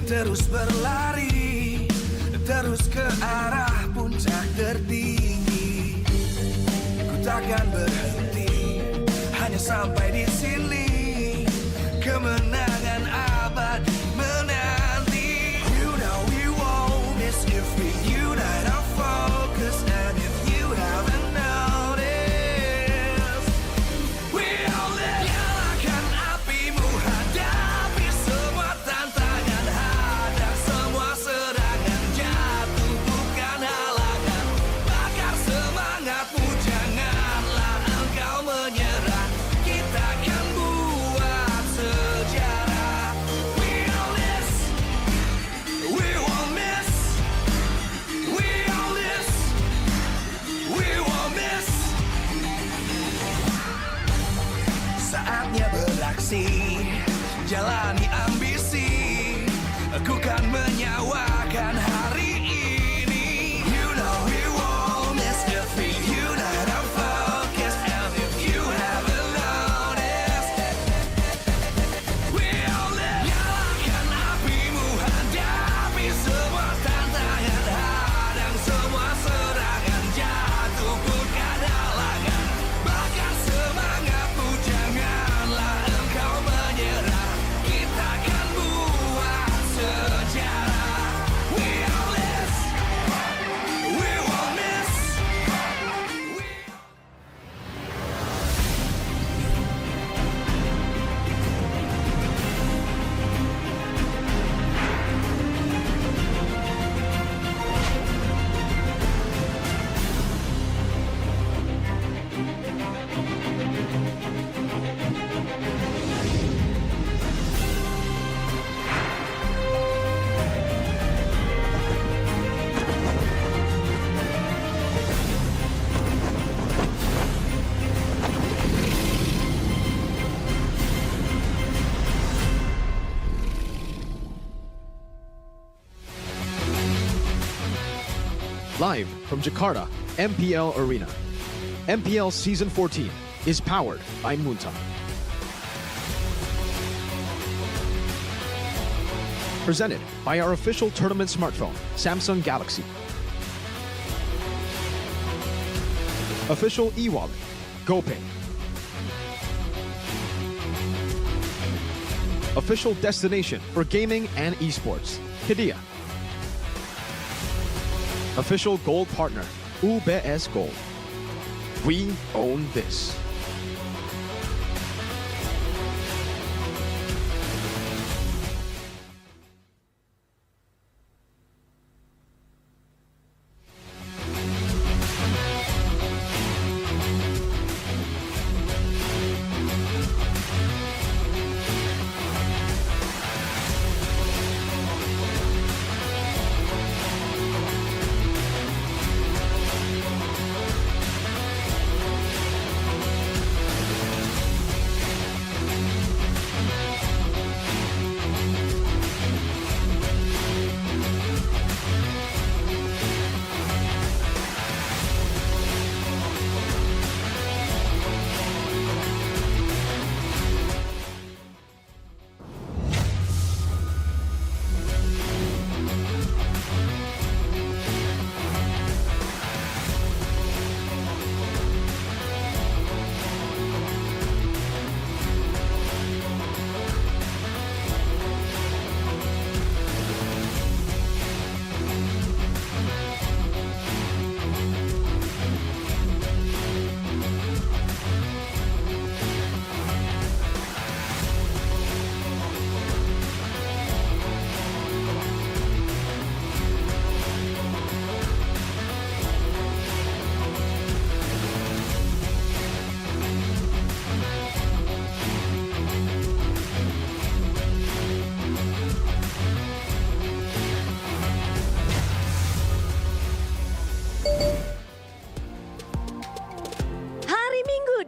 terus berlari, terus ke arah puncak tertinggi. Ku takkan berhenti, hanya sampai di sini. Kemenangan abadi menanti. You know we won't miss if we unite our focus. And if you haven't noticed, we'll nyalakan apimu, hadapi semua tantangan, hadang semua serangan, jatuh bukan halangan, bakar semangatmu, janganlah engkau menyerah, kita akan buat sejarah. We'll miss, we won't miss, we'll miss, we won't miss. Saatnya beraksi, jalani ambisi, aku kan menyawakan hari ini. You know we won't miss if we unite our focus. And if you haven't noticed, we'll nyalakan apimu, hadapi semua tantangan, hadang semua serangan, jatuh bukan halangan, bakar semangatmu, janganlah engkau menyerah, kita akan buat sejarah. We'll miss, we won't miss. Live from Jakarta, MPL Arena. MPL Season 14 is powered by Munta. Presented by our official tournament smartphone, Samsung Galaxy. Official e-wallet, GoPay. Official destination for gaming and esports, Hidea. Official gold partner, UBS Gold. We own this.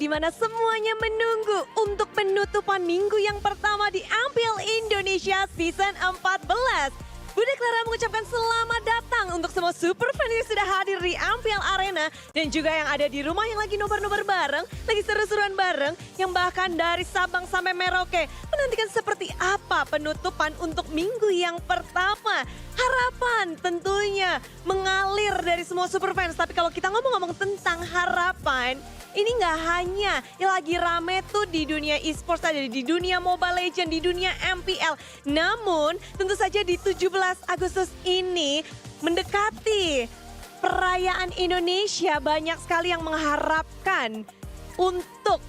di mana semuanya menunggu untuk penutupan minggu yang pertama di MPL Indonesia Season 14. Bunda Clara mengucapkan selamat datang datang untuk semua super fans yang sudah hadir di MPL Arena dan juga yang ada di rumah yang lagi nobar-nobar bareng, lagi seru-seruan bareng, yang bahkan dari Sabang sampai Merauke menantikan seperti apa penutupan untuk minggu yang pertama. Harapan tentunya mengalir dari semua super fans, tapi kalau kita ngomong-ngomong tentang harapan, ini nggak hanya yang lagi rame tuh di dunia e-sports aja, di dunia Mobile Legends, di dunia MPL. Namun tentu saja di 17 Agustus ini mendekati perayaan Indonesia, banyak sekali yang mengharapkan untuk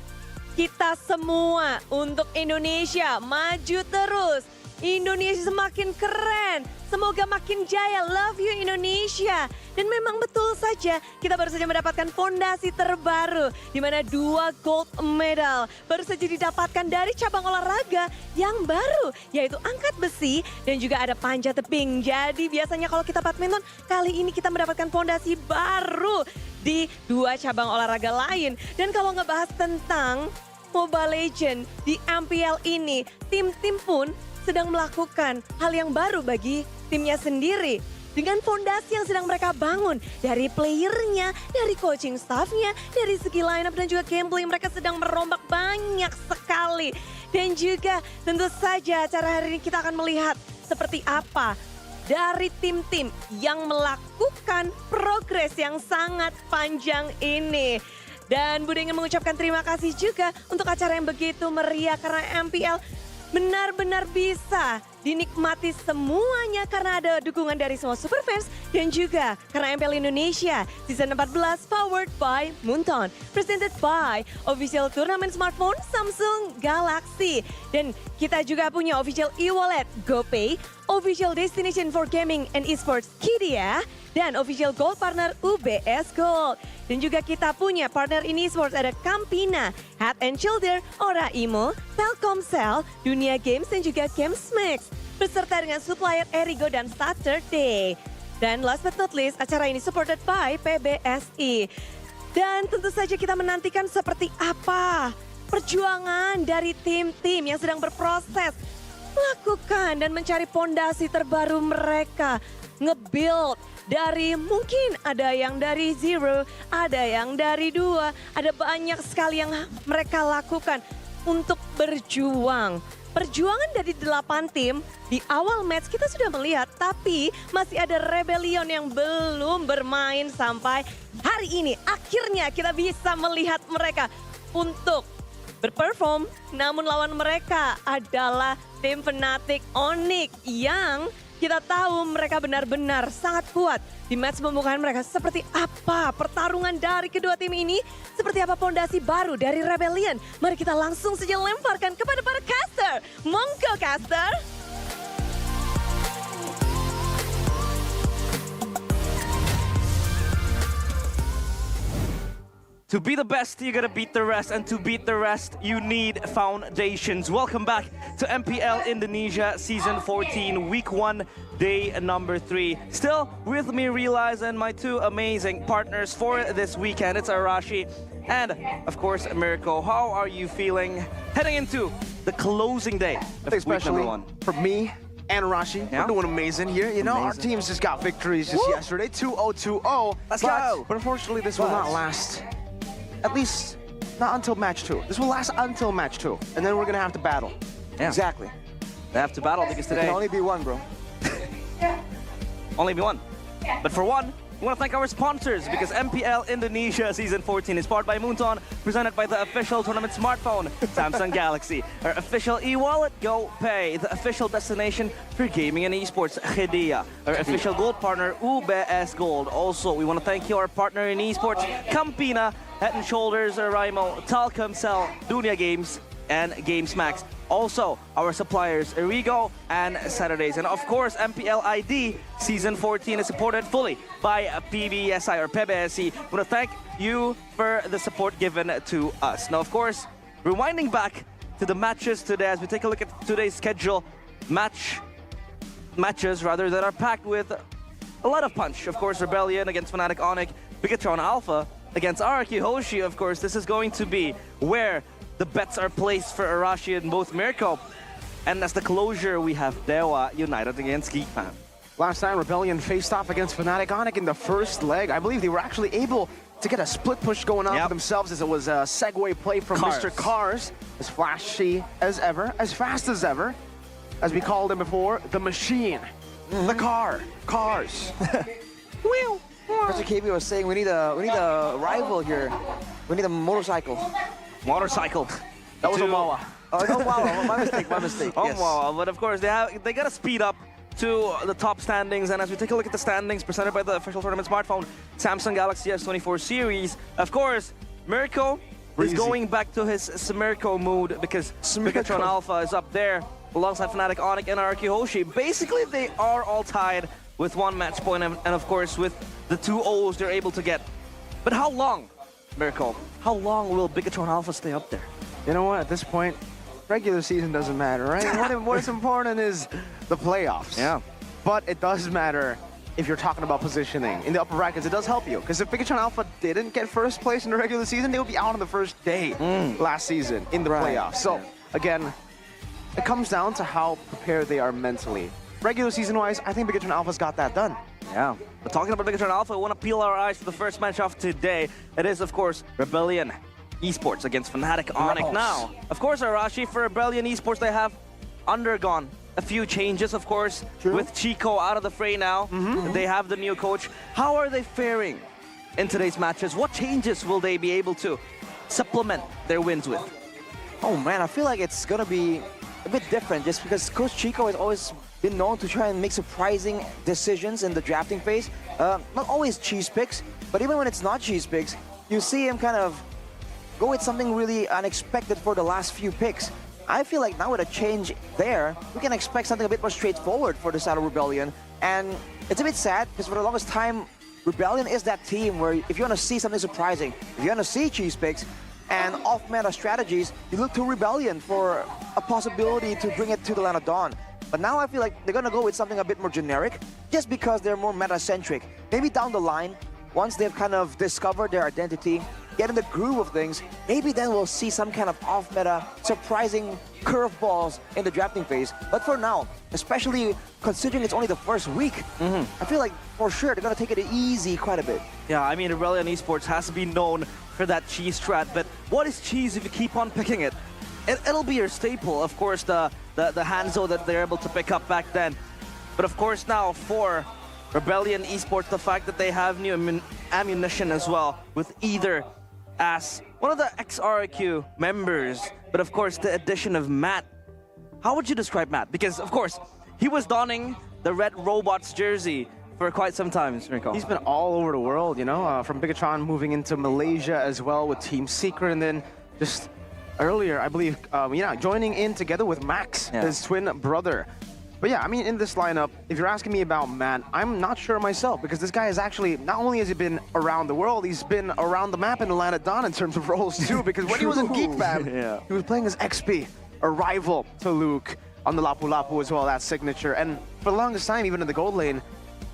kita semua, untuk Indonesia maju terus. Indonesia semakin keren, semoga makin jaya. Love you Indonesia. Dan memang betul saja kita baru saja mendapatkan fondasi terbaru di mana 2 gold medal baru saja didapatkan dari cabang olahraga yang baru, yaitu angkat besi dan juga ada panjat tebing. Jadi biasanya kalau kita badminton, kali ini kita mendapatkan fondasi baru di 2 cabang olahraga lain. Dan kalau ngebahas tentang Mobile Legends di MPL ini, tim-tim pun sedang melakukan hal yang baru bagi timnya sendiri. Dengan fondasi yang sedang mereka bangun, dari playernya, dari coaching staffnya, dari segi lineup dan juga gameplay, mereka sedang merombak banyak sekali. Dan juga tentu saja acara hari ini kita akan melihat seperti apa dari tim-tim yang melakukan progres yang sangat panjang ini. Dan Budi ingin mengucapkan terima kasih juga untuk acara yang begitu meriah karena MPL benar-benar bisa dinikmati semuanya karena ada dukungan dari semua super fans dan juga karena MPL Indonesia Season 14 powered by Moonton, presented by official turnamen smartphone Samsung Galaxy. Dan kita juga punya official e-wallet GoPay, official destination for gaming and esports Kidia, dan official gold partner UBS Gold. Dan juga kita punya partner in esports ada Campina, Head and Shoulder, Ora Imo, Telkomsel, Dunia Games dan juga Games Max. Beserta dengan supplier Erigo dan Saturday. Dan last but not least, acara ini supported by PBSI. Dan tentu saja kita menantikan seperti apa perjuangan dari tim-tim yang sedang berproses melakukan dan mencari pondasi terbaru mereka. Nge-build dari mungkin ada yang dari 0, ada yang dari 2, ada banyak sekali yang mereka lakukan untuk berjuang. Perjuangan dari 8 tim di awal match kita sudah melihat, tapi masih ada Rebellion yang belum bermain sampai hari ini. Akhirnya kita bisa melihat mereka untuk berperform, namun lawan mereka adalah tim Fnatic Onyx yang kita tahu mereka benar-benar sangat kuat di match pembukaan mereka. Seperti apa pertarungan dari kedua tim ini? Seperti apa pondasi baru dari Rebellion? Mari kita langsung saja lemparkan kepada para caster. Monggo caster! To be the best, you gotta beat the rest, and to beat the rest, you need foundations. Welcome back to MPL Indonesia Season 14, Week 1, Day number 3. Still with me, Realize, and my 2 amazing partners for this weekend. It's Arashi and, of course, Mirko. How are you feeling heading into the closing day of week Especially number 1? for me and Rashi, Yeah. we're doing amazing here. You know, our teams just got victories just yesterday, 2-0-2-0. Let's go. But unfortunately, this will not last. At least not until match 2. This will last until match 2, and then we're gonna have to battle. Yeah. Exactly. They have to battle because There today can only be one, bro. only be one. But for one, we want to thank our sponsors because MPL Indonesia Season 14 is powered by Moonton, presented by the official tournament smartphone, Samsung Galaxy, our official e-wallet, GoPay, the official destination for gaming and esports, Kidia, our official gold partner, UBS Gold. Also, we want to thank you, our partner in esports, Campina, Head and Shoulders, Raimo, Telkomsel, Dunia Games, and Games Max. Also, our suppliers, Erigo and Saturdays. And of course, MPL ID Season 14 is supported fully by PBSI or PBSI. I want to thank you for the support given to us. Now, of course, rewinding back to the matches today as we take a look at today's schedule. Matches rather that are packed with a lot of punch. Of course, Rebellion against Fnatic Onyx, Bigatron Alpha against Araki Hoshi. Of course, this is going to be where the bets are placed for Arashi and both Mirko. And as the closure, we have Dewa United against Geekfam. Last time Rebellion faced off against Fnatic Onic in the first leg, I believe they were actually able to get a split push going on for themselves, as it was a segue play from Mr. Cars. As flashy as ever, as fast as ever, as we called him before, the machine, the cars. Mr. KB was saying we need a rival here. We need a motorcycle. Motorcycle. That was a Wawa. Oh no, wow, my mistake. Oh, Yes. wow. But of course, they got to speed up to the top standings. And as we take a look at the standings presented by the official tournament smartphone, Samsung Galaxy S24 series, of course, Mirko is going back to his Smirko mood because Bigatron Alpha is up there alongside Fnatic Onic and RQ Hoshi. Basically, they are all tied with 1 match point and of course with the 2 O's they're able to get. But how long, Mirko? How long will Bigatron Alpha stay up there? You know what, at this point, regular season doesn't matter, right? What's important is the playoffs. Yeah. But it does matter if you're talking about positioning. In the upper brackets, it does help you. Because if Bigatron Alpha didn't get first place in the regular season, they would be out on the first day last season in the playoffs. So, again, it comes down to how prepared they are mentally. Regular season-wise, I think Bigatron Alpha's got that done. Yeah. But talking about Bigatron Alpha, we want to peel our eyes to the first match of today. It is, of course, Rebellion Esports against Fnatic Onic. Now, of course, Arashi, for Rebellion Esports, they have undergone a few changes, of course, with Chico out of the fray now. They have the new coach. How are they faring in today's matches? What changes will they be able to supplement their wins with? Oh man, I feel like it's gonna be a bit different just because Coach Chico has always been known to try and make surprising decisions in the drafting phase. Not always cheese picks, but even when it's not cheese picks, you see him kind of go with something really unexpected for the last few picks. I feel like now with a change there, we can expect something a bit more straightforward for the side of Rebellion. And it's a bit sad because for the longest time, Rebellion is that team where if you want to see something surprising, if you want to see cheese picks and off-meta strategies, you look to Rebellion for a possibility to bring it to the Land of Dawn. But now I feel like they're going to go with something a bit more generic just because they're more meta-centric. Maybe down the line, once they've kind of discovered their identity, get in the groove of things, maybe then we'll see some kind of off-meta, surprising curveballs in the drafting phase. But for now, especially considering it's only the first week, I feel like for sure they're going to take it easy quite a bit. Yeah, I mean, Rebellion Esports has to be known for that cheese strat, but what is cheese if you keep on picking it? It'll be your staple, of course, the Hanzo that they're able to pick up back then. But of course now, for Rebellion Esports, the fact that they have new ammunition as well, with either as one of the ex-RQ members, but of course the addition of Matt. How would you describe Matt? Because of course, he was donning the Red Robots jersey for quite some time, Mirko. He's been all over the world, you know, from Bigatron moving into Malaysia as well with Team Secret, and then just earlier, I believe, joining in together with Max, his twin brother. But yeah, I mean, in this lineup, if you're asking me about Matt, I'm not sure myself, because this guy is actually, not only has he been around the world, he's been around the map in the Land of Dawn in terms of roles too, because when he was in Geek Fam, he was playing as XP, a rival to Luke on the Lapu Lapu as well, that signature. And for the longest time, even in the gold lane,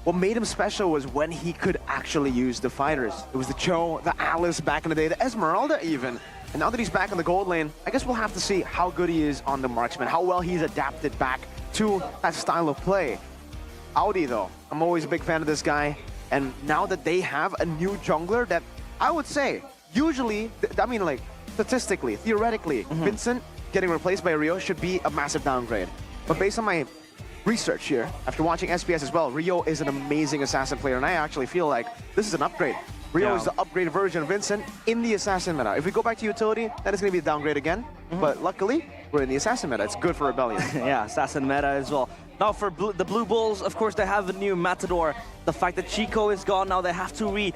what made him special was when he could actually use the fighters. It was the Cho, the Alice back in the day, the Esmeralda even. And now that he's back in the gold lane, I guess we'll have to see how good he is on the marksman, how well he's adapted back to that style of play. Audi though, I'm always a big fan of this guy. And now that they have a new jungler that I would say, usually, like statistically, theoretically, Vincent getting replaced by Rio should be a massive downgrade. But based on my research here, after watching SPS as well, Rio is an amazing assassin player, and I actually feel like this is an upgrade. Rio is the upgraded version of Vincent in the assassin meta. If we go back to utility, that is going to be a downgrade again. But luckily, we're in the assassin meta. It's good for Rebellion. Yeah, assassin meta as well. Now for the Blue Bulls, of course, they have a new Matador. The fact that Chico is gone now, they have to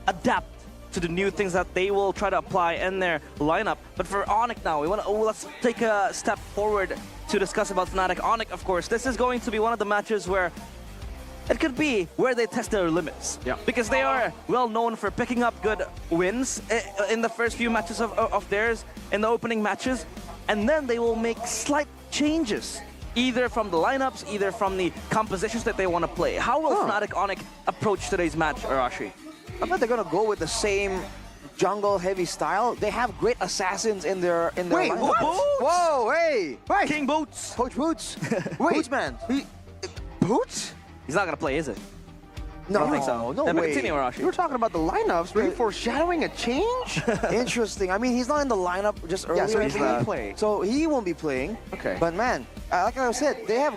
adapt to the new things that they will try to apply in their lineup. But for Onic now, let's take a step forward to discuss about Fnatic. Onic, of course, this is going to be one of the matches where it could be where they test their limits. Yeah. Because they are well known for picking up good wins in the first few matches of theirs, in the opening matches. And then they will make slight changes, either from the lineups, either from the compositions that they want to play. How will Fnatic Onic approach today's match, Arashi? I bet they're gonna go with the same jungle-heavy style. They have great assassins in their Wait, lineup. what? Whoa, hey! Wait. King Boots! Coach Boots! Wait. Boots, man! Boots? He's not gonna play, is it? No, I don't think so. no Yeah, but way. continue, Arashi. You were talking about the lineups. Were you foreshadowing a change? Interesting. I mean, he's not in the lineup just earlier. Yeah, so I he's believe. not playing. So he won't be playing. Okay. But man, like I said, they have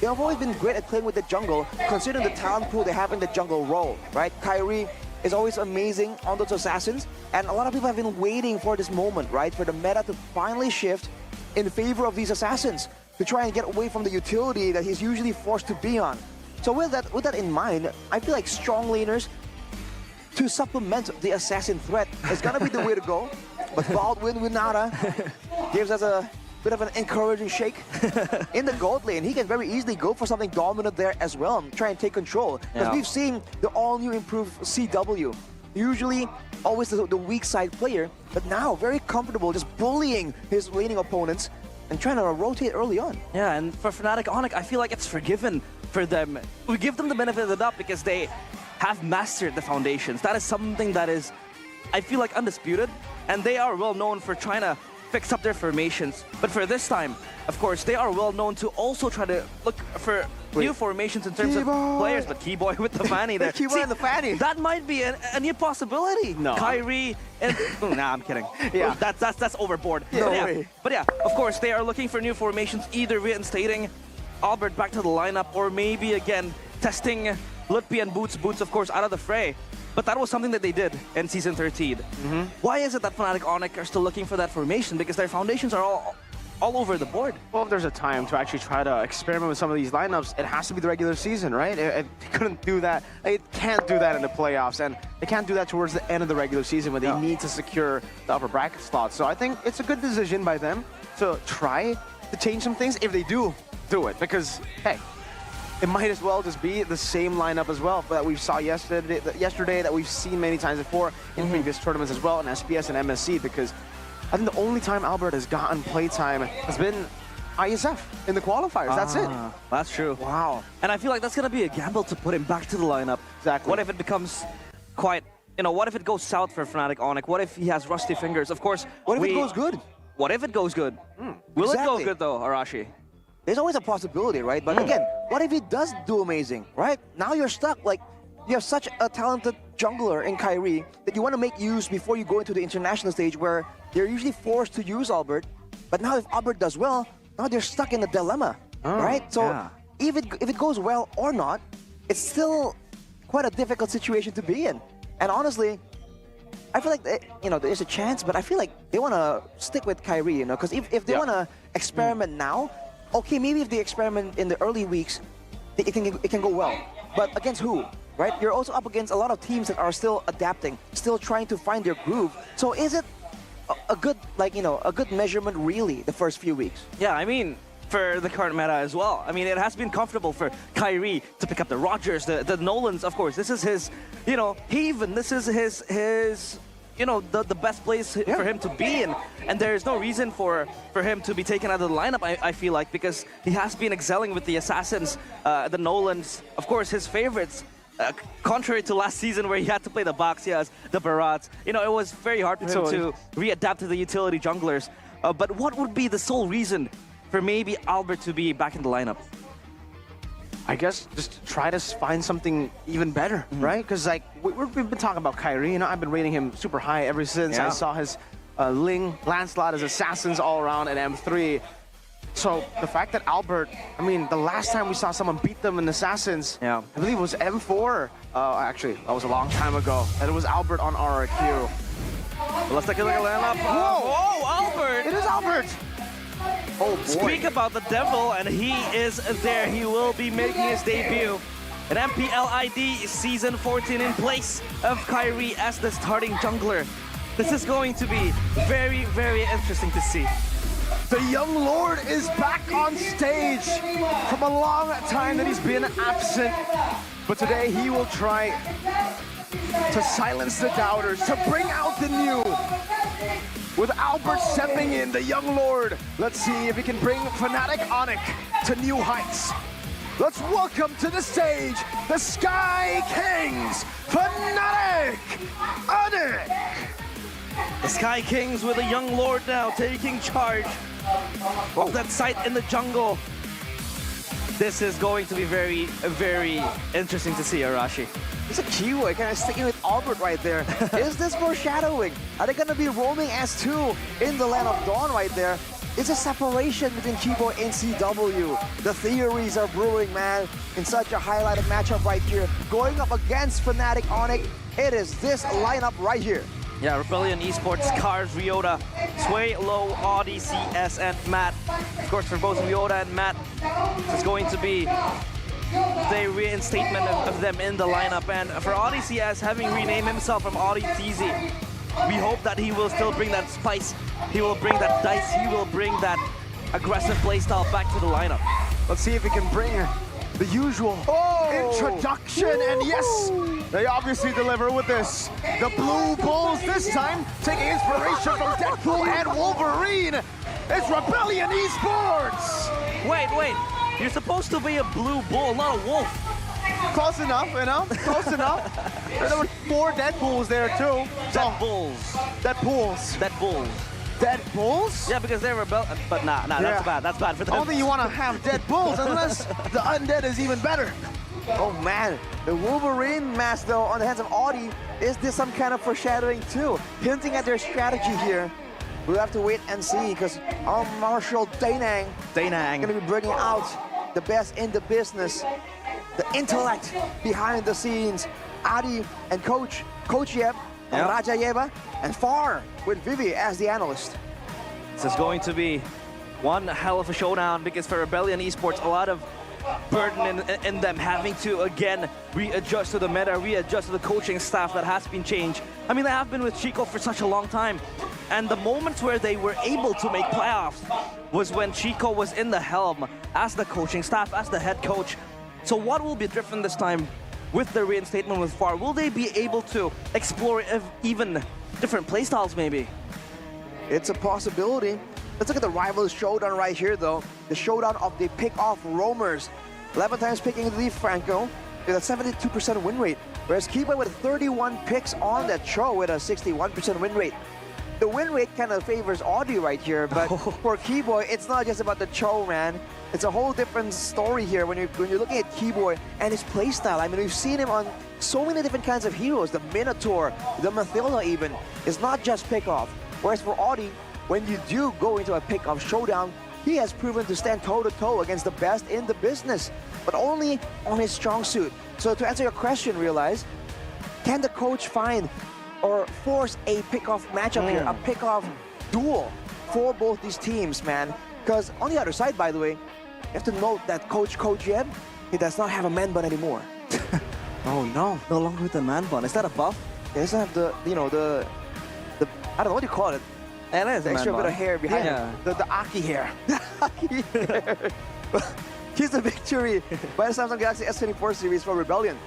always been great at playing with the jungle, considering the talent pool they have in the jungle role, right? Kyrie is always amazing on those assassins, and a lot of people have been waiting for this moment, right? For the meta to finally shift in favor of these assassins to try and get away from the utility that he's usually forced to be on. So with that in mind, I feel like strong laners to supplement the assassin threat is gonna be the way to go. But Baldwin Winata gives us a bit of an encouraging shake in the gold lane. He can very easily go for something dominant there as well and try and take control. Because Yeah. we've seen the all-new improved CW. Usually always the weak side player, but now very comfortable just bullying his laning opponents and trying to rotate early on. Yeah, and for Fnatic Onyx, I feel like it's forgiven for them. We give them the benefit of the doubt because they have mastered the foundations. That is something that is, I feel like, undisputed. And they are well known for trying to fix up their formations. But for this time, of course, they are well known to also try to look for new formations in terms of Keyboy. players. But Keyboy with the fanny there. Keyboy and the fanny. That might be a new possibility. No. Kyrie and... nah, I'm kidding. Yeah. That's overboard. No But yeah, way. but yeah, of course, they are looking for new formations, either reinstating Albert back to the lineup, or maybe again testing Lutpi and Boots. Boots, of course, out of the fray. But that was something that they did in Season 13. Why is it that Fnatic Onyx are still looking for that formation? Because their foundations are all over the board. Well, if there's a time to actually try to experiment with some of these lineups, it has to be the regular season, right? It couldn't do that. It can't do that in the playoffs, and they can't do that towards the end of the regular season when they need to secure the upper bracket slots. So I think it's a good decision by them to try to change some things. If they do it, because hey, it might as well just be the same lineup as well that we saw yesterday, that we've seen many times before in previous tournaments as well in SPS and MSC, because I think the only time Albert has gotten playtime has been ISF in the qualifiers. That's it. That's true. Wow. And I feel like that's going to be a gamble to put him back to the lineup. Exactly. What if it becomes quite, what if it goes south for Fnatic Onyx? What if he has rusty fingers? Of course, What if it goes good? What if it goes good? Will it exactly. go good though, Arashi? There's always a possibility, right? But again, what if he does do amazing, right? Now you're stuck. Like, you have such a talented jungler in Kyrie that you want to make use before you go into the international stage where they're usually forced to use Albert. But now if Albert does well, now they're stuck in a dilemma, right? So yeah. if it goes well or not, it's still quite a difficult situation to be in. And honestly, I feel like, there's a chance, but I feel like they want to stick with Kyrie, because if they want to experiment now, okay, maybe if they experiment in the early weeks, it can go well. But against who, right? You're also up against a lot of teams that are still adapting, still trying to find their groove. So is it a good, a good measurement really, the first few weeks? Yeah, I mean, for the current meta as well. I mean, it has been comfortable for Kyrie to pick up the Rogers, the Nolans, of course. This is his, haven. This is his the best place for him to be in. And there is no reason for him to be taken out of the lineup, I feel like, because he has been excelling with the Assassins, the Nolans, of course, his favorites. Contrary to last season where he had to play the Baxias, the Barats, it was very hard for him to readapt to the utility junglers. But what would be the sole reason for maybe Albert to be back in the lineup? I guess just try to find something even better, right? Because we've been talking about Kyrie, I've been rating him super high ever since I saw his Ling, Lancelot, his Assassins all around at M3. So the fact that Albert, the last time we saw someone beat them in Assassins, I believe it was M4. Actually, that was a long time ago. And it was Albert on RRQ. Well, let's take a look at lineup. Whoa, Albert! it is Albert! Oh boy. Speak about the devil, and he is there. He will be making his debut. An MPL ID Season 14 in place of Kyrie as the starting jungler. This is going to be very, very interesting to see. The young lord is back on stage from a long time that he's been absent. But today he will try to silence the doubters, to bring out the new. With Albert stepping in, the young lord. Let's see if he can bring Fnatic Onyx to new heights. Let's welcome to the stage the Sky Kings, Fnatic Onyx. The Sky Kings with a young lord now taking charge of that site in the jungle. This is going to be very, very interesting to see, Arashi. It's a keyword, kind of sticking with Albert right there. Is this foreshadowing? Are they going to be roaming as two in the land of Dawn right there? It's a separation between Keyboy and CW. The theories are brewing, man, in such a highlighted matchup right here. Going up against Fnatic Onyx, it is this lineup right here. Yeah, Rebellion Esports, Cars, Ryota, Sway, Low, Audi, CS, and Matt. Of course, for both Ryota and Matt, it's going to be the reinstatement of them in the lineup. And for Audi CS, having renamed himself from Audi TZ, we hope that he will still bring that spice, he will bring that dice, he will bring that aggressive playstyle back to the lineup. Let's see if he can bring the usual introduction. And yes, they obviously deliver with this. The Blue Bulls this time taking inspiration from Deadpool and Wolverine. It's Rebellion Esports. Wait, you're supposed to be a blue bull, not a wolf. Close enough, you know, close enough. There were 4 Deadpools there too. Dead bulls. Deadpools. Dead bulls. Dead bulls? Yeah, because they're rebel. But nah, that's bad. That's bad for I them. don't think you want to have dead bulls unless the undead is even better. Oh man, the Wolverine mask though on the hands of Audi, is this some kind of foreshadowing too? Hinting at their strategy here. We'll have to wait and see because our Marshal Dainang gonna be bringing out the best in the business, the intellect behind the scenes. Adi and Coach Yeb, and Raja Yeba, and Far with Vivi as the analyst. This is going to be one hell of a showdown because for Rebellion Esports, a lot of burden in them having to again readjust to the meta, readjust to the coaching staff that has been changed. I mean, they have been with Chico for such a long time, and the moments where they were able to make playoffs was when Chico was in the helm as the coaching staff, as the head coach. So what will be different this time with the reinstatement with Far? Will they be able to explore even different playstyles maybe? It's a possibility. Let's look at the rival showdown right here though. The showdown of the pick-off roamers. 11 times picking the Franco with a 72% win rate, whereas Keyboy with 31 picks on that show with a 61% win rate. The win rate kind of favors Audi right here, but for Keyboy, it's not just about the Cho, man. It's a whole different story here when you're looking at Keyboy and his playstyle. I mean, we've seen him on so many different kinds of heroes. The Minotaur, the Mathilda even. It's not just pick-off. Whereas for Audi, when you do go into a pick-off showdown, he has proven to stand toe-to-toe against the best in the business, but only on his strong suit. So to answer your question, Realize, can the coach find or force a pick-off matchup here, a pick-off duel for both these teams, man? Because on the other side, by the way, you have to note that Coach Yeb, he does not have a man bun anymore. Oh no, no longer with the man bun. Is that a buff? He doesn't have the, you know, the I don't know what you call it. It is The a extra man bit bun. of hair behind it. The Aki hair. The Aki hair. Here's the victory by the Samsung Galaxy S24 series for Rebellion.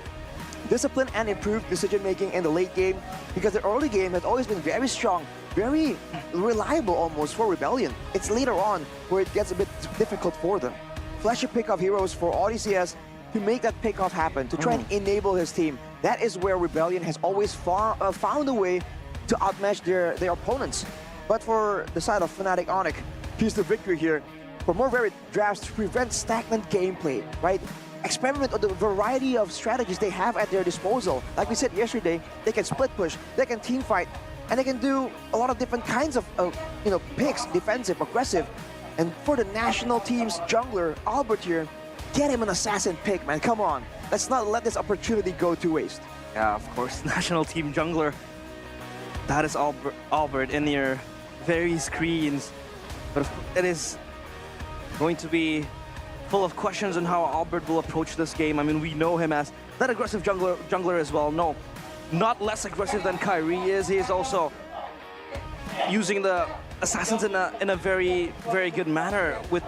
Discipline and improved decision-making in the late game, because the early game has always been very strong, very reliable almost for Rebellion. It's later on where it gets a bit difficult for them. Flashy pick-off heroes for ODCS to make that pick-off happen, to try and enable his team. That is where Rebellion has always found a way to outmatch their opponents. But for the side of Fnatic Onyx, here's the victory here. For more varied drafts to prevent stagnant gameplay, right? Experiment on the variety of strategies they have at their disposal. Like we said yesterday, they can split push, they can team fight, and they can do a lot of different kinds of picks, defensive, aggressive. And for the national team's jungler, Albert here, get him an assassin pick, man, come on. Let's not let this opportunity go to waste. Yeah, of course, national team jungler. That is Albert in your very screens. But it is going to be full of questions on how Albert will approach this game. I mean, we know him as that aggressive jungler as well. No, not less aggressive than Kyrie is. He is also using the assassins in a very, very good manner with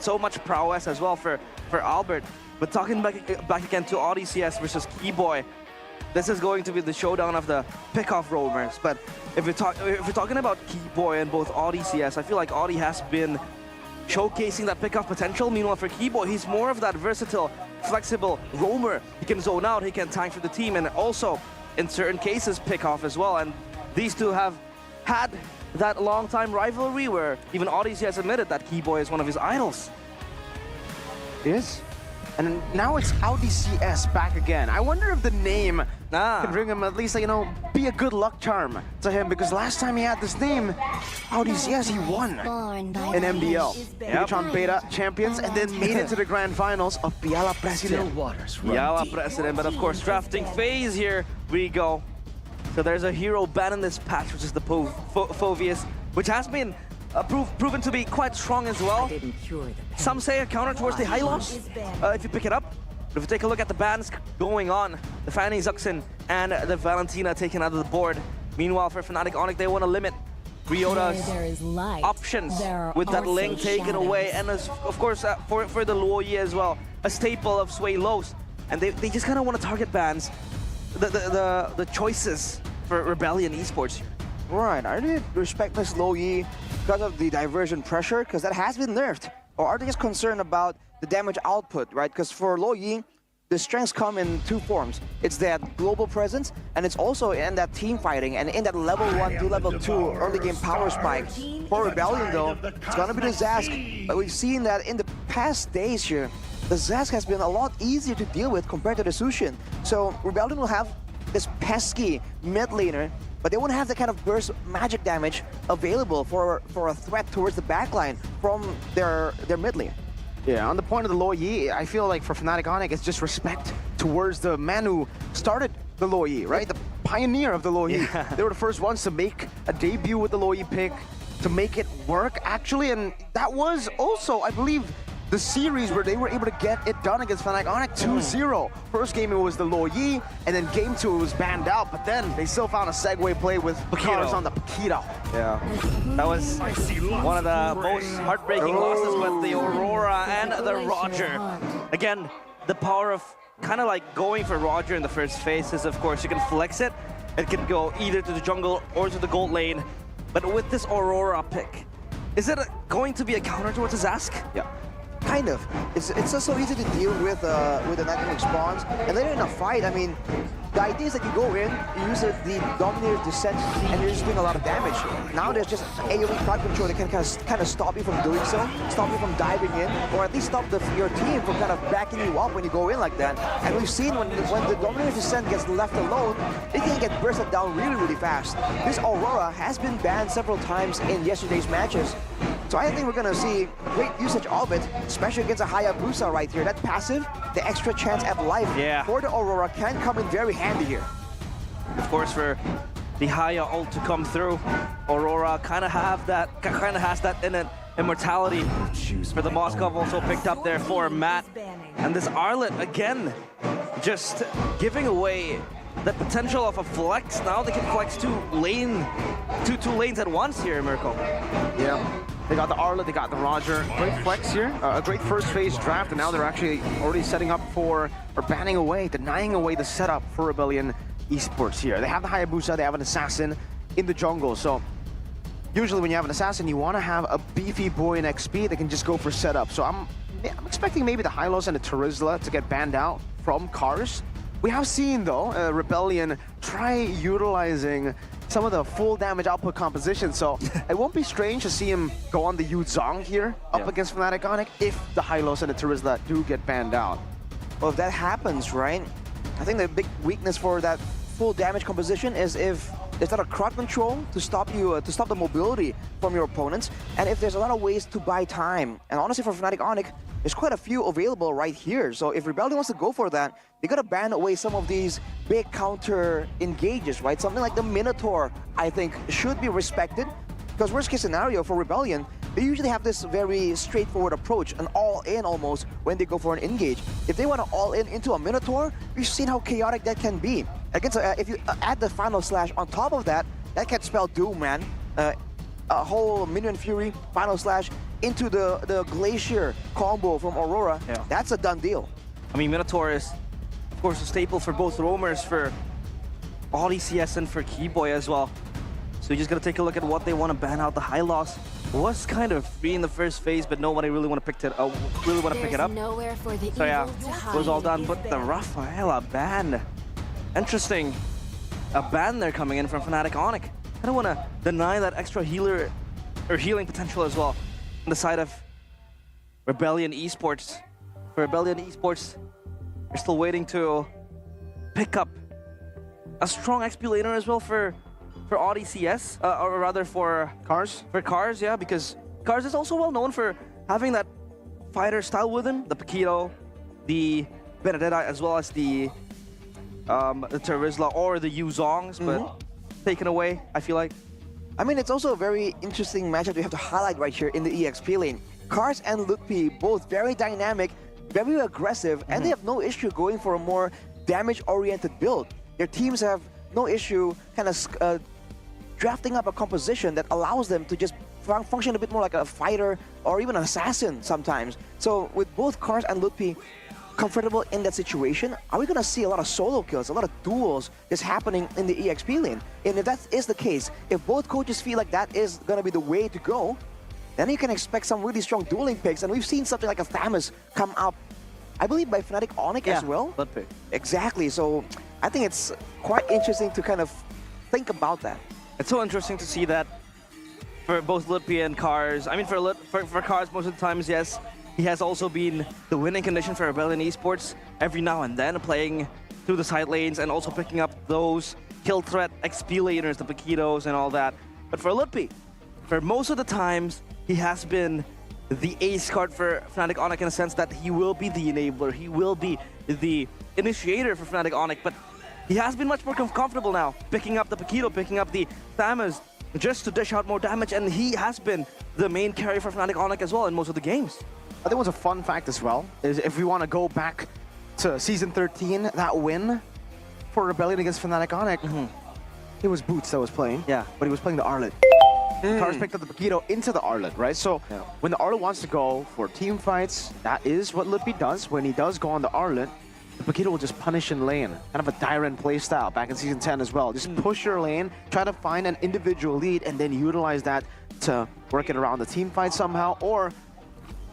so much prowess as well for Albert. But talking back again to ODCS versus Keyboy, this is going to be the showdown of the pick-off roamers. But if we're talking about Keyboy and both ODCS, I feel like Audi has been showcasing that pick-off potential. Meanwhile, for Keyboy, he's more of that versatile, flexible roamer. He can zone out, he can tank for the team, and also, in certain cases, pick off as well. And these two have had that long-time rivalry where even Odyssey has admitted that Keyboy is one of his idols. Yes. And now it's Audi CS back again. I wonder if the name Ah. can bring him at least, be a good luck charm to him, because last time he had this name, Audi CS, he won in MBL. Bigatron Beta champions, and then made it to the grand finals of Piala Presiden. Piala Presiden, but of course, drafting phase here we go. So there's a hero ban in this patch, which is the Phoveus, which has been proven to be quite strong as well. Some say a counter towards the Hylos, if you pick it up. But if you take a look at the bans going on, the Fanny Zuxin and the Valentina taken out of the board. Meanwhile, for Fnatic Onyx, they want to limit Ryota's options with that link taken away. And of course, for the Luoyi as well, a staple of Sway Lows. And they just kind of want to target bans the choices for Rebellion Esports. Right, I really respect this Luoyi because of the diversion pressure, because that has been nerfed. Or are they just concerned about the damage output, right? Because for Luoyi, the strengths come in two forms. It's that global presence, and it's also in that team fighting, and in that level 1 to level 2 early game power spike. For Rebellion though, it's gonna be the Zask, but we've seen that in the past days here, the Zask has been a lot easier to deal with compared to the Sushin. So Rebellion will have this pesky mid laner, but they won't have the kind of burst magic damage available for a threat towards the backline from their mid lane. Yeah, on the point of the Luoyi, I feel like for Fnatic Onyx, it's just respect towards the man who started the Luoyi, right? The pioneer of the Luoyi. Yeah. They were the first ones to make a debut with the Luoyi pick, to make it work, actually. And that was also, I believe, the series where they were able to get it done against Fnatic Onyx 2-0. First game, it was the Luoyi, and then game 2, it was banned out. But then they still found a segue play with Cars on the Paquito. Yeah, that was one of the most heartbreaking losses with the Aurora and the Roger. Again, the power of kind of like going for Roger in the first phase is, of course, you can flex it. It can go either to the jungle or to the gold lane. But with this Aurora pick, is it going to be a counter towards his Zask? Yeah. Kind of. It's just so easy to deal with the dynamic spawns. And later in a fight, I mean, the idea is that you go in, you use the Dominator Descent, and you're just doing a lot of damage. Now there's just AoE crowd control that can kind of stop you from doing so, stop you from diving in, or at least stop your team from kind of backing you up when you go in like that. And we've seen when the Dominator Descent gets left alone, it can get bursted down really, really fast. This Aurora has been banned several times in yesterday's matches. So I think we're gonna see great usage of it, especially against a Hayabusa right here. That passive, the extra chance at life for the Aurora can come in very handy here. Of course, for the Haya ult to come through, Aurora kind of has that innate immortality. For the Moskov also picked up there for Matt. And this Arlet, again, just giving away the potential of a flex. Now they can flex two lanes at once here, Mirko. Yeah. They got the Arla, they got the Roger. Great flex here, a great first phase draft, and now they're actually already setting up for, or banning away, denying away the setup for Rebellion Esports here. They have the Hayabusa, they have an Assassin in the jungle, so usually when you have an Assassin, you want to have a beefy boy in XP that can just go for setup. So I'm expecting maybe the Hylos and the Terizla to get banned out from Cars. We have seen, though, Rebellion try utilizing some of the full damage output composition, so it won't be strange to see him go on the Yu Zhong here up against Fnatic Onyx if the Hylos and the Terizla do get banned out. Well, if that happens, right, I think the big weakness for that full damage composition is if there's not a crowd control to stop you, to stop the mobility from your opponents, and if there's a lot of ways to buy time. And honestly, for Fnatic Onyx, there's quite a few available right here. So if Rebellion wants to go for that, they gotta ban away some of these big counter engages, right? Something like the Minotaur, I think, should be respected. Because worst case scenario for Rebellion, they usually have this very straightforward approach, an all-in almost, when they go for an engage. If they want to all-in into a Minotaur, we've seen how chaotic that can be. Against, if you add the Final Slash on top of that, that can spell doom, man. A whole Minion Fury, Final Slash, into the Glacier combo from Aurora, that's a done deal. I mean, Minotaur is, of course, a staple for both roamers, for Audi CS and for Keyboy as well. So you just gotta take a look at what they want to ban out. The Hylos was kind of free in the first phase, but nobody really want to pick it up. So yeah, it was all done. But the Rafaela ban, interesting. A ban there coming in from Fnatic Onyx. I don't want to deny that extra healer or healing potential as well on the side of Rebellion Esports. for Rebellion Esports, we're still waiting to pick up a strong XP laner as well for Audi CS, or rather for Cars? Cars, yeah, because Cars is also well known for having that fighter style with him, the Paquito, the Benedetta, as well as the Terizla or the Yuzongs, but taken away, I feel like. I mean, it's also a very interesting matchup we have to highlight right here in the EXP lane. Cars and Lutpi, both very dynamic, very aggressive, and they have no issue going for a more damage-oriented build. Their teams have no issue kind of drafting up a composition that allows them to just function a bit more like a fighter or even an assassin sometimes. So with both Cars and Lutpi comfortable in that situation, are we going to see a lot of solo kills, a lot of duels just happening in the EXP lane? And if that is the case, if both coaches feel like that is going to be the way to go, then you can expect some really strong dueling picks. And we've seen something like a Thamus come up, I believe, by Fnatic Onyx as well. Lutpi. Exactly. So I think it's quite interesting to kind of think about that. It's so interesting to see that for both Lutpi and Cars. I mean, for Cars, most of the times, yes, he has also been the winning condition for Rebellion Esports every now and then, playing through the side lanes and also picking up those kill threat XP laners, the Paquitos and all that. But for Lutpi, for most of the times, he has been the ace card for Fnatic Onyx in a sense that he will be the enabler, he will be the initiator for Fnatic Onyx, but he has been much more comfortable now, picking up the Paquito, picking up the Thamus, just to dish out more damage, and he has been the main carry for Fnatic Onyx as well in most of the games. I think what's a fun fact as well is if we want to go back to Season 13, that win for Rebellion against Fnatic Onyx, it was Boots that was playing, Yeah. but he was playing the Arlet. Cars picked up the Paquito into the Arlet, right? So when the Arlet wants to go for team fights, that is what Lutpi does. When he does go on the Arlet, the Paquito will just punish in lane. Kind of a Dyren playstyle back in Season 10 as well. Just push your lane, try to find an individual lead, and then utilize that to work it around the team fight somehow, or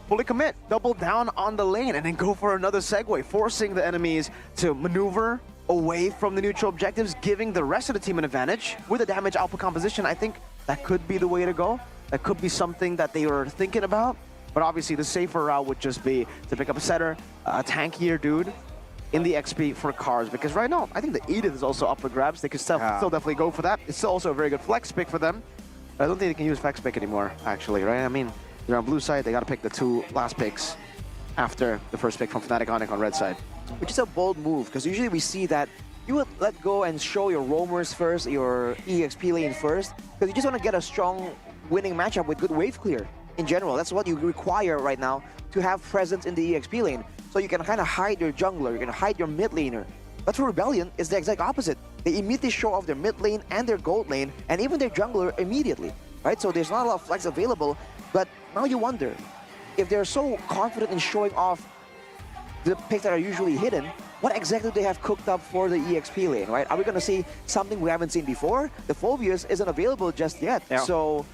fully commit, double down on the lane, and then go for another segue, forcing the enemies to maneuver away from the neutral objectives, giving the rest of the team an advantage. With a damage output composition, I think that could be the way to go. That could be something that they were thinking about. But obviously, the safer route would just be to pick up a setter, a tankier dude in the XP for Cars. Because right now, I think the Edith is also up for grabs. They could still definitely go for that. It's still also a very good flex pick for them. I don't think they can use flex pick anymore, actually, right? I mean, they're on blue side. They got to pick the two last picks after the first pick from Fnatic Onyx on red side. Which is a bold move, because usually we see that you would let go and show your roamers first, your EXP lane first, because you just want to get a strong winning matchup with good wave clear in general. That's what you require right now to have presence in the EXP lane. So you can kind of hide your jungler, you can hide your mid laner. But for Rebellion, it's the exact opposite. They immediately show off their mid lane and their gold lane, and even their jungler immediately, right? So there's not a lot of flex available, but now you wonder, if they're so confident in showing off the picks that are usually hidden, what exactly do they have cooked up for the EXP lane, right? Are we going to see something we haven't seen before? The Phobius isn't available just yet, so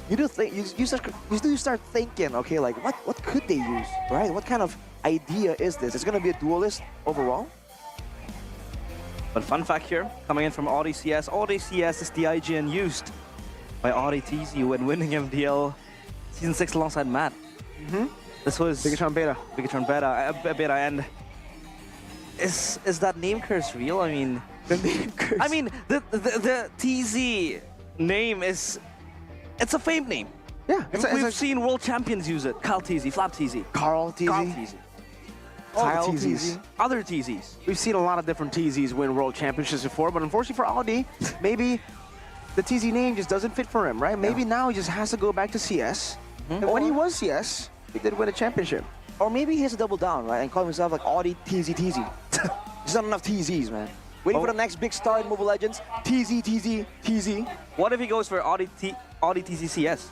you do think you start thinking, okay, like what could they use, right? What kind of idea is this? It's going to be a duelist overall. But fun fact here, coming in from Audi CS. Audi CS is the IGN used by Audi TZ when winning MDL Season 6 alongside Matt. This was Bigatron Beta. Bigatron Beta, and is that name curse real? I mean, The name curse. I mean, the TZ name is, it's a fame name. Yeah, We've seen world champions use it. Kyle TZ, Flap TZ, Carl TZ. Carl TZ, Kyle TZ. TZ. other TZs. We've seen a lot of different TZs win world championships before, but unfortunately for Audi, maybe the TZ name just doesn't fit for him, right? Maybe now he just has to go back to CS. And when he was CS, he did win a championship. Or maybe he has to double down, right? And call himself like Audi TZ. There's not enough TZs, man. Waiting for the next big star in Mobile Legends. TZ. What if he goes for Audi TZ CS?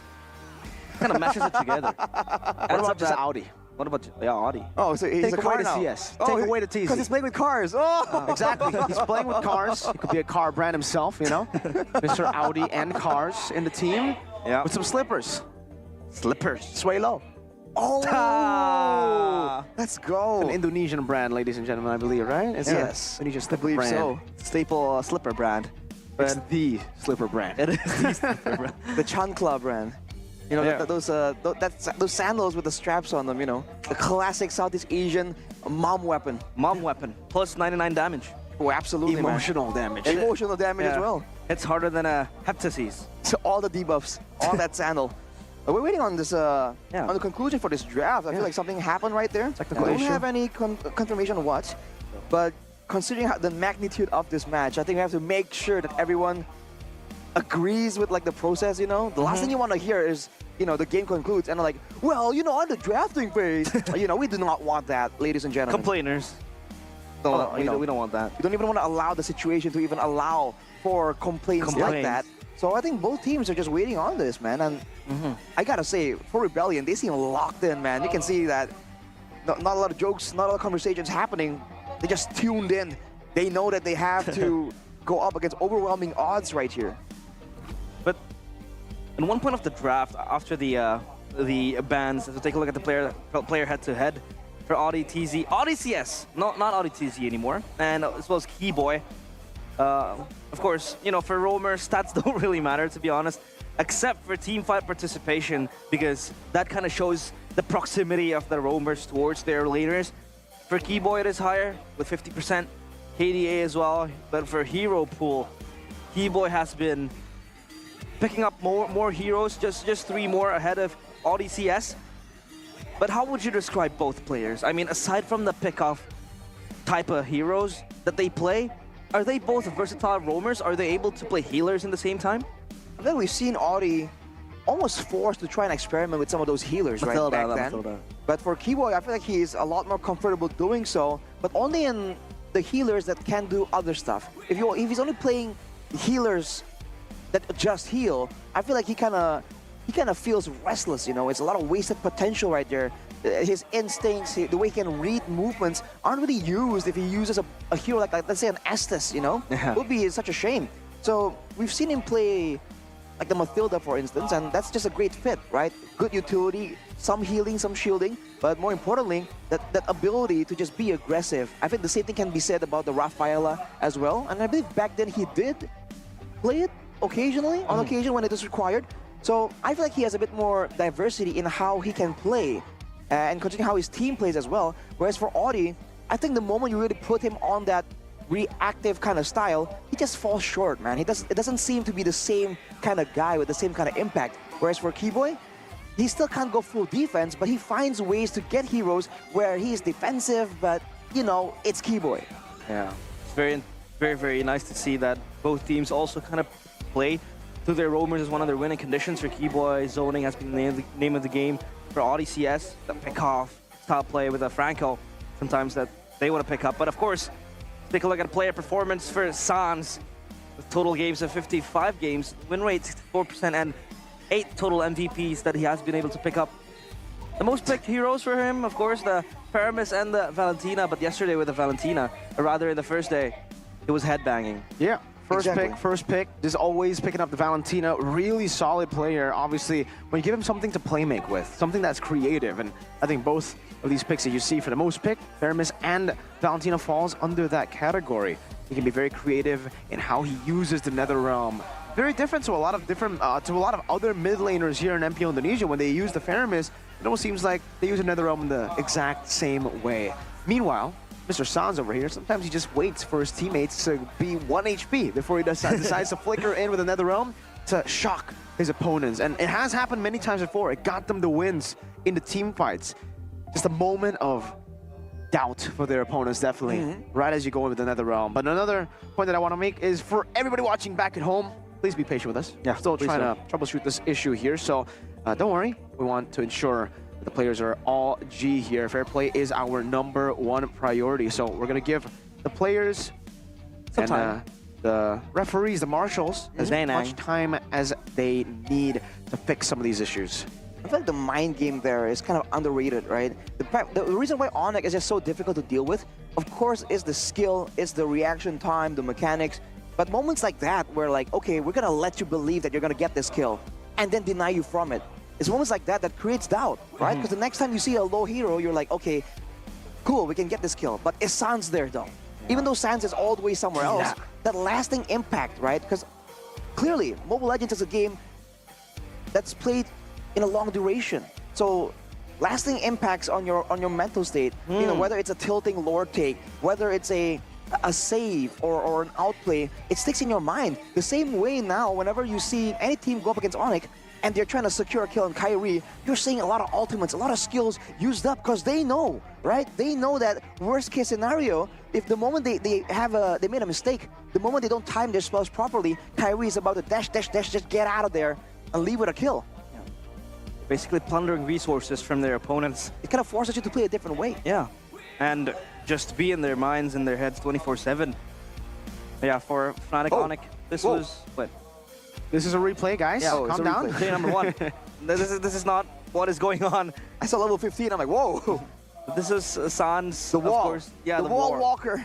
Kind of meshes it together. What about just Audi? What about Audi? Oh, so he's Take a away car the now. CS. Take away the TZ. Because he's playing with cars. Oh! Exactly. He's playing with cars. He could be a car brand himself, you know? Mr. Audi and cars in the team. Yeah. With some slippers. Slippers. Sway low. Oh! Let's go. An Indonesian brand, ladies and gentlemen, I believe, right? It's Yes. an Indonesian I slipper believe brand. so. Staple slipper brand. It's the slipper brand. It is the slipper brand. The Chancla brand. You know, Yeah. those sandals with the straps on them, you know. The classic Southeast Asian mom weapon. Mom weapon, plus 99 damage. Oh, absolutely, Emotional damage. man. Emotional damage as well. It's harder than a heptasis. So all the debuffs on that sandal. We're waiting on this, on the conclusion for this draft. I feel like something happened right there. Technical I don't issue. have any confirmation of what, but considering the magnitude of this match, I think we have to make sure that everyone agrees with like the process, you know? The last thing you want to hear is, you know, the game concludes and like, well, you know, on the drafting phase, you know, we do not want that, ladies and gentlemen. Complainers. No, we don't want that. We don't even want to allow the situation to even allow for complaints like that. So I think both teams are just waiting on this, man. And I gotta say, for Rebellion, they seem locked in, man. You can see that not a lot of jokes, not a lot of conversations happening. They just tuned in. They know that they have to go up against overwhelming odds right here. But in one point of the draft, after the bans, let's take a look at the player head-to-head for Audi TZ, Audi CS, not Audi TZ anymore, and as well as Keyboy. Of course, you know, for roamers, stats don't really matter, to be honest, except for teamfight participation, because that kind of shows the proximity of the roamers towards their laners. For Keyboy, it is higher with 50%, KDA as well, but for hero pool, Keyboy has been picking up more heroes, just 3 more ahead of Audi CS. But how would you describe both players? I mean, aside from the pick-off type of heroes that they play, are they both versatile roamers? Are they able to play healers in the same time? I think we've seen Audi almost forced to try and experiment with some of those healers right back then. But for Keyboy, I feel like he's a lot more comfortable doing so, but only in the healers that can do other stuff. If he's only playing healers that just heal, I feel like he kind of feels restless, you know. It's a lot of wasted potential right there. His instincts, the way he can read movements aren't really used if he uses a hero like let's say an Estes, you know? Yeah. It would be such a shame. So we've seen him play like the Mathilda, for instance, and that's just a great fit, right? Good utility, some healing, some shielding, but more importantly, that ability to just be aggressive. I think the same thing can be said about the Rafaela as well, and I believe back then he did play it occasionally, on occasion when it is required. So I feel like he has a bit more diversity in how he can play, and considering how his team plays as well. Whereas for Audi, I think the moment you really put him on that reactive kind of style, he just falls short, man. It doesn't seem to be the same kind of guy with the same kind of impact. Whereas for Keyboy, he still can't go full defense, but he finds ways to get heroes where he is defensive, but, you know, it's Keyboy. Yeah, it's very, very, very nice to see that both teams also kind of play to their roamers as one of their winning conditions. For Keyboy, zoning has been the name of the game. For Audi CS, the pick-off style play with a Franco, sometimes that they want to pick up. But of course, take a look at player performance for Sans, with total games of 55 games, win rate 64%, and 8 total MVPs that he has been able to pick up. The most picked heroes for him, of course, the Paramis and the Valentina, but yesterday with the Valentina, or rather in the first day, it was headbanging. Yeah. Exactly. First pick, just always picking up the Valentina. Really solid player. Obviously, when you give him something to play make with, something that's creative, and I think both of these picks that you see for the most pick, Paramis and Valentina falls under that category. He can be very creative in how he uses the Nether Realm. Very different to a lot of other mid laners here in MPL Indonesia. When they use the Paramis, it almost seems like they use the Nether Realm in the exact same way. Meanwhile, Mr. Sans over here, sometimes he just waits for his teammates to be 1 HP before he decides to flicker in with another realm to shock his opponents. And it has happened many times before. It got them the wins in the team fights. Just a moment of doubt for their opponents, definitely, right as you go in with another realm. But another point that I want to make is for everybody watching back at home, please be patient with us. Yeah, Still trying to troubleshoot this issue here, so don't worry. We want to ensure the players are all G here. Fair play is our #1 priority. So we're going to give the players and the referees, the marshals, as much time as they need to fix some of these issues. I feel like the mind game there is kind of underrated, right? The reason why Onyx is just so difficult to deal with, of course, is the skill, is the reaction time, the mechanics. But moments like that where like, okay, we're going to let you believe that you're going to get this kill and then deny you from it. It's moments like that that creates doubt, right? Because the next time you see a low hero, you're like, okay, cool, we can get this kill. But is Sans there though? Even though Sans is all the way somewhere else, that lasting impact, right? Because clearly, Mobile Legends is a game that's played in a long duration. So lasting impacts on your mental state, you know, whether it's a tilting lord take, whether it's a save or an outplay, it sticks in your mind. The same way now, whenever you see any team go up against Onyx and they're trying to secure a kill on Kyrie, you're seeing a lot of ultimates, a lot of skills used up because they know, right? They know that worst case scenario, if the moment they made a mistake, the moment they don't time their spells properly, Kyrie is about to dash, just get out of there and leave with a kill. Basically plundering resources from their opponents. It kind of forces you to play a different way. Yeah, and just be in their minds, in their heads 24/7. Yeah, for Fnatic Onyx, this was what? This is a replay, guys. Yeah, Calm down. Play number 1. This is not what is going on. I saw level 15, I'm like, whoa! This is Sans, The wall. of course. Yeah, the wall walker.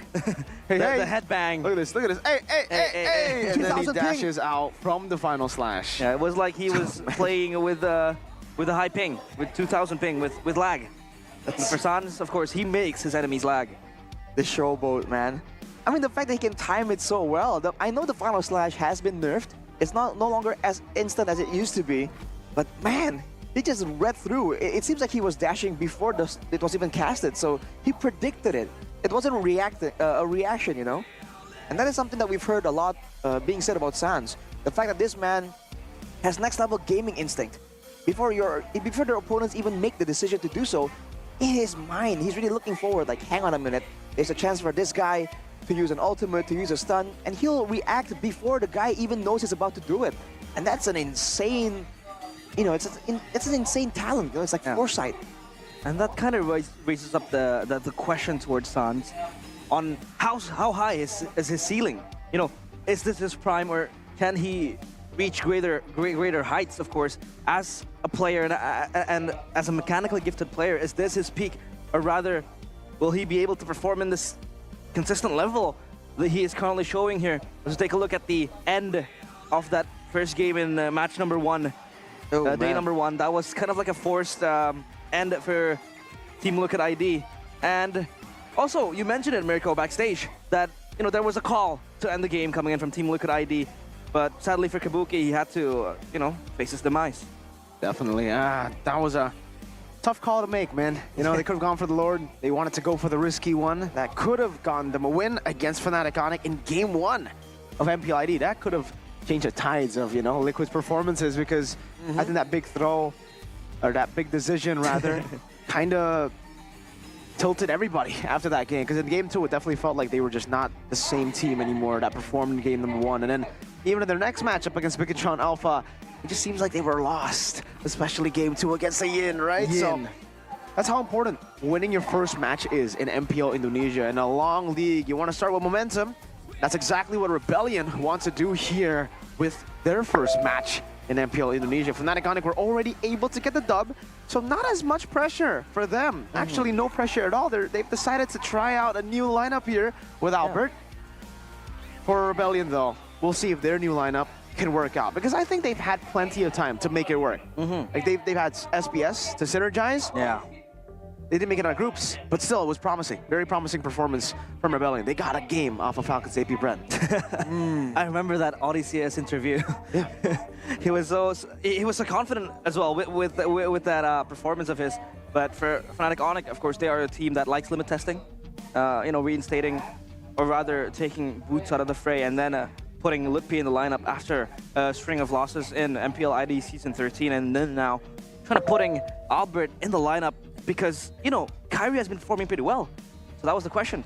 Hey, the headbang. Look at this, look at this. Hey. And then he 2000 ping. dashes out from the final slash. Yeah, it was like he was playing with a high ping, with 2000 ping, with lag. For Sans, of course, he makes his enemies lag. The showboat, man. I mean, the fact that he can time it so well. I know the final slash has been nerfed. It's no longer as instant as it used to be. But man, he just read through. It seems like he was dashing before it was even casted. So he predicted it. It wasn't a reaction, you know? And that is something that we've heard a lot being said about Sans. The fact that this man has next level gaming instinct. Before their opponents even make the decision to do so, in his mind, he's really looking forward, like, hang on a minute, there's a chance for this guy to use an ultimate, to use a stun, and he'll react before the guy even knows he's about to do it. And that's an insane, you know, it's an insane talent, you know, it's like foresight. And that kind of raises up the question towards Sans on how high is his ceiling? You know, is this his prime, or can he reach greater heights, of course, as a player and as a mechanically gifted player? Is this his peak, or rather, will he be able to perform in this consistent level that he is currently showing here? Let's take a look at the end of that first game in match number 1, day number 1. That was kind of like a forced end for Team Liquid ID. And also, you mentioned it, Mirko, backstage, that, you know, there was a call to end the game coming in from Team Liquid ID. But sadly for Kabuki, he had to, you know, face his demise. Definitely. That was a tough call to make, man. You know, they could have gone for the Lord. They wanted to go for the risky one. That could have gotten them a win against Fnatic Onyx in Game 1 of MPL ID. That could have changed the tides of, you know, Liquid's performances, because I think that big throw, or that big decision, rather, kind of tilted everybody after that game. Because in Game 2, it definitely felt like they were just not the same team anymore that performed in Game number 1. And then even in their next matchup against Bigatron Alpha, it just seems like they were lost, especially Game 2 against the Yin, right? Yin. So that's how important winning your first match is in MPL Indonesia. In a long league, you want to start with momentum. That's exactly what Rebellion wants to do here with their first match in MPL Indonesia. Fnatic Onyx were already able to get the dub, so not as much pressure for them. Actually, no pressure at all. They've decided to try out a new lineup here with Albert. For Rebellion, though, we'll see if their new lineup can work out, because I think they've had plenty of time to make it work. Like they've had SBS to synergize. Yeah. They didn't make it out of groups, but still, it was promising. Very promising performance from Rebellion. They got a game off of Falcon's AP Brent. I remember that ODCS interview. Yeah. he was so confident as well with that performance of his. But for Fnatic Onyx, of course, they are a team that likes limit testing. You know, reinstating, or rather taking Boots out of the fray, and then putting Lutpi in the lineup after a string of losses in MPL ID Season 13, and then now trying to putting Albert in the lineup, because, you know, Kyrie has been performing pretty well. So that was the question.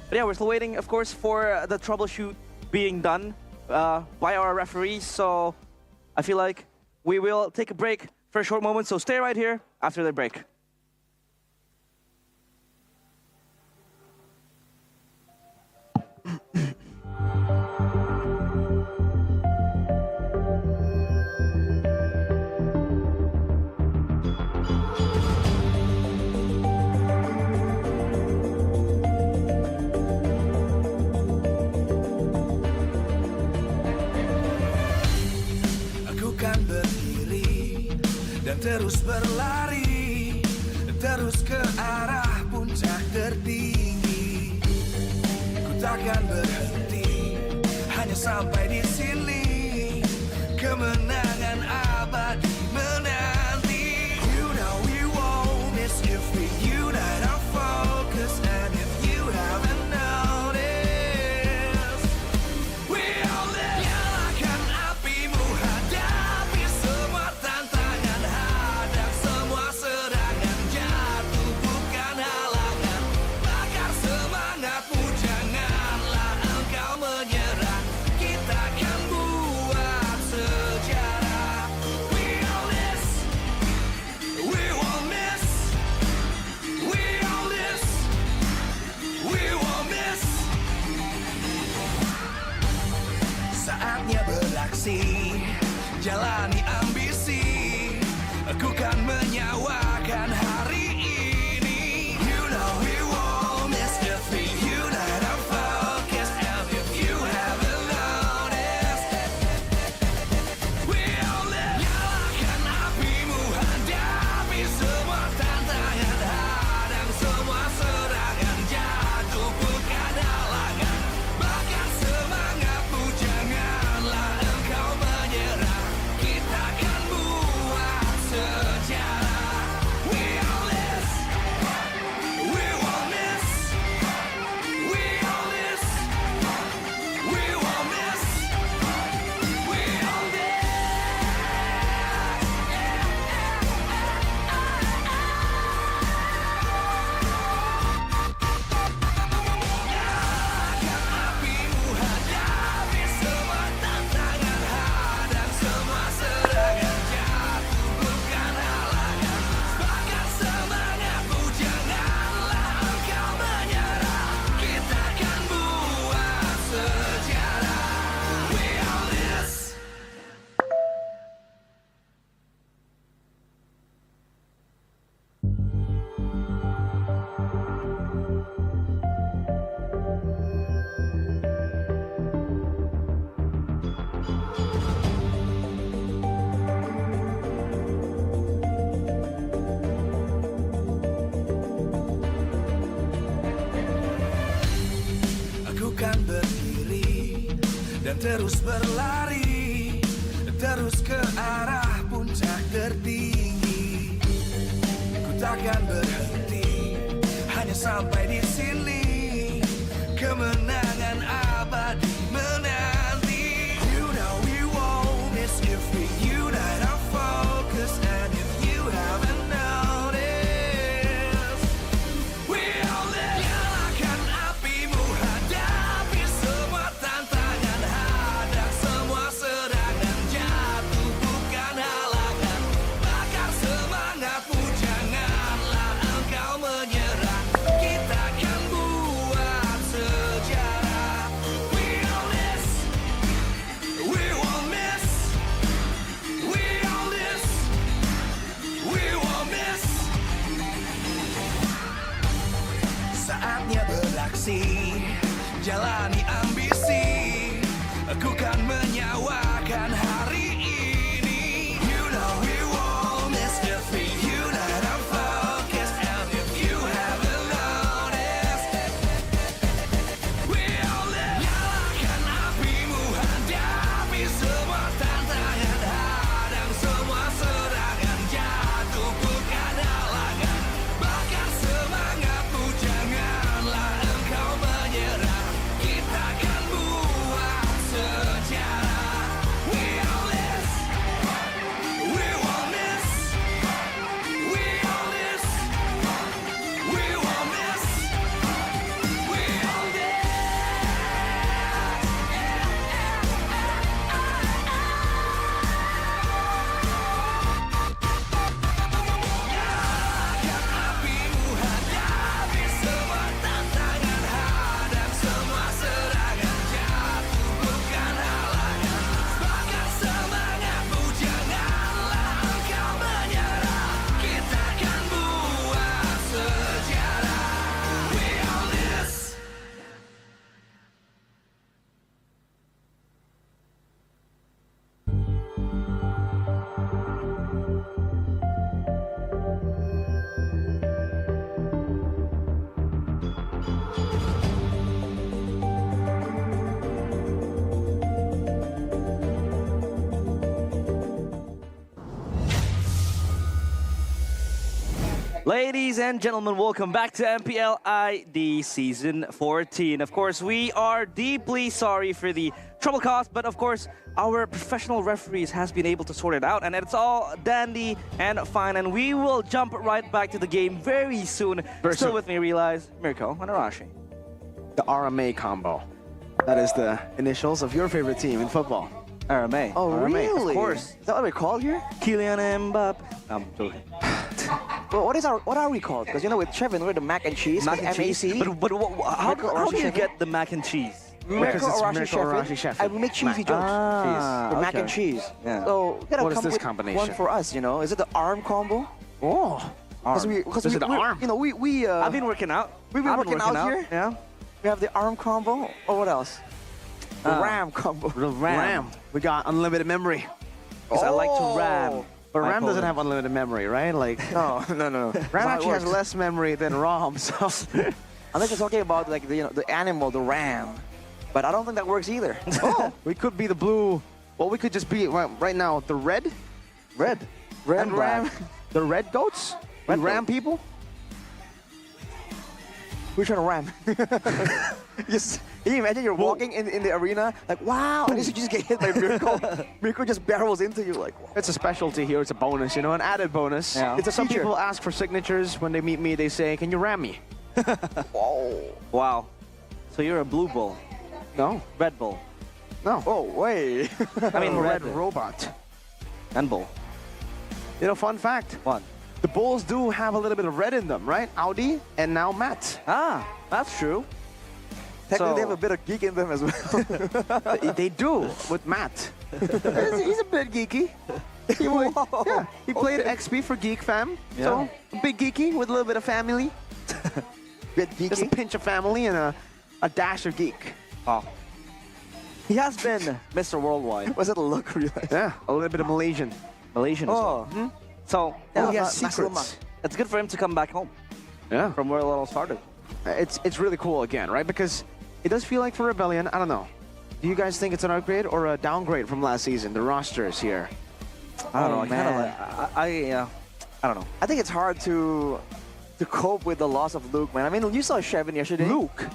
But yeah, we're still waiting, of course, for the troubleshoot being done by our referees. So I feel like we will take a break for a short moment. So stay right here after the break. Terus berlari, terus ke arah puncak tertinggi. Ku takkan berhenti, hanya sampai di sini. Kemenangan abadi menanti. terus berlari, terus ke arah puncak tertinggi. Ku takkan berhenti, hanya sampai di sini. Kemenangan abadi menanti. You know we won't miss if we unite our focus. And if you haven't noticed, we'll nyalakan apimu, hadapi semua tantangan, hadang semua serangan, jatuh bukan halangan, bakar semangatmu, janganlah engkau menyerah. Kita akan buat sejarah. We won't miss, we won't miss, we won't miss, we won't miss. Saatnya beraksi, jalani ambisi. Aku kan menyawakan hari ini. You know we won't miss if we unite our focus. And if you haven't noticed, we'll nyalakan apimu, hadapi semua tantangan, hadang semua serangan, jatuh bukan halangan, bakar semangatmu, janganlah engkau menyerah. Kita akan buat sejarah. We won't miss, we won't miss, we won't miss, we won't miss, we won't miss. Nyalakan apimu, hadapi semua tantangan, hadang semua serangan, jatuh bukan halangan, bakar semangatmu, janganlah engkau menyerah. Kita akan buat sejarah. We all this. Ladies and gentlemen, welcome back to MPL ID Season 14. Of course, we are deeply sorry for the trouble caused, but of course, our professional referees has been able to sort it out, and it's all dandy and fine, and we will jump right back to the game very soon. Very Still soon. with me, Realize, Mirko, and Arashi. The RMA combo. That is the initials of your favorite team in football. RMA. Oh, RMA, of really? Of course. Is that what we call here? Kylian Mbappe. I'm joking. Well, what are we called? Because you know, with Trevin, we're the mac and cheese. Mac and cheese? MAC. But how Mirko do you Sheffield. get the mac and cheese? Mirko Because it's Arashi Mirko Arashi Sheffield. Sheffield. And we make cheesy jokes. Ah, The mac and okay. cheese. Yeah. So we gotta What is come this with combination? one for us, you know. Is it the arm combo? Oh, Because Is it the arm? You know, we I've been working out. We've been I've working out here? Yeah. we have the arm combo. Or what else? The ram combo. the RAM. We got unlimited memory. Because I like to ram. But my RAM doesn't opponent. have unlimited memory, right? Like, No. RAM actually has less memory than ROM, so... I think it's talking about like the, you know, the animal, the ram. But I don't think that works either. Oh, we could be the blue. Well, we could just be right now the red. Red. And black. ram. The red goats. Red We ram goat. people. We're trying to ram. Just, can you imagine you're walking in the arena, like, wow, and you just get hit by Mirko. Mirko just barrels into you, like, It's a specialty here. It's a bonus, you know, an added bonus. Yeah. It's a Some feature. people ask for signatures when they meet me. They say, "Can you ram me?" whoa. Wow. So you're a blue bull. No, Red bull. no. Oh, wait. I mean, I'm a red red robot. and bull. You know, fun fact. What? The Bulls do have a little bit of red in them, right? Audi and now Matt. Ah, that's true. Technically, they So- have a bit of geek in them as well. They do with Matt. He's a bit geeky. Yeah, he played XP for Geek Fam. So a bit geeky with a little bit of family. Bit Just a geeky. pinch of family and a dash of geek. Oh. He has been Mr. Worldwide. Was it a look, really? Yeah, a little bit of Malaysian. Malaysian as well. Oh, So, Oh, he Yeah, has Mas secrets. it's good for him to come back home Yeah. from where it all started. It's really cool again, right? Because it does feel like for Rebellion, I don't know. do you guys think it's an upgrade or a downgrade from last season? The rosters here. I don't know. I kind of man. like. I don't know. I think it's hard to cope with the loss of Luke, man. I mean, you saw Shevin yesterday. Luke.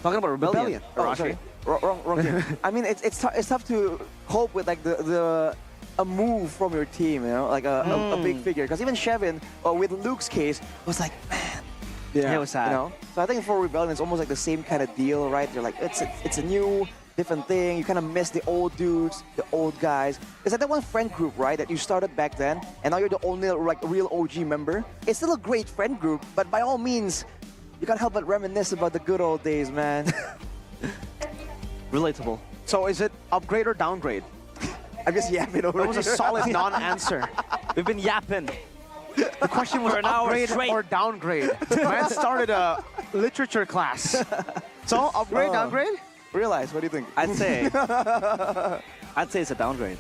Talking about Rebellion. Oh, Arashi. sorry. Wrong team. I mean, it's tough to cope with like a move from your team, you know, like a big figure. Because even Shevin, with Luke's case, was like, man, Yeah, it was sad. you know. So I think for Rebellion, it's almost like the same kind of deal, right? They're like, it's a new, different thing. You kind of miss the old dudes, the old guys. It's like that one friend group, right, that you started back then, and now you're the only like real OG member. It's still a great friend group, but by all means, you can't help but reminisce about the good old days, man. Relatable. So is it upgrade or downgrade? I'm just yapping over That was a here. solid non-answer. We've been yapping. The question was For an hour upgrade straight. or downgrade. Man started a literature class. So upgrade, downgrade? Realize, what do you think? I'd say. I'd say it's a downgrade.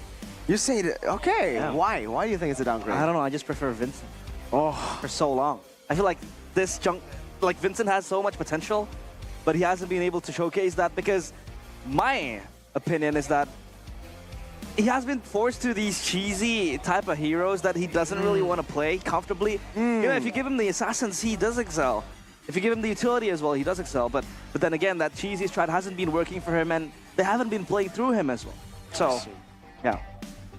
You say that, okay. Yeah. Why? Why do you think it's a downgrade? I don't know. I just prefer Vincent Oh, for so long. I feel like like Vincent has so much potential, but he hasn't been able to showcase that because my opinion is that he has been forced to these cheesy type of heroes that he doesn't really want to play comfortably. You know, if you give him the assassins, he does excel. If you give him the utility as well, he does excel. But then again, that cheesy strat hasn't been working for him, and they haven't been playing through him as well. So, yeah.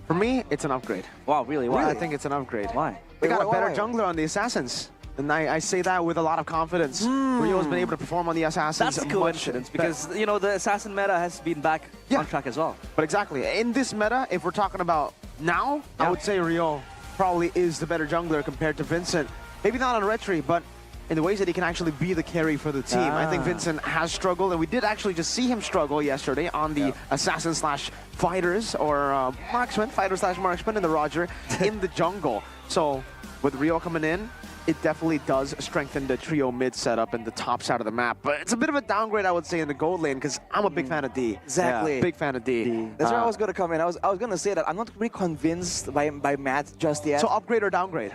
for me, it's an upgrade. Wow, really? Why? I think it's an upgrade. Why? We got a better Why? jungler on the assassins. And I say that with a lot of confidence. Rio's been able to perform on the assassins. That's a coincidence because, you know, the assassin meta has been back on track as well. But exactly, in this meta, if we're talking about now, I would say Rio probably is the better jungler compared to Vincent. Maybe not on Retri, but in the ways that he can actually be the carry for the team. I think Vincent has struggled, and we did actually just see him struggle yesterday on the assassin slash fighters or marksman, fighter slash marksman in the Roger in the jungle. So with Rio coming in, it definitely does strengthen the trio mid setup in the top side of the map. But it's a bit of a downgrade, I would say, in the gold lane, because I'm a big fan of D. Exactly. Big fan of D. That's where I was going to come in. I was going to say that I'm not really convinced by Matt just yet. So upgrade or downgrade?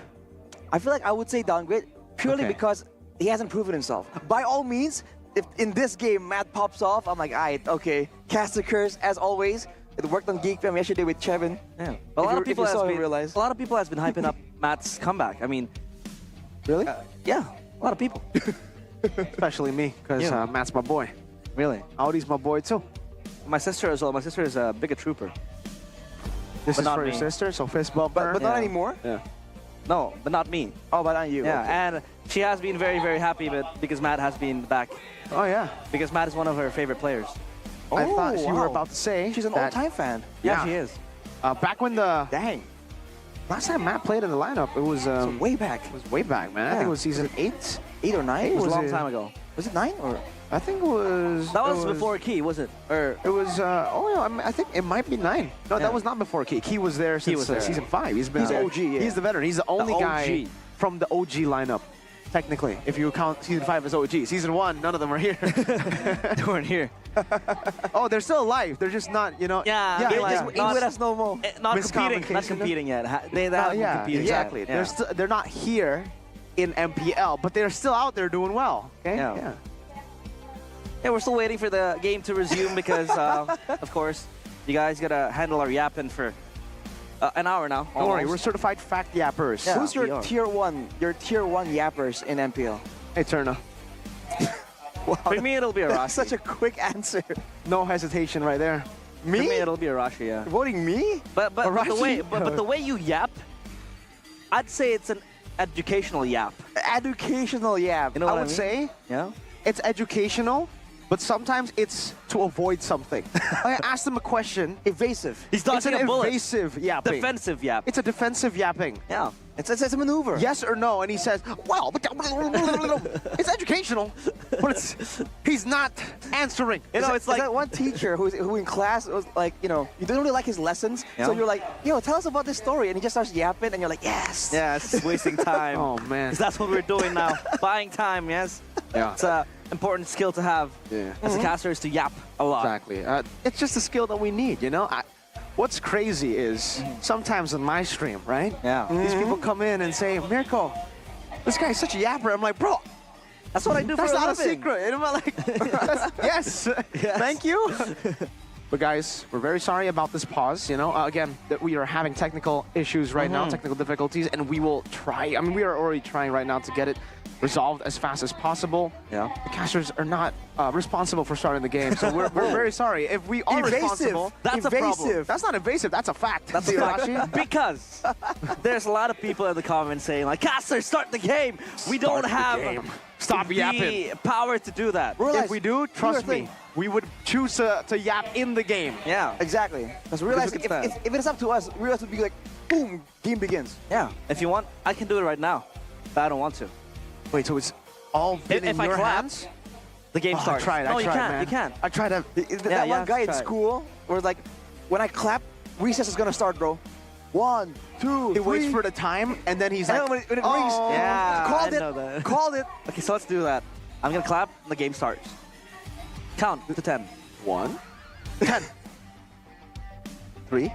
I feel like I would say downgrade purely Okay. because he hasn't proven himself. By all means, if in this game Matt pops off, I'm like, alright, okay. Cast the curse as always. It worked on Geek Fam yesterday with Chevin. Yeah. A lot of people saw him has realize. a lot of people has been hyping up Matt's comeback. I mean, Really? yeah, a lot of people. Especially me, because Yeah. Matt's my boy. Really. Audi's my boy too. My sister as well. My sister is a bigger trooper. This But is not for your me. sister, so fist bump her. but not Yeah. anymore. Yeah. No, but not me. Oh, but not you. Yeah, okay. and she has been very, very happy because Matt has been back. Oh yeah. Because Matt is one of her favorite players. I thought Oh, you were wow. about to say She's an that, all-time fan. Yeah. She is. back when the Dang. last time Matt played in the lineup, it was Way back. it was way back, man. I think it was season 8. 8 or 9? It was a Was long it- time ago. Was it 9 or? I think it was. That it was before Key, was it? Or It was. Oh yeah, I think it might be 9. No, Yeah. that was not before Key. Key was there since was there. season 5. He's been. He's there. OG, yeah. He's the veteran. He's the only guy OG. from the OG lineup. Technically, if you count season 5 as OG. Season 1, none of them are here. they weren't here. Oh, they're still alive. They're just not, you know. Yeah, yeah, they yeah. like- Ain't Not- with us no more. Not Miscommunication. competing yet. They haven't Yeah, competed exactly. yet. Yeah. They're not here in MPL, but they're still out there doing well. Okay. Yeah. Yeah, we're still waiting for the game to resume because, of course, you guys gotta handle our yapping for an hour now. Don't worry, we're almost. certified fact yappers. Yeah. Who's we your are. tier 1? Your tier 1 yappers in MPL? Hey, Turner. For me, it'll be That's Arashi. such a quick answer. No hesitation right there. For me, it'll be Arashi, yeah. Voting me? But the Arashi? way but the way you yap, I'd say it's an educational yap. Educational yap. You know I what would mean? say Yeah. it's educational, but sometimes it's to avoid something. I asked them a question. Evasive. He's It's dodging an a bullet. evasive yapping. Defensive yap. It's a defensive yapping. Yeah. It's a maneuver. Yes or no? And he says, well, it's educational, but he's not answering. You know, It's it's like that one teacher who in class was like, you know, you don't really like his lessons, so Yeah. you're like, yo, tell us about this story, and he just starts yapping, and you're like, yes. yeah, it's wasting time. Oh, man. 'Cause that's what we're doing now. Buying time, yes. Yeah. It's an important skill to have Yeah. as a caster is to yap a lot. Exactly. It's just a skill that we need, you know? What's crazy is sometimes in my stream, right? Yeah. These people come in and say, Mirko, this guy's such a yapper. I'm like, bro, That's what I do for That's a not a living. secret. You know, like, yes. Thank you. But guys, we're very sorry about this pause. You know, again, that we are having technical issues right now, technical difficulties, and we will try. I mean, we are already trying right now to get it resolved as fast as possible. Yeah. The casters are not responsible for starting the game, so we're very sorry. If we are responsible, That's a problem. that's not invasive. That's a fact. That's a fact. Because there's a lot of people in the comments saying like, "Caster, start the game." We don't have Stop the yapping. power to do that. Realize- If we do, trust me, we would choose to yap in the game. Yeah. Exactly. Because realize look if, at if it's up to us, realize would be like, boom, game begins. Yeah. If you want, I can do it right now, but I don't want to. Wait, so it's all been in If I your clap, hands? the game Oh, starts. I tried. No, I you tried, can't. man. You can't. I tried to. That you one have guy to at try it. school was like, when I clap, recess is gonna start, bro. 1, 2, He 3. waits for the time, and then he's And like, then when it rings, "Oh." Yeah, called I it, know that. called it. Okay, so let's do that. I'm gonna clap. The game starts. Count to 10. 1, 10, 3,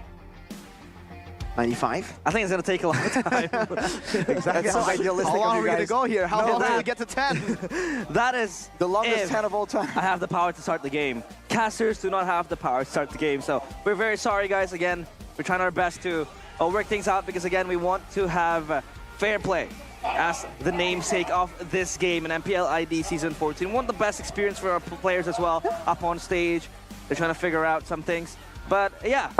95. I think it's gonna take a long time. That's so idealistic How long of are you we gonna guys. go here? How No, long till that- we get to 10? That is The longest if 10 of all time. I have the power to start the game. Casters do not have the power to start the game, so we're very sorry, guys. Again, we're trying our best to work things out because, again, we want to have fair play as the namesake of this game in MPL ID Season 14. We want the best experience for our players as well up on stage. They're trying to figure out some things. But, yeah,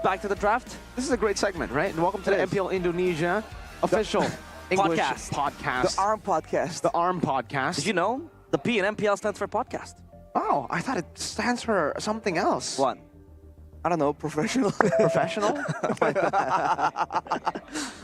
back to the draft. This is a great segment, right? And welcome to It the is. MPL Indonesia official English Podcast. podcast. The ARM podcast. The ARM podcast. Did you know the P in MPL stands for podcast? Oh, I thought it stands for something else. What? I don't know, professional. Professional?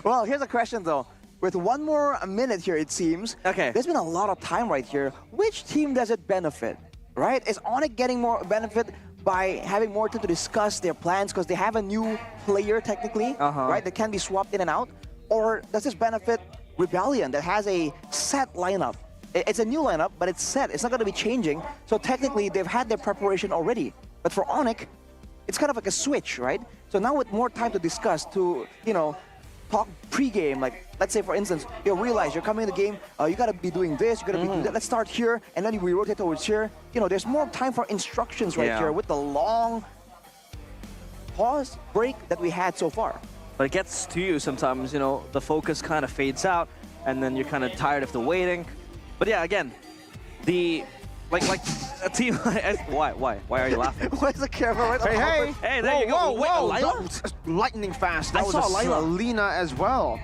Well, here's a question though. With one more minute here, it seems. Okay. There's been a lot of time right here. Which team does it benefit? Right? Is Onyx getting more benefit by having more time to discuss their plans because they have a new player technically, right? That can be swapped in and out. Or does this benefit Rebellion that has a set lineup? It's a new lineup, but it's set. It's not going to be changing. So technically, they've had their preparation already. But for Onyx, it's kind of like a switch, right? So now with more time to discuss, to, you know, talk pre-game, like let's say for instance, you realize you're coming in the game, you gotta be doing this, you gotta be doing that. Let's start here, and then we rotate towards here. You know, there's more time for instructions right Yeah. here with the long pause break that we had so far. But it gets to you sometimes, you know, the focus kind of fades out, and then you're kind of tired of the waiting. But yeah, again, the like a team. Why are you laughing? Where's the camera? Right Hey, Hey, there you go. Whoa, Wait, whoa, Lila? that was lightning fast. That I was saw a Lila. Lina as well.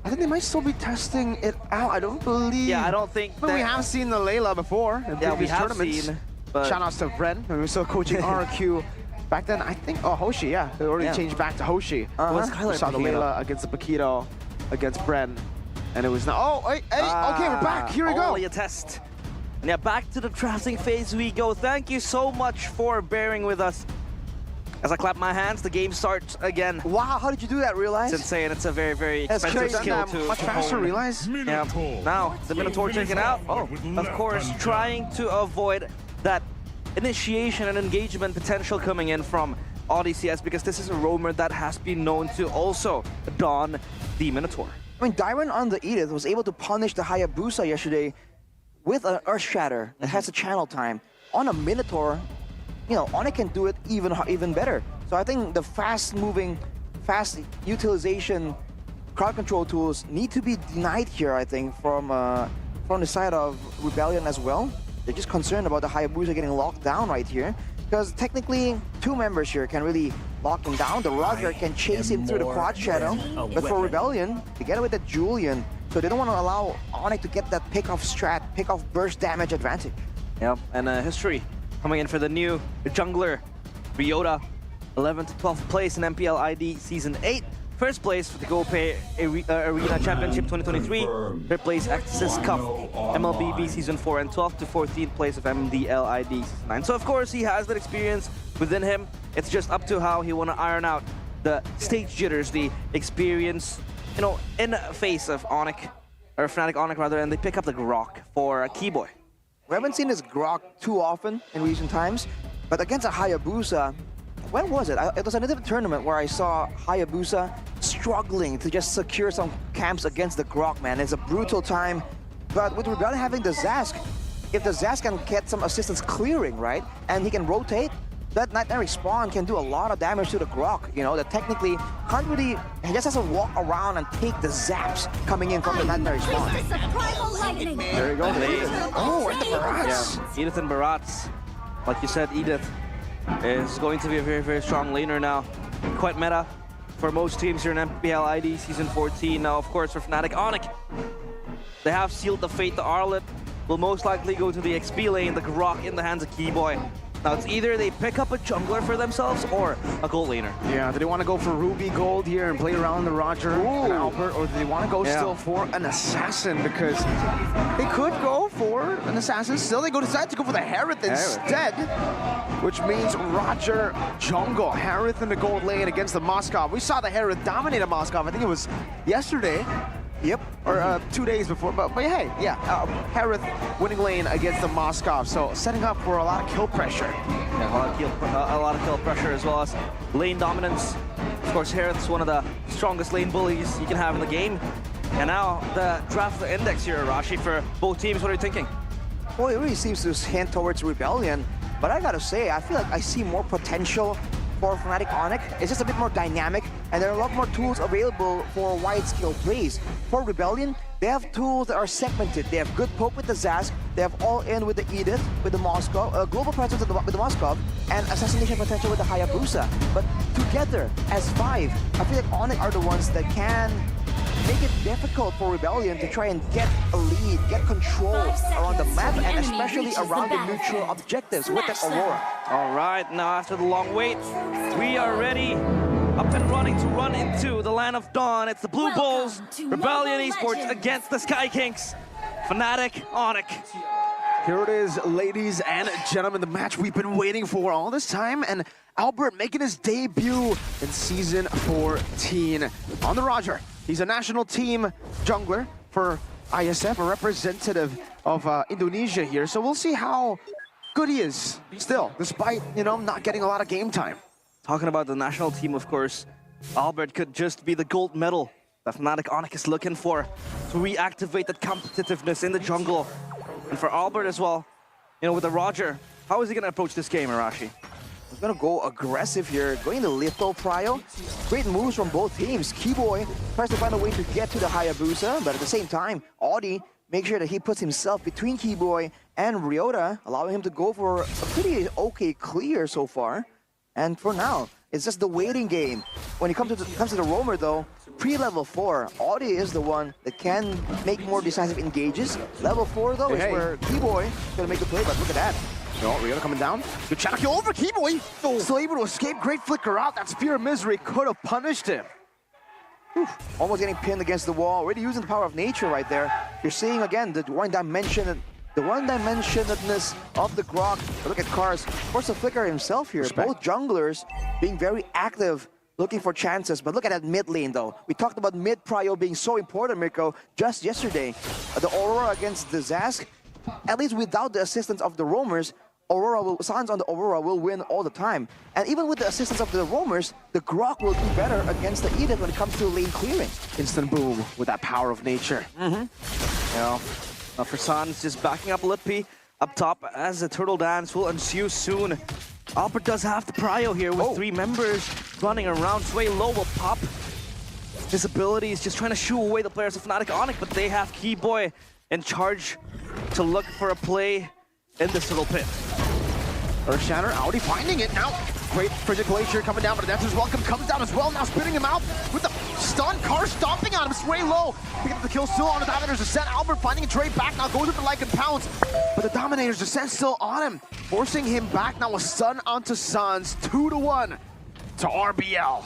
I think they might still be testing it out. I don't believe. Yeah, I don't think But that- we have seen the Layla before in Yeah, we previous have tournaments. seen, but- Shout outs to Bren, who was still coaching RQ. Back then, I think, Hoshi, yeah. They already Yeah. changed back to Hoshi. Was We Skylar saw the picking it Layla against the Paquito, against Bren. And it was now, okay, we're back. Here we go. Only a test. And yeah, back to the drafting phase we go. Thank you so much for bearing with us. As I clap my hands, the game starts again. Wow, how did you do that, realize? It's insane. It's a very, very That's expensive crazy. skill Done that to much faster, hone. realize? Yeah. Now, the Minotaur taken out. Oh, of course, trying to avoid that initiation and engagement potential coming in from ODCS because this is a roamer that has been known to also don the Minotaur. I mean, Dyron on the Edith was able to punish the Hayabusa yesterday with an Earth Shatter that has a channel time. On a Minotaur, you know, Onyx can do it even better. So I think the fast-moving, fast utilization crowd control tools need to be denied here, I think, from the side of Rebellion as well. They're just concerned about the Hayabusa getting locked down right here. Because technically, two members here can really lock him down. The Roger can chase him through the quad shadow. But for Rebellion, they get away with that Julian. So they don't want to allow Onyx to get that pick-off strat, pick-off burst damage advantage. Yep, and history coming in for the new jungler, Ryota, 11th to 12th place in MPL ID Season 8. First place for the GoPay Arena Championship 2023. Third place Axis Cup, MLBB Season 4, and 12th to 14th place of MDL ID Season 9. So of course he has that experience within him. It's just up to how he want to iron out the stage jitters, the experience, you know, in the face of Onyx, or Fnatic Onyx rather, and they pick up the Grok for Keyboy. We haven't seen this Grok too often in recent times, but against a Hayabusa, when was it? It was another tournament where I saw Hayabusa struggling to just secure some camps against the Grok, man. It's a brutal time. But with Rebellion having the Zask, if the Zask can get some assistance clearing, right, and he can rotate, that Nightmare Spawn can do a lot of damage to the Grok, you know, that technically can't really, he just has to walk around and take the zaps coming in from the Nightmare Spawn. There you go. Oh, and the Barats. Yeah, Edith and Barats. Like you said, Edith is going to be a very, very strong laner now. Quite meta for most teams here in MPL ID Season 14. Now, of course, for Fnatic Onyx, they have sealed the fate. The Arlet will most likely go to the XP lane, the Grok in the hands of Keyboy. Now, it's either they pick up a jungler for themselves or a gold laner. Yeah, do they want to go for Ruby Gold here and play around the Roger and Albert, or do they want to go still for an assassin? Because they could go for an assassin. Still, they decide to go for the Harith instead, which means Roger jungle. Harith in the gold lane against the Moskov. We saw the Harith dominate a Moskov. I think it was yesterday. Yep, or 2 days before, but hey, yeah, Harith winning lane against the Moskov, so setting up for a lot of kill pressure. Yeah, a lot of kill pressure as well as lane dominance. Of course, Harith's one of the strongest lane bullies you can have in the game. And now the draft index here, Rashi, for both teams. What are you thinking? Well, it really seems to hint towards Rebellion, but I gotta say, I feel like I see more potential for Fnatic Onyx. It's just a bit more dynamic, and there are a lot more tools available for wide-scale plays. For Rebellion, they have tools that are segmented. They have good poke with the Zask, they have all-in with the Edith, with the Moskov, global presence with the Moskov, and assassination potential with the Hayabusa. But together, as 5, I feel like Onyx are the ones that can make it difficult for Rebellion to try and get a lead, get control around the map, and especially around the neutral objectives with the Aurora. All right, now after the long wait, we are ready, up and running to run into the land of dawn. It's the Blue Bulls, Rebellion Esports against the Sky Kings, Fnatic Onyx. Here it is, ladies and gentlemen, the match we've been waiting for all this time, and Albert making his debut in Season 14 on the Roger. He's a national team jungler for ISF, a representative of Indonesia here, so we'll see how good he is still, despite, you know, not getting a lot of game time. Talking about the national team, of course, Albert could just be the gold medal that Fnatic Onyx is looking for to reactivate that competitiveness in the jungle. And for Albert as well, you know, with the Roger, how is he going to approach this game, Arashi? He's gonna go aggressive here, going to Litho Prio. Great moves from both teams. Keyboy tries to find a way to get to the Hayabusa, but at the same time, Audi makes sure that he puts himself between Keyboy and Ryota, allowing him to go for a pretty okay clear so far. And for now, it's just the waiting game. When it comes to the roamer though, pre-level 4, Audi is the one that can make more decisive engages. Level 4 though is where Keyboy is gonna make the play, but look at that. No, Ryota coming down. Good shadow kill over Keyboy. Still able to escape. Great flicker out. That Spear of Misery could have punished him. Almost getting pinned against the wall. Already using the power of nature right there. You're seeing again the one-dimensionedness of the Grok. But look at Cars. Of course, the Flicker himself here. Respect. Both junglers being very active, looking for chances. But look at that mid lane though. We talked about mid prio being so important, Mirko, just yesterday. The Aurora against the Zask. At least without the assistance of the roamers, Sans on the Aurora will win all the time. And even with the assistance of the roamers, the Grok will do better against the Edith when it comes to lane clearing. Instant boom with that power of nature. You know, for Sans just backing up Lippy up top as the turtle dance will ensue soon. Albert does have the prio here with 3 members running around. Sway Low will pop. His ability is just trying to shoo away the players of Fnatic Onyx, but they have Keyboy in charge to look for a play in this little pit. Earth Shatter, Audi finding it now. Great Frigid Glacier coming down, but Dancer's Welcome comes down as well. Now spinning him out with the stun. Car stomping on him. Sway Low. Picking up the kill still on the Dominator's Descent. Albert finding a trade back now. Goes with the Lycan Pounce. But the Dominator's Descent still on him. Forcing him back now. A stun onto Sans. 2-1 to RBL.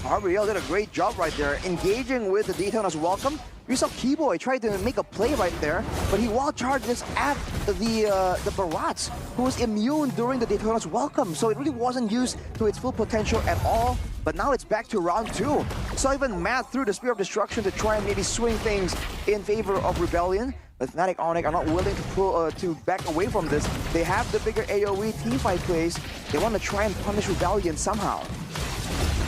RBL did a great job right there, engaging with the Daytona's Welcome. We saw Keyboy try to make a play right there, but he wall charges at the Barats, who was immune during the Daytona's Welcome. So it really wasn't used to its full potential at all. But now it's back to round 2. So even Matt threw the Spear of Destruction to try and maybe swing things in favor of Rebellion. But Fnatic Onyx are not willing to back away from this. They have the bigger AoE teamfight plays. They want to try and punish Rebellion somehow.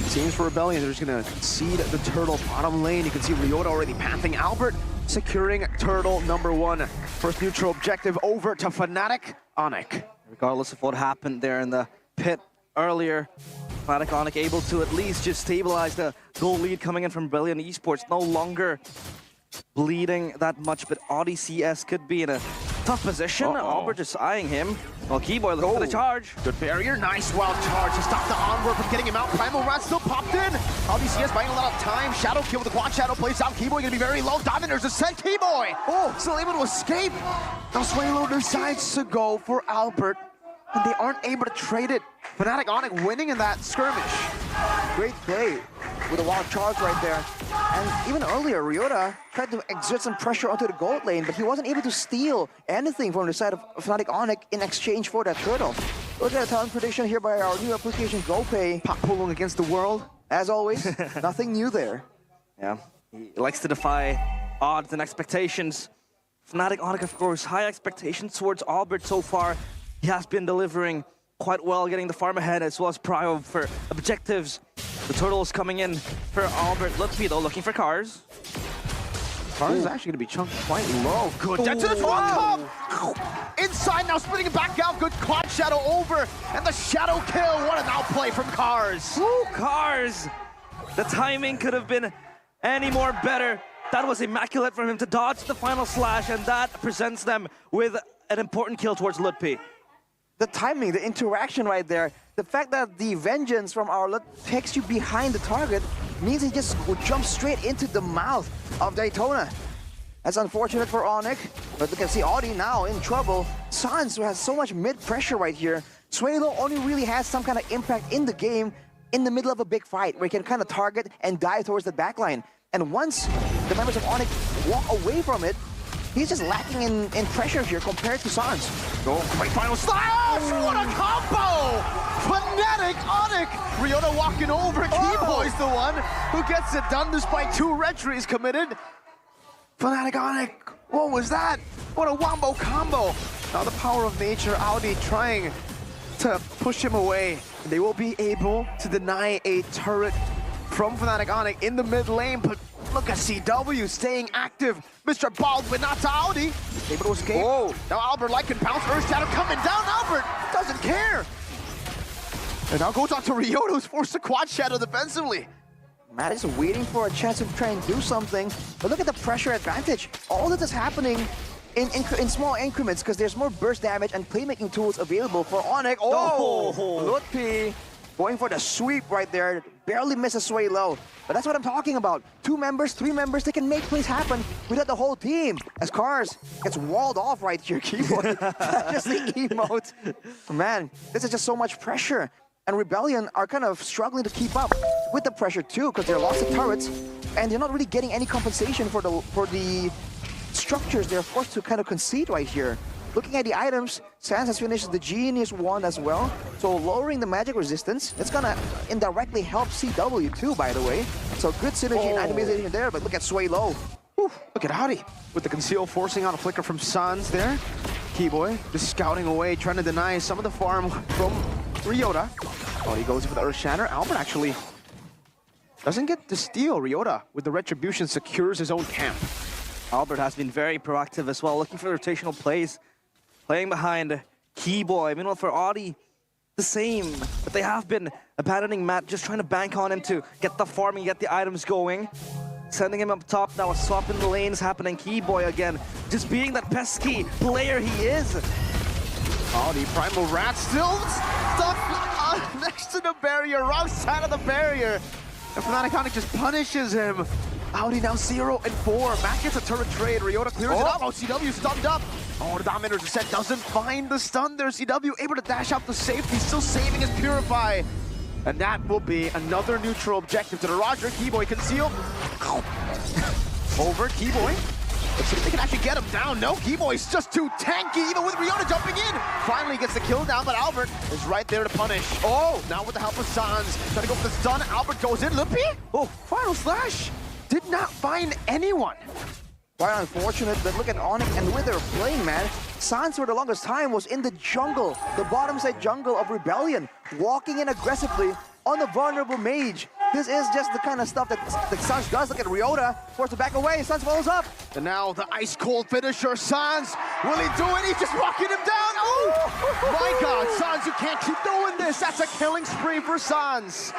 Seems for Rebellion, they're just gonna concede the turtle bottom lane. You can see Ryota already pathing Albert securing turtle number 1. First neutral objective over to Fnatic Onic. Regardless of what happened there in the pit earlier, Fnatic Onic able to at least just stabilize the goal lead coming in from Brilliant Esports. No longer bleeding that much, but Audi CS could be in a tough position. Albert just eyeing him. Well, Keyboy looking for the charge. Good barrier, nice wild charge to stop the onward from getting him out. Primal Rat still popped in. LDCS buying a lot of time. Shadow kill with the quad shadow plays out. Keyboy gonna be very low. Dominators ascent. Keyboy! Still able to escape. Now Swaylo decides to go for Albert, and they aren't able to trade it. Fnatic Onic winning in that skirmish. Great play with a wild charge right there. And even earlier, Ryota tried to exert some pressure onto the gold lane, but he wasn't able to steal anything from the side of Fnatic Onic in exchange for that turtle. Look at a talent prediction here by our new application, GoPay. Pop pulling against the world. As always, nothing new there. Yeah, he likes to defy odds and expectations. Fnatic Onic, of course, high expectations towards Albert so far. He has been delivering quite well, getting the farm ahead as well as prio for objectives. The turtles coming in for Albert. Lutfi though, looking for cars. Cars is actually going to be chunked quite low. Good, dead to the front. Inside now, splitting it back out. Good quad shadow over, and the shadow kill. What an outplay from Cars. Ooh, Cars! The timing could have been any more better. That was immaculate from him to dodge the final slash, and that presents them with an important kill towards Lutfi. The timing, the interaction right there, the fact that the vengeance from our Lut takes you behind the target means he just will jump straight into the mouth of Daytona. That's unfortunate for Onic, but you can see Audi now in trouble. Sans, who has so much mid-pressure right here. Swaylo only really has some kind of impact in the game in the middle of a big fight where he can kind of target and dive towards the backline. And once the members of Onic walk away from it, he's just lacking in pressure here compared to Sans. Great final slash! What a combo! Fnatic Onic! Ryota walking over. Keyboy's the one who gets it done despite 2 red trees committed. Fnatic Onic, what was that? What a wombo combo! Now the power of nature, Audi trying to push him away. They will be able to deny a turret from Fnatic Onic in the mid lane, but look at CW staying active. Mr. Baldwin, not to Audi. Able to escape. Now Albert like can bounce. Earth Shadow coming down. Albert doesn't care. And now goes on to Ryota, who's forced to quad shadow defensively. Matt is waiting for a chance to try and do something, but look at the pressure advantage. All this is happening in small increments because there's more burst damage and playmaking tools available for Onic. Lutfi going for the sweep right there. Barely misses Swaylo. But that's what I'm talking about. 2 members, 3 members, they can make plays happen without the whole team. As Cars gets walled off right here, Keyboard. Just the emote. Man, this is just so much pressure. And Rebellion are kind of struggling to keep up with the pressure too, because they're lost to turrets, and they're not really getting any compensation for the structures they're forced to kind of concede right here. Looking at the items, Sans has finished the Genius one as well, so lowering the magic resistance, that's gonna indirectly help CW too, by the way. So good synergy and itemization there, but look at Swaylo. Look at Audi with the conceal, forcing out a flicker from Sans there. Keyboy just scouting away, trying to deny some of the farm from Ryota. Oh, he goes for the Earth Shatter. Albert actually doesn't get to steal. Ryota with the Retribution secures his own camp. Albert has been very proactive as well, looking for rotational plays, playing behind Keyboy. Meanwhile, for Audi, the same. But they have been abandoning Matt, just trying to bank on him to get the farming, get the items going. Sending him up top now, a swap in the lanes happening. Keyboy again, just being that pesky player he is. Audi, Primal Rat still stuck next to the barrier, wrong side of the barrier. And Fnatic Onic just punishes him. Audi now 0-4. Matt gets a turret trade. Ryota clears it up. Oh, CW stunned up. Oh, the Dominator's Ascent doesn't find the stun there. CW able to dash out the safety, still saving his Purify. And that will be another neutral objective to the Roger. Keyboy concealed. Over Keyboy. Let's see if they can actually get him down. No, Keyboy's just too tanky, even with Ryota jumping in. Finally gets the kill down, but Albert is right there to punish. Oh, now with the help of Sans. Trying to go for the stun. Albert goes in. Lupi. Oh, final slash. Did not find anyone. Quite unfortunate, but look at Onic and where they're playing, man. Sans for the longest time was in the jungle, the bottom side jungle of Rebellion, walking in aggressively on the vulnerable mage. This is just the kind of stuff that Sans does. Look at Ryota, forced to back away. Sans follows up. And now the ice-cold finisher, Sans. Will he do it? He's just walking him down. Oh, my God, Sans, you can't keep doing this. That's a killing spree for Sans.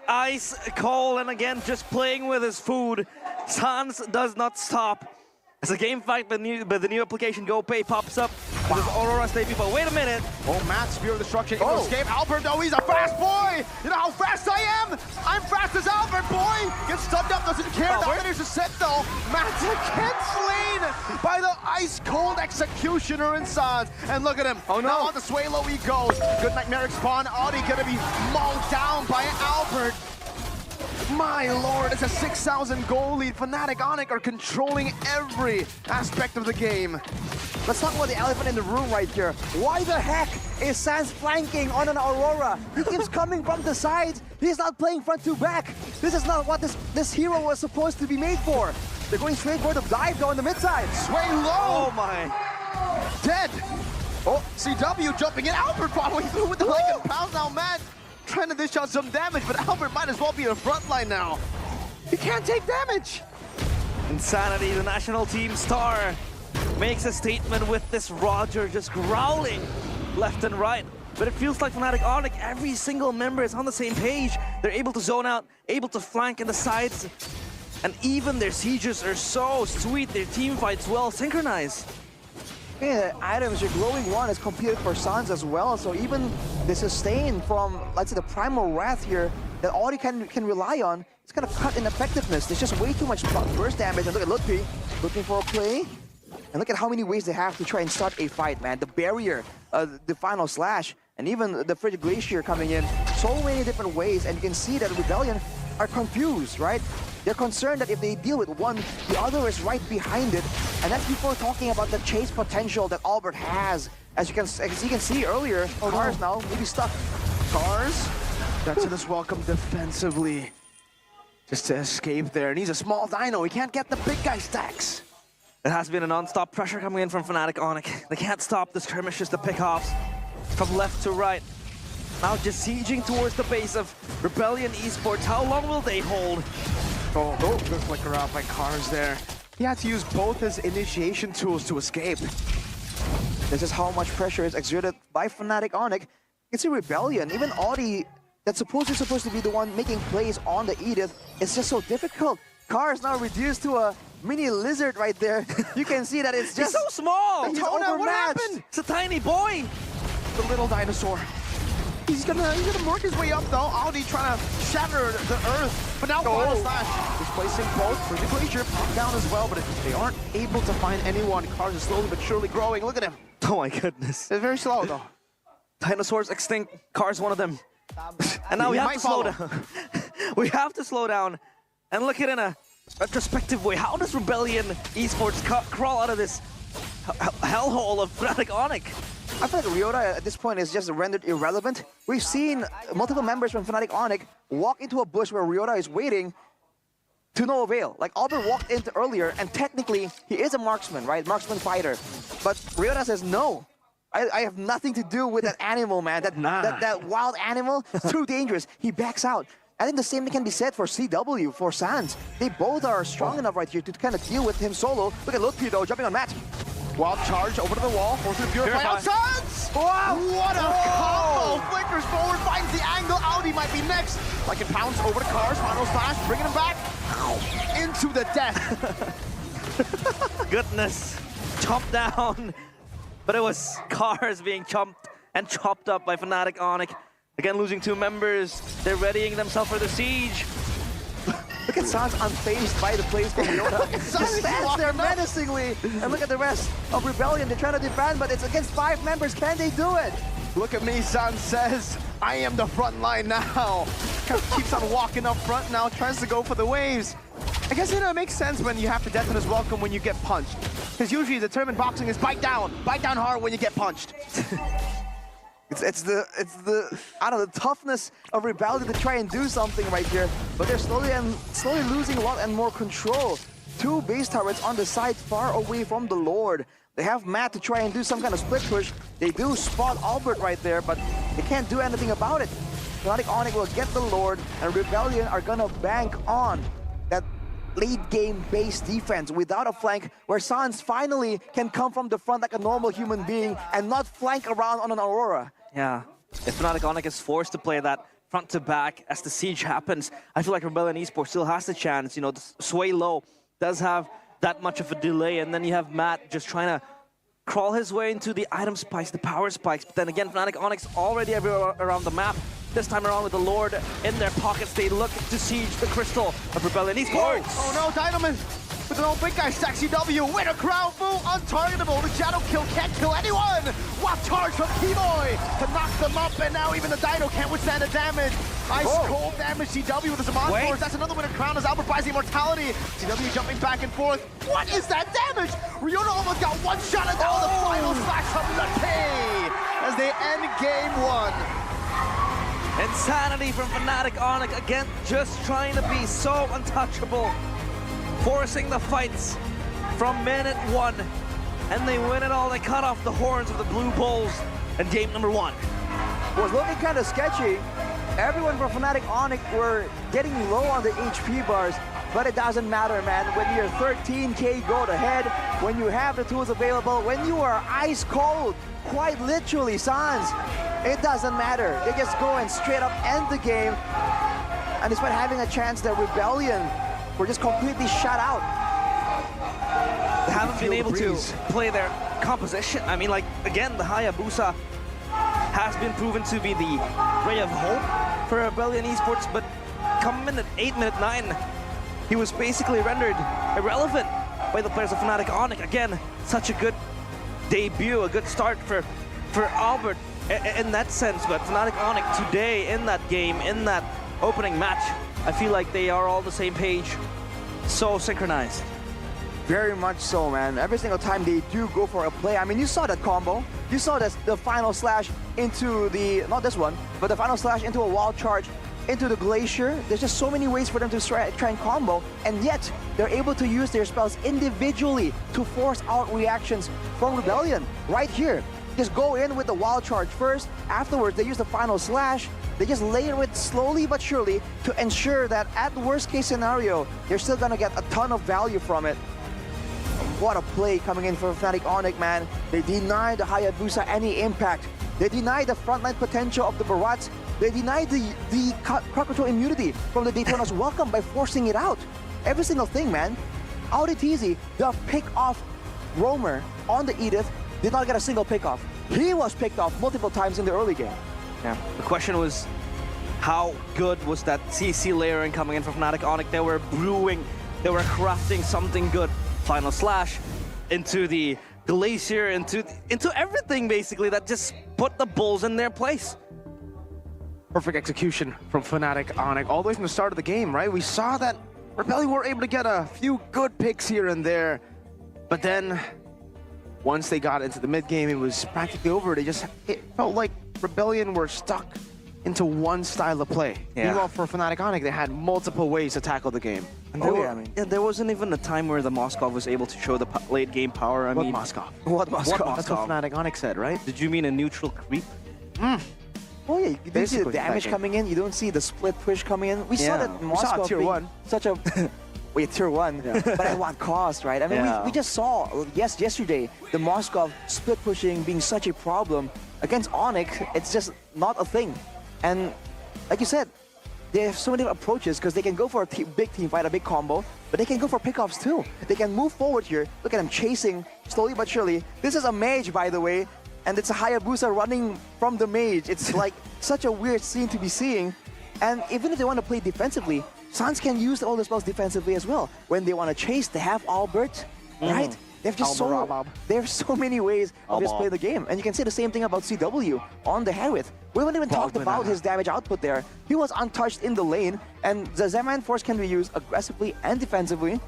Ice, Cole, and again, just playing with his food. Sans does not stop. As a game fight, but the new application GoPay pops up. Wow. There's Aurora's debut, but wait a minute. Oh, Matt, Spear of Destruction, able to escape. Albert, though, he's a fast boy. You know how fast I am? I'm fast as Albert, boy. Gets stunned up, doesn't care. Dominator's a set, though. Matt again slain by the ice-cold executioner in Sans. And look at him. Oh, no. Now on the Swalo he goes. Good Nightmaric spawn. Audi gonna be mauled down by Albert. My lord, it's a 6,000 goal lead. Fnatic Onyx are controlling every aspect of the game. Let's talk about the elephant in the room right here. Why the heck is Sans flanking on an Aurora? He keeps coming from the sides. He's not playing front to back. This is not what this hero was supposed to be made for. They're going straight for the dive though on the mid side. Sway low. Oh my. Dead. Oh, CW jumping in. Albert following through with the leg and pounds now, Matt. Trying to dish out some damage, but Albert might as well be in the front line now. He can't take damage. Insanity, the national team star, makes a statement with this Roger just growling left and right. But it feels like Fnatic Onyx, every single member is on the same page. They're able to zone out, able to flank in the sides. And even their sieges are so sweet, their team fights well synchronized. Yeah, items, your glowing one is competed for Sans as well, so even the sustain from, let's say, the primal wrath here that Audi can rely on, it's gonna cut in effectiveness. There's just way too much burst damage. And look at Ludwig looking for a play. And look at how many ways they have to try and start a fight, man. The barrier, the final slash, and even the Frigid Glacier coming in. So many different ways, and you can see that Rebellion are confused, right? They're concerned that if they deal with one, the other is right behind it. And that's before talking about the chase potential that Albert has. As you can see earlier, Cars now maybe stuck. Cars, that's in his welcome defensively. Just to escape there. And he's a small dino. He can't get the big guy stacks. It has been a non-stop pressure coming in from Fnatic Onyx. They can't stop the skirmishes, the pickoffs from left to right. Now just sieging towards the base of Rebellion Esports. How long will they hold? Oh, good flicker out by Cars there. He had to use both his initiation tools to escape. This is how much pressure is exerted by Fnatic Onyx. It's a Rebellion. Even Audi, that's supposed to be the one making plays on the Edith, it's just so difficult. Cars now reduced to a mini lizard right there. You can see that it's just... He's so small! He's Tona, what overmatched. happened? It's a tiny boy! The little dinosaur. He's gonna work his way up though. Audi trying to shatter the earth. But now Final Slash is placing both. Frigid Glacier popped down as well, but they aren't able to find anyone. Cars is slowly but surely growing. Look at him. Oh my goodness. They're very slow though. Dinosaurs extinct, Cars one of them. And now we have to slow down. We have to slow down and look at it in a retrospective way. How does Rebellion Esports crawl out of this hellhole of Fnatic Onyx? I feel like Ryota at this point is just rendered irrelevant. We've seen multiple members from Fnatic Onyx walk into a bush where Ryota is waiting to no avail. Like Albert walked into earlier, and technically he is a marksman, right? Marksman fighter. But Ryota says, no, I have nothing to do with that animal, man. That wild animal, it's too dangerous. He backs out. I think the same thing can be said for CW, for Sans. They both are strong enough right here to kind of deal with him solo. Look at Ludwig though, jumping on Matt. Wild charge over to the wall, forcing the Purify out. Sans! Wow! What a combo! Flickers forward, finds the angle. Audi might be next. Like it pounds over to Cars, final slash, bringing him back into the death. Goodness, chopped down. But it was Cars being chopped and chopped up by Fnatic Onyx. Again, losing 2 members. They're readying themselves for the siege. Look at Sans unfazed by the plays from Ryota. Just stands there menacingly. And look at the rest of Rebellion. They're trying to defend, but it's against 5 members. Can they do it? Look at me, Sans says. I am the front line now. Keeps on walking up front now, tries to go for the waves. I guess it makes sense when you have to deafen as welcome when you get punched. Because usually the term in boxing is bite down hard when you get punched. It's the I don't know, the toughness of Rebellion to try and do something right here, but they're slowly losing a lot and more control. 2 base turrets on the side, far away from the Lord. They have Matt to try and do some kind of split push. They do spot Albert right there, but they can't do anything about it. Fnatic Onyx will get the Lord, and Rebellion are gonna bank on that late game base defense without a flank, where Sans finally can come from the front like a normal human being and not flank around on an Aurora. Yeah, if Fnatic Onyx is forced to play that front to back as the siege happens, I feel like Rebellion Esports still has the chance. You know, the Sway Low does have that much of a delay, and then you have Matt just trying to crawl his way into the item spikes, the power spikes. But then again, Fnatic Onyx already everywhere around the map. This time around with the Lord in their pockets, they look to siege the crystal of Rebellion Esports. Oh no, Dynamite with an old big guy, Sexy W, with a crown move, untargetable. The Shadow Kill can't kill anyone. What charge from T-Boy to knock them up, and now even the Dino can't withstand the damage. Ice cold damage, CW with the Zaman Force. That's another winner crown as Albert buys the immortality. CW jumping back and forth. What is that damage? Ryota almost got one shot, and now the final slash from Lucky as they end game one. Insanity from Fnatic Onyx, again, just trying to be so untouchable. Forcing the fights from minute one. And they win it all. They cut off the horns of the Blue Bulls in game number one. Was looking kind of sketchy. Everyone from Fnatic Onyx were getting low on the HP bars, but it doesn't matter, man. When you're 13k gold ahead, when you have the tools available, when you are ice cold, quite literally, Sans, it doesn't matter. They just go and straight up end the game. And despite having a chance, the Rebellion were just completely shut out. They haven't been able to play their composition. I mean, like, again, the Hayabusa has been proven to be the ray of hope for Rebellion Esports, but come minute 8, minute 9, he was basically rendered irrelevant by the players of Fnatic Onyx. Again, such a good debut, a good start for Albert in that sense, but Fnatic Onyx today in that game, in that opening match, I feel like they are all on the same page, so synchronized. Very much so, man. Every single time they do go for a play, I mean, you saw that combo. You saw the final slash into the, not this one, but the final slash into a wall charge, into the Glacier. There's just so many ways for them to try and combo, and yet they're able to use their spells individually to force out reactions from Rebellion. Right here, just go in with the wall charge first. Afterwards, they use the final slash. They just layer it slowly but surely to ensure that at the worst case scenario, they're still gonna get a ton of value from it. What a play coming in for Fnatic Onyx, man. They deny the Hayabusa any impact. They deny the frontline potential of the Barats. They deny the crowd control immunity from the Daytona's welcome by forcing it out. Every single thing, man. Audi Teasy, the pick-off roamer on the Edith, did not get a single pick-off. He was picked off multiple times in the early game. Yeah. The question was, how good was that CC layering coming in from Fnatic Onyx? They were brewing, they were crafting something good. Final slash into the Glacier, into everything basically that just put the Bulls in their place. Perfect execution from Fnatic Onyx all the way from the start of the game, right? We saw that Rebellion were able to get a few good picks here and there, but then once they got into the mid game, it was practically over. It felt like Rebellion were stuck into one style of play. Yeah. Meanwhile, for Fnatic Onyx, they had multiple ways to tackle the game. And there wasn't even a time where the Moskov was able to show the late game power. I mean, Moskov? What Moskov? That's what Fnatic Onyx said, right? Did you mean a neutral creep? Oh yeah, you don't see the Basically, damage that game. coming in. You don't see the split push coming in. We saw Yeah. that We saw Moskov tier being 1. such a wait, tier 1, but at what cost, right? I mean, Yeah. we just saw yesterday the Moskov split pushing being such a problem against Onyx. It's just not a thing, and like you said, they have so many approaches because they can go for a big team fight, a big combo, but they can go for pickoffs too. They can move forward here. Look at them chasing slowly but surely. This is a mage, by the way, and it's a Hayabusa running from the mage. It's like such a weird scene to be seeing. And even if they want to play defensively, Sans can use all the spells defensively as well. When they want to chase, they have Albert, right? They have so many ways of just playing the game. And you can say the same thing about CW on the Harith. We haven't even talked about his damage output there. He was untouched in the lane, and the Zaman Force can be used aggressively and defensively.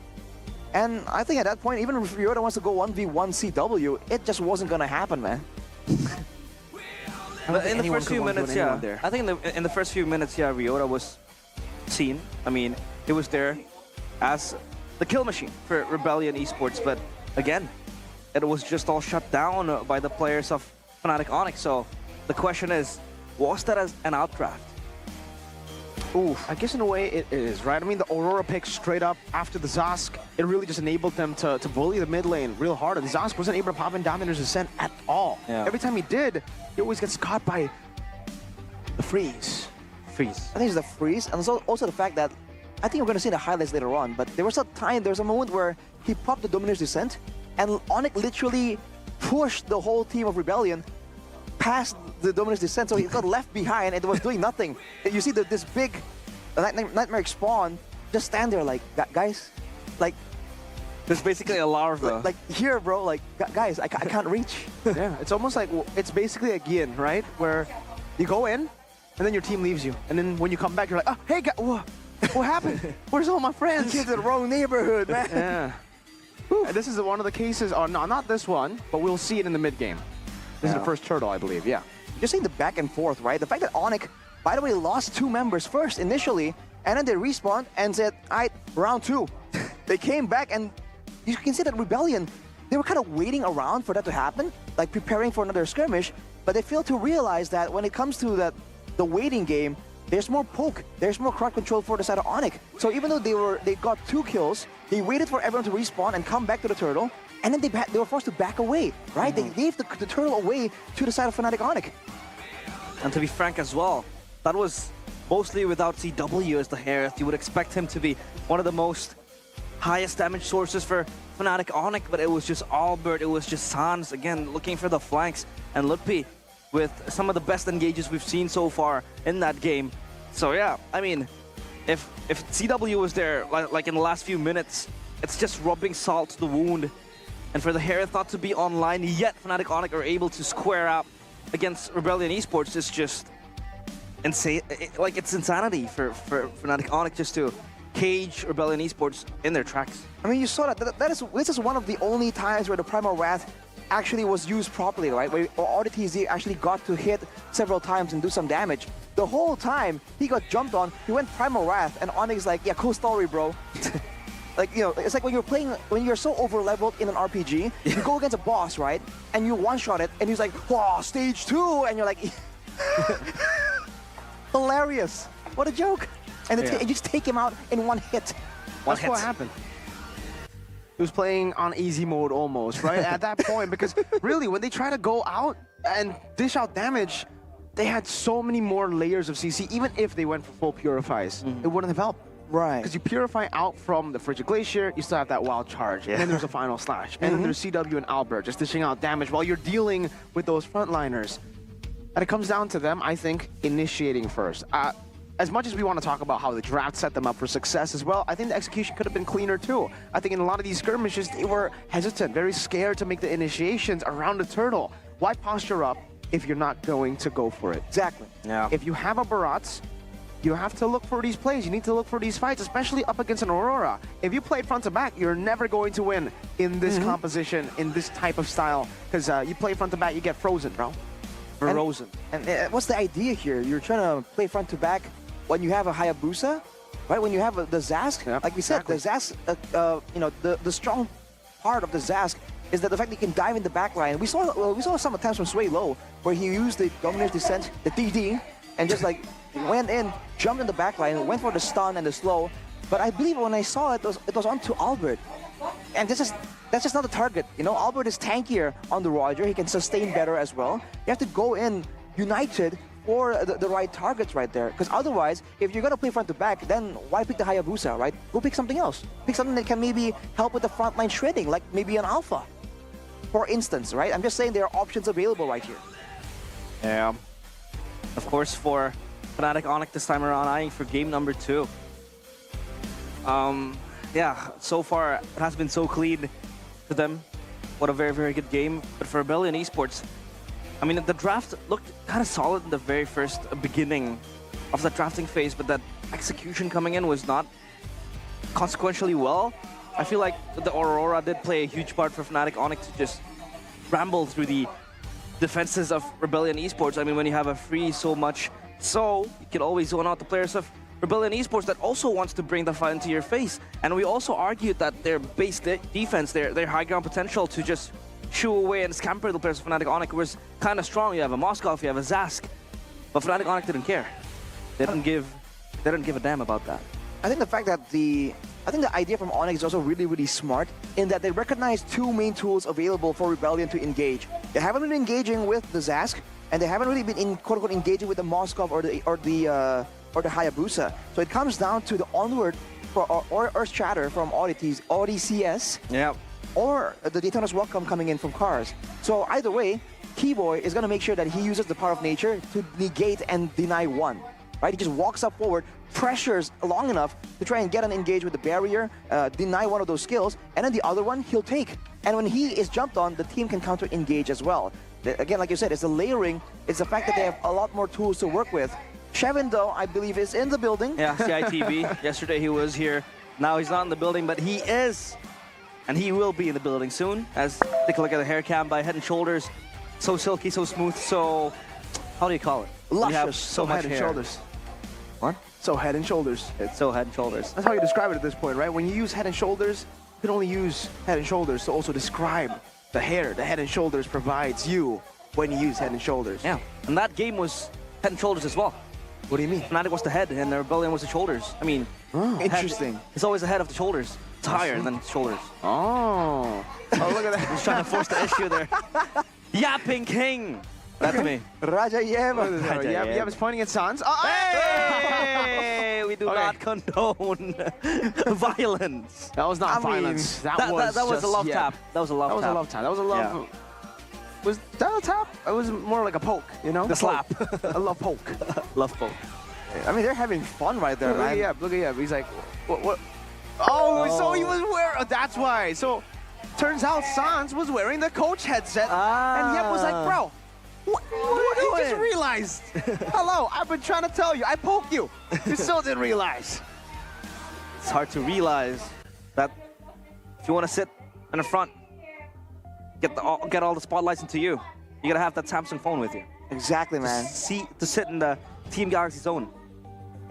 And I think at that point, even if Ryota wants to go 1v1 CW, it just wasn't going to happen, man. But in the first few minutes, yeah. I think in the first few minutes, yeah, Ryota was seen. I mean, he was there as the kill machine for Rebellion Esports, but again, it was just all shut down by the players of Fnatic Onyx. So the question is, was that as an outdraft? Oof. I guess in a way it is, right? I mean, the Aurora pick straight up after the Zask, it really just enabled them to bully the mid lane real hard. And the Zask wasn't able to pop in Dominator's Ascent at all. Yeah. Every time he did, he always gets caught by the freeze. I think it's the freeze, and also the fact that I think we're going to see the highlights later on, but there was a moment where he popped the Dominator's Descent, and Onyx literally pushed the whole team of Rebellion past the Dominator's Descent, so he got left behind and it was doing nothing. You see this big Nightmare Spawn just stand there like, guys, like... There's basically a larva. Like here, bro, like, guys, I can't reach. Yeah, it's almost like, it's basically a Gien, right? Where you go in, and then your team leaves you. And then when you come back, you're like, oh, hey, what happened? Where's all my friends? You're in the wrong neighborhood, man. Yeah. And this is one of the cases, no, not this one, but we'll see it in the mid game. This is the first turtle, I believe, yeah. You're seeing the back and forth, right? The fact that Onyx, by the way, lost 2 members first initially, and then they respawned and said, all right, round 2. They came back, and you can see that Rebellion, they were kind of waiting around for that to happen, like preparing for another skirmish, but they failed to realize that when it comes to the waiting game, there's more poke, there's more crowd control for the side of Onyx. So even though they got 2 kills, they waited for everyone to respawn and come back to the turtle, and then they were forced to back away, right? They gave the turtle away to the side of Fnatic Onyx. And to be frank as well, that was mostly without CW as the Hereth. You would expect him to be one of the most highest damage sources for Fnatic Onyx, but it was just Albert, it was just Sans, again, looking for the flanks, and Lutpi with some of the best engages we've seen so far in that game. So yeah, I mean, if CW was there, like in the last few minutes, it's just rubbing salt to the wound. And for the Hereth not to be online, yet Fnatic Onyx are able to square up against Rebellion Esports is just insane. Like, it's insanity for Fnatic Onyx just to cage Rebellion Esports in their tracks. I mean, you saw this is one of the only times where the Primal Wrath actually was used properly, right? Where RDTZ actually got to hit several times and do some damage. The whole time, he got jumped on, he went Primal Wrath, and Onyx is like, yeah, cool story, bro. Like, you know, it's like when you're so over-leveled in an RPG, you go against a boss, right? And you one-shot it, and he's like, wow, stage 2! And you're like, hilarious. What a joke. And you just take him out in one hit. That's what happened. He was playing on easy mode almost, right? At that point, because really, when they try to go out and dish out damage, they had so many more layers of CC. Even if they went for full purifies, it wouldn't have helped. Right. Because you purify out from the Frigid Glacier, you still have that wild charge. And then there's a final slash. And then there's CW and Albert just dishing out damage while you're dealing with those frontliners. And it comes down to them, I think, initiating first. As much as we want to talk about how the draft set them up for success as well, I think the execution could have been cleaner too. I think in a lot of these skirmishes, they were hesitant, very scared to make the initiations around the turtle. Why posture up if you're not going to go for it? Exactly. Yeah. If you have a Barats, you have to look for these plays. You need to look for these fights, especially up against an Aurora. If you play front to back, you're never going to win in this composition, in this type of style. Because you play front to back, you get frozen, bro. Frozen. And what's the idea here? You're trying to play front to back when you have a Hayabusa, right? When you have the Zask, like we said, the Zask, you know, the strong part of the Zask is that the fact that you can dive in the backline. We saw some attempts from Sway Low where he used the Dominator's Descent, the DD, and just like went in, jumped in the backline, went for the stun and the slow. But I believe when I saw it, it was onto Albert. And that's just not the target. You know, Albert is tankier on the Roger. He can sustain better as well. You have to go in united for the right targets right there. Because otherwise, if you're going to play front to back, then why pick the Hayabusa, right? Go pick something else. Pick something that can maybe help with the frontline shredding, like maybe an Alpha, for instance, right? I'm just saying there are options available right here. Yeah. Of course, for Fnatic Onyx this time around, eyeing for game number 2. Yeah, so far it has been so clean to them. What a very, very good game. But for Rebellion Esports, I mean, the draft looked kind of solid in the very first beginning of the drafting phase, but that execution coming in was not consequentially well. I feel like the Aurora did play a huge part for Fnatic Onyx to just ramble through the defenses of Rebellion Esports. I mean, when you have a free so much, so you can always zone out the players of Rebellion Esports that also wants to bring the fight into your face. And we also argued that their base defense, their high ground potential to just shoo away and scamper the players of Fnatic Onyx was kind of strong. You have a Moskov, you have a Zask, but Fnatic Onyx didn't care. They didn't give they don't give a damn about that. I think the fact that the idea from Onyx is also really, really smart in that they recognize two main tools available for Rebellion to engage. They haven't been engaging with the Zask, and they haven't really been quote-unquote engaging with the Moskov or the Hayabusa. So it comes down to the Onward or Earth Shatter from ODCS, Yeah. or the Daytona's Welcome coming in from Cars. So either way, Keyboy is going to make sure that he uses the power of nature to negate and deny one. Right? He just walks up forward, pressures long enough to try and get an engage with the barrier, deny one of those skills, and then the other one he'll take. And when he is jumped on, the team can counter engage as well. Again, like you said, it's the layering, it's the fact that they have a lot more tools to work with. Shevin, though, I believe is in the building. Yeah, CITV. Yesterday he was here. Now he's not in the building, but he is. And he will be in the building soon. As take a look at the hair cam by Head and Shoulders. So silky, so smooth, so... How do you call it? Luscious. You have So much Head and hair. Shoulders. What? So Head and Shoulders. It's so Head and Shoulders. That's how you describe it at this point, right? When you use Head and Shoulders, you can only use Head and Shoulders to also describe the hair the Head and Shoulders provides you when you use Head and Shoulders. Yeah, and that game was Head and Shoulders as well. What do you mean? Fnatic was the head, and the Rebellion was the shoulders. I mean, head- Interesting. It's always the head of the shoulders. It's higher than the shoulders. Oh. Oh, look at that. He's trying to force the issue there. Yapping King. That's me. Raja Yeva. Yep, is pointing at Sans. Oh, Hey, we do Okay. not condone violence. That was not I mean, violence. That was just a love yep. tap. That was a love That was tap. a love tap. That was a love. Was that a tap? It was more like a poke, you know? The slap. A love poke. Love poke. I mean, they're having fun right there, Look at man. Yep. Look at Yep. He's like, what? Oh, so he was wearing. That's why. So, turns out Sans was wearing the coach headset, and Yep was like, bro. What you just realized? Hello, I've been trying to tell you. I poked you. You still didn't realize. It's hard to realize that if you want to sit in the front, get all the spotlights into you, you gotta have that Samsung phone with you. Exactly, man. To sit in the Team Galaxy zone.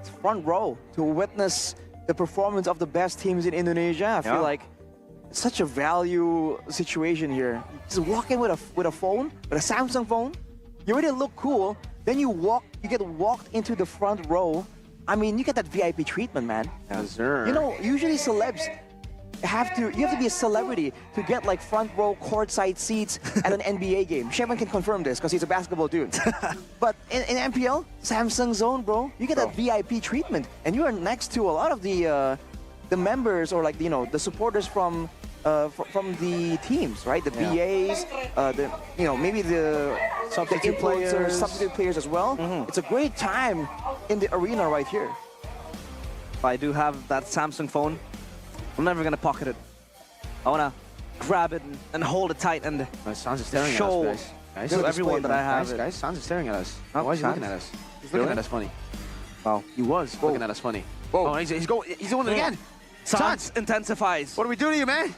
It's front row to witness the performance of the best teams in Indonesia. I feel like it's such a value situation here. Just walk in with a phone, with a Samsung phone. You already look cool. Then you get walked into the front row. I mean, you get that VIP treatment, man. Yes, sir. You know, usually celebs you have to be a celebrity to get like front row courtside seats at an NBA game. Shevin can confirm this because he's a basketball dude. But in MPL, Samsung Zone, bro, you get that VIP treatment, and you are next to a lot of the members or like the supporters from the teams, right? The BAs, maybe the Substitute influencers, players. substitute players as well. It's a great time in the arena right here. If I do have that Samsung phone, I'm never gonna pocket it. I wanna grab it and hold it tight and Sans is staring show at us, guys. to everyone that I have it. Guys, Sans is staring at us. Oh, Why is he Sans? looking at us? He's Really? looking at us funny. Wow. He was looking at us funny. Whoa. Oh, he's doing it again. Sans intensifies. What do we do to you, man?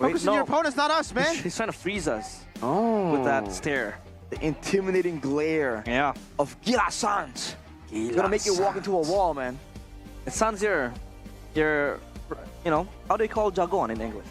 Wait, Focus on your opponents, not us, man. He's trying to freeze us Oh. with that stare. The intimidating glare Yeah. of Gila Sans. It's gonna make you walk into a wall, man. It sounds your, how do you call Jagoan in English?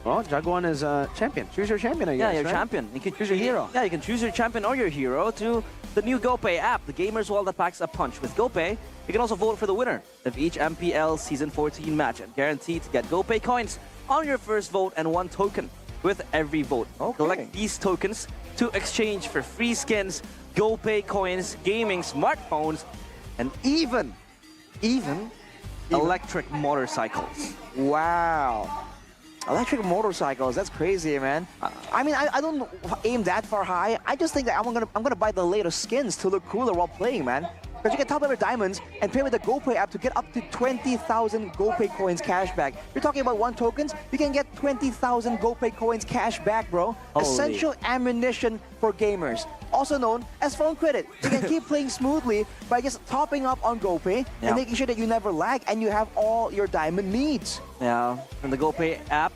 Well, Jaguan is a champion. Choose your champion, I guess. Yeah, your right? champion. You can Choose your hero. Yeah, you can choose your champion or your hero to the new GoPay app, the gamer's wall that packs a punch. With GoPay, you can also vote for the winner of each MPL Season 14 match and guaranteed to get GoPay coins on your first vote and 1 token with every vote. Okay. Collect these tokens to exchange for free skins, GoPay coins, gaming smartphones, and even electric motorcycles. Wow. Electric motorcycles, that's crazy, man. I mean, I don't aim that far high. I just think that I'm gonna buy the latest skins to look cooler while playing, man. Because you get top level diamonds and pay with the GoPay app to get up to 20,000 GoPay coins cash back. You're talking about 1 tokens, you can get 20,000 GoPay coins cash back, bro. Holy. Essential ammunition for gamers. Also known as phone credit. You can keep playing smoothly by just topping up on GoPay Yeah. and making sure that you never lag and you have all your diamond needs. Yeah, in the GoPay app,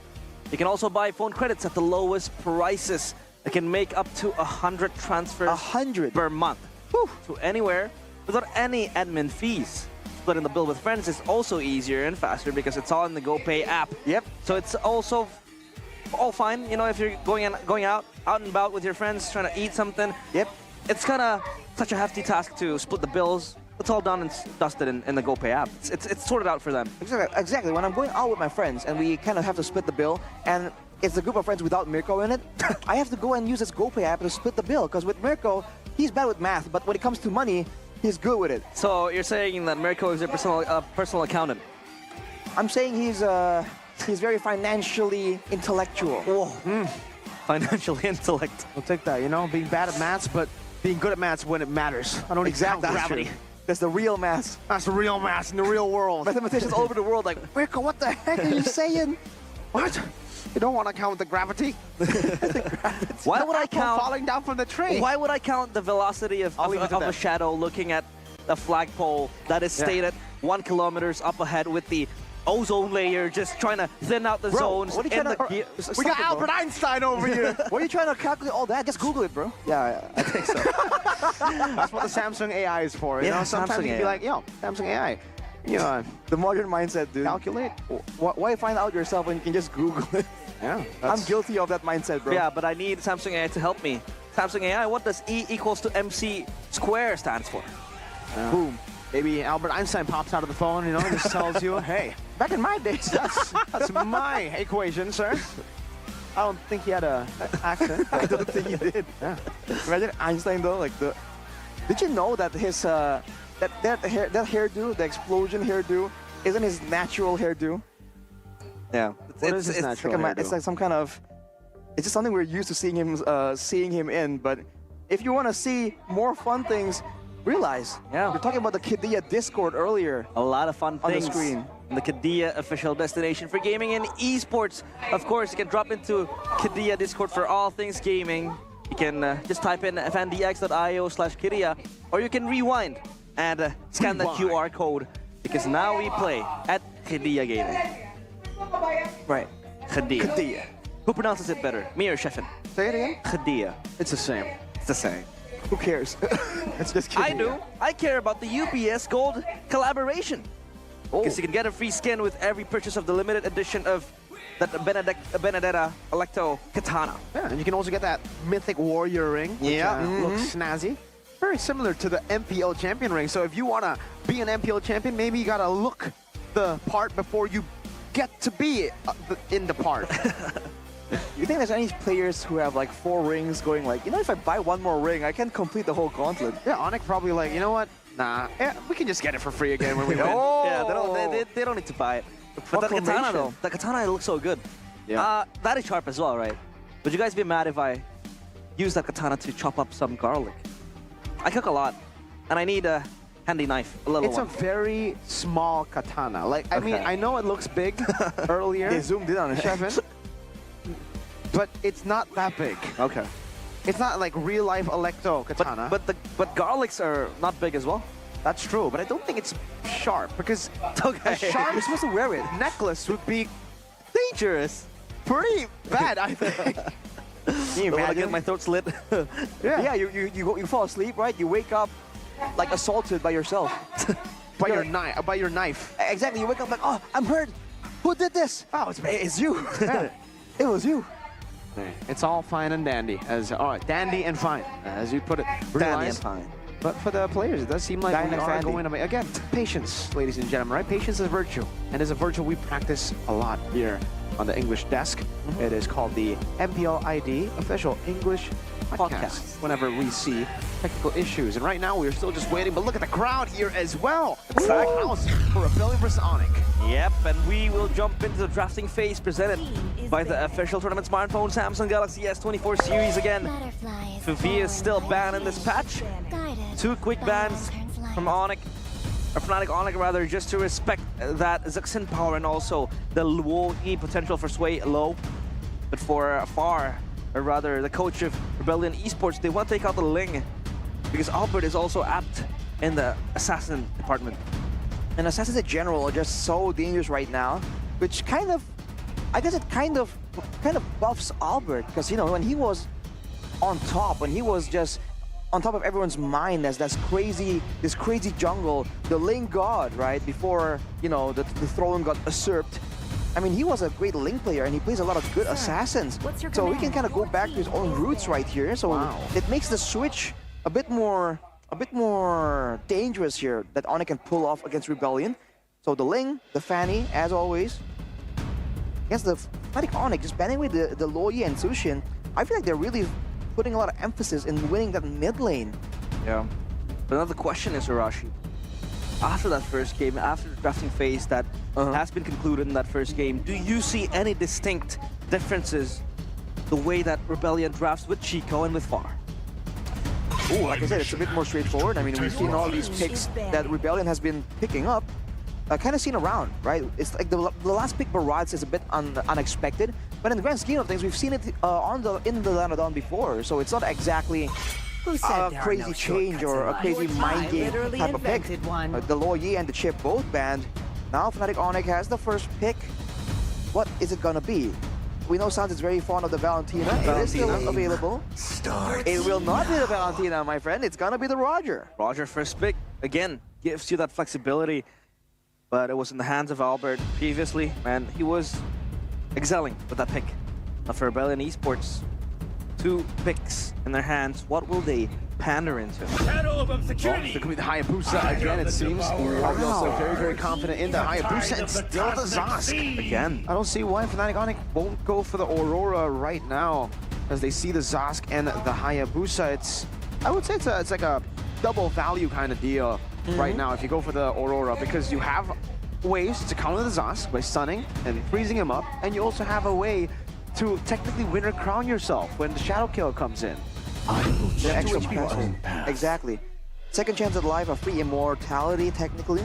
you can also buy phone credits at the lowest prices. It can make up to 100 transfers 100 per month to anywhere without any admin fees. Splitting the bill with friends is also easier and faster because it's all in the GoPay app. Yep. So it's also all fine, if you're going out and about with your friends, trying to eat something. Yep. It's kind of such a hefty task to split the bills it's all done and dusted in the GoPay app. It's sorted out for them. Exactly. When I'm going out with my friends and we kind of have to split the bill, and it's a group of friends without Mirko in it, I have to go and use this GoPay app to split the bill. Because with Mirko, he's bad with math, but when it comes to money, he's good with it. So you're saying that Mirko is your personal accountant? I'm saying he's very financially intellectual. Whoa. Financial intellect. We'll take that, you know, being bad at maths, but being good at maths when it matters. I don't Exactly. count gravity. That's the real math. That's the real maths in the real world. Mathematicians all over the world like, Mirko, what the heck are you saying? What? You don't want to count the gravity? Why would I Apple count falling down from the tree? Why would I count the velocity of leave it to a them. shadow looking at a flagpole that is stated 1 kilometers up ahead with the ozone layer just trying to thin out the zones what are you in the trying to... gear. We got Albert Einstein over here. What are you trying to calculate all that? Just Google it, bro. Yeah, I think so. That's what the Samsung AI is for. You Yeah, know, sometimes Samsung you can be AI. like, yo, Samsung AI. You know, The modern mindset, dude. calculate. Why find out yourself when you can just Google it? Yeah. I'm guilty of that mindset, bro. Yeah, but I need Samsung AI to help me. Samsung AI, what does E equals to MC square stands for? Boom. Maybe Albert Einstein pops out of the phone, you know, and just tells you, hey, Back in my days, that's my equation, sir. I don't think he had an accent. I don't think he did. Yeah. Imagine Einstein though, like the. Did you know that his that hairdo, the explosion hairdo, isn't his natural hairdo? Yeah. What is his natural hairdo? It's like some kind of. It's just something we're used to seeing him in. But if you want to see more fun things, realize. Yeah. We're talking about the Kidia Discord earlier. A lot of fun On the things. screen. The Kidia official destination for gaming and esports. Of course, you can drop into Kidia Discord for all things gaming. You can just type in fndx.io/Kidia, or you can rewind and scan the QR code, because now we play at Kidia Gaming. Right. Kidia. Kidia. Who pronounces it better, me or Sheffin? Say it again. Kidia. It's the same. It's the same. Who cares? It's just I Kidia. do. I care about the UPS Gold collaboration. Oh. Because you can get a free skin with every purchase of the limited edition of that Benedetta Electo Katana. Yeah, and you can also get that Mythic Warrior ring, which Yeah. looks snazzy. Very similar to the MPL Champion ring. So if you want to be an MPL Champion, maybe you got to look the part before you get to be in the part. You think there's any players who have like 4 rings going like, you know, if I buy 1 more ring, I can complete the whole gauntlet? Yeah, Onyx probably like, you know what? Nah, we can just get it for free again when we win. Oh. Yeah, they don't need to buy it. But that katana Proclamation. though, the katana looks so good. Yeah. That is sharp as well, right? Would you guys be mad if I use that katana to chop up some garlic? I cook a lot, and I need a handy knife, a little It's a one. very small katana. Like, I mean, Okay. I know it looks big earlier, They zoomed in on it. Shevin, but it's not that big. Okay. It's not like real life Electo katana. But garlics are not big as well. that's true. But I don't think it's sharp because Okay. a sharp You're supposed to wear it. necklace would be Dangerous. pretty bad, I think. Can you I imagine? get my throat slit. Yeah, you fall asleep, right? You wake up like assaulted by yourself. by your knife. By your knife. Exactly. You wake up like, oh, I'm hurt. Who did this? Oh, it's me. It's you. Yeah. It was you. It's all fine and dandy, dandy and fine, as you put it. Dandy and Realize. fine. But for the players, it does seem like Dandy we and are fandy. going to make, again, patience, ladies and gentlemen, right? Patience is a virtue, and it's a virtue we practice a lot here on the English desk. It is called the MPL ID official English podcast. Whenever we see technical issues, and right now we are still just waiting. But look at the crowd here as well. It's packed house for Rebellion vs Onyx. Yep, and we will jump into the drafting phase presented by the official tournament smartphone Samsung Galaxy S24 series again. Fufi is still banned in this patch. 2 quick bans from Onyx, or Fnatic Onyx rather, just to respect that Zuxin power and also the Luogi potential for Sway low. But for Far, or rather the coach of Rebellion Esports, they want to take out the Ling because Albert is also apt in the assassin department. And assassins in general are just so dangerous right now, which kind of, I guess it kind of buffs Albert, because you know when he was on top, when he was just on top of everyone's mind as this crazy jungle, the Ling god, right? Before you know the throne got usurped. I mean, he was a great Ling player, and he plays a lot of good assassins. What's your So we command? can kind of go back to his own roots right here. So Wow. it makes the switch a bit more a bit more dangerous here that Onyx can pull off against Rebellion. So the Ling, the Fanny, as always. Against the Fnatic Onyx, just banning away the Loyi and Sushin, I feel like they're really putting a lot of emphasis in winning that mid lane. Yeah. But another question is, Arashi, after that first game, after the drafting phase that has been concluded in that first game, do you see any distinct differences the way that Rebellion drafts with Chico and with Far? Ooh, like I said, it's a bit more straightforward. I mean, we've seen all these picks that Rebellion has been picking up, kind of seen around, right? It's like the last pick Barats is a bit unexpected, but in the grand scheme of things, we've seen it in the Lanadon before, so it's not exactly a crazy change or a crazy mind game type of pick. The Loyi and the Chip both banned. Now Fnatic Onyx has the first pick. What is it gonna be? We know Sans is very fond of the Valentina. It is still available. It will not be the Valentina, my friend. It's gonna be the Roger. Roger first pick, again, gives you that flexibility. But it was in the hands of Albert previously, and he was excelling with that pick. Now for Rebellion Esports, 2 picks in their hands. What will they pander into? It could be the Hayabusa again, it seems. Probably also very, very confident in the Hayabusa and still the Zosk. Again. I don't see why Fnatic Onyx won't go for the Aurora right now, as they see the Zosk and the Hayabusa. I would say it's like a double value kind of deal right now if you go for the Aurora, because you have ways to counter the Zosk by stunning and freezing him up, and you also have a way to technically win or crown yourself when the Shadow Kill comes in. The extra pass. Exactly. Second chance at life, a free immortality, technically.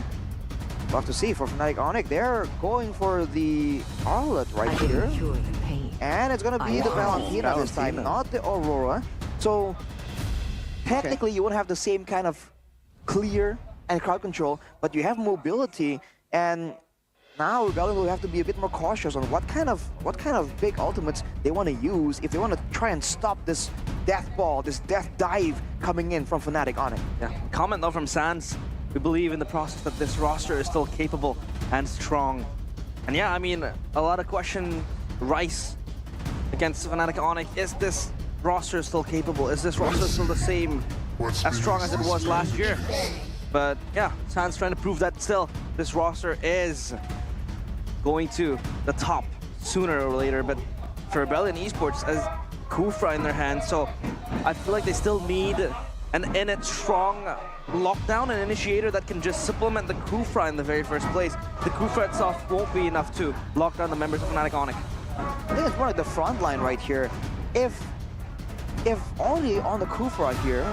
We'll have to see for Fnatic Onyx. They're going for the Arlet right here. And it's going to be the Valentina this time, not the Aurora. So, technically, you won't have the same kind of clear and crowd control, but you have mobility, and now Rebellion will have to be a bit more cautious on what kind of big ultimates they want to use if they want to try and stop this death ball, this death dive coming in from Fnatic Onyx. Yeah. Comment though from Sans. We believe in the process that this roster is still capable and strong. And yeah, I mean, a lot of question rise against Fnatic Onyx. Is this roster still capable? Is this roster still the same, as strong as it was last year? But yeah, Sans trying to prove that still this roster is going to the top sooner or later. But for Rebellion Esports, as Kufra in their hands, so I feel like they still need an innate strong lockdown and initiator that can just supplement the Kufra in the very first place. The Kufra itself won't be enough to lock down the members of Fnatic Onyx. I think it's more like the front line right here. If only on the Kufra here,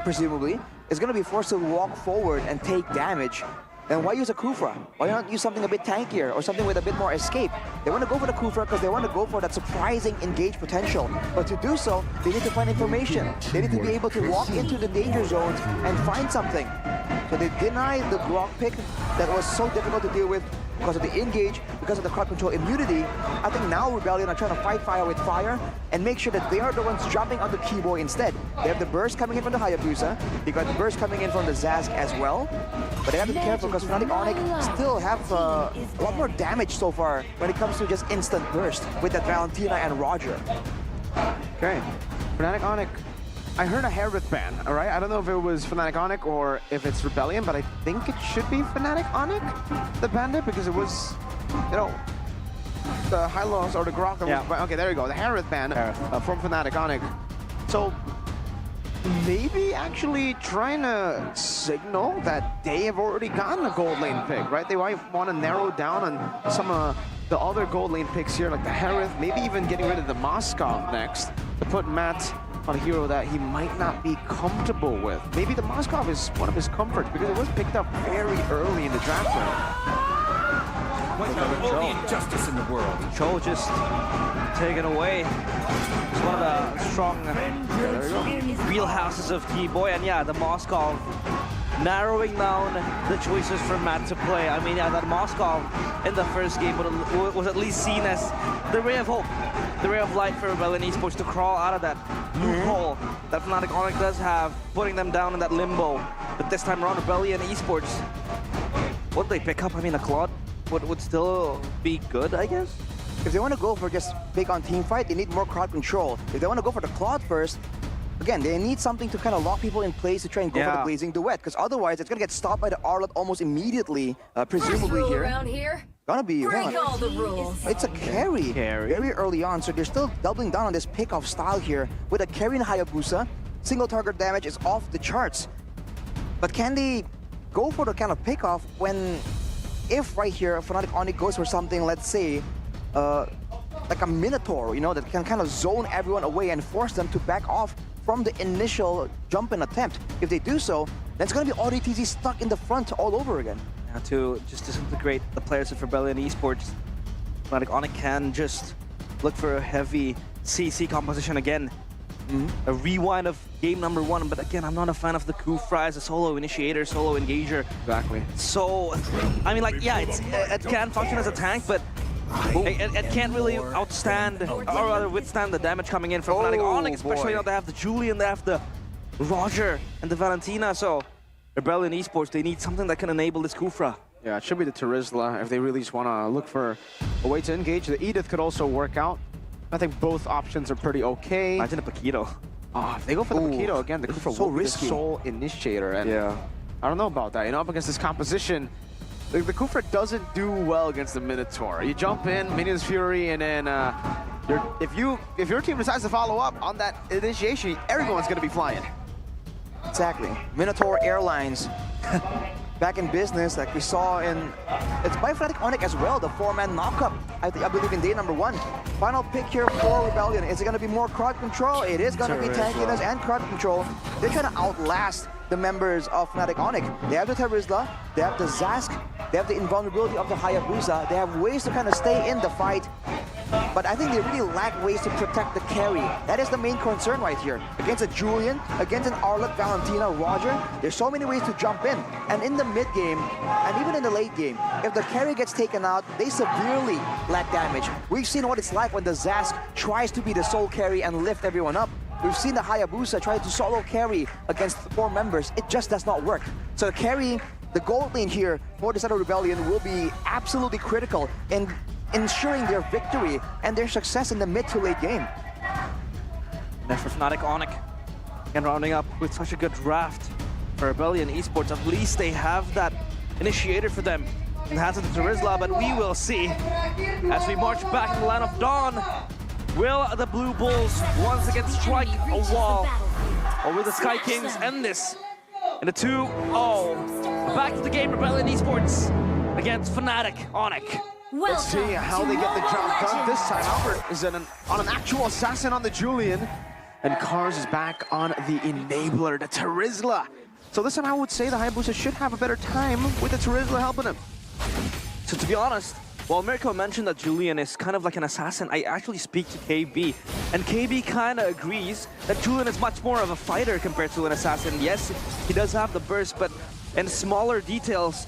presumably, is going to be forced to walk forward and take damage, then why use a Kufra? Why not use something a bit tankier or something with a bit more escape? They want to go for the Kufra because they want to go for that surprising engage potential. But to do so, they need to find information. They need to be able to walk into the danger zones and find something. So they denied the Glock pick that was so difficult to deal with because of the engage, because of the crowd control immunity. I think now Rebellion are trying to fight fire with fire and make sure that they are the ones jumping onto Keyboy instead. They have the burst coming in from the Hayabusa. They got the burst coming in from the Zazk as well. But they have to be careful because Fnatic Onyx still have a lot more damage so far when it comes to just instant burst with that Valentina and Roger. Okay, Fnatic Onyx. I heard a Herith ban, all right? I don't know if it was Fnatic Onyx or if it's Rebellion, but I think it should be Fnatic Onyx that banned it, because it was, you know, the Hylos or the Grok that was, okay, there you go, the Herith ban from Fnatic Onyx. So maybe actually trying to signal that they have already gotten a gold lane pick, right? They might want to narrow down on some of the other gold lane picks here, like the Herith, maybe even getting rid of the Moskov next to put Matt on a hero that he might not be comfortable with. Maybe the Moskov is one of his comforts because it was picked up very early in the draft round. All the injustice in the world. Cho just taken away. It's one of the strong wheelhouses of Keyboy, and yeah, the Moskov narrowing down the choices for Matt to play. I mean, yeah, that Moskov in the first game was at least seen as the ray of hope, the ray of light for Rebellion Esports to crawl out of that loophole that Fnatic Onyx does have, putting them down in that limbo. But this time around, Rebellion Esports, what they pick up? I mean, a Claude would still be good, I guess? If they want to go for just big on team fight, they need more crowd control. If they want to go for the Claude first, again, they need something to kind of lock people in place to try and go for the Blazing Duet, because otherwise it's going to get stopped by the Arlet almost immediately, presumably here. Around here, Gonna be, break all the rules. it's a carry very early on, so they're still doubling down on this pick-off style here with a carry in Hayabusa. Single target damage is off the charts. But can they go for the kind of pick-off when, if right here, Fnatic Onyx goes for something, let's say, like a Minotaur, you know, that can kind of zone everyone away and force them to back off from the initial jump-in attempt. If they do so, then it's going to be RDTZ stuck in the front all over again. Now to just disintegrate the players of Rebellion Esports, Fnatic Onyx can just look for a heavy CC composition again. A rewind of game number 1, but again, I'm not a fan of the Kufra as a solo initiator, solo engager. Exactly. So, I mean, like, yeah, it can function as a tank, but it can't really outstand, or rather withstand the damage coming in from Fnatic Onyx, especially now they have the Julian, they have the Roger, and the Valentina, so Rebellion Esports, they need something that can enable this Kufra. Yeah, it should be the Terizla if they really just want to look for a way to engage. The Edith could also work out. I think both options are pretty okay. Imagine a Paquito. Oh, if they go for the Paquito again, the Kufra will be the sole initiator. And I don't know about that. You know, up against this composition, the Kufra doesn't do well against the Minotaur. You jump in, Minion's Fury, and then if your team decides to follow up on that initiation, everyone's going to be flying. Exactly. Minotaur Airlines back in business, like we saw in... It's by Fnatic Onyx as well, the 4-man knockup, I believe in day number 1. Final pick here for Rebellion. Is it going to be more crowd control? It is going to be tankiness and crowd control. They're trying to outlast the members of Fnatic Onyx. They have the Terizla, they have the Zask, they have the invulnerability of the Hayabusa. They have ways to kind of stay in the fight. But I think they really lack ways to protect the carry. That is the main concern right here. Against a Julian, against an Arlet, Valentina, Roger, there's so many ways to jump in. And in the mid game, and even in the late game, if the carry gets taken out, they severely lack damage. We've seen what it's like when the Zask tries to be the sole carry and lift everyone up. We've seen the Hayabusa try to solo carry against 4 members. It just does not work. So the carry, the gold lane here for the side of Rebellion will be absolutely critical in ensuring their victory and their success in the mid to late game. And for Fnatic Onyx, again rounding up with such a good draft for Rebellion Esports, at least they have that initiator for them in the hands of the Terizla, but we will see as we march back in the land of dawn. Will the Blue Bulls once again strike a wall, or will the Sky Kings end this in a 2-0? Back to the game, Rebellion Esports against Fnatic Onyx. Let's see how they get the job done this time. Albert is on an actual assassin on the Julian, and Cars is back on the enabler, the Terizla. So this time I would say the Hayabusa should have a better time with the Terizla helping him. So to be honest, while Mirko mentioned that Julian is kind of like an assassin, I actually speak to KB, and KB kind of agrees that Julian is much more of a fighter compared to an assassin. Yes, he does have the burst, but in smaller details,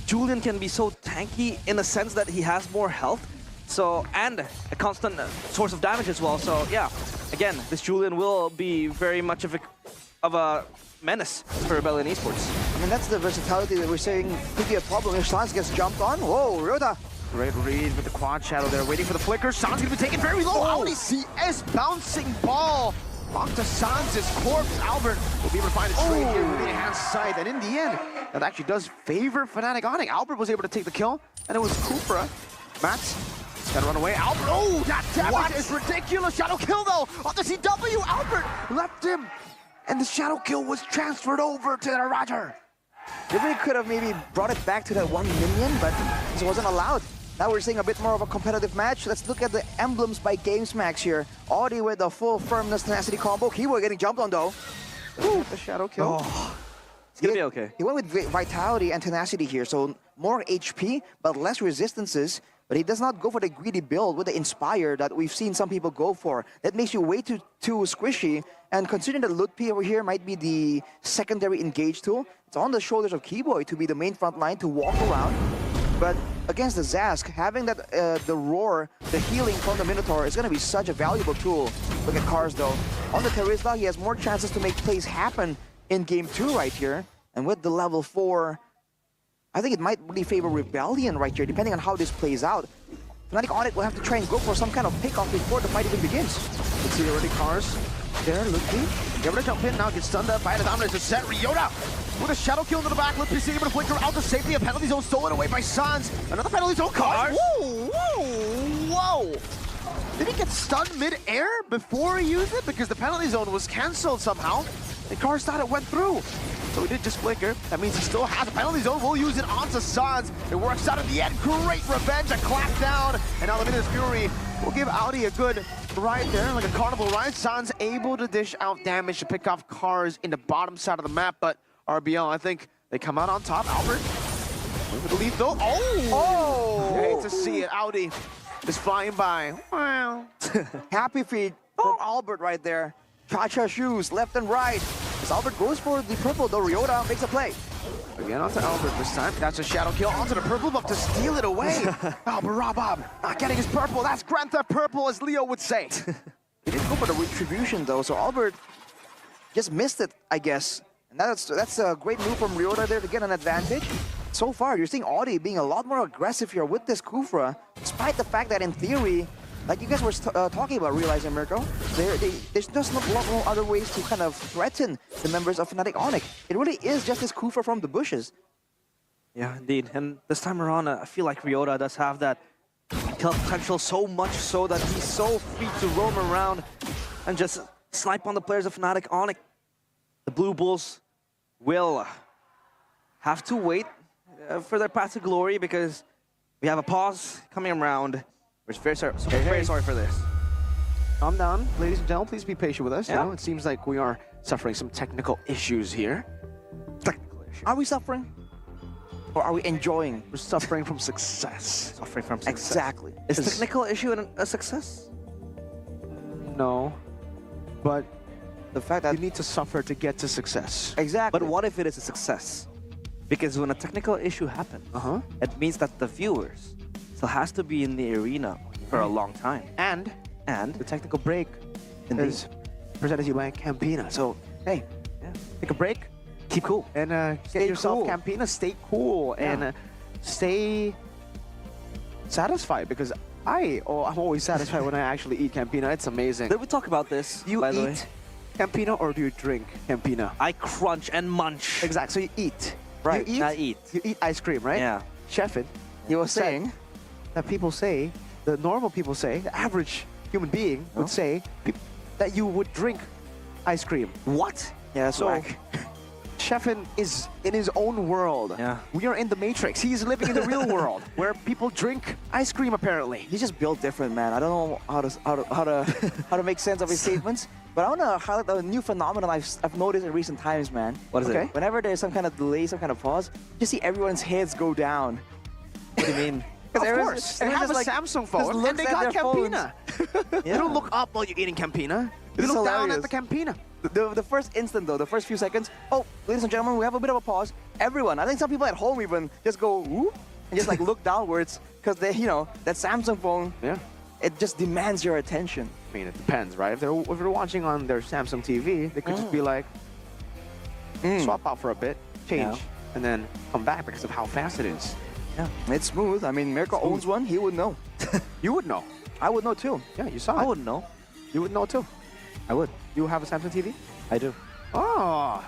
Julian can be so tanky in the sense that he has more health, so and a constant source of damage as well. So yeah, again, this Julian will be very much of a menace for Rebellion Esports. I mean, that's the versatility that we're saying could be a problem if Sans gets jumped on. Whoa, Ryoda. Great read with the quad shadow there, waiting for the flicker. Sans gonna be taken very low. Audi CS bouncing ball. Onto Sans' corpse. Albert will be able to find a trade here with the enhanced sight. And in the end, that actually does favor Fnatic Onyx. Albert was able to take the kill, and it was Kufra. Max gotta run away. Albert, oh, that damage is ridiculous. Shadow kill though on the CW. Albert left him, and the shadow kill was transferred over to the Roger. They really could have maybe brought it back to that 1 minion, but this wasn't allowed. Now we're seeing a bit more of a competitive match. Let's look at the emblems by GamesMax here. Audi with the full firmness tenacity combo. Kiwo getting jumped on though. Ooh, the shadow kill. Oh, it's gonna be okay. He went with vitality and tenacity here, so more HP, but less resistances. But he does not go for the greedy build with the Inspire that we've seen some people go for. That makes you way too squishy. And considering that Ludpi over here might be the secondary engage tool, it's on the shoulders of Keyboy to be the main front line to walk around. But against the Zask, having that the roar, the healing from the Minotaur is going to be such a valuable tool. Look at Cars though. On the Terizla, he has more chances to make plays happen in game 2 right here. And with the level 4, I think it might really favor Rebellion right here, depending on how this plays out. Fnatic Onyx will have to try and go for some kind of pick-off before the fight even begins. Let's see already Cars there, Lucky. Able to jump in now, gets stunned up by the dominance to set Ryota with a shadow kill into the back. Lippy able to flicker out to safety. A penalty zone stolen away by Sans. Another penalty zone card. Whoa, whoa, whoa. Did he get stunned mid-air before he used it? Because the penalty zone was cancelled somehow. And Cars thought it went through. So he did just flicker. That means he still has a penalty zone. We'll use it onto Sans. It works out in the end. Great revenge, a clap down. And now the Luminous Fury will give Audi a good ride there, like a carnival ride. Sans able to dish out damage to pick off Cars in the bottom side of the map. But RBL, I think they come out on top. Albert with the lead though. Oh! I hate to see it. Audi is flying by. Wow. Happy feet from Albert right there. Cha-cha shoes, left and right. As Albert goes for the purple, though Ryota makes a play. Again onto Albert this time. That's a shadow kill onto the purple buff to steal it away. Albert Robob not getting his purple. That's Grand Theft Purple, as Leo would say. He didn't go for the retribution though, so Albert just missed it, I guess. And that's a great move from Ryota there to get an advantage. So far, you're seeing Audi being a lot more aggressive here with this Kufra, despite the fact that in theory, like you guys were talking about, realizing Mirko, there's just a lot more other ways to kind of threaten the members of Fnatic Onyx. It really is just this Kufra from the bushes. Yeah, indeed. And this time around, I feel like Ryota does have that kill potential so much so that he's so free to roam around and just snipe on the players of Fnatic Onyx. The Blue Bulls will have to wait for their path to glory because we have a pause coming around. We're very sorry for this. Calm down, ladies and gentlemen. Please be patient with us. Yeah. You know, it seems like we are suffering some technical issues here. Technical issue. Are we suffering? Or are we enjoying? We're suffering from success. Suffering from success. Exactly. Is technical issue a success? No, but The fact that you need to suffer to get to success. exactly. But what if it is a success? Because when a technical issue happens, it means that the viewers still has to be in the arena for a long time. And And the technical break Indeed. is presented to you by Campina. So, hey, take a break. keep cool. And Stay get yourself cool. Campina, stay cool, and stay satisfied because I'm always satisfied when I actually eat Campina. It's amazing. Did we talk about this, Do you by the way? eat Campina or do you drink Campina? I crunch and munch. Exactly. So you eat. Right, You eat. I eat. You eat ice cream, right? Yeah. Chefin, you were saying, that people say, the normal people say, the average human being would say that you would drink ice cream. What? yeah, that's So, whack. Chefin is in his own world. Yeah. We are in the Matrix. He's living in the real world where people drink ice cream, apparently. He's just built different, man. I don't know how to make sense of his statements, but I want to highlight a new phenomenon I've noticed in recent times, man. What is it? Whenever there's some kind of delay, some kind of pause, you see everyone's heads go down. What do you mean? Of everyone's course. just- They have a everyone's just Samsung just phone looks and they at got their Campina. They don't look up while you're eating Campina. They This is look down at the hilarious. Campina. The first instant, though, the first few seconds, oh, ladies and gentlemen, we have a bit of a pause. Everyone, I think some people at home even just go, whoop, and just like look downwards because they, you know, that Samsung phone, Yeah. it just demands your attention. I mean, it depends, right? If they're watching on their Samsung TV, they could just be like, swap out for a bit, change, and then come back because of how fast it is. Yeah, it's smooth. I mean, Mirko owns one. He would know. You would know. I would know too. Yeah, you saw I it. wouldn't know. You would know too. I would. You have a Samsung TV? I do. Oh,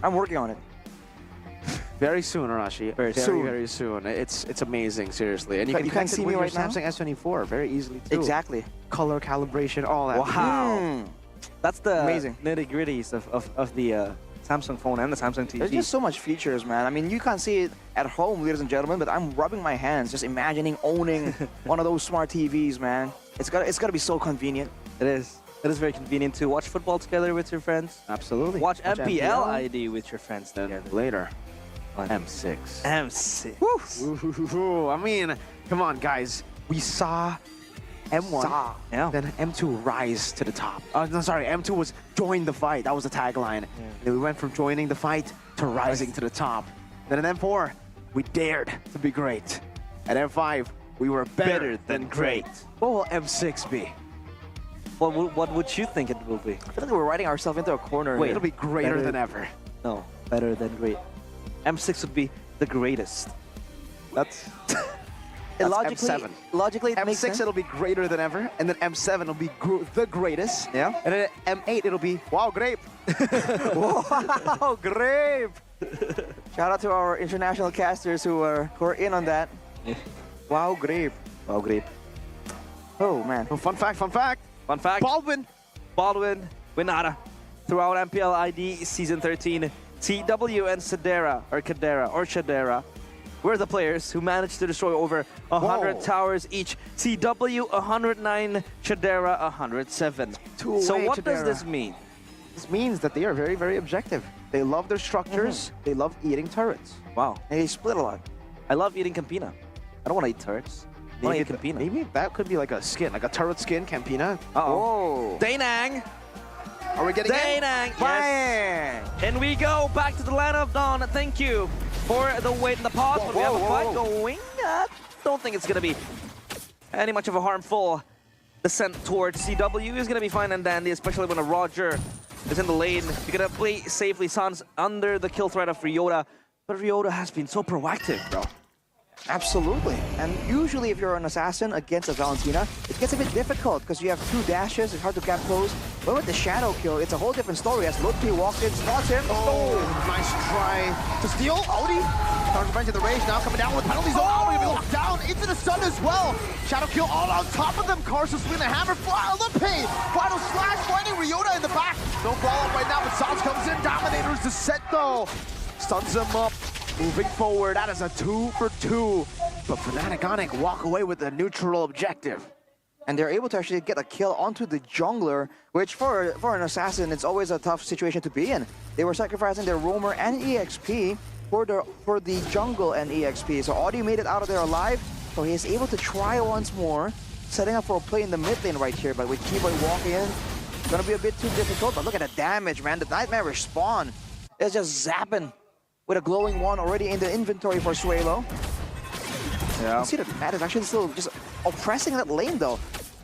I'm working on it. very soon, Arashi. Very soon. Very soon. It's amazing, seriously. And you But can you can't connect it see with me your right now? Samsung S24 very easily too. Exactly. Color calibration, all that. Wow. Mm. That's the Amazing. nitty-gritties of the Samsung phone and the Samsung TV. There's just so much features, man. I mean, you can't see it at home, ladies and gentlemen, but I'm rubbing my hands just imagining owning one of those smart TVs, man. It's gotta be so convenient. It is. It is very convenient to watch football together with your friends. Absolutely. Watch MPL ID with your friends Then together. later, On M6. M6. Ooh, I mean, come on, guys. We saw M1, Yeah. then M2 rise to the top. No, sorry, M2 was join the fight. That was the tagline. Then we went from joining the fight to rising to the top. Then in M4, we dared to be great. At M5, we were better than great. What will M6 be? What would you think it will be? I feel like we're writing ourselves into a corner. Wait. here. It'll be greater Better- than ever. No, better than great. M6 would be the greatest. That's That's logically, M7. logically it makes M6 sense. it'll be greater than ever, and then M7 will be the greatest. Yeah. And then M8 it'll be wow, grape. Wow, grape! Shout out to our international casters who are in on that. Wow, grape. Wow, grape. Oh, man. Oh, fun fact. Fun fact. Baldwin. Baldwin, Winata. Throughout MPL ID Season 13, CW and Shadera were the players who managed to destroy over 100 Whoa. towers each. CW 109, Shadera 107. Two So away, what does Shadera. this mean? This means that they are very, very objective. They love their structures. They love eating turrets. Wow. And they split a lot. I love eating Campina. I don't want to eat turrets. I want to eat Campina. Maybe that could be like a skin, like a turret skin, Campina. Uh-oh. Oh. Dainang! Are we getting in? Dainang! Yes. Bang! And we go back to the land of dawn. Thank you for the wait and the pause. But we have a fight going. Don't think it's going to be any much of a harmful descent towards CW. Is going to be fine and dandy, especially when a Roger is in the lane. You're going to play safely. Sans under the kill threat of Ryota. But Ryota has been so proactive, bro. Absolutely. And usually if you're an assassin against a Valentina, it gets a bit difficult because you have 2 dashes, it's hard to get close. But with the shadow kill, it's a whole different story as Lutpi walked in, spots him. Oh, nice try to steal. Audi starts revenge of the rage now coming down with penalties. Oh, Audi gonna be locked down into the sun as well. Shadow kill all on top of them. Carson swinging the hammer. Lutpi, final slash finding Ryota in the back. No follow-up right now, but Sans comes in. Dominators the set though. Stuns him up. Moving forward, that is a 2 for 2. But Fnatic Onic walk away with a neutral objective. And they're able to actually get a kill onto the jungler, which for an assassin, it's always a tough situation to be in. They were sacrificing their roamer and EXP for the jungle and EXP. So Audi made it out of there alive, so he is able to try once more, setting up for a play in the mid lane right here. But with Keyboy walking in, it's gonna be a bit too difficult. But look at the damage, man. The Nightmare spawn is just zapping with a glowing one already in the inventory for Suelo. You can see that Matt is actually still just oppressing that lane though.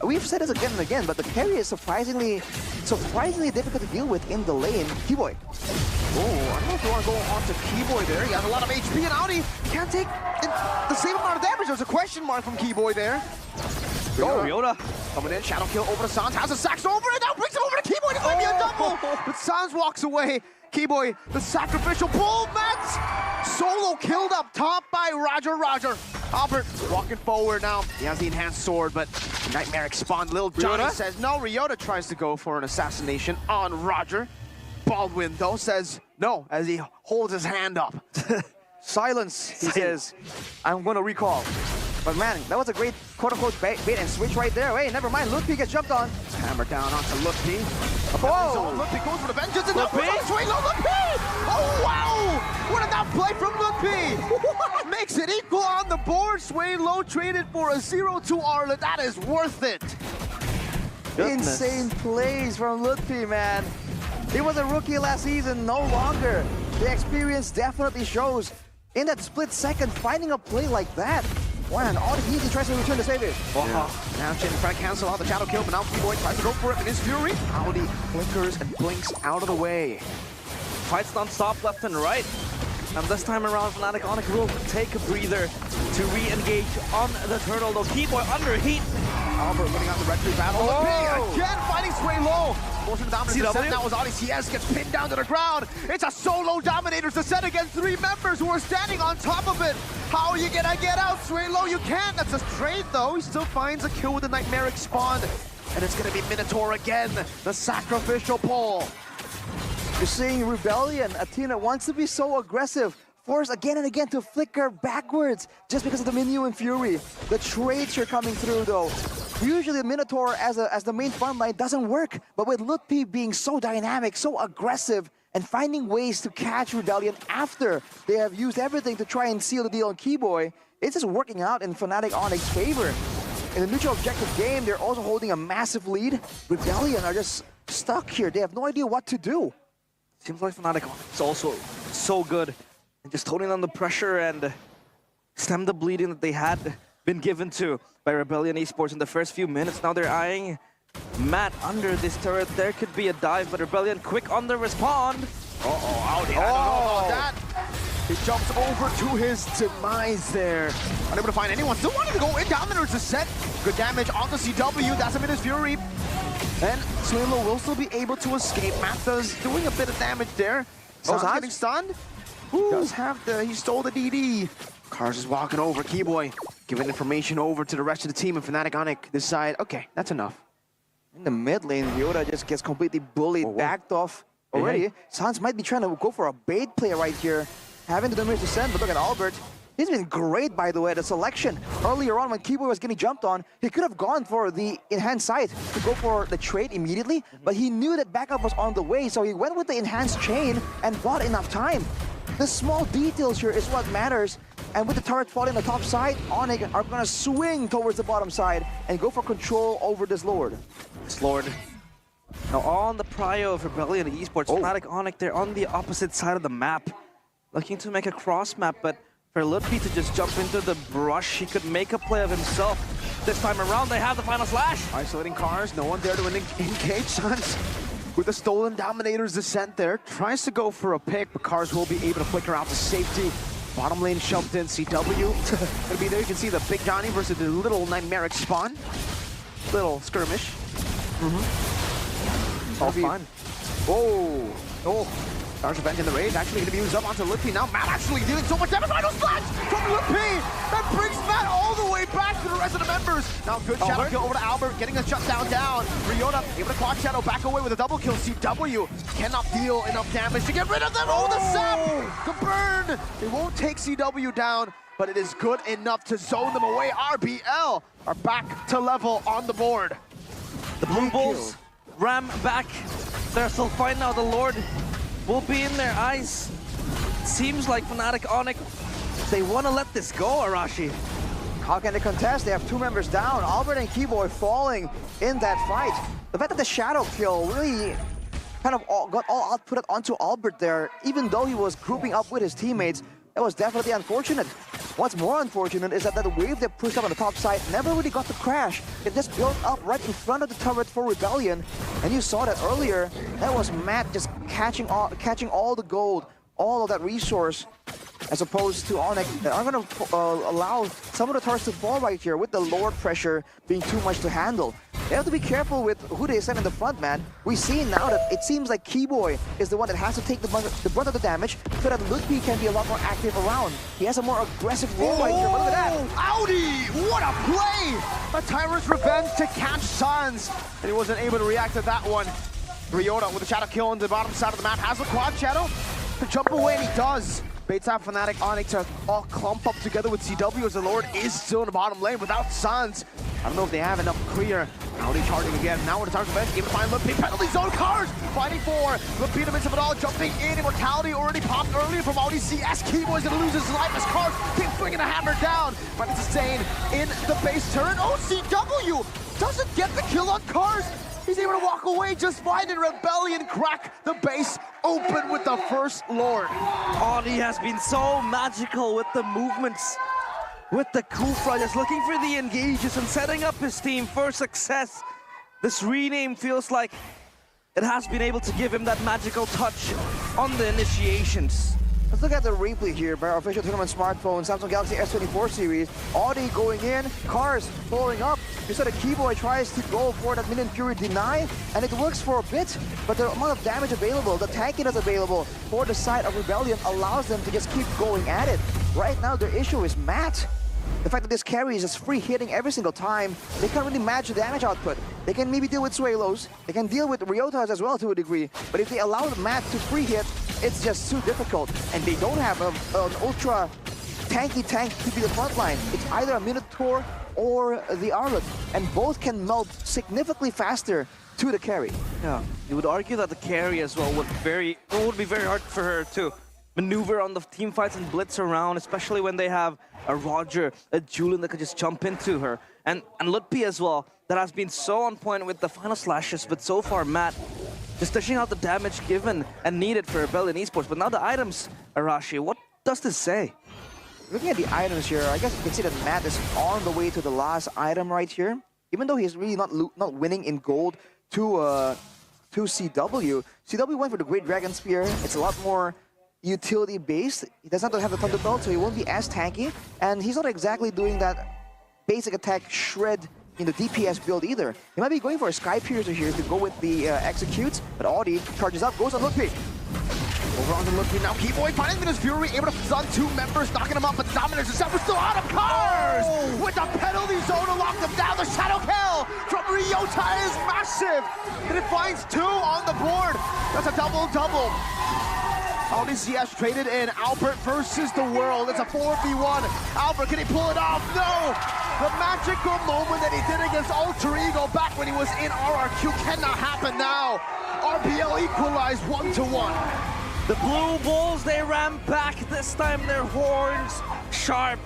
We've said this again and again, but the carry is surprisingly difficult to deal with in the lane. Keyboy. Oh, I don't know if you want to go on to Keyboy there. He has a lot of HP and Audi can't take the same amount of damage. There's a question mark from Keyboy there. Oh, Ryota. Coming in, shadow kill over to Sans, has a sax over it, now brings it over to Keyboy, it might be a double! But Sans walks away. Keyboy, the sacrificial bull, Matt! Solo killed up top by Roger. Albert walking forward now. He has the enhanced sword, but Nightmare spawned. Lil Johnny says no. Ryota tries to go for an assassination on Roger. Baldwin, though, says no as he holds his hand up. Silence, he says. I'm going to recall. But man, that was a great quote-unquote bait and switch right there. Hey, never mind, Lutpi gets jumped on. Hammer down onto Lutpi. Whoa! Lutpi goes for the vengeance and Lutpi? Lutpi! Oh wow! What a that play from Lutpi! Makes it equal on the board. Sway Low traded for a 0-2 Arlet. That is worth it. Goodness. Insane plays from Lutpi, man. He was a rookie last season, no longer. The experience definitely shows. In that split second, finding a play like that. Wow, and all he tries to return the savior. Now Chin trying to cancel out the shadow kill, but now Keyboy tries to go for it in his fury. Audi flickers and blinks out of the way. Fights non-stop left and right. And this time around, Fnatic Onic will take a breather to re-engage on the turtle. Though Keyboy under heat. Albert winning out the red tree battle. Lutpi again fighting Sway Low. Forcing the dominance to set now as Audi CS gets pinned down to the ground. It's a solo Dominators to set against 3 members who are standing on top of it. How are you gonna get out, Sway Low? You can't. That's a trade though. He still finds a kill with the Nightmaric spawn. And it's gonna be Minotaur again, the sacrificial pull. You're seeing Rebellion. Athena wants to be so aggressive. Forced again and again to flicker backwards just because of the Minu and Fury. The trades are coming through though. Usually Minotaur as the main front line doesn't work, but with Lutpi being so dynamic, so aggressive, and finding ways to catch Rebellion after they have used everything to try and seal the deal on Keyboy, it's just working out in Fnatic Onyx's favor. In the neutral objective game, they're also holding a massive lead. Rebellion are just stuck here. They have no idea what to do. Seems like Fnatic is also so good and just toning down the pressure and stem the bleeding that they had been given to by Rebellion Esports in the first few minutes. Now they're eyeing Matt under this turret. There could be a dive, but Rebellion quick on the respond. Audi, I don't know about that. He jumps over to his demise there. Unable to find anyone. Still wanting to go in. Down there's a set. Good damage on the CW. That's him in his Fury. And Swalo will still be able to escape. Matha's doing a bit of damage there. Sounds getting stunned. Does have the, he stole the DD. Cars is walking over. Keyboy giving information over to the rest of the team. And Fnatic Onic this side. Okay, that's enough. In the mid lane, Yoda just gets completely bullied, backed off already. Sans might be trying to go for a bait play right here. Having the damage to send, but look at Albert. He's been great, by the way, the selection. Earlier on, when Keyboy was getting jumped on, he could have gone for the enhanced sight to go for the trade immediately, but he knew that backup was on the way, so he went with the enhanced chain and bought enough time. The small details here is what matters, and with the turret falling on the top side, Onic are going to swing towards the bottom side and go for control over this Lord. This Lord. Now on the prio of Rebellion Esports, Fnatic Onic, they're on the opposite side of the map, looking to make a cross map, but for Ludwig to just jump into the brush, he could make a play of himself. This time around, they have the final slash. Isolating Cars, no one there to engage Suns. With the stolen Dominator's descent there, tries to go for a pick, but Cars will be able to flicker out to safety. Bottom lane shoved in, CW. Gonna be there, you can see the Big Johnny versus the little Nightmaric spawn. Little skirmish. All fine. Oh, Cars preventing the rage, actually gonna be used up onto Lippy. Now Matt actually dealing so much damage. Final slash from Lippy! That brings Matt all the way back to the rest of the members. Now good shadow kill over to Albert, getting a shutdown down. Ryota able to quad shadow back away with a double kill. CW cannot deal enough damage to get rid of them. Oh, the sap! The burn! They won't take CW down, but it is good enough to zone them away. RBL are back to level on the board. The Blue Bulls ram back. They're still fine now. The Lord will be in their eyes. Seems like Fnatic Onic, they want to let this go, Arashi. How can they contest? They have two members down. Albert and Keyboy falling in that fight. The fact that the shadow kill really kind of got all outputted onto Albert there, even though he was grouping up with his teammates, that was definitely unfortunate. What's more unfortunate is that the wave that pushed up on the top side never really got to crash. It just built up right in front of the turret for Rebellion. And you saw that earlier. That was Matt just catching all the gold, all of that resource, as opposed to Onic. I'm going to allow some of the turrets to fall right here with the Lord pressure being too much to handle. They have to be careful with who they send in the front, man. We see now that it seems like Keyboy is the one that has to take the brunt of the damage so that Ludwig can be a lot more active around. He has a more aggressive role right here. Look at that. Audi! What a play! A Tyrant's revenge to catch Suns. And he wasn't able to react to that one. Ryota with a shadow kill on the bottom side of the map. Has a quad shadow to jump away, and he does. Baits out Fnatic Onic to all clump up together with CW as the Lord is still in the bottom lane without Suns. I don't know if they have enough clear. Audi charging again. Now with the target bench, able to find Lippy. Penalty zone Cars fighting for Lippy in the midst of it all. Jumping in. Immortality already popped earlier from Audi CS. Keyboy's gonna lose his life as Cars keeps flinging a hammer down. But it's sustain in the base turret. Oh, CW doesn't get the kill on Cars. He's able to walk away just fine, and Rebellion crack the base open with the first Lord. Audi has been so magical with the movements, with the Kufra, just looking for the engages and setting up his team for success. This rename feels like it has been able to give him that magical touch on the initiations. Let's look at the replay here by our official tournament smartphone, Samsung Galaxy S24 series. Audi going in, Cars following up. You saw the Keyboy tries to go for that Minion Fury deny, and it works for a bit, but the amount of damage available, the tankiness available for the side of Rebellion allows them to just keep going at it. Right now, their issue is Matt. The fact that this carry is just free hitting every single time, they can't really match the damage output. They can maybe deal with Suelos, they can deal with Ryotas as well to a degree, but if they allow Matt to free hit, it's just too difficult. And they don't have an ultra tanky tank to be the front line. It's either a Minotaur or the Arlet, and both can melt significantly faster to the carry. Yeah, you would argue that the carry as well would be very hard for her to maneuver on the team fights and blitz around, especially when they have a Roger, a Julian that could just jump into her. And Lutpi as well, that has been so on point with the final slashes, but so far Matt just dishing out the damage given and needed for Rebellion Esports. But now the items, Arashi, what does this say? Looking at the items here, I guess you can see that Matt is on the way to the last item right here. Even though he's really not winning in gold to CW. CW went for the Great Dragon Spear. It's a lot more utility based. He does not have the Thunder Belt, so he won't be as tanky. And he's not exactly doing that basic attack shred in the DPS build either. He might be going for a Sky Piercer here to go with the executes, but Audi charges up, goes on Look Peek. Over on the Look now, Keyboy finding his Fury, able to stun 2 members, knocking him up, but Dominance himself is still out of cars! With the penalty zone to lock them down, the Shadow Kill from Ryota is massive! And it finds 2 on the board. That's a double-double. LDCS traded in, Albert versus the world. It's a 4v1. Albert, can he pull it off? No! The magical moment that he did against Alter Ego back when he was in RRQ cannot happen now. RPL equalized 1-1. The Blue Bulls, they ran back this time, their horns sharp.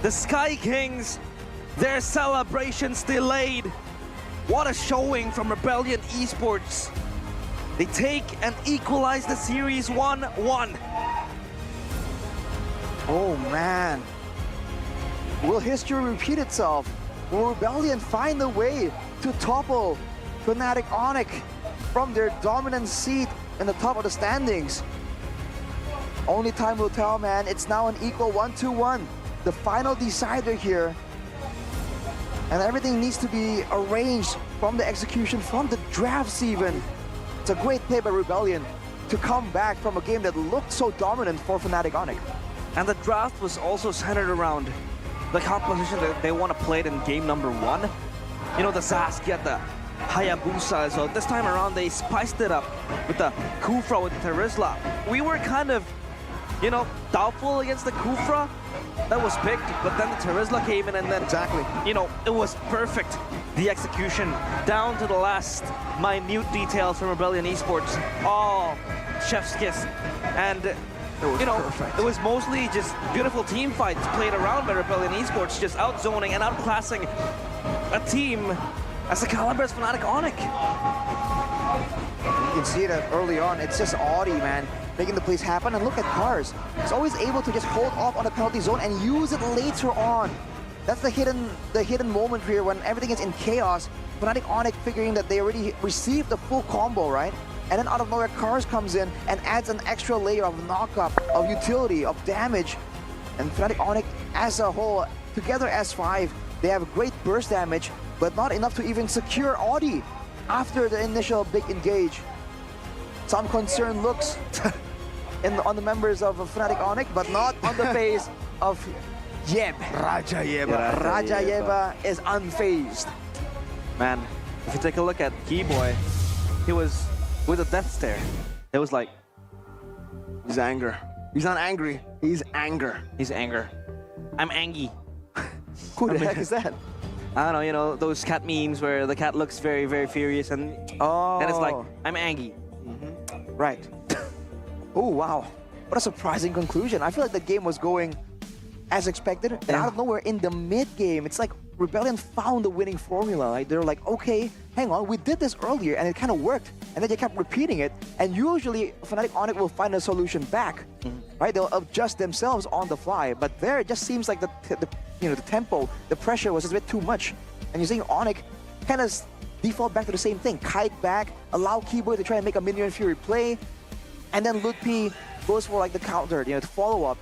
The Sky Kings, their celebrations delayed. What a showing from Rebellion Esports. They take and equalize the series 1-1. Oh man. Will history repeat itself? Will Rebellion find a way to topple Fnatic Onyx from their dominant seat in the top of the standings? Only time will tell, man. It's now an equal 1-1. The final decider here. And everything needs to be arranged from the execution, from the drafts even. It's a great play by Rebellion to come back from a game that looked so dominant for Fnatic Onyx. And the draft was also centered around the composition that they want to play it in game number 1. You know, the Saskia, the Hayabusa. So this time around, they spiced it up with the Kufra with the Terizla. We were kind of, you know, doubtful against the Kufra that was picked, but then the Terizla came in and then, you know, it was perfect. The execution down to the last minute details from Rebellion Esports. All chef's kiss. And, you know, it was mostly just beautiful team fights played around by Rebellion Esports, just outzoning and outclassing a team as the caliber as Fnatic Onyx. You can see that early on. It's just Audi, man, making the plays happen. And look at Cars. He's always able to just hold off on the penalty zone and use it later on. That's the hidden moment here when everything is in chaos. Fnatic Onyx figuring that they already received the full combo, right? And then out of nowhere, Cars comes in and adds an extra layer of knockup, of utility, of damage. And Fnatic Onyx as a whole, together as 5, they have great burst damage, but not enough to even secure Audi after the initial big engage. Some concerned looks on the members of Fnatic Onyx, but not on the face of Yeb. Raja Yeba. Raja Yeba is unfazed. Man, if you take a look at Keyboy, he was with a death stare. It was like, He's anger. He's not angry. He's anger. he's anger. I'm angry. Who the heck is that? I don't know, you know, those cat memes where the cat looks very, very furious and it's like, I'm angry. Right. Oh, wow. What a surprising conclusion. I feel like the game was going as expected. And out of nowhere, in the mid-game, it's like Rebellion found the winning formula. Right? They're like, okay, hang on, we did this earlier and it kind of worked. And then they kept repeating it. And usually, Fnatic Onyx will find a solution back. Right? They'll adjust themselves on the fly. But there, it just seems like the tempo, the pressure was just a bit too much. And you're seeing Onyx kind of default back to the same thing. Kite back, allow Keyboy to try and make a Minion Fury play. And then Ludpi goes for like the counter, the follow-up.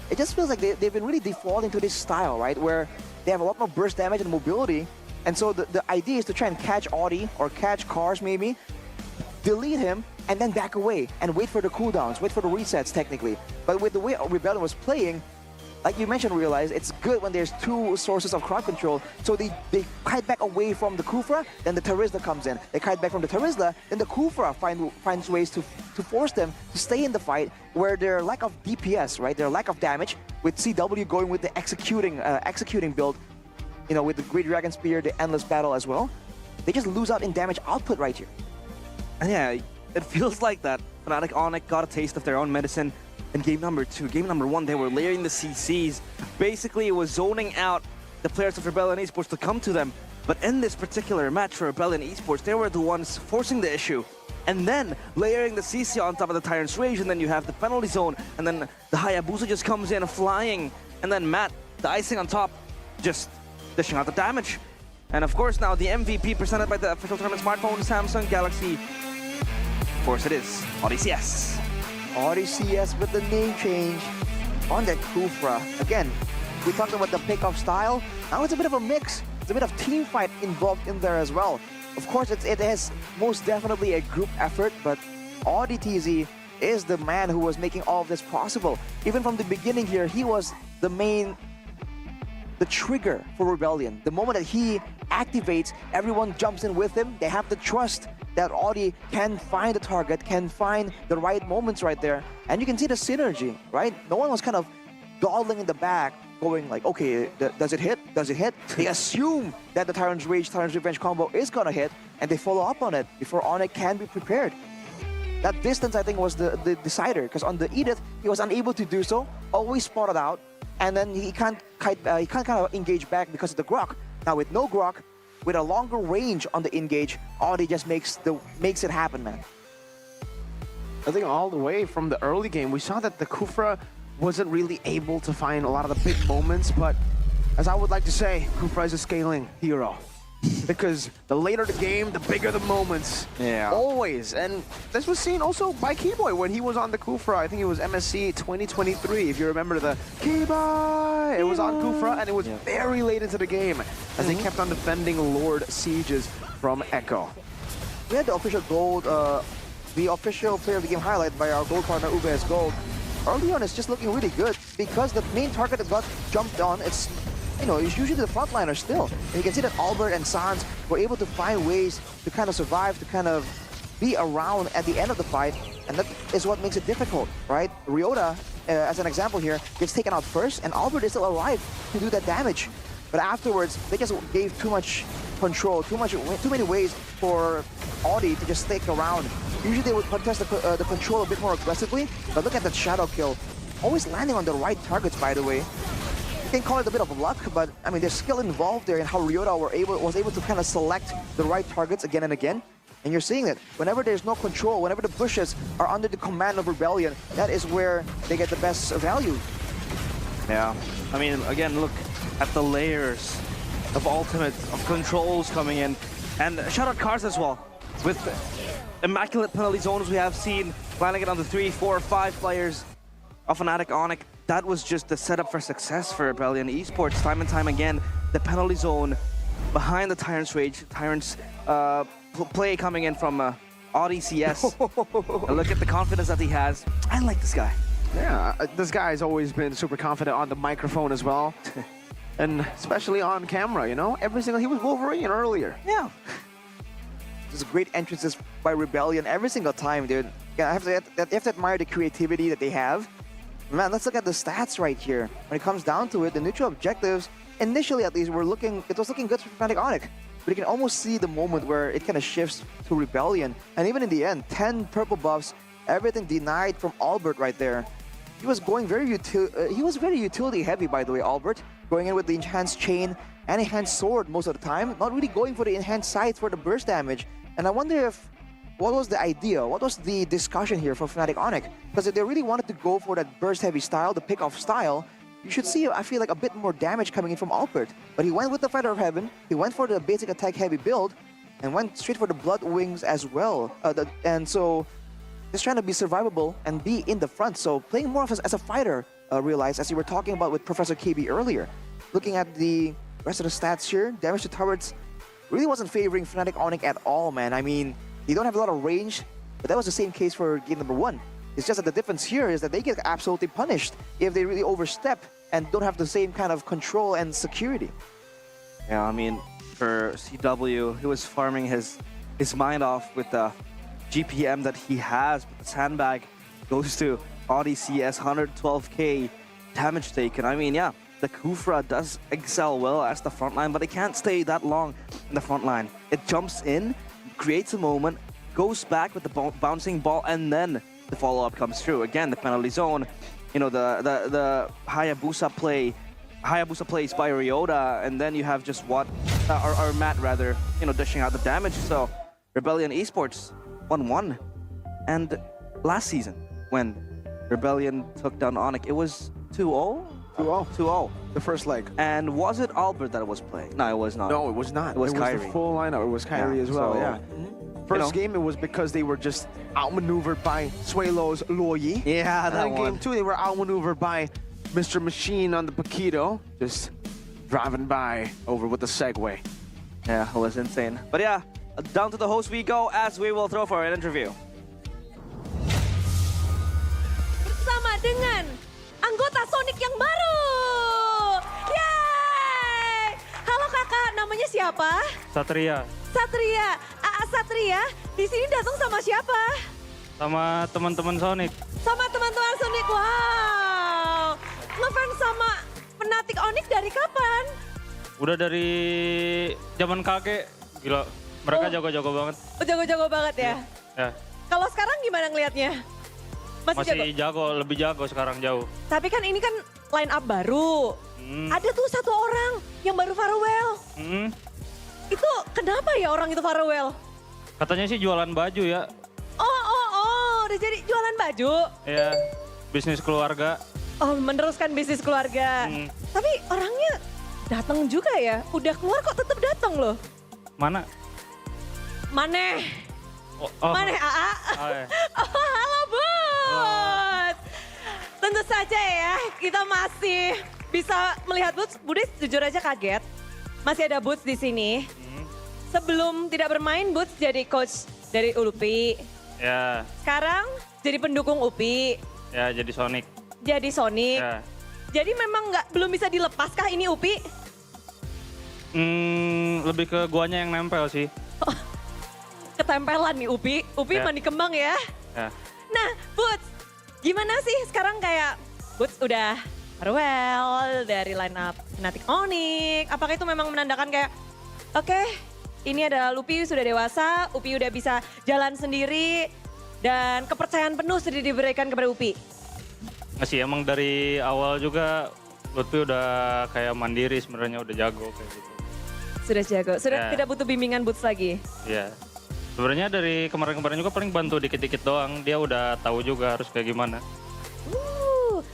It just feels like they've been really defaulting to this style, right? Where they have a lot more burst damage and mobility. And so the idea is to try and catch Audi or catch Cars maybe, delete him, and then back away and wait for the cooldowns, wait for the resets technically. But with the way Rebellion was playing, like you mentioned, Realize, it's good when there's 2 sources of crowd control. So they kite back away from the Kufra, then the Terizla comes in. They kite back from the Terizla, then the Kufra finds ways to force them to stay in the fight, where their lack of DPS, right, their lack of damage, with CW going with the executing build, with the Great Dragon Spear, the Endless Battle as well, they just lose out in damage output right here. And yeah, it feels like that Fnatic Onyx got a taste of their own medicine in game number 2. Game number 1, they were layering the CCs. Basically, it was zoning out the players of Rebellion Esports to come to them. But in this particular match for Rebellion Esports, they were the ones forcing the issue. And then layering the CC on top of the Tyrant's Rage, and then you have the penalty zone, and then the Hayabusa just comes in flying, and then Matt, the icing on top, just dishing out the damage. And of course now the MVP presented by the official tournament smartphone, Samsung Galaxy. Of course it is, LDCS. RDCS with the name change on that Kufra. Again, we talked about the pick-off style. Now it's a bit of a mix. It's a bit of team fight involved in there as well. Of course, it is most definitely a group effort, but RDTZ is the man who was making all of this possible. Even from the beginning here, he was the trigger for Rebellion. The moment that he activates, everyone jumps in with him. They have the trust that Audi can find the target, can find the right moments right there. And you can see the synergy, right? No one was kind of dawdling in the back, going like, okay, does it hit? Does it hit? They assume that the Tyrant's Rage, Tyrant's Revenge combo is gonna hit, and they follow up on it before Onyx can be prepared. That distance, I think, was the decider, because on the Edith, he was unable to do so, always spotted out, and then he can't kind of engage back because of the Grok. Now with no Grok, with a longer range on the engage, Audi just makes it happen, man. I think all the way from the early game, we saw that the Kufra wasn't really able to find a lot of the big moments, but as I would like to say, Kufra is a scaling hero. Because the later the game, the bigger the moments. Yeah. Always. And this was seen also by Keyboy when he was on the Kufra. I think it was MSC 2023, if you remember the Keyboy. It was on Kufra, and it was very late into the game as they kept on defending Lord Sieges from Echo. We had the official gold, the official player of the game highlight by our gold partner UBS Gold. Early on, it's just looking really good because the main target that got jumped on, it's usually the frontliner still. And you can see that Albert and Sans were able to find ways to kind of survive, to kind of be around at the end of the fight, and that is what makes it difficult, right? Ryota, as an example here, gets taken out first, and Albert is still alive to do that damage. But afterwards, they just gave too much control, too many ways for Audi to just stick around. Usually they would contest the control a bit more aggressively, but look at that shadow kill. Always landing on the right targets, by the way. You can call it a bit of luck, but I mean, there's skill involved there in how Ryota was able to kind of select the right targets again and again. And you're seeing that whenever there's no control, whenever the bushes are under the command of Rebellion, that is where they get the best value. Yeah, I mean, again, look at the layers of ultimate, of controls coming in. And shout out Cars as well. With immaculate penalty zones we have seen, landing it on the 3, 4, 5 players of Fnatic Onyx. That was just the setup for success for Rebellion Esports. Time and time again, the penalty zone behind the Tyrant's Rage, Tyrant's play coming in from RDCS. And look at the confidence that he has. I like this guy. Yeah, this guy has always been super confident on the microphone as well. And especially on camera, you know? He was Wolverine earlier. Yeah. There's great entrances by Rebellion every single time, dude. Yeah, I have to admire the creativity that they have. Man, let's look at the stats right here. When it comes down to it, the neutral objectives, initially at least, it was looking good for Fnatic Onyx. But you can almost see the moment where it kind of shifts to Rebellion. And even in the end, 10 purple buffs, everything denied from Albert right there. He was going very utility heavy, by the way, Albert. Going in with the enhanced chain and enhanced sword most of the time. Not really going for the enhanced sights for the burst damage. And I wonder what was the idea? What was the discussion here for Fnatic Onyx? Because if they really wanted to go for that burst heavy style, the pick-off style, you should see, I feel like, a bit more damage coming in from Albert. But he went with the Fighter of Heaven, he went for the basic attack heavy build, and went straight for the Blood Wings as well. And so, just trying to be survivable and be in the front. So playing more of as a fighter, realized, as you were talking about with Professor KB earlier. Looking at the rest of the stats here, damage to turrets really wasn't favoring Fnatic Onyx at all, man. I mean, they don't have a lot of range, but that was the same case for game number 1. It's just that the difference here is that they get absolutely punished if they really overstep and don't have the same kind of control and security. Yeah, I mean, for CW, he was farming his mind off with the GPM that he has, but the sandbag goes to RDCS, 112k damage taken. I mean, yeah, the Kufra does excel well as the frontline, but it can't stay that long in the front line. It jumps in, creates a moment, goes back with the bouncing ball, and then the follow-up comes through. Again, the penalty zone, you know, the Hayabusa plays by Ryota, and then you have just or Matt rather, you know, dishing out the damage. So Rebellion Esports 1-1. And last season, when Rebellion took down Onyx, it was 2-0? 2-0. The first leg. And was it Albert that was playing? No, it was not. No, it was not. It was Kyrie. The full lineup. It was Kyrie as well, yeah. First game, it was because they were just outmaneuvered by Suelo's Luoyi. Yeah, And that then game one. 2, they were outmaneuvered by Mr. Machine on the Paquito, just driving by over with the Segway. Yeah, it was insane. But yeah, down to the host we go as we will throw for an interview. Bersama dengan anggota Sonic yang baru. Yeay! Halo kakak, namanya siapa? Satria Satria. AA Satria, di sini datang sama siapa? sama teman-teman Sonic. Sama teman-teman Sonic. Wow. Ngefans sama Fnatic Onyx dari kapan? Udah dari zaman kakek, gila. Mereka Oh. jago-jago banget. Oh, jago-jago banget ya. Ya, Kalau sekarang gimana ngelihatnya? Masih jago. masih jago, lebih jago sekarang jauh. Tapi kan ini kan line up baru. Ada tuh satu orang yang baru farewell. Hmm, Itu kenapa ya orang itu farewell? katanya sih jualan baju ya. Oh, udah jadi jualan baju. Ya, bisnis keluarga. Oh, meneruskan bisnis keluarga. Tapi orangnya datang juga ya. Udah keluar kok tetap datang loh. Mana? Maneh. Oh, Maneh AA. oh, ya. Oh, halo Boots. Tentu saja ya, kita masih bisa melihat Boots. Budi jujur aja kaget. Masih ada Boots di sini. Sebelum tidak bermain, Boots jadi coach dari UPI. Ya, Sekarang jadi pendukung UPI. ya jadi Sonic. Jadi Sonic. Ya. Jadi memang belum bisa dilepaskah ini UPI? Lebih ke guanya yang nempel sih. Ketempelan nih UPI. UPI Ya. mandi kembang ya. Ya. Nah, Boots, gimana sih sekarang kayak Boots udah farewell dari line up Fnatic Onyx. Apakah itu memang menandakan kayak, oke, ini adalah Lupi sudah dewasa, Upi udah bisa jalan sendiri, dan kepercayaan penuh sudah diberikan kepada Upi. Nggak sih, emang dari awal juga Lutfi udah kayak mandiri sebenarnya, udah jago kayak gitu. Sudah jago, sudah Ya. tidak butuh bimbingan Boots lagi. Iya. Sebenarnya dari kemarin-kemarin juga paling bantu dikit-dikit doang. Dia udah tahu juga harus kayak gimana.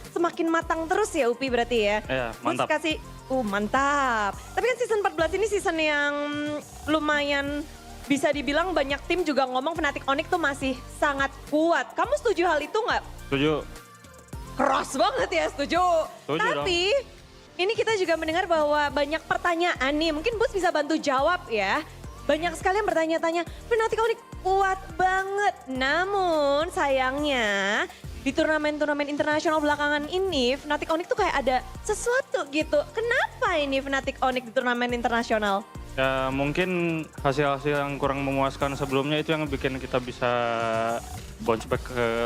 Semakin matang terus ya Upi berarti ya. Iya, Boots mantap. kasih, mantap. Tapi kan season 14 ini season yang lumayan bisa dibilang banyak tim juga ngomong Fnatic Onyx tuh masih sangat kuat. Kamu setuju hal itu nggak? Setuju? Keras banget ya, setuju. Setuju Tapi ini kita juga mendengar bahwa banyak pertanyaan nih. Mungkin Boots bisa bantu jawab ya. Banyak sekali yang bertanya-tanya, Fnatic Onyx kuat banget. Namun sayangnya di turnamen-turnamen internasional belakangan ini, Fnatic Onyx tuh kayak ada sesuatu gitu. Kenapa ini Fnatic Onyx di turnamen internasional? Ya mungkin hasil-hasil yang kurang memuaskan sebelumnya itu yang bikin kita bisa bounce back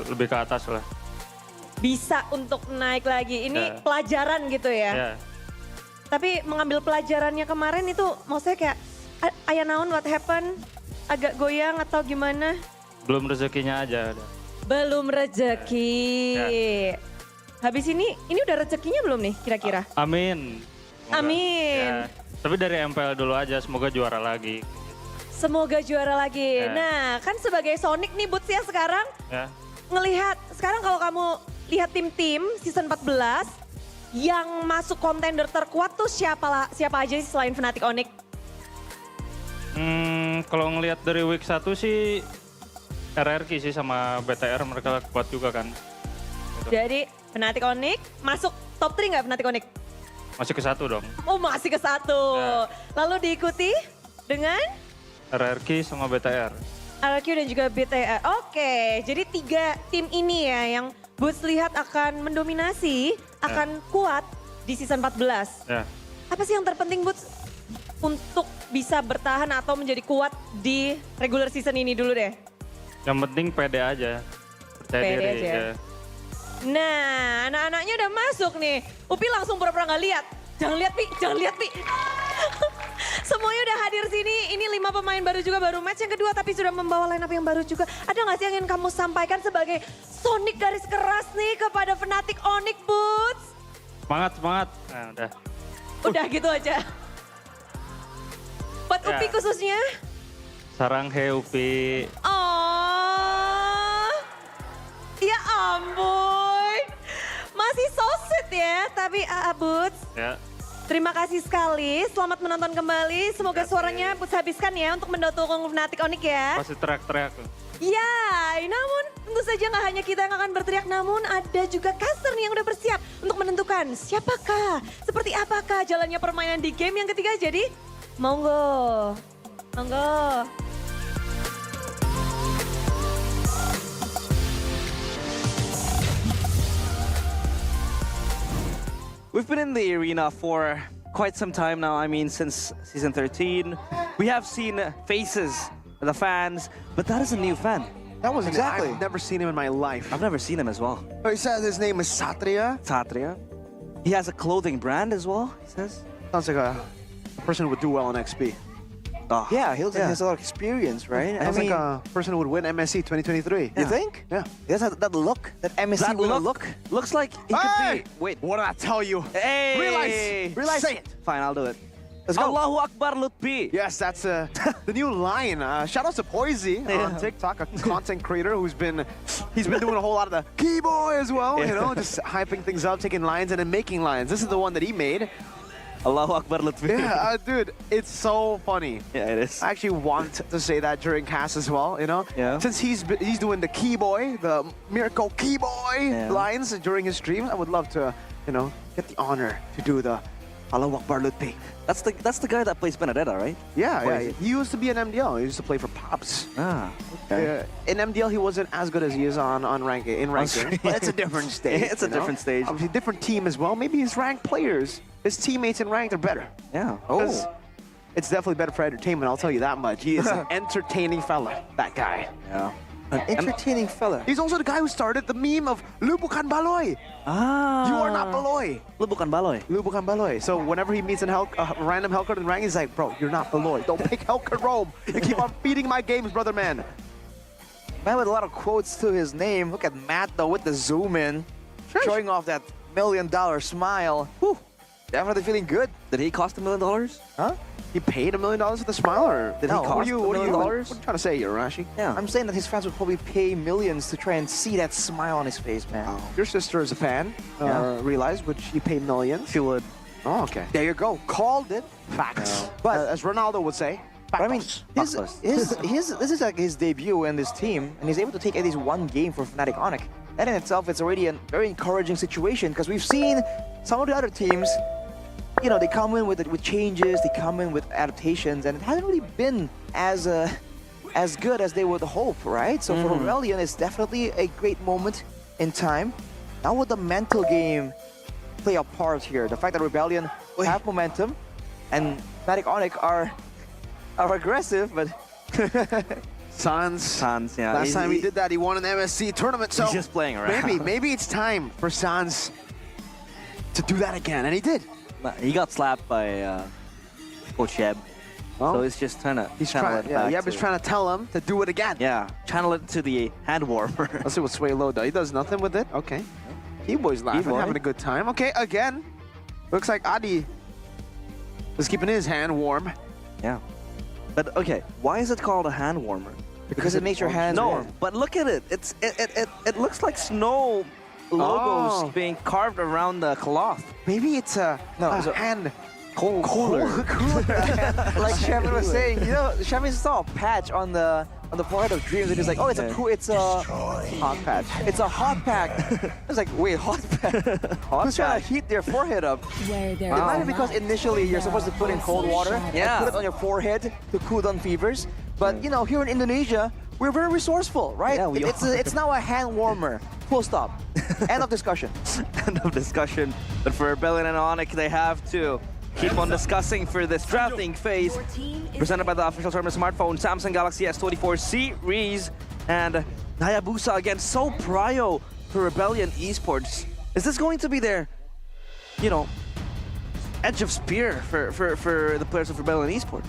lebih ke atas lah. Bisa untuk naik lagi. Ini Ya. pelajaran gitu ya. Ya, Tapi mengambil pelajarannya kemarin itu maksudnya kayak, ayah naon what happen? Agak goyang atau gimana? belum rezekinya aja. Belum rezeki. Ya. Habis ini udah rezekinya belum nih kira-kira? Amin. Semoga. Amin. Ya, tapi dari MPL dulu aja, semoga juara lagi. Semoga juara lagi. Ya. Nah kan sebagai Sonic nih Boots ya sekarang Ya. ngelihat, sekarang kalau kamu lihat tim-tim season 14 yang masuk kontender terkuat tuh siapa aja sih selain Fnatic Onyx? Kalau ngelihat dari week 1 sih RRQ sih sama BTR mereka kuat juga kan. Gitu. Jadi Fnatic Onyx masuk top 3 nggak Fnatic Onyx? Masih ke 1 dong. Oh masih ke 1. Ya. Lalu diikuti dengan RRQ sama BTR. RQ dan juga BTR. Oke, jadi 3 tim ini ya yang Boots lihat akan mendominasi, akan kuat di season 14. Ya. Apa sih yang terpenting Boots untuk bisa bertahan atau menjadi kuat di regular season ini dulu deh? Yang penting pede aja. Percaya Pede diri. aja. Ya. Nah, anak-anaknya udah masuk nih. Upi langsung pura-pura nggak lihat. Jangan lihat, Pi. Jangan lihat, Pi. Semuanya udah hadir sini. Ini 5 pemain baru juga, baru match yang kedua. Tapi sudah membawa line up yang baru juga. Ada nggak sih yang ingin kamu sampaikan sebagai Sonic garis keras nih kepada Fnatic Onyx, Boots? Semangat, semangat. Nah, udah. Udah gitu aja. Buat Ya. Upi khususnya. Sarang he Upi. Oh, ya ampun. Masih so sweet ya, tapi Boots. Ya. Terima kasih sekali, selamat menonton kembali. Semoga suaranya Puts habiskan ya untuk mendukung Fnatic Onyx ya. Pasti teriak-teriak. Ya, namun tentu saja nggak hanya kita yang akan berteriak, namun ada juga caster nih yang udah bersiap untuk menentukan siapakah, seperti apakah jalannya permainan di game yang ketiga. Jadi, monggo, monggo. We've been in the arena for quite some time now. I mean, since season 13. We have seen faces of the fans, but that is a new fan. That was Exactly. I've never seen him in my life. I've never seen him as well. He says his name is Satria. Satria. He has a clothing brand as well, he says. Sounds like a person who would do well in XP. Oh, Yeah, he has a lot of experience, right? Sounds like a person who would win MSC 2023. you think? Yeah. He has that look, that MSC that winner look, looks like he could Hey! be. Wait. What did I tell you? Hey! Realize. Say it. Fine, I'll do it. Let's go. Allahu Akbar Lutfi. Yes, that's the new line. Shout out to Poisey on TikTok, a content creator he's been doing a whole lot of the key boy as well, you know, just hyping things up, taking lines and then making lines. This is the one that he made. Allahu Akbar Lutfi. Yeah, dude, it's so funny. Yeah, it is. I actually want to say that during cast as well, you know? Yeah. Since he's doing the key boy, the miracle key boy lines during his streams, I would love to, you know, get the honor to do the Allahu Akbar Lutfi. That's the guy that plays Benedetta, right? Yeah, Or yeah. is it- He used to be an MDL. He used to play for Pops. Ah, okay. In MDL, he wasn't as good as he is on ranking. But it's a different stage. It's a you know? different stage. Obviously, different team as well. Maybe his ranked players, his teammates in ranked are better. Yeah. 'Cause it's definitely better for entertainment. I'll tell you that much. He is an entertaining fella. That guy. Yeah. An entertaining fella. He's also the guy who started the meme of "Lu bukan baloy." Ah. You are not baloy. Lu bukan baloy. Lu bukan baloy. So whenever he meets a random Hellcard in rank, he's like, "Bro, you're not baloy. Don't pick Hellcard Rome. You keep on feeding my games, brother man." Man with a lot of quotes to his name. Look at Matt though with the zoom in, showing off that $1 million smile. Whew. Definitely feeling good. Did he cost $1 million? Huh? He paid $1 million for the smile, or did No. he cost $1 what million? What are you trying to say here, Rashi? Yeah. I'm saying that his fans would probably pay millions to try and see that smile on his face, man. Your sister is a fan. Realized, which he paid millions. She would. Oh, okay. There you go. Called it. Facts. But- As Ronaldo would say. But I mean, Factos. this is like his debut in this team, and he's able to take at least one game for Fnatic Onyx. That in itself is already a very encouraging situation because we've seen some of the other teams, you know, they come in with changes, they come in with adaptations, and it hasn't really been as good as they would hope, right? So for Rebellion, it's definitely a great moment in time. Now would the mental game play a part here? The fact that Rebellion have momentum and Fnatic Onyx are aggressive, but Sans. Yeah. Last time he did that, he won an MSC tournament. So He's just playing around. Maybe it's time for Sans to do that again, and he did. He got slapped by Coach Yeb. Well, So it's just trying to He's channel trying. it Yeah, back Yeb is to- trying to tell him to do it again. Yeah, channel it to the hand warmer. Let's see what Sway Low does. He does nothing with it. Okay. Keyboy's laughing, Keyboy. having a good time. Okay, again. Looks like Adi is keeping his hand warm. Yeah. But okay, why is it called a hand warmer? because it makes your hands No, warm. but look at it. It looks like snow logos Oh. being carved around the cloth. Maybe it's a hand Cooler. Like Shevin was saying, you know, Shevin saw a patch on the forehead of Dreams, and he's like, oh, it's a hot patch. It's a hot pack. I was like, wait, hot pack? Who's trying to heat their forehead up? It might be because initially you're supposed to put in cold water and Yeah. put it on your forehead to cool down fevers. But you know, here in Indonesia, we're very resourceful, right? Yeah, we It's now a hand warmer. Full stop. End of discussion. End of discussion. But for Rebellion and Onyx, they have to keep on discussing for this drafting phase. Presented by the official tournament smartphone, Samsung Galaxy S24 series. And Hayabusa against So Prio for Rebellion Esports. Is this going to be their, you know, edge of spear for the players of Rebellion Esports?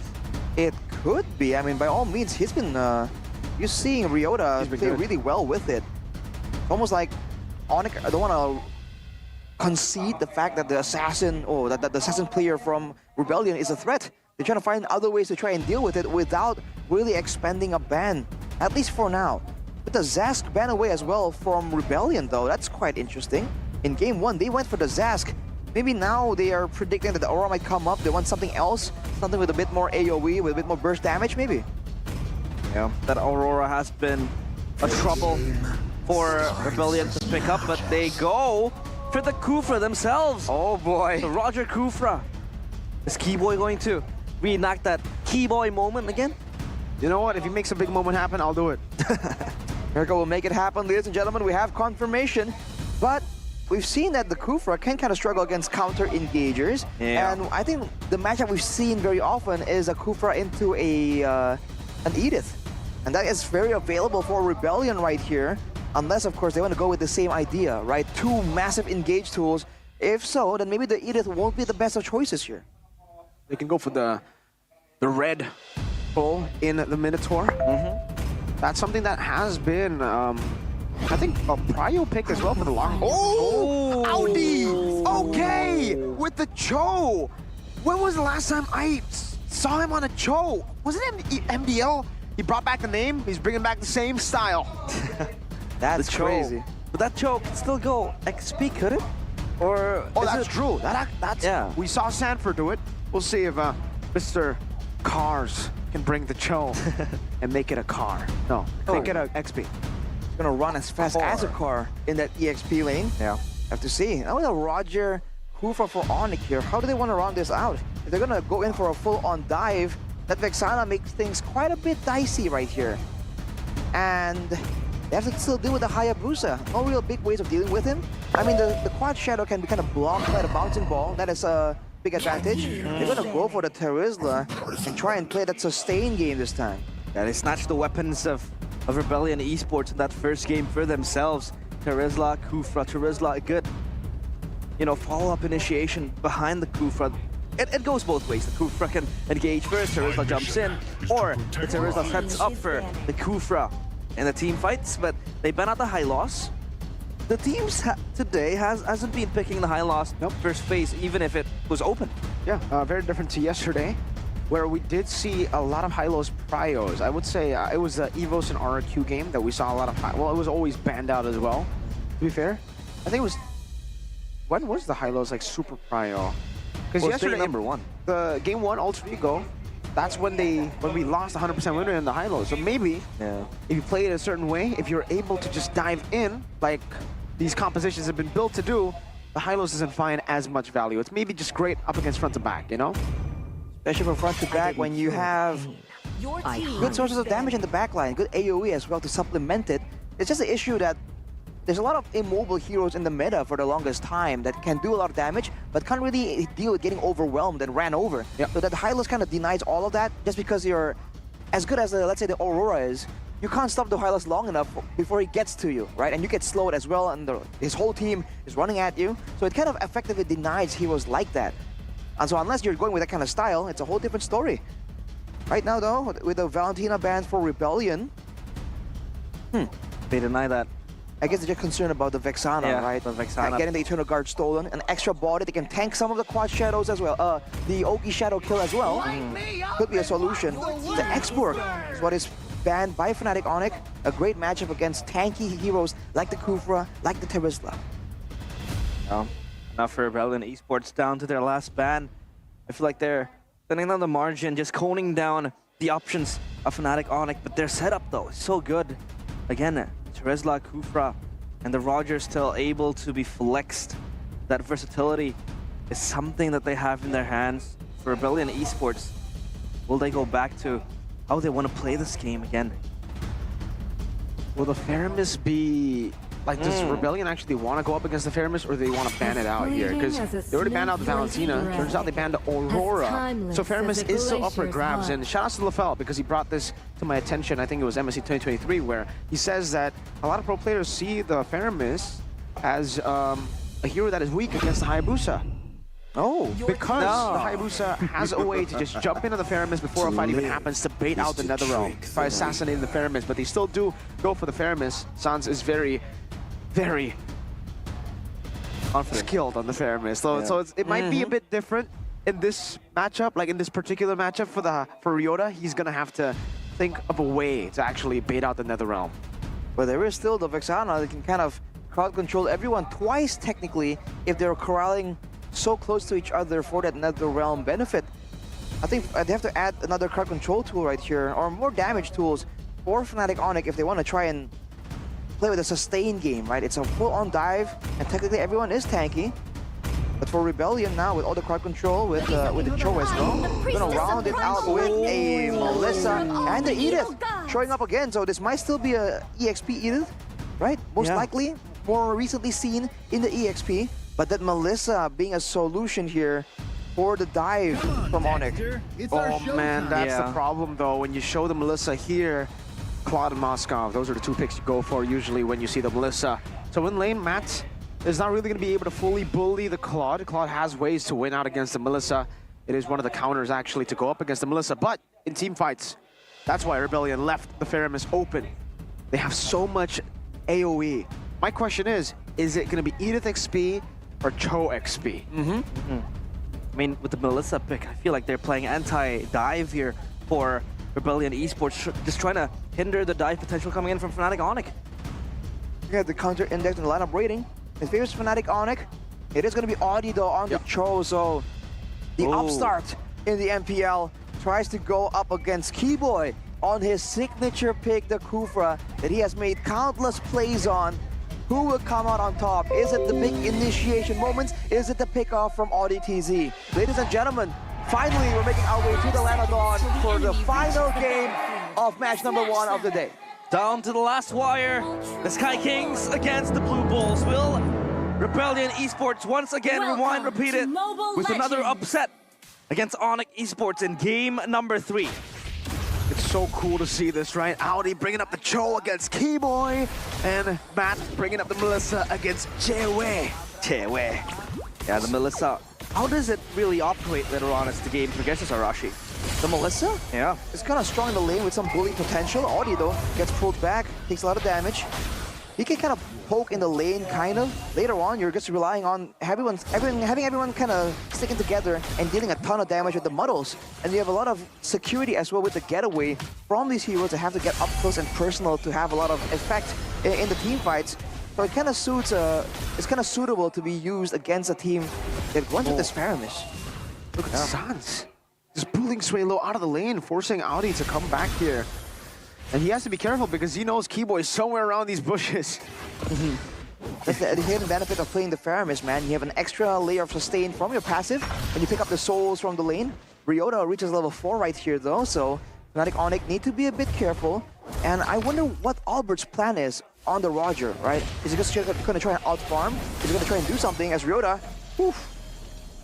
It could be. I mean, by all means, he's been. You're seeing Ryota play good. really well with it. Almost like Onyx. I don't want to concede the fact that the assassin or that the assassin player from Rebellion is a threat. They're trying to find other ways to try and deal with it without really expending a ban, at least for now. But the Zask ban away as well from Rebellion, though. That's quite interesting. In game one, they went for the Zask maybe now they are predicting that the Aurora might come up. They want something else, something with a bit more AoE, with a bit more burst damage, maybe. Yeah, that Aurora has been a trouble for Rebellion to pick up, but they go for the Kufra themselves. Oh boy. So Roger Kufra. Is Keyboy going to reenact that Keyboy moment again? You know what? If he makes a big moment happen, I'll do it. Mirko will make it happen, ladies and gentlemen. We have confirmation, but we've seen that the Kufra can kind of struggle against counter engagers. Yeah. And I think the matchup we've seen very often is a Kufra into an Edith. And that is very available for Rebellion right here. Unless, of course, they want to go with the same idea, right? Two massive engage tools. If so, then maybe the Edith won't be the best of choices here. They can go for the red pull in the Minotaur. That's something that has been, I think, a prio pick as well for the long. Oh, Audi! Okay, with the Cho. When was the last time I saw him on a Cho? Was it MDL? He brought back the name. He's bringing back the same style. That's The Cho. crazy. But that Cho could still go XP, could it? Or Oh, is that's it- true. That's Yeah. We saw Sanford do it. We'll see if Mr. Cars can bring the Cho and make it a car. No, make it a XP. It's gonna run as fast as a car in that EXP lane. Yeah. Have to see. Now with a Roger Kufra for Onyx here, how do they want to run this out? If they're gonna go in for a full-on dive, that Vexana makes things quite a bit dicey right here. And they have to still deal with the Hayabusa. No real big ways of dealing with him. I mean, the Quad Shadow can be kind of blocked by the bouncing ball. That is a big advantage. They're gonna go for the Terizla and try and play that sustain game this time. Yeah, they snatched the weapons of Rebellion Esports in that first game for themselves. Terizla, Kufra, Terizla, a good, follow-up initiation behind the Kufra. It goes both ways. The Kufra can engage first, Terizla jumps in, or the Terizla sets up for the Kufra in the team fights, but they ban out the high loss. The teams today hasn't been picking the high loss first phase, even if it was open. Yeah, very different to yesterday, where we did see a lot of high-lows prios. I would say it was the EVOS and RRQ game that we saw a lot of well, it was always banned out as well, to be fair. I think it was... When was the high-lows like super prio? Because yesterday, number one. the game 1 Ultra Ego, that's when we lost 100% winner in the high-lows. So maybe if you play it a certain way, if you're able to just dive in, like these compositions have been built to do, the high-lows doesn't find as much value. It's maybe just great up against front to back, Especially from front to back when you have good sources of damage in the backline, good AoE as well to supplement it. It's just an issue that there's a lot of immobile heroes in the meta for the longest time that can do a lot of damage, but can't really deal with getting overwhelmed and ran over. So that Hylos kind of denies all of that just because you're as good as, let's say, the Aurora is. You can't stop the Hylos long enough before he gets to you, right? And you get slowed as well, and his whole team is running at you. So it kind of effectively denies heroes like that. And so unless you're going with that kind of style, it's a whole different story. Right now, though, with the Valentina bans for Rebellion, They deny that. I guess they're just concerned about the Vexana, right? the Vexana. Getting the Eternal Guard stolen, an extra body, they can tank some of the Quad Shadows as well. The Oki Shadow kill as well. Could be a solution. The X-Borg is what is banned by Fnatic Onyx. A great matchup against tanky heroes like the Kufra, like the Terizla. Now for Rebellion Esports down to their last ban. I feel like they're thinning down the margin, just coning down the options of Fnatic Onyx, but their setup though is so good. Again, Terizla, Kufra, and the Rogers still able to be flexed. That versatility is something that they have in their hands. For Rebellion Esports, will they go back to how they want to play this game again? Will the Faramis be... Like, does Rebellion actually want to go up against the Faramis, or do they want to ban it out here? Because they already banned out the Valentina. Turns out they banned the Aurora. So Faramis is still up for grabs. And shout out to LaFell, because he brought this to my attention. I think it was MSC 2023, where he says that a lot of pro players see the Faramis as a hero that is weak against the Hayabusa. Oh, Because the Hayabusa has a way to just jump into the Faramis before a fight even happens to bait out the Netherrealm by assassinating the Faramis. But they still do go for the Faramis. Sans is very skilled on the Faramis. So it might be a bit different in this matchup, like in this particular matchup for Ryota. He's gonna have to think of a way to actually bait out the Netherrealm. but there is still the Vexana that can kind of crowd control everyone twice technically if they're corralling so close to each other for that NetherRealm benefit. I think they have to add another crowd control tool right here, or more damage tools for Fnatic Onyx if they want to try and play with a sustained game, right? It's a full-on dive, and technically everyone is tanky. But for Rebellion now, with all the crowd control, with the Cho as well, gonna round it out with a Melissa and the Edith showing up again. So this might still be a EXP Edith, right? Most likely, more recently seen in the EXP. But that Melissa being a solution here for the dive from Onyx. Oh man, that's the problem though. When you show the Melissa here, Claude and Moskov, those are the two picks you go for usually when you see the Melissa. So in lane, Matt is not really going to be able to fully bully the Claude. Claude has ways to win out against the Melissa. It is one of the counters actually to go up against the Melissa. But in team fights, that's why Rebellion left the Faramis open. They have so much AoE. My question is it going to be Edith XP or Cho XP? I mean, with the Melissa pick, I feel like they're playing anti-dive here for Rebellion Esports, just trying to hinder the dive potential coming in from Fnatic Onyx. Yeah, the counter index and the lineup rating. It favors Fnatic Onyx. It is going to be Audi though on the Cho, so the upstart in the MPL tries to go up against Keyboy on his signature pick, the Kufra, that he has made countless plays on. Who will come out on top? Is it the big initiation moments? Is it the pickoff from Audi TZ? Ladies and gentlemen, finally we're making our way to the Lanadon for the final game of match number 1 of the day. Down to the last wire, the Sky Kings against the Blue Bulls. Will Rebellion Esports once again rewind, repeat it with another upset against Onyx Esports in game number 3. It's so cool to see this, right? Audi bringing up the Cho against Keyboy, and Matt bringing up the Melissa against Chewe. Yeah, the Melissa. How does it really operate later on as the game progresses, Arashi? The Melissa? Yeah. It's kind of strong in the lane with some bullying potential. Audi though gets pulled back, takes a lot of damage. He can kind of poke in the lane, kind of. Later on, you're just relying on having everyone kind of sticking together and dealing a ton of damage with the muddles. And you have a lot of security as well with the getaway from these heroes that have to get up close and personal to have a lot of effect in the team fights. So it kind of suits, it's kind of suitable to be used against a team that runs with this Faramis. Look at Sans. Just pulling Suelo out of the lane, forcing Audi to come back here. And he has to be careful because he knows Keyboy is somewhere around these bushes. That's the hidden benefit of playing the Faramis, man. You have an extra layer of sustain from your passive when you pick up the souls from the lane. Ryota reaches level 4 right here though, so Fnatic Onyx need to be a bit careful. And I wonder what Albert's plan is on the Roger, right? Is he just going to try and out-farm? Is he going to try and do something as Ryota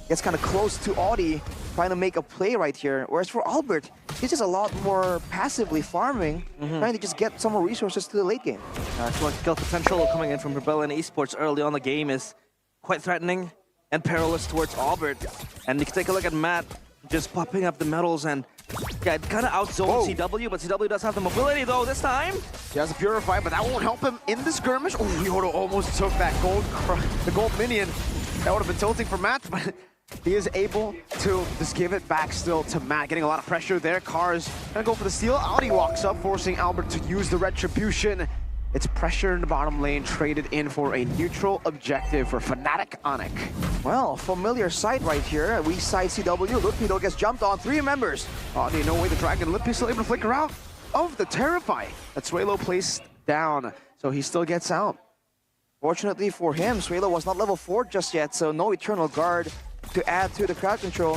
gets kind of close to Audi, trying to make a play right here. Whereas for Albert, he's just a lot more passively farming, trying to just get some more resources to the late game. I feel like kill potential coming in from Rebellion Esports early on the game is quite threatening and perilous towards Albert. And you can take a look at Matt just popping up the medals and it kind of outzones CW, but CW does have the mobility though this time. He has a Purify, but that won't help him in the skirmish. Oh, Ryota almost took that the gold minion. That would have been tilting for Matt, but he is able to just give it back still to Matt. Getting a lot of pressure there. Cars gonna go for the steal. Audi walks up, forcing Albert to use the Retribution. It's pressure in the bottom lane, traded in for a neutral objective for Fnatic Onyx. Well, familiar sight right here. We side CW. Lutpido gets jumped on. 3 members. Audi, no way the Dragon. Lippy still able to flicker out of the Terrify that Suelo placed down, so he still gets out. Fortunately for him, Suelo was not level 4 just yet, so no Eternal Guard to add to the crowd control.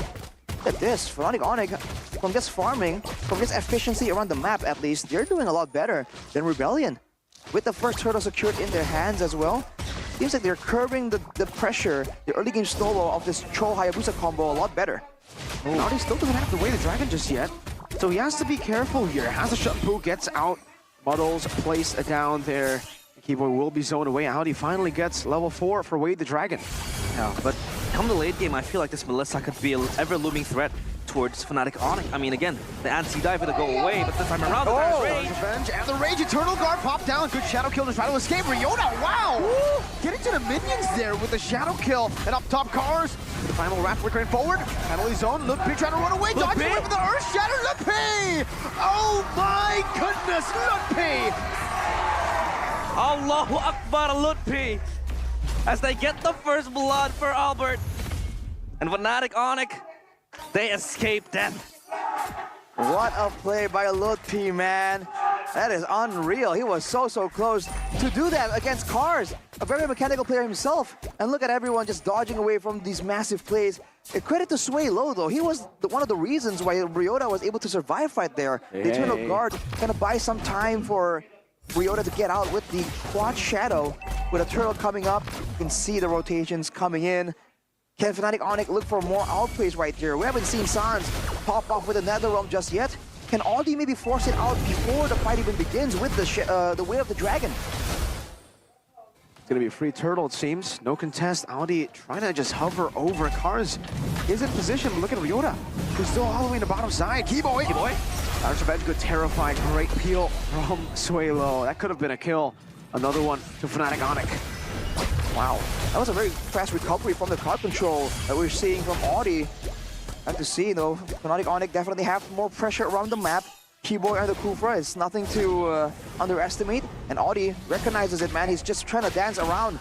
Look at this, Fnatic Onyx, from just farming, from just efficiency around the map at least, they're doing a lot better than Rebellion. With the first turtle secured in their hands as well, seems like they're curbing the pressure, the early game snowball of this Cho Hayabusa combo a lot better. Audi still doesn't have to weigh the Dragon just yet, so he has to be careful here. Has the Shampoo, gets out, Muddles placed down there. Keyboy will be zoned away. Audi finally gets level 4 for Wade the Dragon. Yeah, but come the late game, I feel like this Melissa could be an ever-looming threat towards Fnatic Onyx. I mean, again, the anti-dive to go away, but this time around, the Rage. Revenge, and the Rage Eternal Guard popped down. Good Shadow Kill to try to escape. Ryota, wow! Woo! Getting to the minions there with the Shadow Kill. And up top, Cars. The final wrap flickering forward. Penalty zone. Lutpi trying to run away. Dodging away from the Earth Shatter. Lutpi! Oh my goodness, Lutpi! Allahu Akbar Lutpi as they get the first blood for Albert. And Fnatic Onyx, they escape death. What a play by Luthi, man. That is unreal. He was so close to do that against Cars, a very mechanical player himself. And look at everyone just dodging away from these massive plays. Credit to Sway Low, though. He was one of the reasons why Ryota was able to survive right there. The Eternal Guard kind of buy some time for Ryota to get out with the Quad Shadow. With a turtle coming up, you can see the rotations coming in. Can Fnatic Onyx look for more outplays right here? We haven't seen Sans pop off with the Netherrealm just yet. Can Audi maybe force it out before the fight even begins with the Way of the Dragon? It's going to be a free turtle, it seems. No contest. Audi trying to just hover over. Cars is in position. Look at Ryota, who's still all the way in the bottom side. Keyboy! Irish Revenge, good, terrifying. Great peel from Suelo. That could have been a kill. Another one to Fnatic Onyx. Wow, that was a very fast recovery from the card control that we're seeing from Audi. Have to see, though. Fnatic Onyx definitely have more pressure around the map. Keyboy and the Kufra is nothing to underestimate. And Audi recognizes it, man. He's just trying to dance around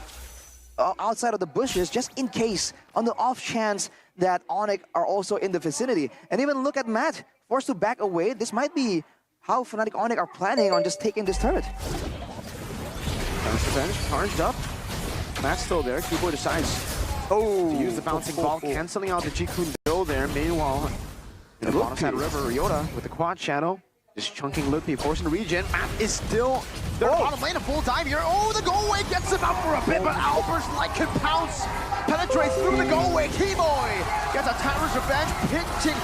outside of the bushes, just in case, on the off chance that Onyx are also in the vicinity. And even look at Matt, forced to back away. This might be how Fnatic Onyx are planning on just taking this turret. Irish Revenge charged up. Matt's still there. Keyboy decides to use the bouncing ball, canceling out the Jikun build there. Meanwhile, in the bottom side river, Ryota with the Quad Shadow, just chunking Luthi, forcing the regen. Matt is still there. Bottom lane, a full time here. Oh, the go-away gets him out for a bit, but Albert's like can pounce. Penetrates through the go-away. Keyboy gets a Irish Revenge, pinching.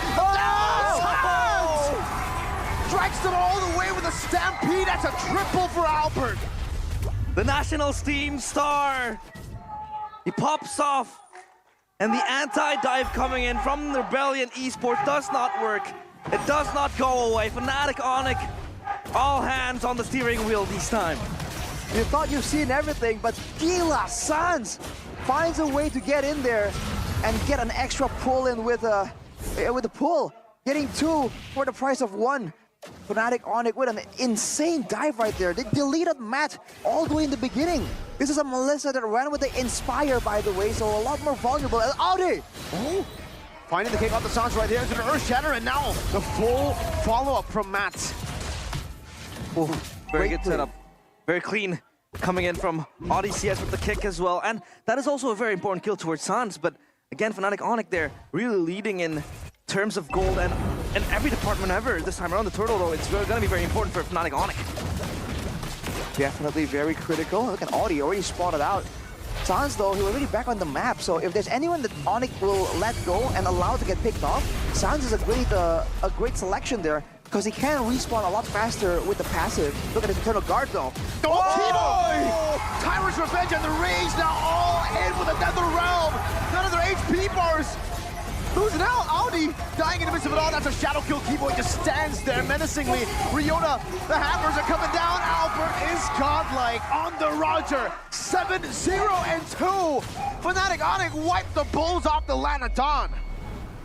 Drags them all the way with a stampede. That's a triple for Albert. The national Steam star. He pops off. And the anti-dive coming in from the Rebellion Esports does not work. It does not go away. Fnatic Onyx, all hands on the steering wheel this time. You thought you've seen everything, but Gila Sans finds a way to get in there and get an extra pull in with the pull. Getting 2 for the price of 1. Fnatic Onyx with an insane dive right there. They deleted Matt all the way in the beginning. This is a Melissa that ran with the Inspire, by the way, so a lot more vulnerable. And Audi! Oh, finding the kick off the Sans right here into the Earth Shatter, and now the full follow-up from Matt. Oh, very good setup. Very clean coming in from Audi CS with the kick as well. And that is also a very important kill towards Sans. But again, Fnatic Onyx there really leading in terms of gold and every department ever. This time around the turtle, though, it's going to be very important for Fnatic Onyx. Definitely very critical. Look at Audi, already spotted out. Sans, though, he already back on the map, so if there's anyone that Onyx will let go and allow to get picked off, Sans is a great selection there, because he can respawn a lot faster with the passive. Look at his Eternal Guard, though. Oh, Keyboy! Tyrus Revenge and the Rage now all in with another realm. None of their HP bars. Who's now? Audi dying in the midst of it all. That's a shadow kill. Keyboy just stands there menacingly. Ryota, the hammers are coming down. Albert is godlike on the Roger. 7-0-2. Fnatic Onyx wiped the Bulls off the Lanaton.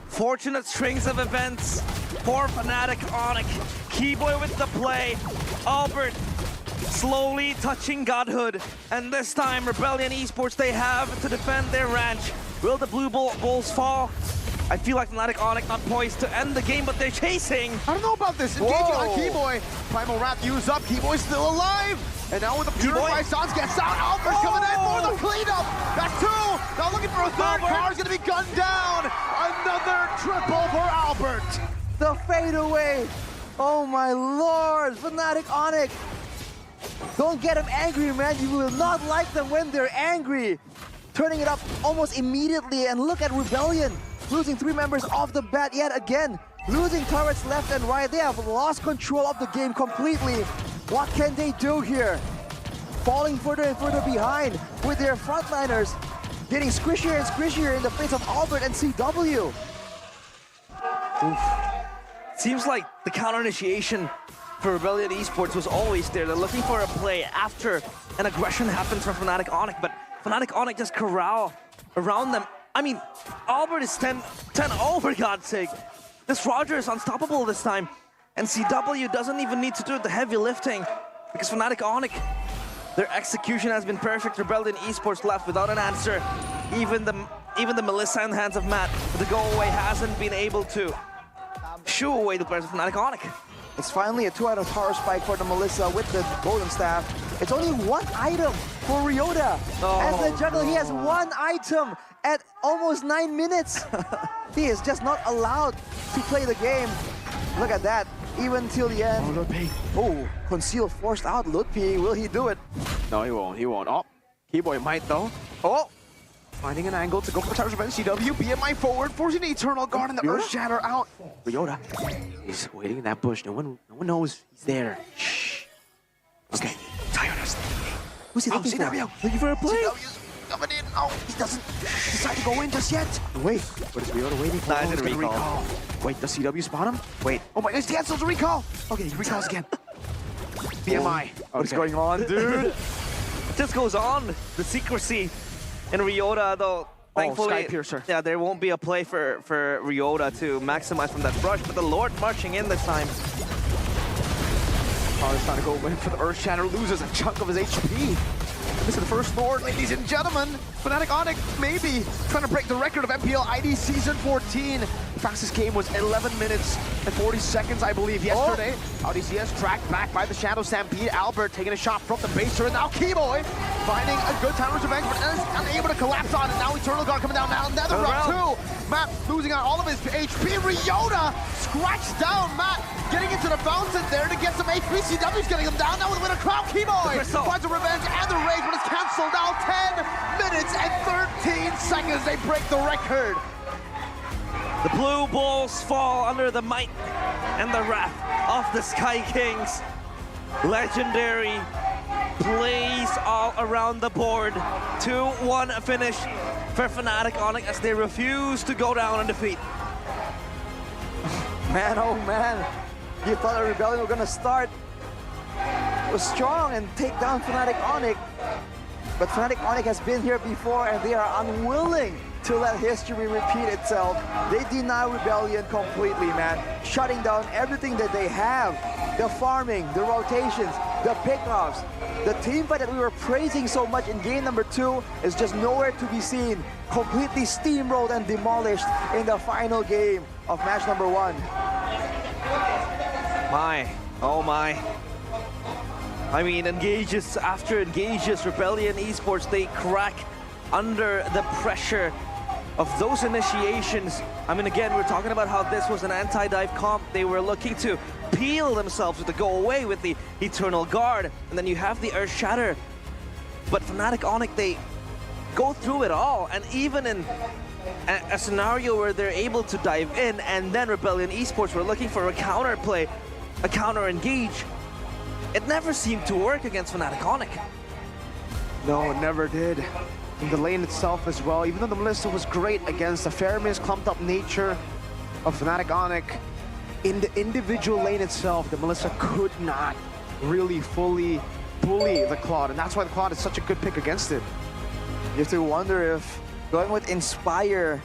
Fortunate strings of events for Fnatic Onyx. Keyboy with the play. Albert slowly touching godhood. And this time, Rebellion Esports, they have to defend their ranch. Will the Blue Bulls fall? I feel like Fnatic Onyx not poised to end the game, but they're chasing. I don't know about this. Engaging on Keyboy. Primal Wrath used up. Keyboy's still alive. And now with the Purify, Sans gets out. Albert's coming in for the cleanup. That's 2. Now looking for a third. Car's going to be gunned down. Another triple for Albert. The fadeaway. Oh my lord. Fnatic Onyx. Don't get them angry, man. You will not like them when they're angry. Turning it up almost immediately. And look at Rebellion. Losing 3 members off the bat yet again. Losing turrets left and right. They have lost control of the game completely. What can they do here? Falling further and further behind with their frontliners. Getting squishier and squishier in the face of Albert and CW. Oof. Seems like the counter initiation for Rebellion Esports was always there. They're looking for a play after an aggression happens from Fnatic Onyx, but Fnatic Onyx just corral around them. I mean, Albert is 10-0 for God's sake. This Roger is unstoppable this time. And CW doesn't even need to do the heavy lifting because Fnatic Onyx, their execution has been perfect. Rebellion Esports left without an answer. Even the even the Melissa in the hands of Matt, the go away hasn't been able to shoo away the players of Fnatic Onyx. It's finally a 2-item tower spike for the Melissa with the golden staff. It's only one item for Ryota. As the jungle, he has one item at almost 9 minutes. He is just not allowed to play the game. Look at that, even till the end. Oh, Conceal forced out Ludpi. Will he do it? No, he won't. He won't. Oh, Keyboy might though. Oh, finding an angle to go for Towers Revenge. CW, BMI forward, forcing the Eternal Guard and the Earth Shatter out. Ryota is waiting in that bush. No one knows he's there. Shh. Okay. Tyrus. Who's he looking for? CW. Looking for a play. CW's coming in. Oh, he doesn't decide to go in just yet. Wait, what is Ryota waiting for? Nah, it's gonna gonna recall. Wait, does CW spot him? Wait. Oh my gosh, he cancels the recall. Okay, he recalls again. BMI. What is going on, dude? Just goes on. The secrecy in Ryota, though. Thankfully, Skypiercer. yeah, there won't be a play for Ryota to maximize from that brush, but the Lord marching in this time. Oh, he's trying to go in for the Earth Shatter, loses a chunk of his HP. This is the first Lord, ladies and gentlemen. Fnatic Onyx maybe trying to break the record of MPL ID Season 14. The fastest game was 11 minutes and 40 seconds, I believe, yesterday. ODCS tracked back by the Shadow Stampede. Albert taking a shot from the baser, and now Keyboy finding a good Tyrus Revenge, but is unable to collapse on it. Now Eternal Guard coming down, now Netherrealm too. Matt losing out all of his HP. Ryota scratched down. Matt getting into the fountain there to get some HP. CW's getting him down now with a win of Crown. Keyboy finds a revenge and the rage, but it's cancelled now. 10 minutes and 13 seconds. They break the record. The Blue Bulls fall under the might and the wrath of the Sky Kings. Legendary plays all around the board. 2-1 finish for Fnatic Onyx as they refuse to go down in defeat. Man, oh man. You thought a Rebellion were gonna start was strong and take down Fnatic Onyx. But Fnatic Onyx has been here before and they are unwilling to let history repeat itself. They deny Rebellion completely, man. Shutting down everything that they have. The farming, the rotations, the pickoffs. The team fight that we were praising so much in game number 2 is just nowhere to be seen. Completely steamrolled and demolished in the final game of match number 1. My, oh my. I mean, engages after engages, Rebellion Esports, they crack under the pressure of those initiations. I mean, again, we're talking about how this was an anti-dive comp. They were looking to peel themselves with the go away with the Eternal Guard, and then you have the Earth Shatter. But Fnatic Onyx, they go through it all, and even in a scenario where they're able to dive in, and then Rebellion Esports were looking for a counter play, a counter engage, it never seemed to work against Fnatic Onyx. No, it never did. In the lane itself as well, even though the Melissa was great against the Fairman's clumped up nature of Fnatic Onyx, in the individual lane itself, the Melissa could not really fully bully the Claude, and that's why the Claude is such a good pick against it. You have to wonder if going with Inspire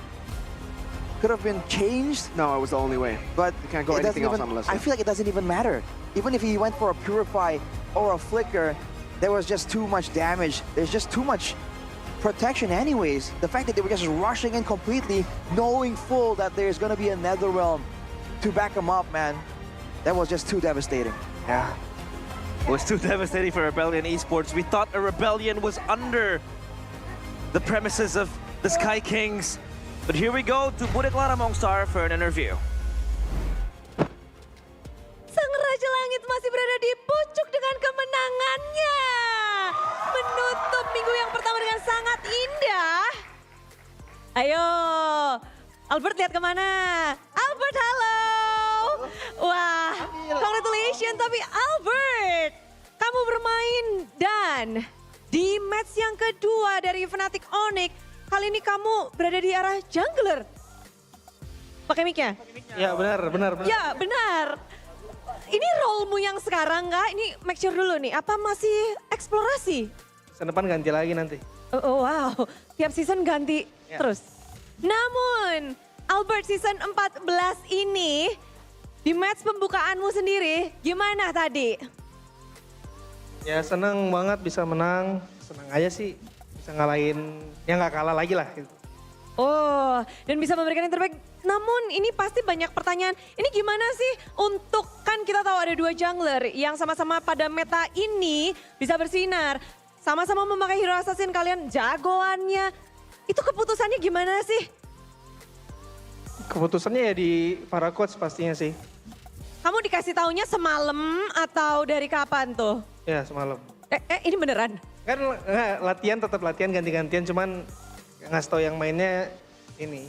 could have been changed. No, it was the only way. But you can't go anything else on Melissa. I feel like it doesn't even matter. Even if he went for a Purify or a Flicker, there was just too much damage. There's just too much protection anyways. The fact that they were just rushing in completely, knowing full that there's gonna be a Netherrealm to back them up, man. That was just too devastating. Yeah. It was too devastating for Rebellion Esports. We thought a Rebellion was under the premises of the Sky Kings. But here we go to Budik Mongstar for an interview. Sang Raja Langit masih berada di pucuk dengan kemenangannya. Menutup minggu yang pertama dengan sangat indah. Ayo, Albert lihat kemana? Albert, halo. Wah, congratulations. Tapi Albert, kamu bermain dan di match yang kedua dari Fnatic Onyx, kali ini kamu berada di arah jungler. Pakai mic-nya? Ya benar. Ya benar. Ini role-mu yang sekarang nggak? Ini make sure dulu nih, apa masih eksplorasi? Season depan ganti lagi nanti. Oh, wow, tiap season ganti terus. Namun, Albert season 14 ini, di match pembukaanmu sendiri, gimana tadi? Ya seneng banget bisa menang, senang aja sih bisa ngalahin yang nggak kalah lagi lah. Gitu. Oh, dan bisa memberikan yang terbaik. Namun ini pasti banyak pertanyaan. Ini gimana sih untuk, kan kita tahu ada dua jungler yang sama-sama pada meta ini bisa bersinar. Sama-sama memakai hero assassin, kalian jagoannya. Itu keputusannya gimana sih? Keputusannya ya di para coach pastinya sih. Kamu dikasih taunya semalam atau dari kapan tuh? Ya semalam. Ini beneran? Kan latihan tetap latihan ganti-gantian, cuman ngasih tau yang mainnya ini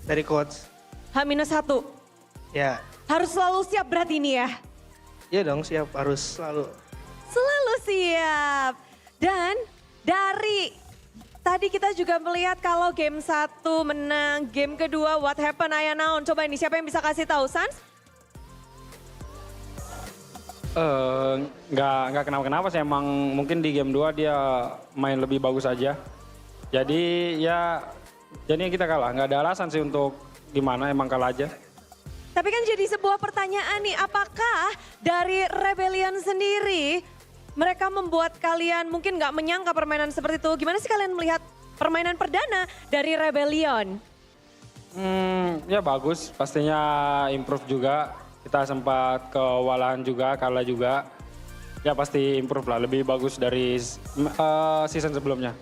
dari coach. H-1. Ya, Harus selalu siap berarti ini ya? iya dong siap, harus selalu. Selalu siap. Dan dari tadi kita juga melihat kalau game 1 menang, game kedua what happened ayah naon. Coba ini siapa yang bisa kasih tahu, Sans? Nggak kenapa-kenapa sih, emang mungkin di game 2 dia main lebih bagus aja. Jadi ya jadinya kita kalah, nggak ada alasan sih untuk gimana, emang kalah aja. Tapi kan jadi sebuah pertanyaan nih, apakah dari Rebellion sendiri mereka membuat kalian mungkin nggak menyangka permainan seperti itu? Gimana sih kalian melihat permainan perdana dari Rebellion? Ya bagus, pastinya improve juga. Kita sempat kewalahan juga, kalah juga. Ya pasti improve lah, lebih bagus dari season sebelumnya.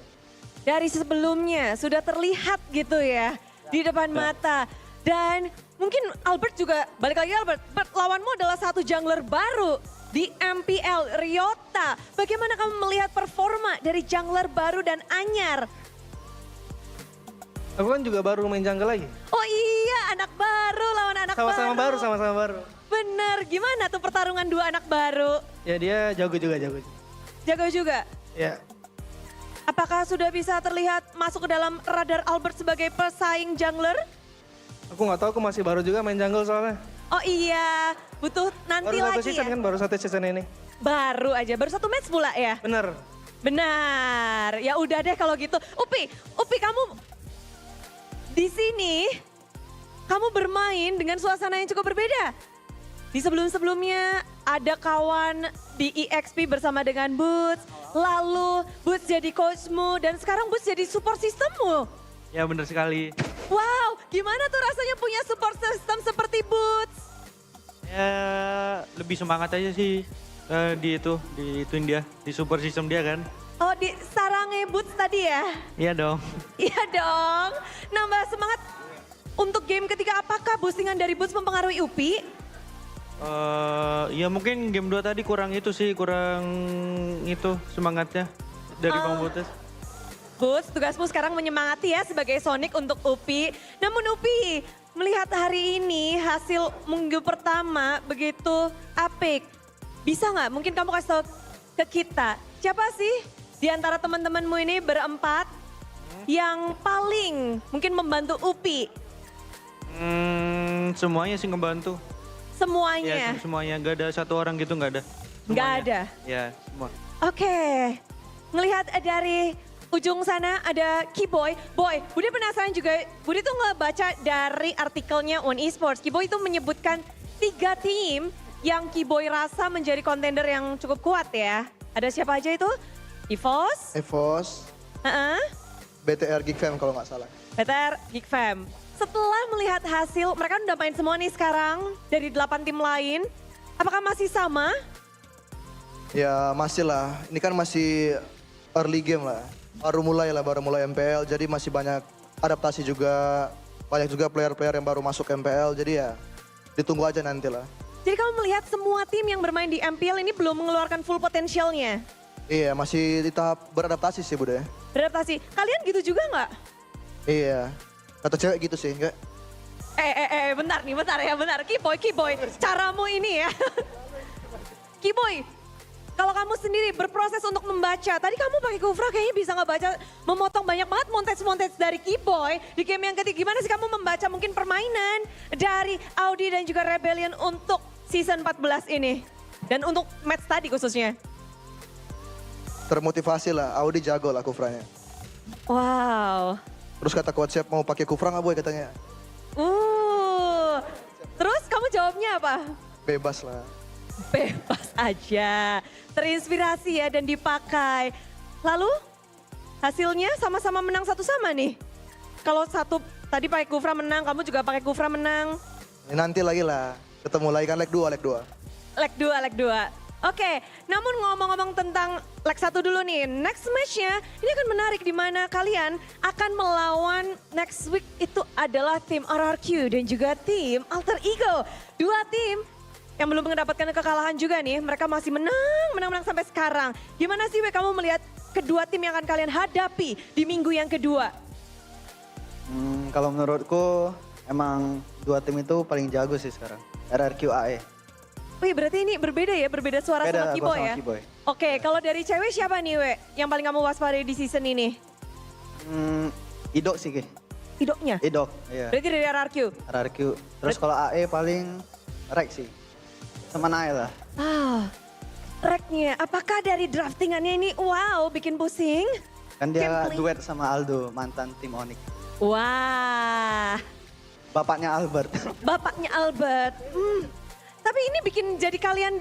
Dari sebelumnya sudah terlihat gitu ya di depan mata. Dan mungkin Albert juga, balik lagi Albert, lawanmu adalah satu jungler baru di MPL Ryota. Bagaimana kamu melihat performa dari jungler baru dan anyar? Aku kan juga baru main jungle lagi. Oh iya, anak baru lawan anak baru. Sama-sama baru. Bener, gimana tuh pertarungan dua anak baru? Ya dia jago juga. Jago juga. Ya, Apakah sudah bisa terlihat masuk ke dalam radar Albert sebagai pesaing jungler? aku nggak tahu, aku masih baru juga main jungle soalnya. Oh iya, butuh nanti Baru satu lagi season ya? kan, baru satu season ini. Baru aja, baru satu match pula ya? Bener. Benar, ya udah deh kalau gitu. Upi kamu di sini, kamu bermain dengan suasana yang cukup berbeda. Di sebelum-sebelumnya ada kawan di EXP bersama dengan Boots, lalu Boots jadi coachmu, dan sekarang Boots jadi support sistemmu. Ya benar sekali. Wow, gimana tuh rasanya punya support system seperti Boots? Ya lebih semangat aja sih ituin dia, di super system dia kan. Oh, di sarangnya Boots tadi ya? Iya dong. Iya dong, nambah semangat. Untuk game ketiga, apakah boostingan dari Boots mempengaruhi Upi? Ya mungkin game 2 tadi kurang semangatnya dari Bang Botes. Boots, tugasmu sekarang menyemangati ya sebagai Sonic untuk Upi. Namun Upi, melihat hari ini hasil minggu pertama begitu apik. Bisa nggak mungkin kamu kasih tahu ke kita, siapa sih di antara teman-temanmu ini berempat yang paling mungkin membantu Upi? Semuanya sih ngebantu. Semuanya? Ya semuanya, nggak ada satu orang gitu, nggak ada. Nggak Semuanya. ada? Ya semua. Oke, ngelihat dari ujung sana ada Keyboy. Boy, Budi penasaran juga, Budi tuh ngebaca dari artikelnya On Esports. Keyboy itu menyebutkan 3 tim yang Keyboy rasa menjadi kontender yang cukup kuat ya. Ada siapa aja itu? EVOS, BTR Geek Fam kalau nggak salah. BTR Geek Fam. Setelah melihat hasil, mereka udah main semua nih sekarang dari 8 tim lain. Apakah masih sama? Ya masih lah, ini kan masih early game lah. Baru mulai MPL, jadi masih banyak adaptasi juga. Banyak juga player-player yang baru masuk MPL, jadi ya ditunggu aja nanti lah. Jadi kamu melihat semua tim yang bermain di MPL ini belum mengeluarkan full potensialnya? Iya, masih di tahap beradaptasi sih Bude. Beradaptasi. Kalian gitu juga nggak? Iya, kata cewek gitu sih, enggak? Bentar nih, bentar. Keyboy, caramu ini ya. Keyboy, kalau kamu sendiri berproses untuk membaca, tadi kamu pakai Kufra kayaknya bisa ngebaca, memotong banyak banget montage dari Keyboy. Di game yang ketiga, gimana sih kamu membaca mungkin permainan dari Audi dan juga Rebellion untuk season 14 ini? Dan untuk match tadi khususnya. Termotivasi lah, Audi jago lah Kufranya. Wow. Terus kata coach Chef mau pakai Kufra nggak boy katanya? Terus kamu jawabnya apa? Bebas lah. Bebas aja, terinspirasi ya dan dipakai. Lalu hasilnya sama-sama menang satu sama nih? kalau satu tadi pakai Kufra menang, kamu juga pakai Kufra menang. Ini nanti lagi lah, ketemu lagi kan leg 2. Leg 2. Oke, namun ngomong-ngomong tentang leg 1 dulu nih. Next match-nya ini akan menarik di mana kalian akan melawan next week itu adalah tim RRQ dan juga tim Alter Ego. Dua tim yang belum mendapatkan kekalahan juga nih. Mereka masih menang sampai sekarang. Gimana sih We kamu melihat kedua tim yang akan kalian hadapi di minggu yang kedua? Kalau menurutku emang dua tim itu paling jago sih sekarang. RRQ AE. Wih, berarti ini berbeda ya, berbeda suara Beda sama Kiboy sama ya? Kiboy. Oke, kalau dari cewek siapa nih, We? Yang paling kamu waspadai di season ini? Idok sih, Ki. Idoknya? Idok, iya. Berarti dari RRQ? RRQ. Terus kalau AE paling Rex sih. Sama Nae lah. Reknya, apakah dari draftingannya ini, wow, bikin pusing? Kan dia Gameplay. duet sama Aldo, mantan tim Onyx. Wah, Bapaknya Albert. bapaknya Albert. Tapi ini bikin jadi kalian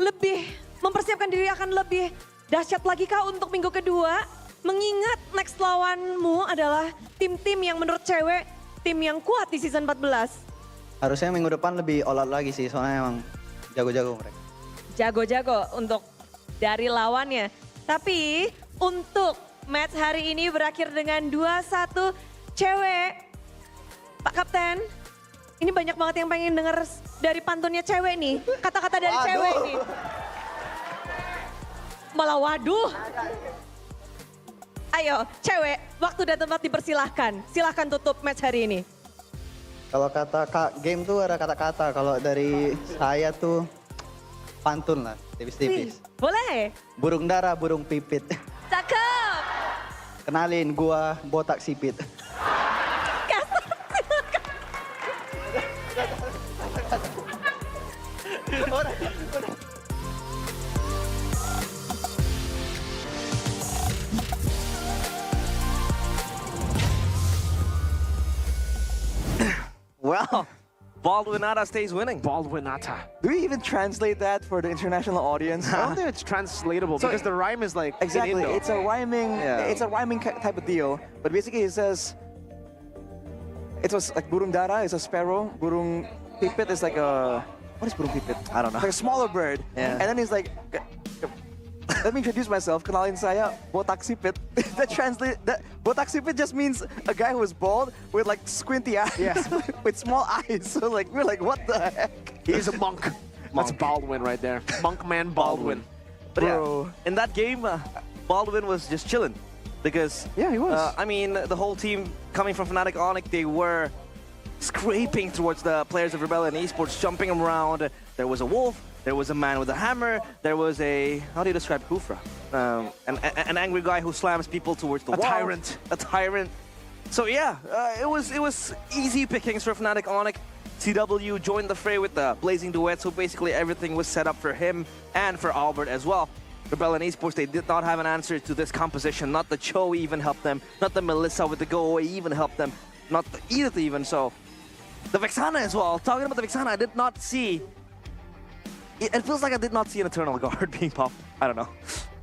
lebih mempersiapkan diri akan lebih dahsyat lagi kah untuk minggu kedua? Mengingat next lawanmu adalah tim-tim yang menurut cewek, tim yang kuat di season 14. Harusnya minggu depan lebih all out lagi sih, soalnya emang jago-jago mereka. Jago-jago untuk dari lawannya. Tapi untuk match hari ini berakhir dengan 2-1 cewek. Pak Kapten, ini banyak banget yang pengen denger dari pantunnya cewek nih. Kata-kata dari cewek nih. Malah waduh. Ayo cewek, waktu dan tempat dipersilahkan. Silahkan tutup match hari ini. Kalau kata game tuh ada kata-kata, kalau dari saya tuh pantun lah, tipis-tipis. Boleh? Burung dara, burung pipit. Cakep. Kenalin, gua botak sipit. Well, Baldwinata stays winning. Baldwinata. Do we even translate that for the international audience? I don't think it's translatable So because the rhyme is like Exactly, in Indo. it's a rhyming, Yeah. it's a rhyming type of deal. But basically it says, it was like burung dara is a sparrow, burung pipit is like a, what is burung pipit? I don't know. Like a smaller bird. Yeah. And then he's like, let me introduce myself, kenalin saya botak sipit. That botak sipit just means a guy who is bald with like squinty eyes, Yeah. with small eyes. So like, we're like, what the heck? He's a monk. That's Baldwin right there. Monk man Baldwin. But Bro. yeah, in that game, Baldwin was just chilling. Because, Yeah, he was. I mean, the whole team coming from Fnatic Onyx, they were scraping towards the players of Rebellion Esports, jumping around. There was a wolf, there was a man with a hammer, there was a, how do you describe Kufra? An angry guy who slams people towards the A wall. tyrant. A tyrant. So yeah, it was easy pickings for Fnatic Onyx. CW joined the fray with the Blazing Duet, so basically everything was set up for him and for Albert as well. Rebellion Esports, they did not have an answer to this composition. Not the Cho even helped them. Not the Melissa with the go away even helped them. Not the Edith even, so. The Vexana as well. Talking about the Vexana, I did not see. It feels like I did not see an Eternal Guard being popped. I don't know.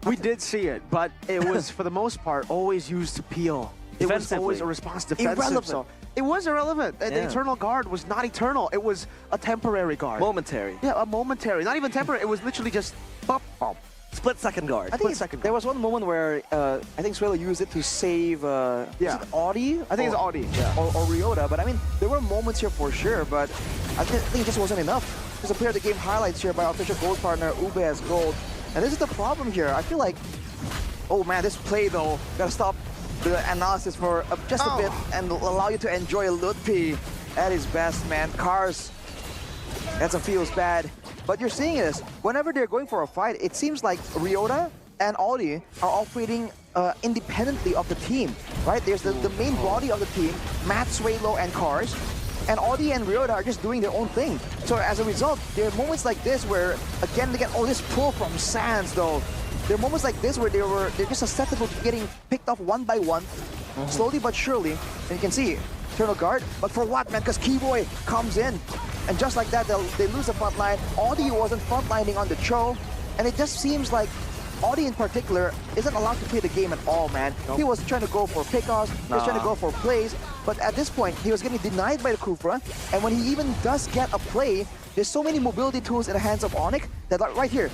We did see it, but it was, for the most part, always used to peel. It was Defensively. always a response defensive. Irrelevant. So it was irrelevant. The Yeah. Eternal Guard was not eternal. It was a temporary guard. Momentary. Yeah, a momentary. Not even temporary. It was literally just pop, pop. Split second guard. I think second there was one moment where I think Suelo used it to save Yeah. is it Audi? I think it's Audi, yeah. Or Ryota, but I mean, there were moments here for sure, but I think it just wasn't enough. There's a player of the game highlights here by our official gold partner, Ube has gold. And this is the problem here. I feel like, oh man, this play though, gotta stop the analysis for just a bit and allow you to enjoy Lutpi at his best, man. Cars, that's a feels bad. But you're seeing this, whenever they're going for a fight, it seems like Ryota and Audi are operating independently of the team, right? There's the main body of the team, Matt, Swalo, and Cars, and Audi and Ryota are just doing their own thing. So as a result, there are moments like this where, again, oh, this pull from Sands, though. There are moments like this where they're just susceptible to getting picked off one by one, slowly but surely. And you can see, Eternal Guard, but for what, man? Because Keyboy comes in, and just like that, they lose the front line. Audi wasn't frontlining on the Cho, and it just seems like Audi in particular isn't allowed to play the game at all, man. He was trying to go for pickoffs, he was trying to go for plays, but at this point, he was getting denied by the Kufra. And when he even does get a play, there's so many mobility tools in the hands of Onyx that right here,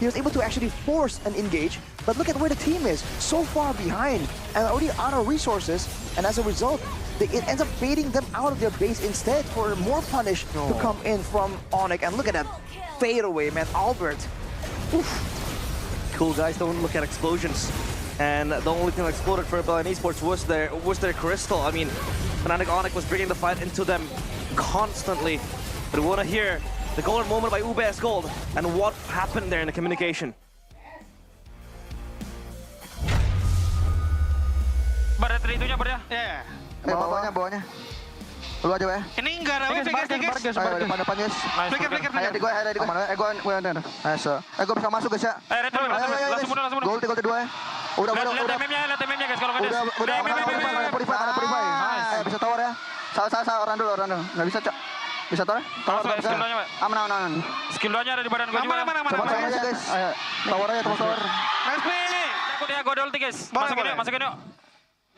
he was able to actually force an engage. But look at where the team is, so far behind and already out of resources. And as a result, it ends up baiting them out of their base instead for more punish to come in from Onyx. And look at that fadeaway, man, Albert. Oof. Cool guys don't look at explosions. And the only thing that exploded for MPL Esports was their crystal. I mean, Fnatic Onyx was bringing the fight into them constantly. But we want to hear the golden moment by UBS Gold and what happened there in the communication. Bar dari itunya bar ya? Ya. Bawahnya. Lu aja, Pak. Ini enggak ada guys. Ayo, depan, guys. Flicker. Ayo, di gua. Gua bisa masuk, guys, ya. Ayo, langsung mundur. Gol kedua, ya. Udah. Lihat MM-nya guys kalau nggak Udah, ada purify. Ayo, bisa tower, ya. Salah, orang dulu. Nggak bisa, Cok. Bisa tower? Tower, bisa. Aman. Skill 2-nya ada di badan gue juga. Coba tower aja, guys. Ayo, tower aja, tower. Nice play. Takut ya, gue ulti guys. Masukin yuk.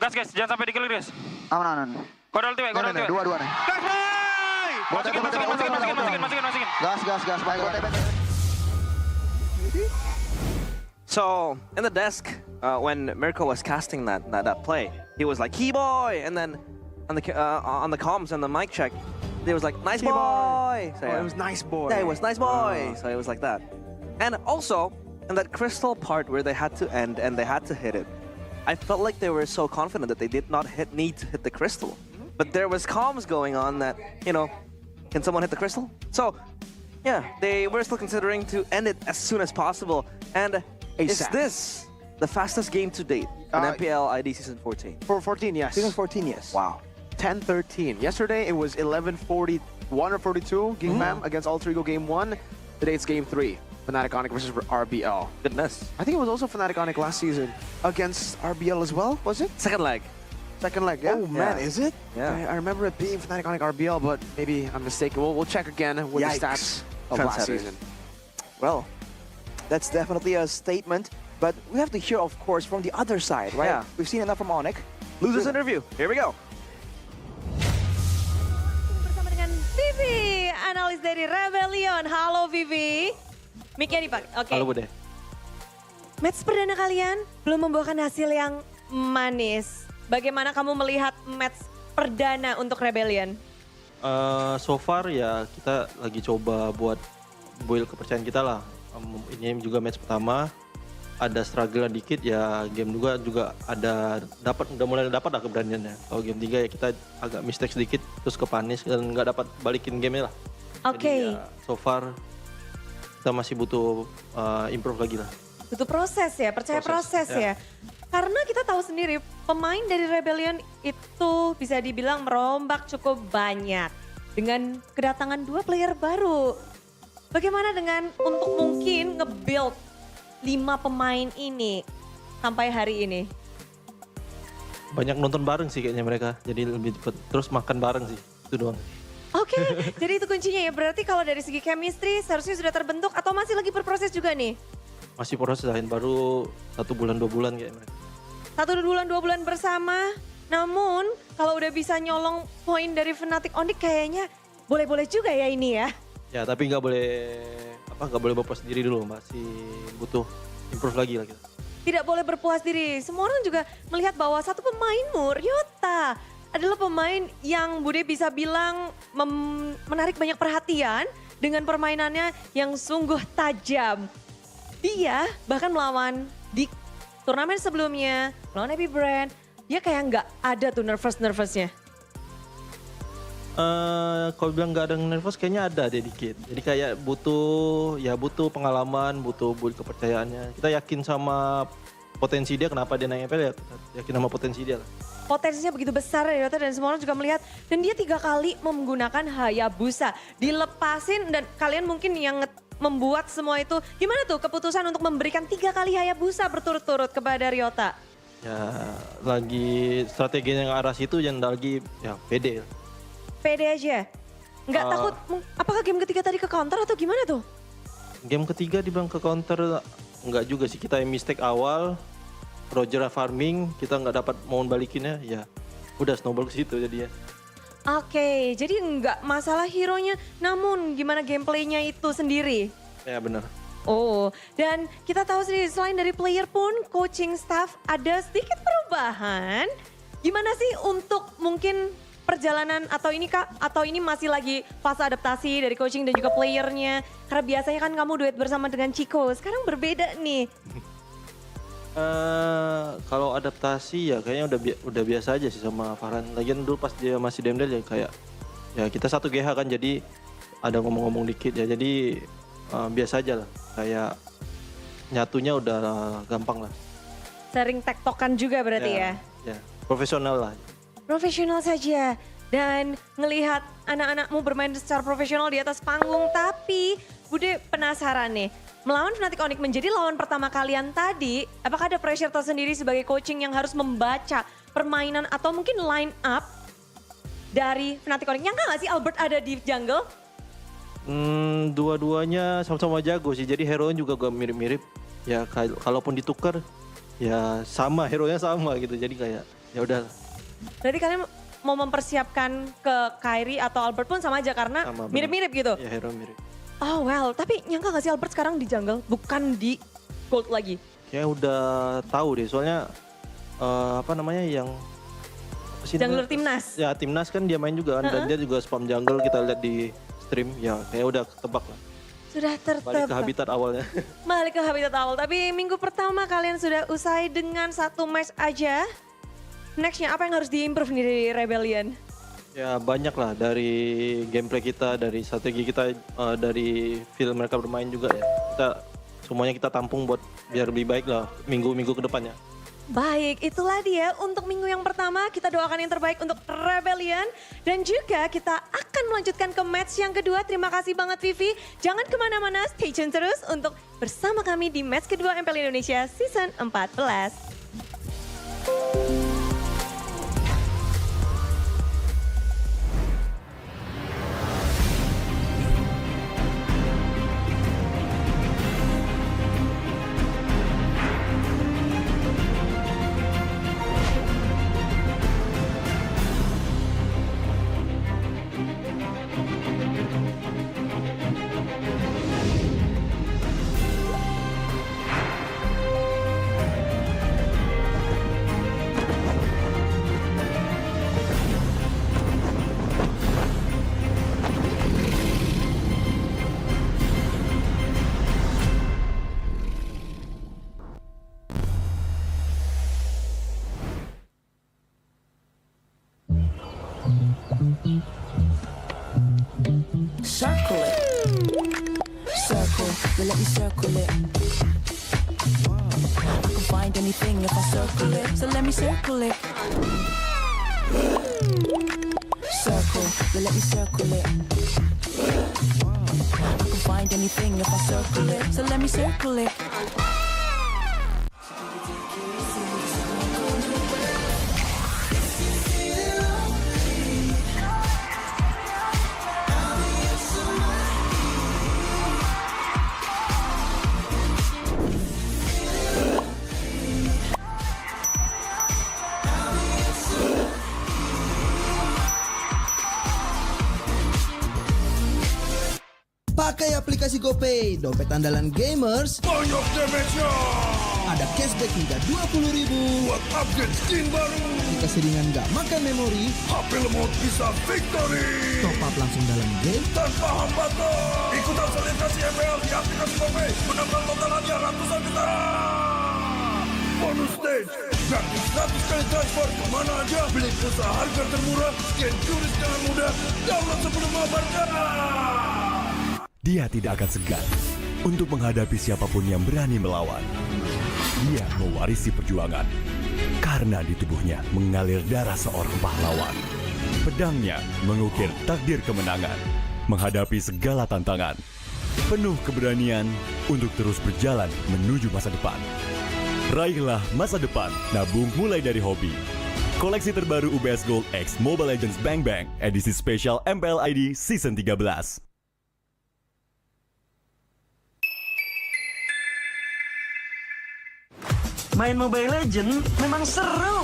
Gas guys, jangan sampai di-kill guys. Aman. Gue ulti. Dua nih. Gas play. Masukin. Gas. Baik. So in the desk, when Mirko was casting that play, he was like "Key boy," and then on the comms and the mic check, he was like "Nice boy." So, it was nice boy. Yeah, it was nice boy. So it was like that. And also in that crystal part where they had to end and they had to hit it, I felt like they were so confident that they did not need to hit the crystal. But there was comms going on that, can someone hit the crystal? So yeah, they were still considering to end it as soon as possible. And is this the fastest game to date in MPL ID Season 14? For 14, yes. Season 14, yes. Wow. 10-13. Yesterday, it was 11-41 or 42, Game Fam against Alter Ego Game 1. Today, it's Game 3, Fnatic Onyx versus RBL. Goodness. I think it was also Fnatic Onyx last season against RBL as well, was it? Second leg. Second leg, yeah? Oh, man, is it? Yeah. I remember it being Fnatic Onyx RBL, but maybe I'm mistaken. We'll check again with the stats of last season. Well, that's definitely a statement, but we have to hear, of course, from the other side, right? Yeah. We've seen enough from Onyx. Losers interview. Here we go. Bersama dengan Vivi, analis dari Rebellion. Halo Vivi. Mic-nya dipakai. Oke. Halo Bude. Match perdana kalian belum membuahkan hasil yang manis. Bagaimana kamu melihat match perdana untuk Rebellion? So far ya kita lagi coba buat build kepercayaan kita lah. Ini juga match pertama, ada struggle dikit ya, game juga ada udah mulai dapat lah keberaniannya. Kalau game 3 ya kita agak mistake sedikit terus kepanis dan nggak dapat balikin game-nya lah. Oke. Ya, so far kita masih butuh improve lagi lah. Butuh proses ya, percaya proses ya. Karena kita tahu sendiri pemain dari Rebellion itu bisa dibilang merombak cukup banyak dengan kedatangan 2 player baru. Bagaimana dengan untuk mungkin nge-build 5 pemain ini sampai hari ini? Banyak nonton bareng sih kayaknya mereka, jadi lebih cepet. Terus makan bareng sih, itu doang. Oke, jadi itu kuncinya ya. Berarti kalau dari segi chemistry seharusnya sudah terbentuk atau masih lagi berproses juga nih? Masih proses lain, baru 1 bulan 2 bulan kayak mereka. 1 bulan 2 bulan bersama, namun kalau udah bisa nyolong poin dari Fnatic Onyx kayaknya boleh-boleh juga ya ini ya. Ya tapi nggak boleh berpuas diri dulu, masih butuh improve lagi lah kita. Tidak boleh berpuas diri. Semua orang juga melihat bahwa satu pemainmu, Ryota, adalah pemain yang Bude bisa bilang menarik banyak perhatian dengan permainannya yang sungguh tajam. Dia bahkan melawan di turnamen sebelumnya, melawan Happy Brand, dia kayak nggak ada tuh nervous-nervousnya. Kalau bilang nggak ada nervous kayaknya ada deh dikit. Jadi kayak butuh pengalaman, butuh build kepercayaannya. Kita yakin sama potensi dia, kenapa dia naik MPL ya, kita yakin sama potensi dia lah. Potensinya begitu besar ya Ryota, dan semua orang juga melihat. Dan dia 3 kali menggunakan Hayabusa. Dilepasin dan kalian mungkin yang membuat semua itu. Gimana tuh keputusan untuk memberikan 3 kali Hayabusa berturut-turut kepada Ryota? Ya lagi strateginya yang arah situ, yang lagi ya pede. Pede aja? Nggak takut, apakah game ketiga tadi ke counter atau gimana tuh? Game ketiga dibilang ke counter, enggak juga sih, kita yang mistake awal, Roger farming, kita nggak dapat mohon balikinnya, ya udah snowball ke situ jadinya. Oke, jadi nggak masalah hero-nya, namun gimana gameplaynya itu sendiri? Ya benar. Oh, dan kita tahu sendiri selain dari player pun coaching staff ada sedikit perubahan. Gimana sih untuk mungkin perjalanan atau ini Kak, atau ini masih lagi fase adaptasi dari coaching dan juga playernya? Karena biasanya kan kamu duet bersama dengan Chico, sekarang berbeda nih. Kalau adaptasi ya kayaknya udah biasa aja sih sama Farhan. Lagian dulu pas dia masih Demdel ya kayak ya kita satu GH kan, jadi ada ngomong-ngomong dikit ya, jadi biasa aja lah. Kayak nyatunya udah gampang lah. Sering tektokan juga berarti ya? Ya, profesional lah. Profesional saja. Dan ngelihat anak-anakmu bermain secara profesional di atas panggung. Tapi Bude penasaran nih, melawan Fnatic Onyx menjadi lawan pertama kalian tadi, apakah ada pressure tersendiri sebagai coaching yang harus membaca permainan atau mungkin line up dari Fnatic Onyx? Nyangka gak sih Albert ada di jungle? Dua-duanya sama-sama jago sih, jadi hero juga gak mirip-mirip. Ya kalaupun ditukar ya sama, hero-nya sama gitu, jadi kayak ya udah. Berarti kalian mau mempersiapkan ke Kyrie atau Albert pun sama aja karena mirip-mirip gitu? Ya hero mirip. Oh well, tapi nyangka gak sih Albert sekarang di jungle, bukan di gold lagi? Kayak udah tahu deh, soalnya apa namanya yang... Jungler timnas? Ya timnas kan dia main juga kan, dan dia juga spam jungle, kita lihat di stream, ya kayak udah ketebak lah. Sudah tertebak. Balik ke habitat awalnya. Balik ke habitat awal, tapi minggu pertama kalian sudah usai dengan 1 match aja. Nextnya apa yang harus di-improve nih dari Rebellion? Ya banyak lah, dari gameplay kita, dari strategi kita, dari feel mereka bermain juga ya. Semuanya kita tampung buat biar lebih baik lah minggu-minggu ke depannya. Baik, itulah dia untuk minggu yang pertama. Kita doakan yang terbaik untuk Rebellion. Dan juga kita akan melanjutkan ke match yang kedua. Terima kasih banget Vivi. Jangan kemana-mana, stay tune terus untuk bersama kami di match kedua MPL Indonesia Season 14. Circle it. Circle, you let me circle it. I can find anything if I circle it, so let me circle it. Circle, you let me circle it. I can find anything if I circle it, so let me circle it. Pakai aplikasi GoPay, dompet andalan gamers. Banyak damage-nya. Ada cashback hingga 20.000 buat upgrade skin baru. Aplikasi ringan gak makan memori. HP lemot bisa victory. Top up langsung dalam game tanpa hambatan. Ikutan selebrasi MPL di aplikasi GoPay. Menambah total hadiah ratusan juta. Bonus stage. Gratis 100 kali transfer kemana aja. Beli pulsa harga termurah. Scan QRIS dengan mudah. Download sebelum mabarkan. Dia tidak akan segan untuk menghadapi siapapun yang berani melawan. Dia mewarisi perjuangan karena di tubuhnya mengalir darah seorang pahlawan. Pedangnya mengukir takdir kemenangan, menghadapi segala tantangan. Penuh keberanian untuk terus berjalan menuju masa depan. Raihlah masa depan, nabung mulai dari hobi. Koleksi terbaru UBS Gold X Mobile Legends Bang Bang edisi spesial MPL ID Season 13. Main Mobile Legends memang seru.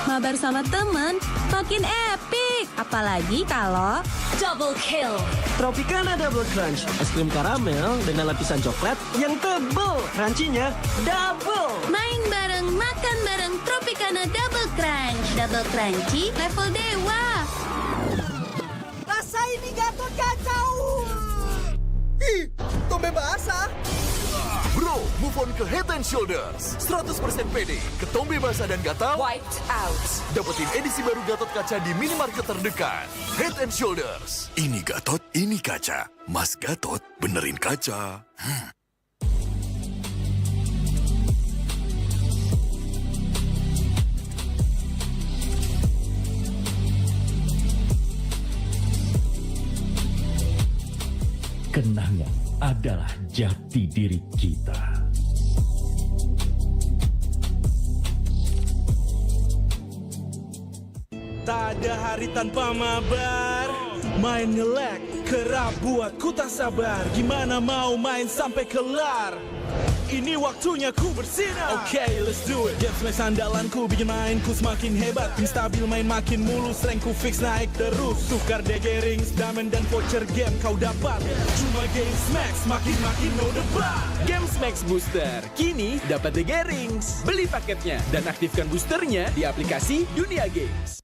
Mabar sama temen makin epic. Apalagi kalau double kill. Tropicana Double Crunch, es krim karamel dengan lapisan coklat yang tebal. Crunchy-nya double. Main bareng, makan bareng Tropicana Double Crunch. Double crunchy level dewa. Rasa ini Gatot kacau. Ih, tombe basah. Bro, move on ke Head and Shoulders. 100% pede, ketombe basah dan gatal Wiped out. dapetin edisi baru Gatot kaca di minimarket terdekat. Head and Shoulders. Ini Gatot, ini kaca. Mas Gatot, benerin kaca. Kenangan adalah jati diri kita. Tak ada hari tanpa mabar. Main nge-lag, kerap buatku tak sabar. Gimana mau main sampai kelar? Ini waktunya ku bersinar. Okay, let's do it. Games main sandalanku bikin mainku semakin hebat. Tim stabil main makin mulus, rankku fix naik terus. Tukar DG rings, diamond dan voucher game kau dapat. Cuma Games Max, makin no debat. Games Max Booster, kini dapat DG rings. Beli paketnya dan aktifkan boosternya di aplikasi Dunia Games.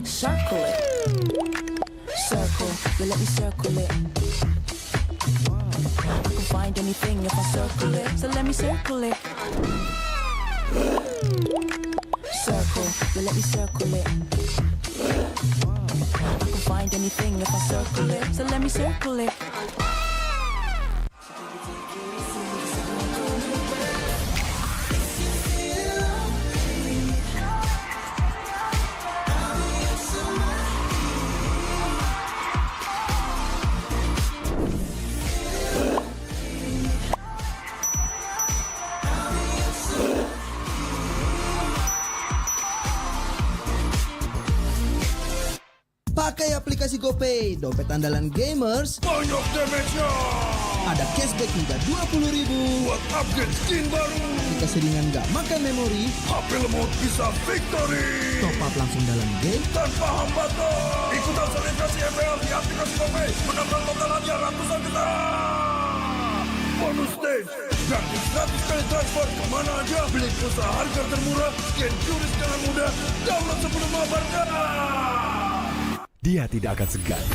Circle it. Circle, you let me circle it. I can find anything if I circle it, so let me circle it. Circle, you let me circle it. I can find anything if I circle it, so let me circle it. Pakai aplikasi GoPay, dompet andalan gamers. Banyak damage-nya. Ada cashback hingga 20.000 buat upgrade skin baru. Jika seringan nggak makan memori, HP lemot bisa victory. top up langsung dalam game tanpa hambatan. Ikutan selebrasi MPL di aplikasi GoPay. Menambah totalannya ratusan juta. Bonus stage. Gratis 100 kali transfer kemana aja. Beli pulsa harga termurah. Scan QRIS dengan mudah. Download sebelum mabarkan. Dia tidak akan segan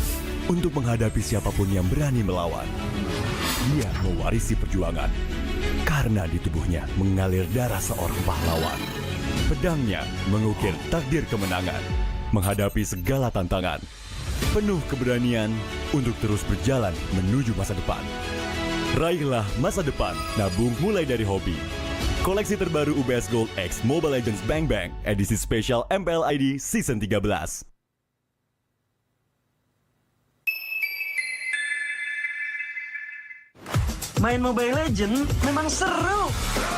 untuk menghadapi siapapun yang berani melawan. Dia mewarisi perjuangan karena di tubuhnya mengalir darah seorang pahlawan. Pedangnya mengukir takdir kemenangan, menghadapi segala tantangan. penuh keberanian untuk terus berjalan menuju masa depan. Raihlah masa depan, nabung mulai dari hobi. Koleksi terbaru UBS Gold X Mobile Legends Bang Bang, edisi spesial MPL ID Season 13. Main Mobile Legends memang seru.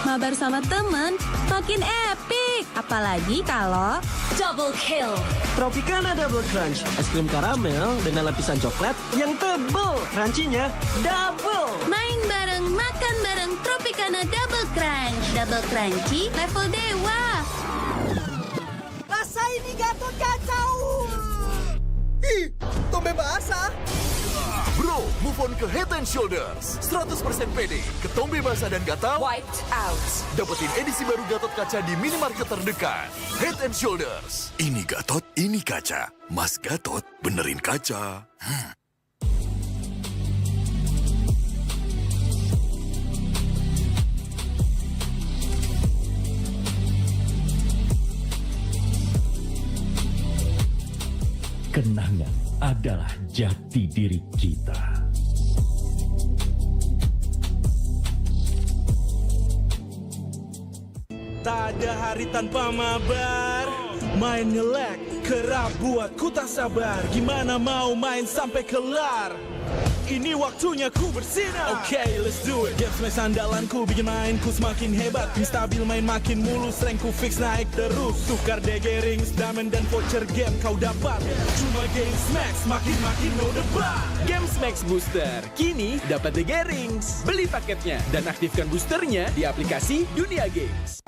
Mabar sama temen makin epic. Apalagi kalau double kill. Tropicana Double Crunch, es krim karamel dengan lapisan coklat yang tebal. Crunchy-nya double. Main bareng, makan bareng Tropicana Double Crunch. Double crunchy level dewa. Rasa ini Gatot kacau. Ih, tombe basah. Bro, move on ke Head and Shoulders. 100% pede, ketombe basah dan gatal Wiped out. dapetin edisi baru Gatot kaca di minimarket terdekat. Head and Shoulders. Ini Gatot, ini kaca. Mas Gatot, benerin kaca. Kenangan adalah jati diri kita. Tak ada hari tanpa mabar. Main nge-lag, kerap buatku tak sabar. Gimana mau main sampai kelar? Ini waktunya ku bersinar. Okay, let's do it. Games main sandalanku bikin mainku semakin hebat. Tim stabil main makin mulus, rankku fix naik terus. Tukar DG rings, diamond dan voucher game kau dapat. Cuma Games Max, makin no debat. Games Max Booster, kini dapat DG Rings. Beli paketnya dan aktifkan boosternya di aplikasi Dunia Games.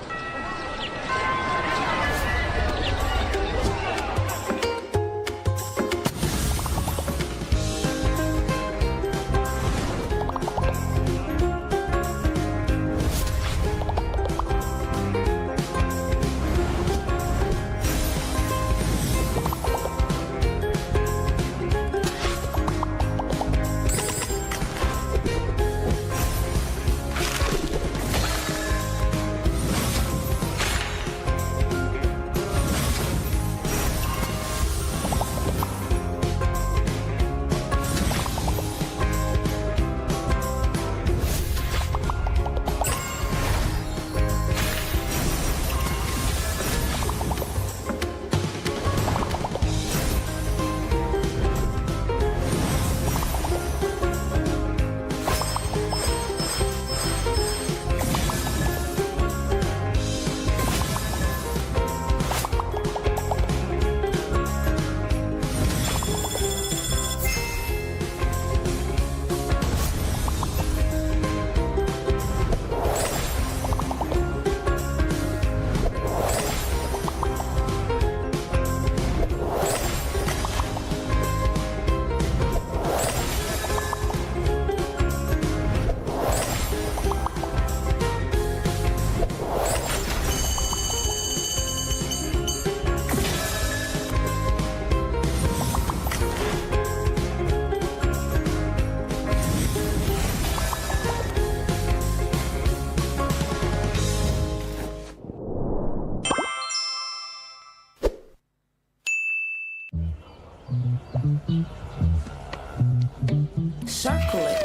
Circle it.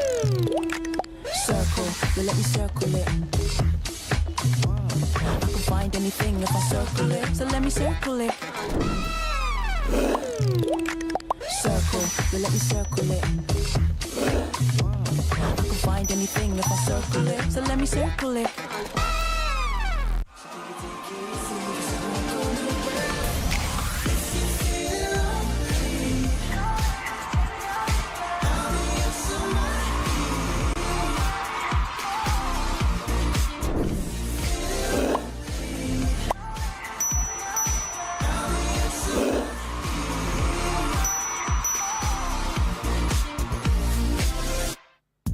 Circle, you let me circle it. I can find anything if I circle it, so let me circle it. Circle, you let me circle it. I can find anything if I circle it, so let me circle it.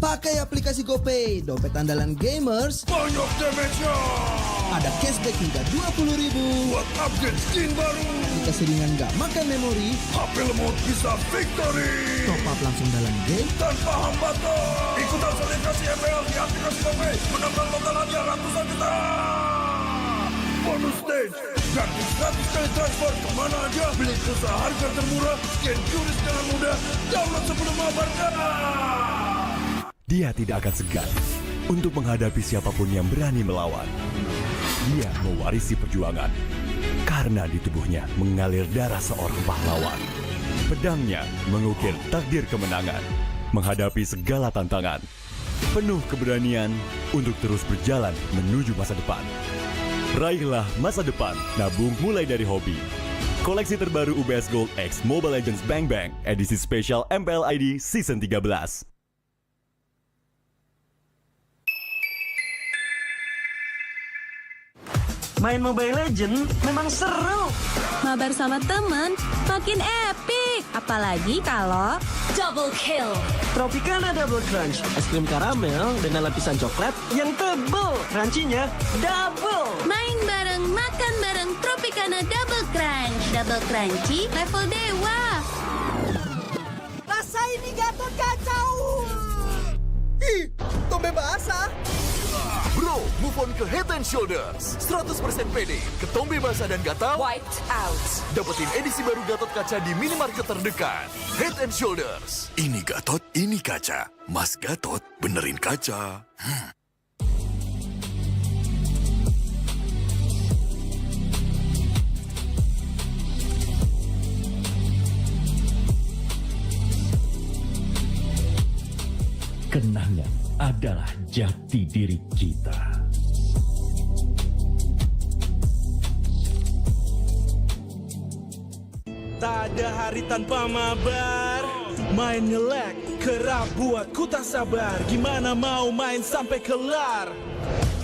Pakai aplikasi GoPay, dompet andalan gamers. Banyak damage-nya. Ada cashback hingga 20.000 buat upgrade skin baru. Jika seringan nggak makan memori, HP lemot bisa victory. Top up langsung dalam game tanpa hambatan. Ikutan selebrasi MPL di aplikasi GoPay. Menangkan lokal hadiah ratusan juta. Bonus stage Gratis 100 kali transfer kemana aja. Beli pulsa harga termurah, scan QRIS dengan mudah. Download sebelum mabar kalah. Dia tidak akan segan untuk menghadapi siapapun yang berani melawan. Dia mewarisi perjuangan karena di tubuhnya mengalir darah seorang pahlawan. Pedangnya mengukir takdir kemenangan, menghadapi segala tantangan. Penuh keberanian untuk terus berjalan menuju masa depan. Raihlah masa depan, nabung mulai dari hobi. Koleksi terbaru UBS Gold X Mobile Legends Bang Bang, edisi spesial MPL ID Season 13. Main Mobile Legends memang seru. Mabar sama temen makin epic. Apalagi kalau double kill. Tropicana Double Crunch, es krim karamel dengan lapisan coklat yang tebal. Crunchy-nya double. Main bareng, makan bareng Tropicana Double Crunch. Double crunchy level dewa. Rasa ini Gatot kacau. Ih, tombe basah. Bro, move on ke Head and Shoulders. 100% pede, ketombe basah dan gatal. Wiped out. Dapetin edisi baru Gatot kaca di minimarket terdekat. Head and Shoulders. Ini Gatot, ini kaca. Mas Gatot, benerin kaca. Kenangan adalah jati diri kita. Tak ada hari tanpa mabar. Main nge-lag, kerap buat ku tak sabar. Gimana mau main sampai kelar?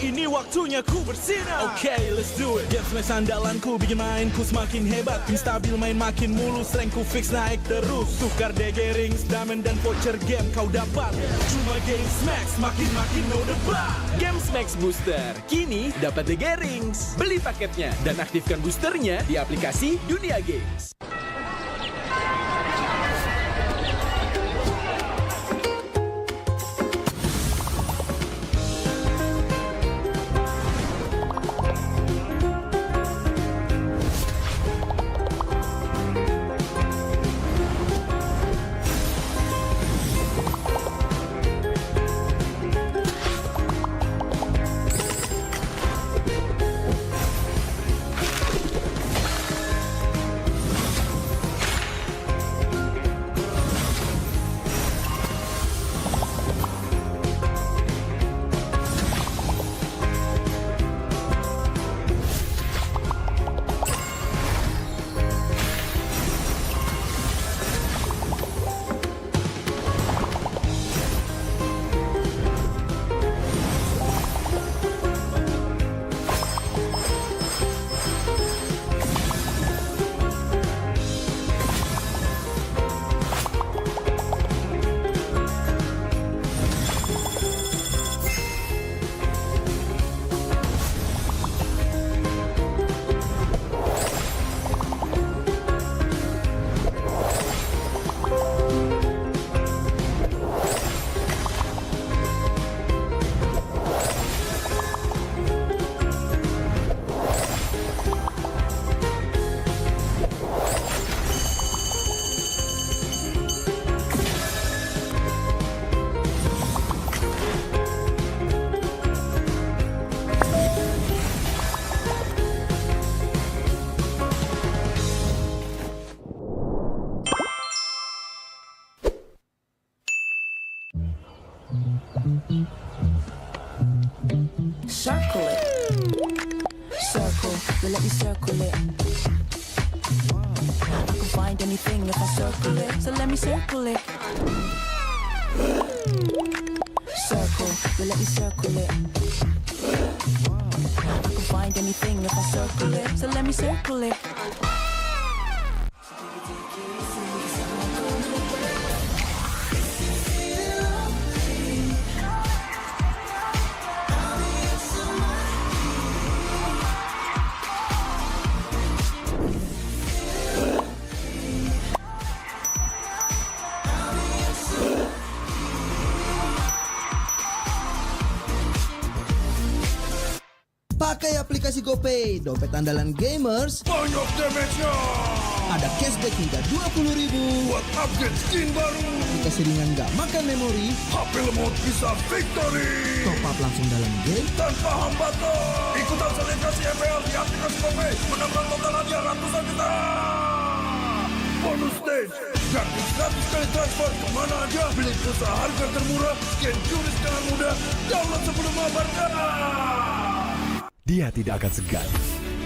Ini waktunya ku bersinar. Okay, let's do it. Game smash andalanku bikin mainku semakin hebat. Tim stabil main makin mulus, rankku fix naik terus. Tukar DG rings, diamond dan voucher game kau dapat. Cuma game smash makin no debat. Game Max Booster, kini dapat DG rings. Beli paketnya dan aktifkan boosternya di aplikasi Dunia Games. Circle it. Circle, you let me circle it. I can find anything if I circle it, so let me circle it. Circle, you let me circle it. I can find anything if I circle it, so let me circle it. Pakai aplikasi aplikasi GoPay, dompet andalan gamers. Banyak damage-nya. Ada cashback hingga 20.000 buat upgrade skin baru. Aplikasi ringan gak makan memori. HP lemot bisa victory. Top up langsung dalam game tanpa hambatan. Ikutan selebrasi MPL di aplikasi GoPay. Menambah total hadiah ratusan juta. Bonus stage. Gratis 100 kali transfer kemana aja. Beli pulsa harga termurah. Scan juris dengan mudah. Download sebelum mabarkan. Dia tidak akan segan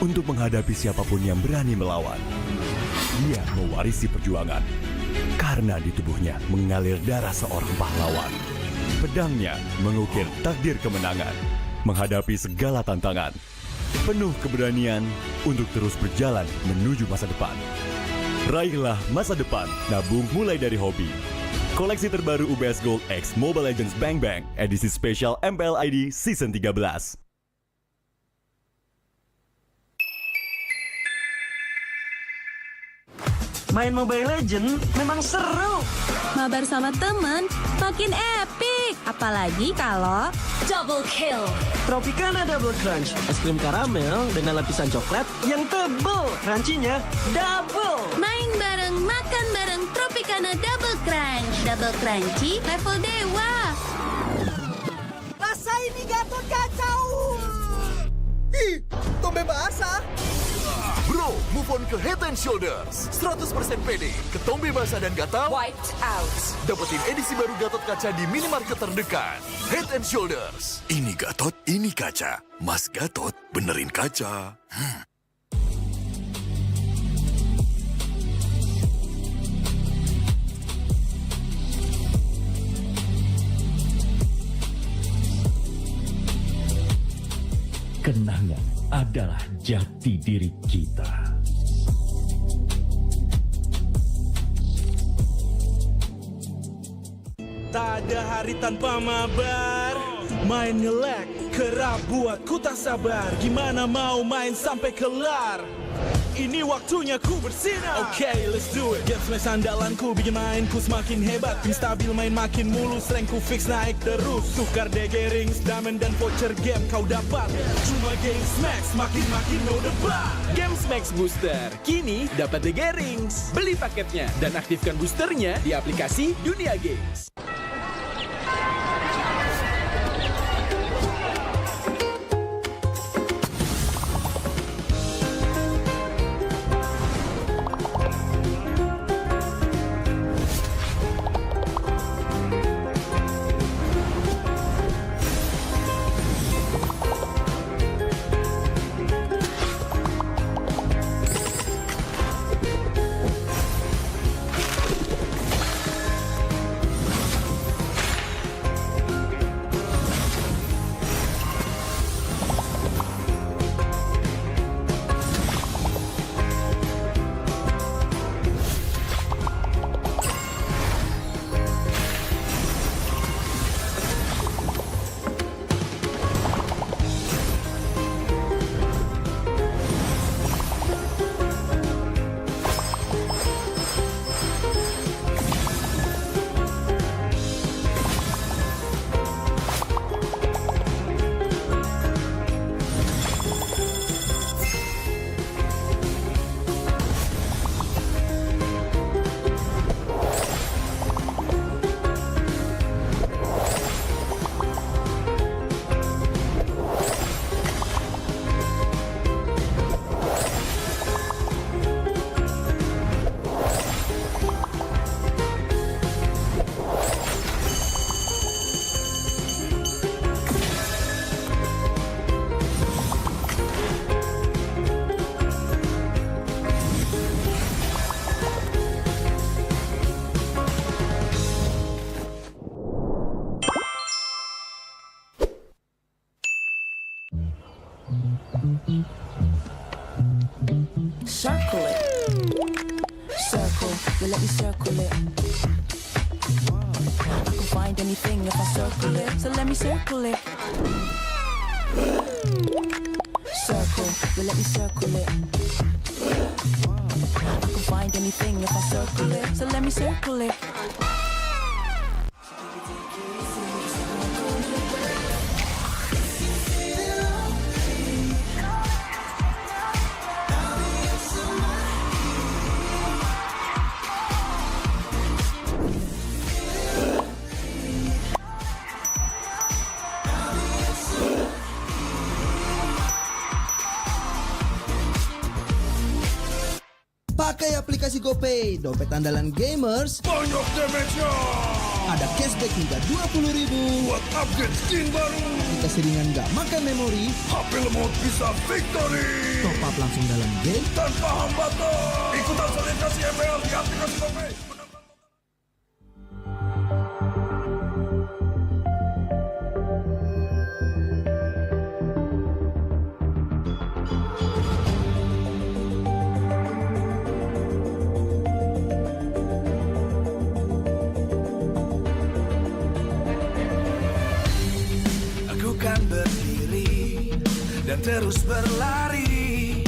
untuk menghadapi siapapun yang berani melawan. Dia mewarisi perjuangan karena di tubuhnya mengalir darah seorang pahlawan. Pedangnya mengukir takdir kemenangan, menghadapi segala tantangan. Penuh keberanian untuk terus berjalan menuju masa depan. Raihlah masa depan, nabung mulai dari hobi. Koleksi terbaru UBS Gold X Mobile Legends Bang Bang, edisi spesial MPL ID Season 13. Main Mobile Legends memang seru. Mabar sama temen makin epic. Apalagi kalau double kill. Tropicana Double Crunch, es krim karamel dengan lapisan coklat yang tebal. Crunchy-nya double. Main bareng, makan bareng Tropicana Double Crunch. Double crunchy level dewa. Rasa ini Gatot kacau. Ih, tombe basah. Bro, move on ke Head and Shoulders. 100% pede, ketombe basah dan gatal wiped out. Dapetin edisi baru Gatot kaca di minimarket terdekat. Head and Shoulders. Ini Gatot, ini kaca. Mas Gatot, benerin kaca. Kenangan adalah jati diri kita. Tak ada hari tanpa mabar. Main nge-lag, kerap buat ku tak sabar. Gimana mau main sampai kelar? Ini waktunya ku bersinar. Okay, let's do it. Game smash andalanku bikin mainku semakin hebat. Tim stabil main makin mulus, rankku fix naik terus. Tukar DG rings, diamond dan voucher game kau dapat. Cuma Game Max makin no debat. Game Max Booster kini dapat DG rings. Beli paketnya dan aktifkan boosternya di aplikasi Dunia Games. Circle it. Circle, you let me circle it. I can find anything if I circle it, so let me circle it. Circle, you let me circle it. I can find anything if I circle it, so let me circle it. aplikasi GoPay, dompet andalan gamers. Banyak damage-nya. Ada cashback hingga 20.000 buat upgrade skin baru. Aplikasi ringan gak makan memori. HP lemot bisa victory. Top up langsung dalam game tanpa hambatan. Ikutan selebrasi MPL di aplikasi GoPay. Kan berdiri dan terus berlari,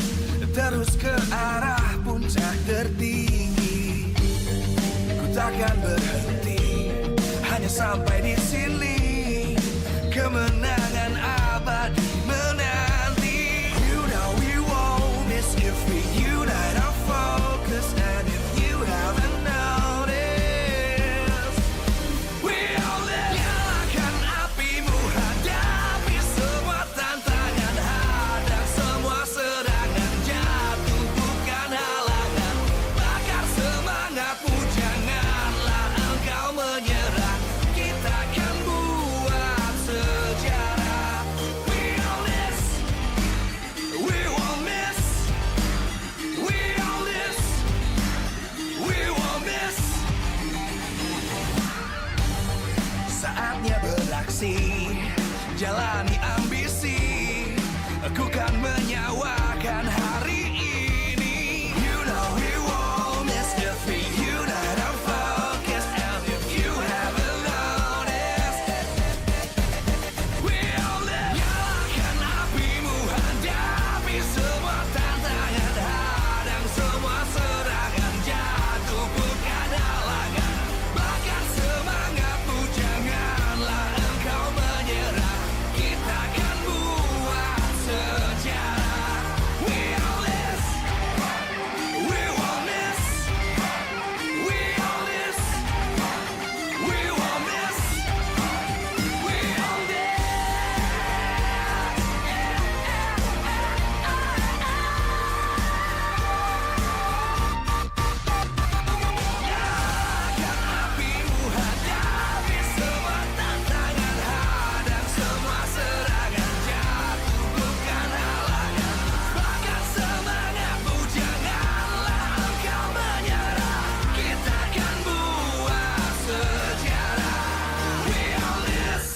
terus ke arah puncak tertinggi. Ku takkan berhenti, hanya sampai di sini. Kemenangan abadi menanti. You know we won't miss if we unite our focus. And if you haven't noticed, we all live. Nyalakan apimu, hadapi semua tantangan, hadang semua serangan, jatuh bukan halangan. Bakar semangatmu, janganlah engkau menyerah. Kita akan buat sejarah. We all this, we won't miss. We all this, we won't miss. Saatnya beraksi, jalani ambisi. Aku kan menyawakan hari ini. You know we won't miss if we unite our focus. And if you haven't noticed, we all live. Nyalakan apimu, hadapi semua tantangan, hadang semua serangan, jatuh bukan halangan. Bakar semangatmu, janganlah engkau menyerah. Kita akan buat sejarah. We all this, we won't miss. We all this, we won't miss. We all this. Nyalakan apimu, hadapi semua tantangan, hadang semua serangan, jatuh bukan halangan. Bakar semangatmu, janganlah engkau menyerah. Kita akan buat sejarah. We all this.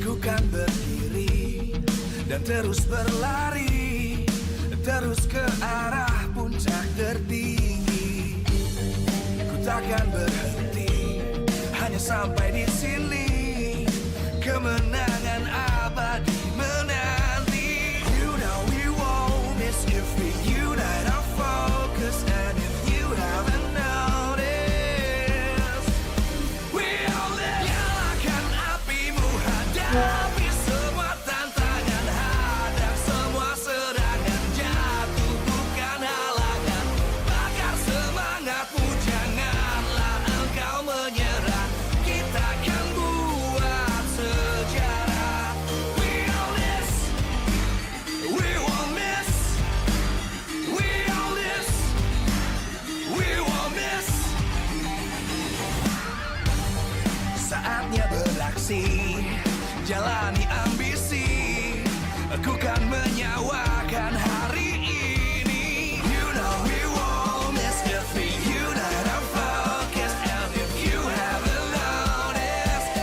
Aku kan berdiri dan terus berlari, terus ke arah puncak tertinggi. Ku takkan berhenti, hanya sampai di sini. Kemenangan abadi menanti. You know we won't miss if we unite our focus. And if you haven't noticed, we all live. Nyalakan apimu, hadapi semua tantangan, hadang semua serangan, jatuh bukan halangan. Bakar semangatmu, janganlah engkau menyerah. Kita akan buat sejarah. We all this, we won't miss. We all this, we won't miss. Saatnya beraksi, jalani ambisi. Aku kan menyawakan hari ini. You know we won't miss if we unite our focus. And if you haven't noticed,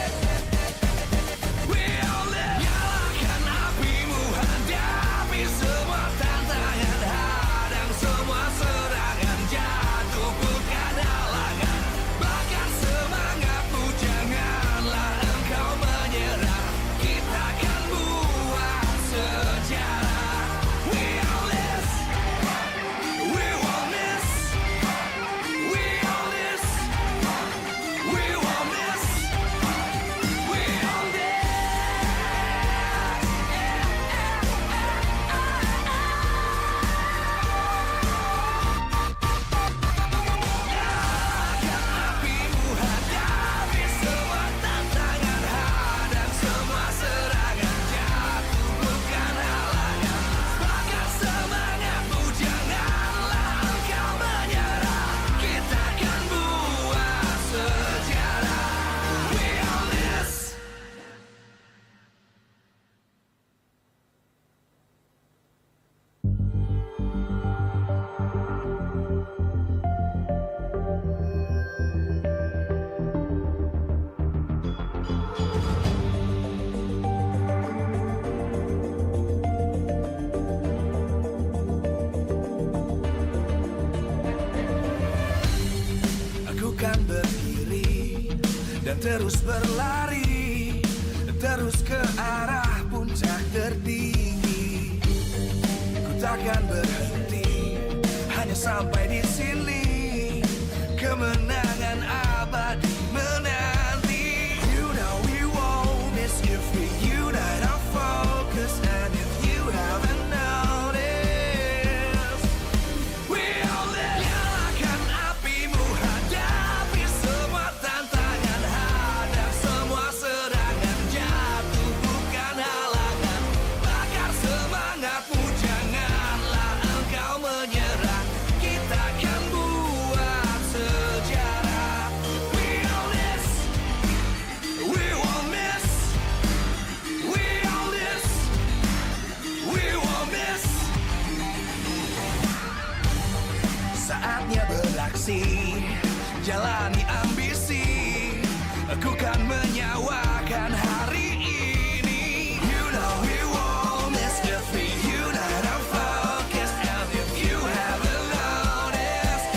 we all live. Nyalakan apimu, hadapi semua tantangan, hadang semua serangan, jatuh bukan halangan. Bakar semangatmu, janganlah engkau menyerah. Kita akan buat sejarah. terus berlari, terus ke arah puncak tertinggi. Ku takkan berhenti, hanya sampai di sini. Kemenangan abadi menanti. You know we won't miss if we unite our focus. And if you haven't noticed, we all live. Nyalakan apimu, hadapi semua tantangan, hadap semua serangan, jatuh bukan halangan. Bakar semangatmu, janganlah engkau menyerah. Kita akan buat sejarah. We all this, we won't miss. We all this, we won't miss. Saatnya beraksi, jalani ambisi. Aku kan menyawakan hari ini. You know we won't miss if we unite our focus. And if you haven't noticed,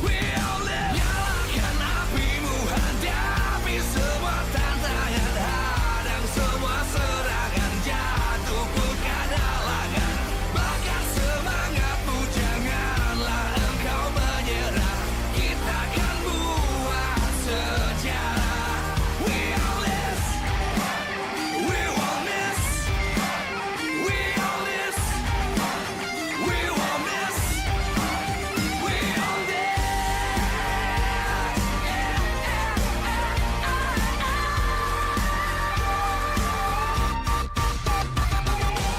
we all live. Nyalakan apimu, hadapi semua tantangan, hadang semua serangan, jatuh bukan halangan. Bakar semangatmu, janganlah engkau menyerah. Kita akan buat sejarah. We all this, we won't miss. We all this, we won't miss. We all this.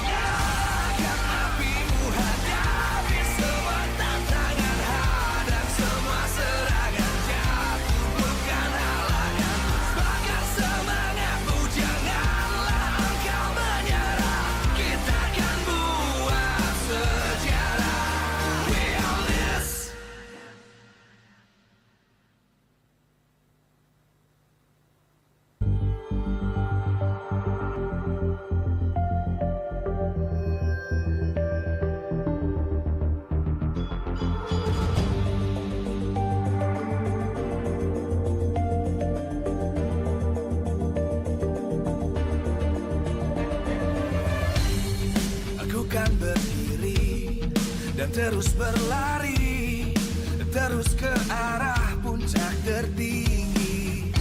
Nyalakan apimu, hadapi semua tantangan, hadang semua serangan, jatuh bukan halangan. Bakar semangatmu, janganlah engkau menyerah. Kita akan buat sejarah. We all this. Aku kan berdiri dan terus berlari, terus ke arah puncak tertinggi.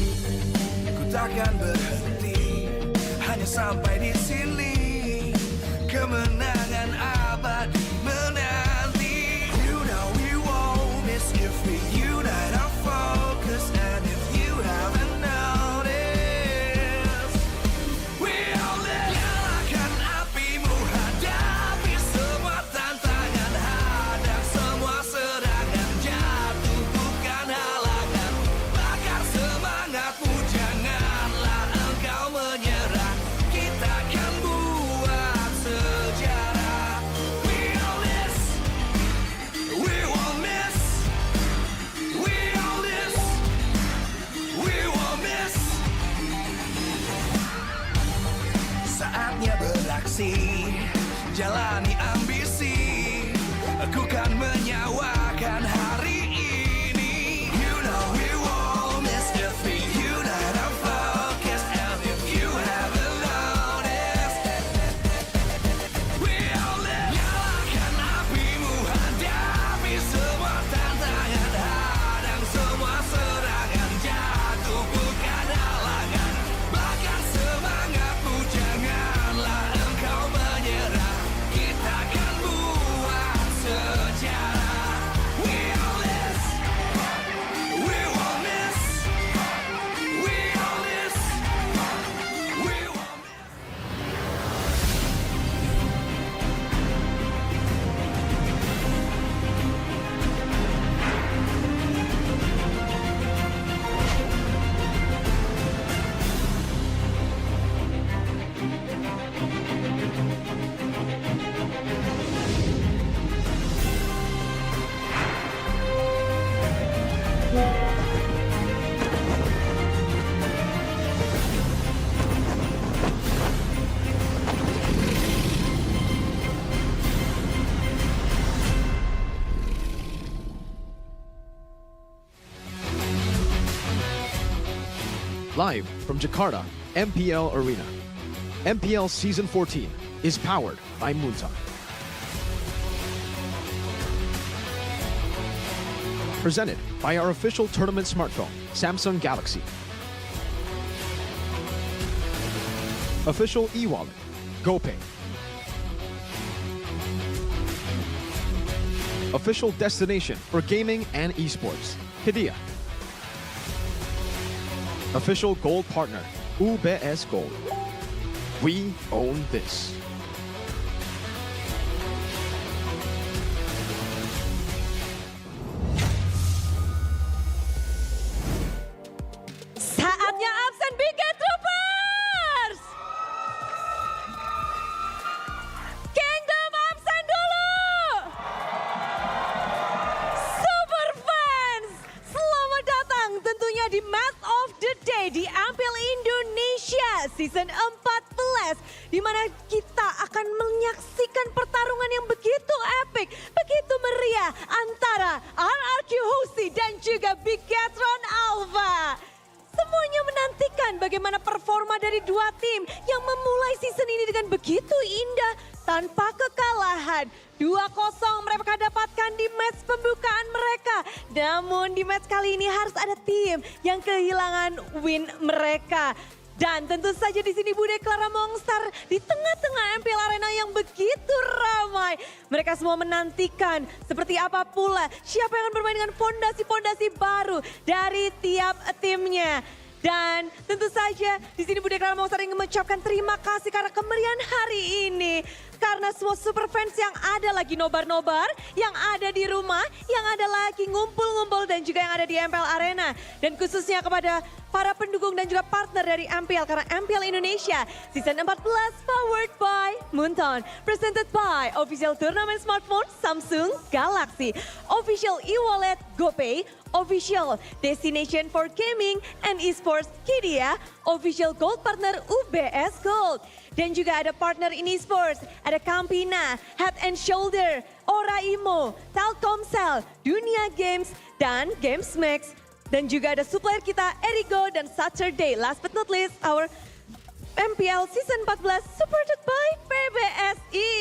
Ku takkan berhenti, hanya sampai di sini. Kemenangan abadi menanti. You know we won't miss if we unite our focus. And if you haven't noticed, we all live. Nyalakan apimu, hadapi semua tantangan, hadang semua serangan, jatuh bukan halangan. Bakar semangatmu, janganlah engkau menyerah. Kita akan buat sejarah. We all this, we won't miss. We all this, we won't miss. Saatnya beraksi, jalani ambisi. Aku kan menyawakan hari ini. You know we won't miss if we unite our focus. And if you haven't noticed, we all live. Nyalakan apimu, hadapi semua tantangan, hadang semua serangan, jatuh bukan halangan. Bakar semangatmu, janganlah engkau menyerah. Kita akan buat sejarah. Live from Jakarta, MPL Arena. MPL Season 14 is powered by Moonton. Presented by our official tournament smartphone, Samsung Galaxy. Official e-wallet, GoPay. Official destination for gaming and esports, Hidea. Official gold partner, UBS Gold. We own this. Saatnya absen Big Cat Troopers! Kingdom absen dulu! Super fans, selamat datang tentunya di Match of the Day di MPL Indonesia Season 14, di mana kita akan menyaksikan pertarungan yang begitu epic, begitu meriah antara RRQ Hosi dan juga Big Catron Alpha. Semuanya menantikan bagaimana performa dari dua tim yang memulai season ini dengan begitu indah tanpa kekalahan. 2-0 mereka dapatkan di match pembukaan mereka. Namun di match kali ini harus ada tim yang kehilangan win mereka. Dan tentu saja di sini Bude Clara Mongstar di tengah-tengah MPL Arena yang begitu ramai. Mereka semua menantikan seperti apa pula siapa yang akan bermain dengan fondasi-fondasi baru dari tiap timnya. Dan tentu saja di sini Bude Clara Mongstar ingin mengucapkan terima kasih karena kemeriahan hari ini. Karena semua super fans yang ada lagi nobar-nobar, yang ada di rumah, yang ada lagi ngumpul-ngumpul dan juga yang ada di MPL Arena. Dan khususnya kepada para pendukung dan juga partner dari MPL karena MPL Indonesia Season 14 powered by Moonton. Presented by Official Tournament Smartphone Samsung Galaxy. Official e-wallet GoPay. Official Destination for Gaming and Esports Hidea. Official Gold Partner UBS Gold. Dan juga ada partner in esports, ada Campina, Head and Shoulder, Ora Imo, Telkomsel, Dunia Games, dan Games Max. Dan juga ada supplier kita, Erigo dan Saturday. Last but not least, our MPL Season 14 supported by PBSI.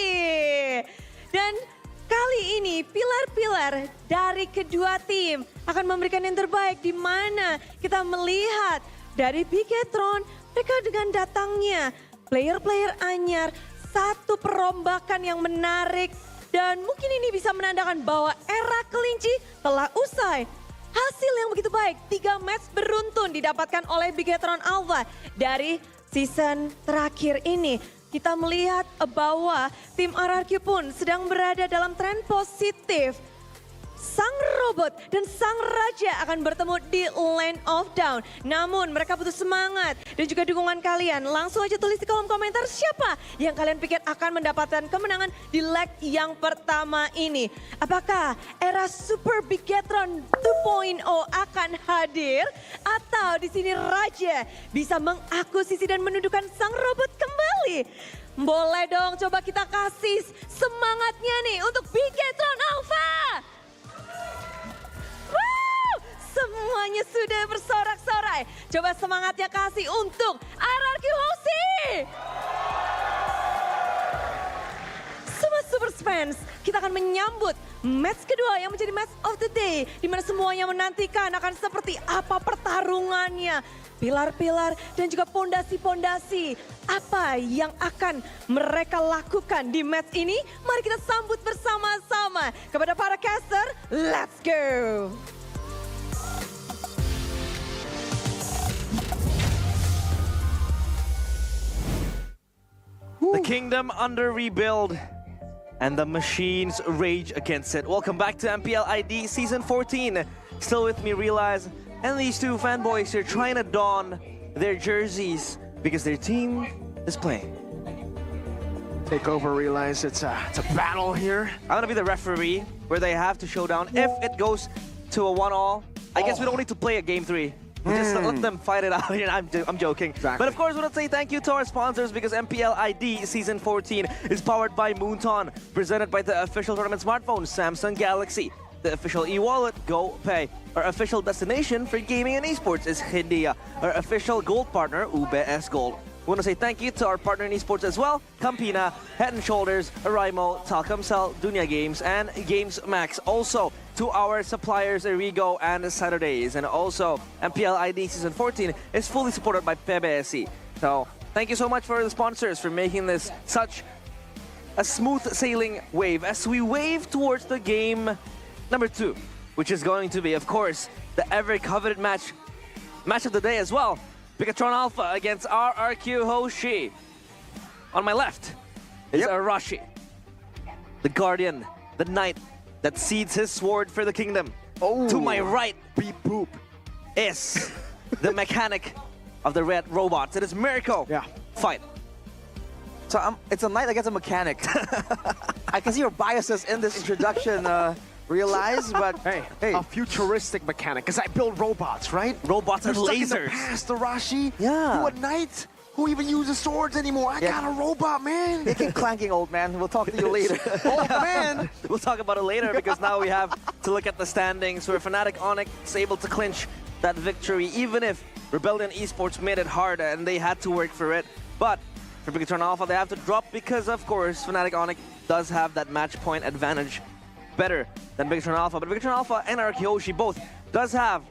Dan kali ini pilar-pilar dari kedua tim akan memberikan yang terbaik di mana kita melihat dari Bigetron, mereka dengan datangnya player-player anyar, satu perombakan yang menarik dan mungkin ini bisa menandakan bahwa era kelinci telah usai. Hasil yang begitu baik, 3 match beruntun didapatkan oleh Bigetron Alpha dari season terakhir ini. Kita melihat bahwa tim RRQ pun sedang berada dalam tren positif. Sang robot dan sang raja akan bertemu di Land of Dawn. Namun mereka butuh semangat dan juga dukungan kalian. Langsung aja tulis di kolom komentar siapa yang kalian pikir akan mendapatkan kemenangan di leg yang pertama ini. Apakah era Super Bigetron 2.0 akan hadir? Atau di sini raja bisa mengakuisisi dan menundukkan sang robot kembali? Boleh dong coba kita kasih semangatnya nih untuk Bigetron Alpha. Semuanya sudah bersorak-sorai. Coba semangatnya kasih untuk RRQ Hosi. Semua super fans, kita akan menyambut match kedua yang menjadi match of the day. Di mana semuanya menantikan akan seperti apa pertarungannya. Pilar-pilar dan juga pondasi-pondasi. Apa yang akan mereka lakukan di match ini? Mari kita sambut bersama-sama. Kepada para caster, let's go. The kingdom under rebuild and the machines rage against it. Welcome back to MPL ID Season 14. Still with me, Realize, and these two fanboys are trying to don their jerseys because their team is playing. Take over, Realize it's a battle here. I'm gonna be the referee where they have to show down. If it goes to a 1-all, I guess we don't need to play a game 3. We'll just let them fight it out here. I'm joking. Exactly. But of course, we want to say thank you to our sponsors because MPL ID Season 14 is powered by Moonton, presented by the official tournament smartphone, Samsung Galaxy, the official e-wallet, GoPay, our official destination for gaming and esports is Hidea, our official gold partner, UBS Gold. We want to say thank you to our partner in esports as well, Campina, Head & Shoulders, Araimo, Telkomsel, Dunia Games, and Games Max. Also, to our suppliers, Erigo and Saturdays. And also, MPL ID Season 14 is fully supported by PBSI. So, thank you so much for the sponsors for making this such a smooth sailing wave as we wave towards the game number 2, which is going to be, of course, the ever-coveted match of the day as well. Bigatron Alpha against RRQ Hoshi. On my left is Arashi, the guardian, the knight that cedes his sword for the kingdom. To my right, beep boop, is the mechanic of the red robots. It is Miracle. Fight. So it's a knight against a mechanic. I can see your biases in this introduction, realize, but hey, a futuristic mechanic, because I build robots, right? Robots and You're stuck lasers. in the past, Arashi. Yeah. You a knight? Who even uses swords anymore? I got a robot, man. You keep clanking, old man. We'll talk to you later. Old man. We'll talk about it later because now we have to look at the standings where Fnatic Onyx able to clinch that victory, even if Rebellion Esports made it hard and they had to work for it. But for Bigatron Alpha, they have to drop because, of course, Fnatic Onyx does have that match point advantage better than Bigatron Alpha. But Bigatron Alpha and RRQ Hoshi both does have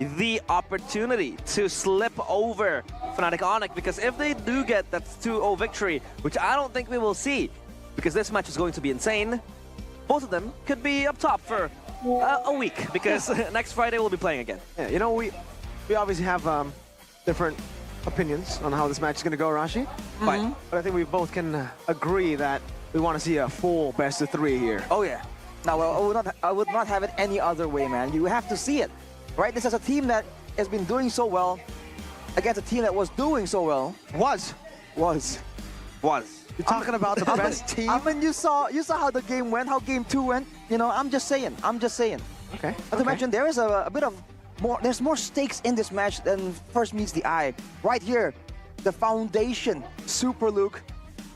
the opportunity to slip over Fnatic Onyx, because if they do get that 2-0 victory, which I don't think we will see, because this match is going to be insane, both of them could be up top for a week, because next Friday we'll be playing again. Yeah, you know, we obviously have different opinions on how this match is going to go, Arashi. But I think we both can agree that we want to see a full best-of-3 here. Oh yeah. No, well, I would not have it any other way, man. You have to see it, right? This is a team that has been doing so well against a team that was doing so well. Was. You're talking about the best team? I mean, you saw how the game went, how game 2 went. You know, I'm just saying. Okay. Not to mention, there is a bit of more. There's more stakes in this match than first meets the eye. Right here, the foundation, Super Luke,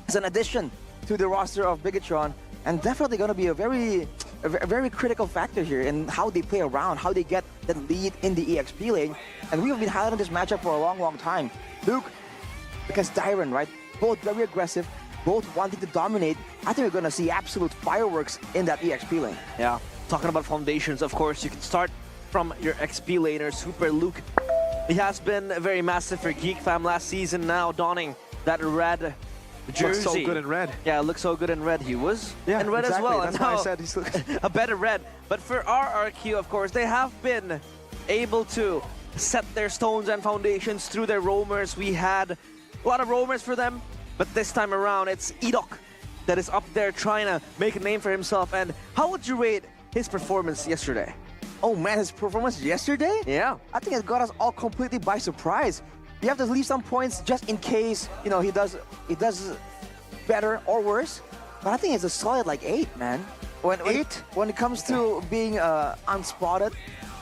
is an addition to the roster of Bigatron, and definitely going to be a very critical factor here in how they play around, how they get the lead in the EXP lane. And we have been highlighting this matchup for a long time. Luke against Dyron, right? Both very aggressive, both wanting to dominate. I think we're going to see absolute fireworks in that EXP lane. Yeah, talking about foundations, of course, you can start from your XP laner, Super Luke. He has been very massive for Geek Fam last season, now donning that red jersey. Looks so good in red. Yeah, looks so good in red. He was in red as well. That's why I said he's a better red. But for RRQ, of course, they have been able to set their stones and foundations through their roamers. We had a lot of roamers for them, but this time around, it's Edok that is up there trying to make a name for himself. And how would you rate his performance yesterday? Oh man, his performance yesterday? Yeah. I think it got us all completely by surprise. You have to leave some points just in case, you know, he does better or worse. But I think it's a solid like 8, man. When it comes to being unspotted,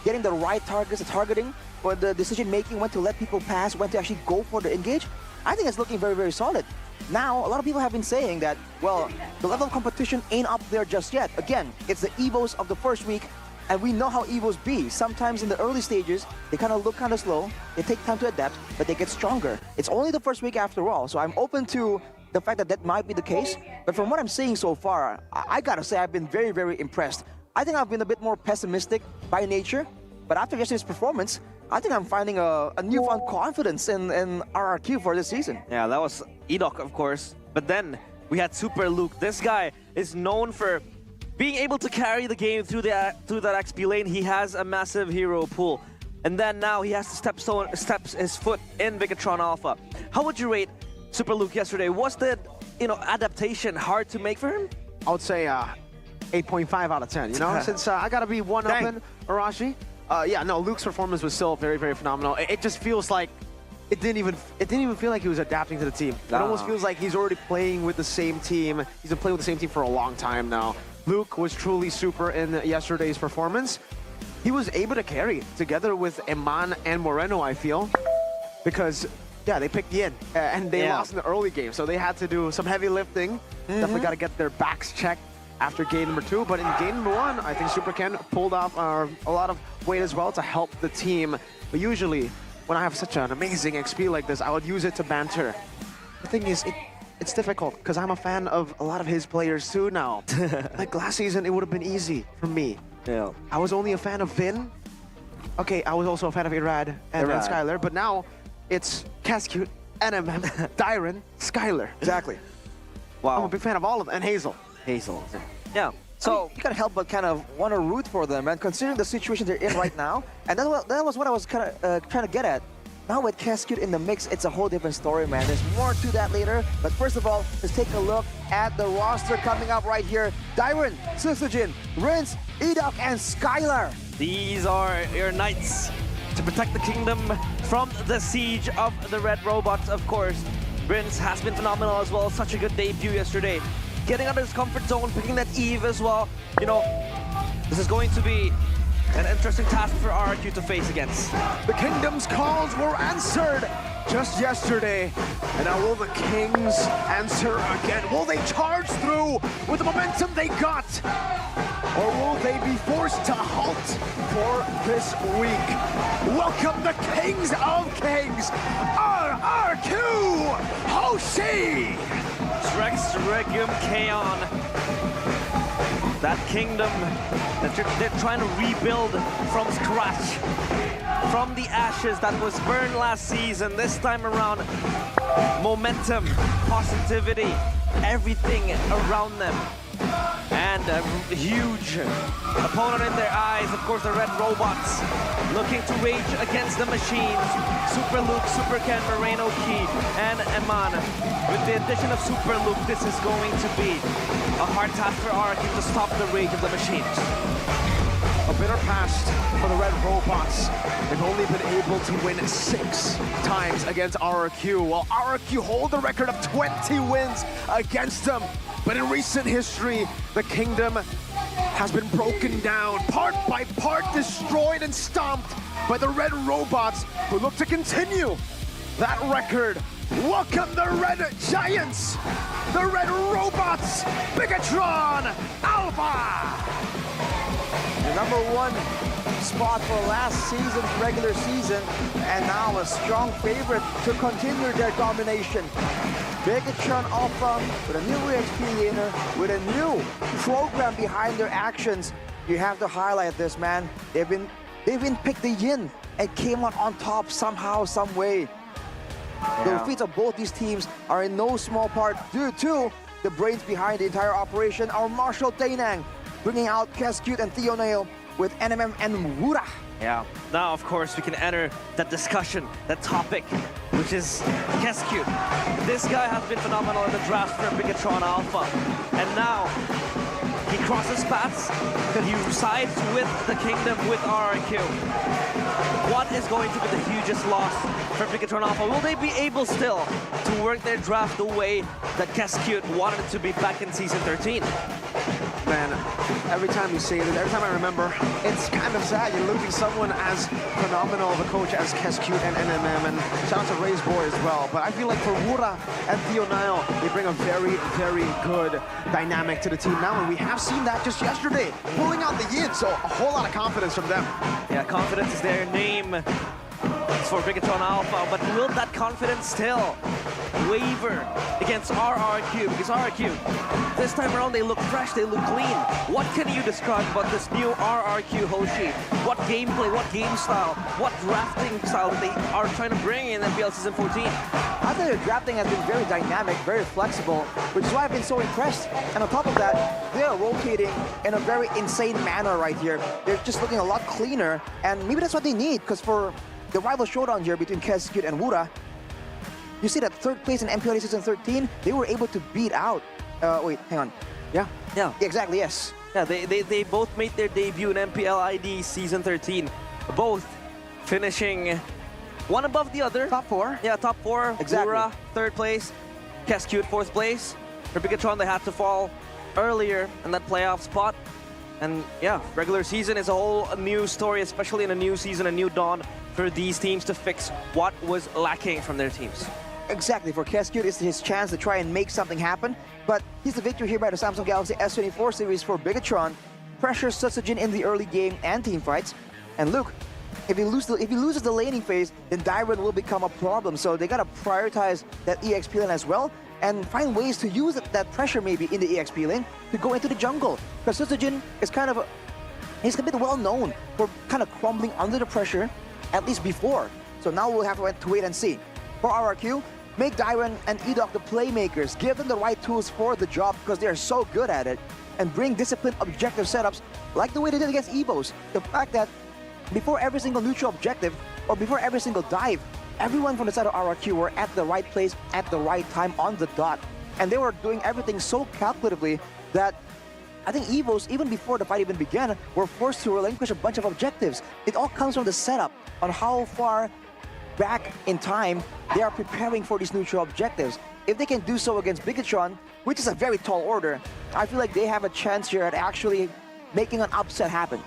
getting the right targets, the targeting, or the decision making, when to let people pass, when to actually go for the engage, I think it's looking very solid. Now, a lot of people have been saying that, well, the level of competition ain't up there just yet. Again, it's the EVOs of the first week, and we know how EVOs be. Sometimes in the early stages, they kind of look kind of slow, they take time to adapt, but they get stronger. It's only the first week after all, so I'm open to the fact that that might be the case. But from what I'm seeing so far, I gotta say I've been very impressed. I think I've been a bit more pessimistic by nature, but after yesterday's performance, I think I'm finding a newfound confidence in RRQ for this season. Yeah, that was Edok, of course. But then we had Super Luke. This guy is known for being able to carry the game through that XP lane. He has a massive hero pool. And then now he has to step his foot in Bigatron Alpha. How would you rate Super Luke yesterday? Was the adaptation hard to make for him? I would say 8.5 out of 10, you know? Since I gotta be one-upping Arashi. Yeah, no, Luke's performance was still very phenomenal. It just feels like it didn't even feel like he was adapting to the team. It almost feels like he's already playing with the same team. He's been playing with the same team for a long time now. Luke was truly super in yesterday's performance. He was able to carry together with Eman and Moreno, I feel, because yeah, they picked Yin and they lost in the early game, so they had to do some heavy lifting. Definitely got to get their backs checked. after game number 2. But in game number 1, I think Super Ken pulled off a lot of weight as well to help the team. But usually, when I have such an amazing XP like this, I would use it to banter. The thing is, it's difficult because I'm a fan of a lot of his players too now. Like last season, it would have been easy for me. Yeah. I was only a fan of Vin. Okay, I was also a fan of Irad and Skylar, but now it's Cascute, NMM, Dyron, Skylar. Exactly. Wow. I'm a big fan of all of them, and Hazel. Yeah. So you can't help but kind of want to root for them, and considering the situation they're in right now, and that was what I was kind of trying to get at. Now with Cascute in the mix, it's a whole different story, man. There's more to that later. But first of all, let's take a look at the roster coming up right here. Dyron, Susujin, Rince, Edok, and Skylar. These are your knights to protect the kingdom from the siege of the Red Robots, of course. Rince has been phenomenal as well. Such a good debut yesterday. Getting out of his comfort zone, picking that Eve as well. You know, this is going to be an interesting task for RRQ to face against. The Kingdom's calls were answered just yesterday. And now will the Kings answer again? Will they charge through with the momentum they got? Or will they be forced to halt for this week? Welcome the Kings of Kings, RRQ Hoshi! Rex Regum Kaon. That kingdom that they're trying to rebuild from scratch. From the ashes that was burned last season, this time around, momentum, positivity, everything around them. And a huge opponent in their eyes, of course, the Red Robots, looking to rage against the machines. Super Luke, Super Ken, Moreno Key, and Eman. With the addition of Super Luke, this is going to be a hard task for RRQ to stop the rage of the machines. A bitter past for the Red Robots. They've only been able to win 6 times against RRQ, while RRQ hold the record of 20 wins against them. But in recent history, the Kingdom has been broken down, part by part, destroyed and stomped by the Red Robots, who look to continue that record. Welcome the Red Giants, the Red Robots, Bigatron Alpha! The #1 spot for last season's regular season, and now a strong favorite to continue their domination. Bigatron Alpha with a new XP gainer, with a new program behind their actions. You have to highlight this, man. They've been picked the yin and came out on top somehow, some way. The defeats of both these teams are in no small part due to the brains behind the entire operation, our Marshal Tainang, bringing out Cascute and Theonail with NMM and Wura. Yeah, now of course we can enter that discussion, that topic, which is Cascute. This guy has been phenomenal in the draft for Bigatron Alpha, and now he crosses paths, he sides with the Kingdom, with RRQ. What is going to be the hugest loss for Bigatron Alpha? Will they be able still to work their draft the way that Cascute wanted it to be back in Season 13? Man, every time you say this, every time I remember, it's kind of sad. You're losing someone as phenomenal of a coach as Cascute and NMM, and shout out to Ray's boy as well. But I feel like for Wura and Theonail, they bring a very, very good dynamic to the team now, and we have seen that just yesterday, pulling out the yin, so a whole lot of confidence from them. Yeah, confidence is their name for Bigatron Alpha, but will that confidence still waver against RRQ? Because RRQ, this time around, they look fresh, they look clean. What can you describe about this new RRQ Hoshi? What gameplay, what game style, what drafting style they are trying to bring in MPL Season 14? I think their drafting has been very dynamic, very flexible, which is why I've been so impressed. And on top of that, they are rotating in a very insane manner right here. They're just looking a lot cleaner, and maybe that's what they need, because for the rival showdown here between Cascute and Wura, you see that 3rd place in MPL Season 13, they were able to beat out... wait, hang on. Yeah. Exactly, yes. Yeah, they both made their debut in MPL ID Season 13. Both finishing one above the other. Top 4. Yeah, top 4. Exactly. Wura, 3rd place. Cascute, 4th place. For Bigatron, they had to fall earlier in that playoff spot. And yeah, regular season is a whole new story, especially in a new season, a new dawn for these teams to fix what was lacking from their teams. Exactly, for Keskut, it's his chance to try and make something happen. But here's the victory here by the Samsung Galaxy S24 series for Bigatron. Pressures Sutsujin in the early game and team fights. And look, if he loses the laning phase, then Dyron will become a problem. So they gotta prioritize that EXP lane as well and find ways to use that pressure maybe in the EXP lane to go into the jungle. Because Sutsujin is he's a bit well known for kind of crumbling under the pressure, at least before. So now we'll have to wait and see. For RRQ, make Dyron and Edok the playmakers, give them the right tools for the job because they are so good at it, and bring disciplined objective setups like the way they did against EVOs. The fact that before every single neutral objective or before every single dive, everyone from the side of RRQ were at the right place at the right time on the dot. And they were doing everything so calculatively that I think EVOs, even before the fight even began, were forced to relinquish a bunch of objectives. It all comes from the setup on how far back in time they are preparing for these neutral objectives. If they can do so against Bigatron, which is a very tall order, I feel like they have a chance here at actually making an upset happen.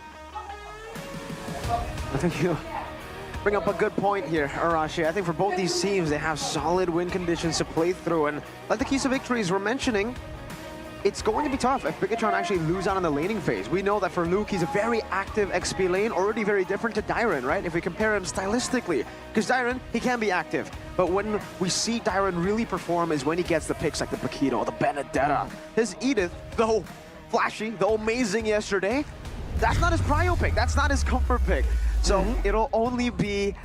I think you bring up a good point here, Arashi. I think for both these teams, they have solid win conditions to play through. And like the keys to victories we're mentioning, it's going to be tough if Bigatron actually lose out on the laning phase. We know that for Luke, he's a very active XP lane, already very different to Dyron, right? If we compare him stylistically. Because Dyron, he can be active. But when we see Dyron really perform is when he gets the picks like the Paquito, the Benedetta. His Edith, though flashy, though amazing yesterday, that's not his prio pick. That's not his comfort pick. So it'll only be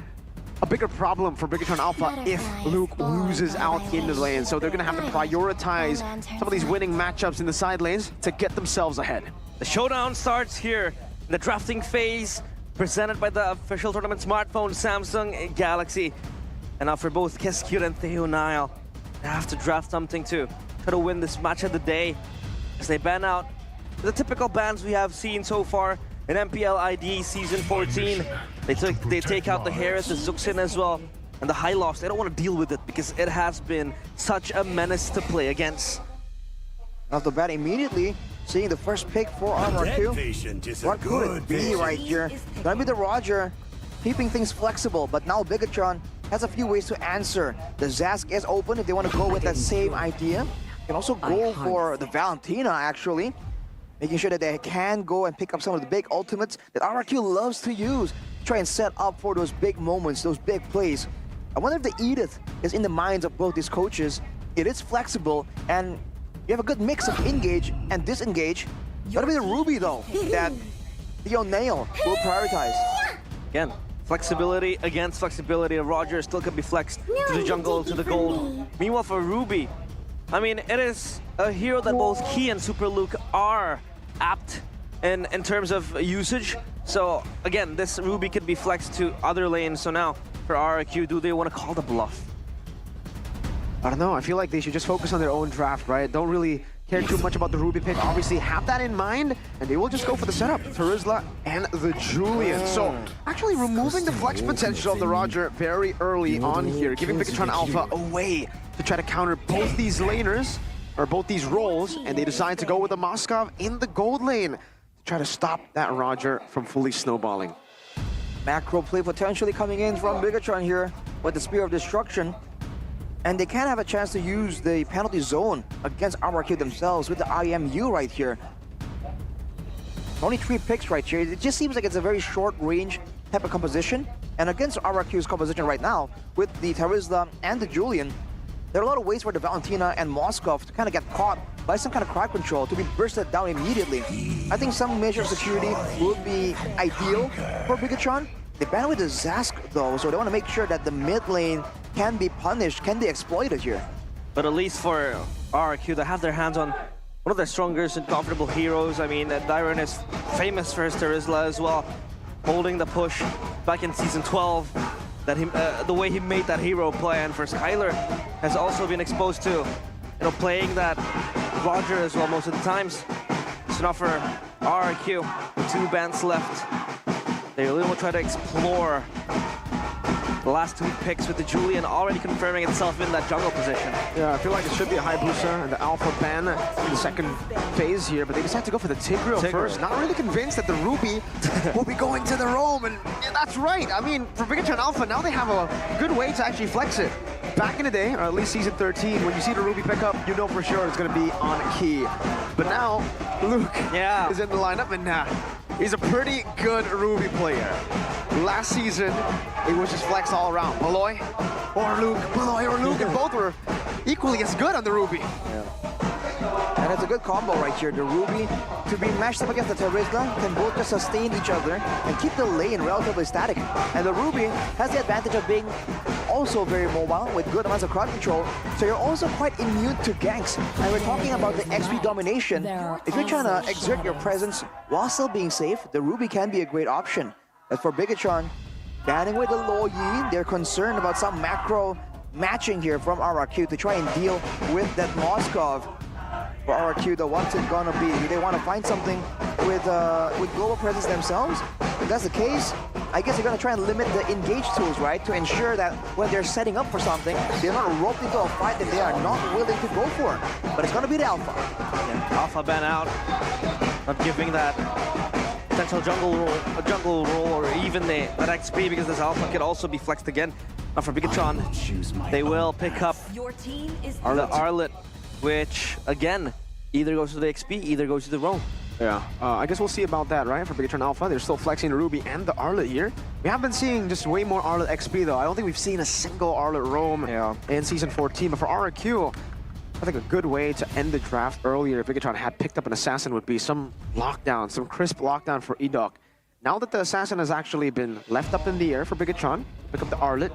a bigger problem for Bigatron Alpha if Luke loses out in the lane. So they're going to have to prioritize some of these winning matchups in the side lanes to get themselves ahead. The showdown starts here in the drafting phase, presented by the official tournament smartphone Samsung Galaxy. And now for both Keskut and Theo Nile, they have to draft something to try to win this match of the day as they ban out the typical bans we have seen so far in MPL ID Season 14. They take out the Harris, the Zuxin as well, and the High Loss. They don't want to deal with it because it has been such a menace to play against. Off the bat immediately, seeing the first pick for RRQ. What could it be right here? Gonna be the Roger, keeping things flexible, but now Bigatron has a few ways to answer. The Zask is open if they want to go with that same idea. Can also go for the Valentina, actually. Making sure that they can go and pick up some of the big ultimates that RRQ loves to use to try and set up for those big moments, those big plays. I wonder if the Edith is in the minds of both these coaches. It is flexible, and you have a good mix of engage and disengage. Gotta be the Ruby, though, that Theo Nail will prioritize. Again, flexibility against flexibility. Roger still can be flexed to the jungle, to the gold. Meanwhile, for Ruby, I mean, it is a hero that both Key and Super Luke are apt in terms of usage. So again, this Ruby could be flexed to other lanes. So now for RRQ, do they want to call the bluff? I don't know. I feel like they should just focus on their own draft, right? Don't really care too much about the Ruby pick. Obviously, have that in mind, and they will just go for the setup. Terizla and the Julian. So actually removing the flex potential of the Roger very early on here, giving Bigatron Alpha away to try to counter both these laners, or both these roles, and they decide to go with the Moskov in the gold lane to try to stop that Roger from fully snowballing. Macro play potentially coming in from Bigatron here with the Spear of Destruction. And they can have a chance to use the penalty zone against RRQ themselves with the IMU right here. Only 3 picks right here. It just seems like it's a very short range type of composition. And against RRQ's composition right now, with the Terizla and the Julian, there are a lot of ways for the Valentina and Moskov to kind of get caught by some kind of crowd control to be bursted down immediately. I think some measure of security would be ideal for Bigatron. They ban with the Zask though, so they want to make sure that the mid lane can be punished, can be exploited here. But at least for RRQ, they have their hands on one of their strongest and comfortable heroes. I mean, Dyron is famous for his Terizla as well, holding the push back in Season 12. That the way he made that hero play, and for Skylar has also been exposed to, playing that Roger as well most of the times. So now for RRQ, with 2 bans left, they really will try to explore the last 2 picks with the Julian already confirming itself in that jungle position. Yeah, I feel like it should be a Hayabusa and the Alpha ban in the second phase here, but they decided to go for the Tigreal first. Not really convinced that the Ruby will be going to the Roam, and yeah, that's right. I mean, for Bigatron Alpha, now they have a good way to actually flex it. back in the day, or at least season 13, when you see the Ruby pick up, you know for sure it's going to be on key. But now, Luke is in the lineup, and he's a pretty good Ruby player. Last season, it was just flex all around. Malloy or Luke, Malloy or Luke, and both were equally as good on the Ruby. And it's a good combo right here. The Ruby, to be matched up against the Terizla, can both just sustain each other and keep the lane relatively static. And the Ruby has the advantage of being also very mobile with good amounts of crowd control, so you're also quite immune to ganks. And we're talking about the XP domination. If you're trying to exert your presence while still being safe, the Ruby can be a great option. As for Bigatron, banning with the low Yi, they're concerned about some macro matching here from RRQ to try and deal with that Moskov. For RRQ, though, what's it gonna be? Do they want to find something with global presence themselves? If that's the case, I guess they're gonna try and limit the engage tools, right? To ensure that when they're setting up for something, they're not roped into a fight that they are not willing to go for. But it's gonna be the Alpha. Yeah, Alpha ban out, not giving that potential jungle role, or even that XP, because this Alpha could also be flexed again. Now for Bigatron, they will pick up the Arlet, which again either goes to the XP, either goes to the roam. Yeah, I guess we'll see about that, right? For Bigatron Alpha, they're still flexing the Ruby and the Arlet here. We have been seeing just way more Arlet XP, though. I don't think we've seen a single Arlet roam in Season 14. But for RRQ, I think a good way to end the draft earlier, if Bigatron had picked up an Assassin, would be some lockdown, some crisp lockdown for Edok. Now that the Assassin has actually been left up in the air for Bigatron, pick up the Arlet.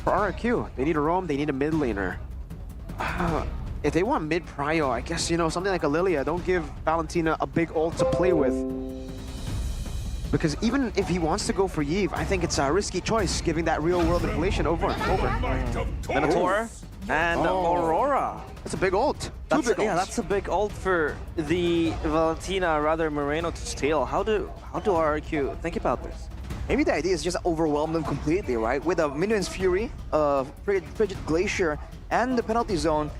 For RRQ, they need a roam, they need a mid laner. If they want mid-prio, I guess, you know, something like a Lilia, don't give Valentina a big ult to play with. Because even if he wants to go for Yve, I think it's a risky choice, giving that real-world inflation over and over. Minotaur and Aurora. That's a big ult. Yeah, that's a big ult for the Valentina, rather Moreno to steal. How do RRQ think about this? Maybe the idea is just overwhelm them completely, right? With a Minion's Fury, Frigid Glacier, and the penalty zone,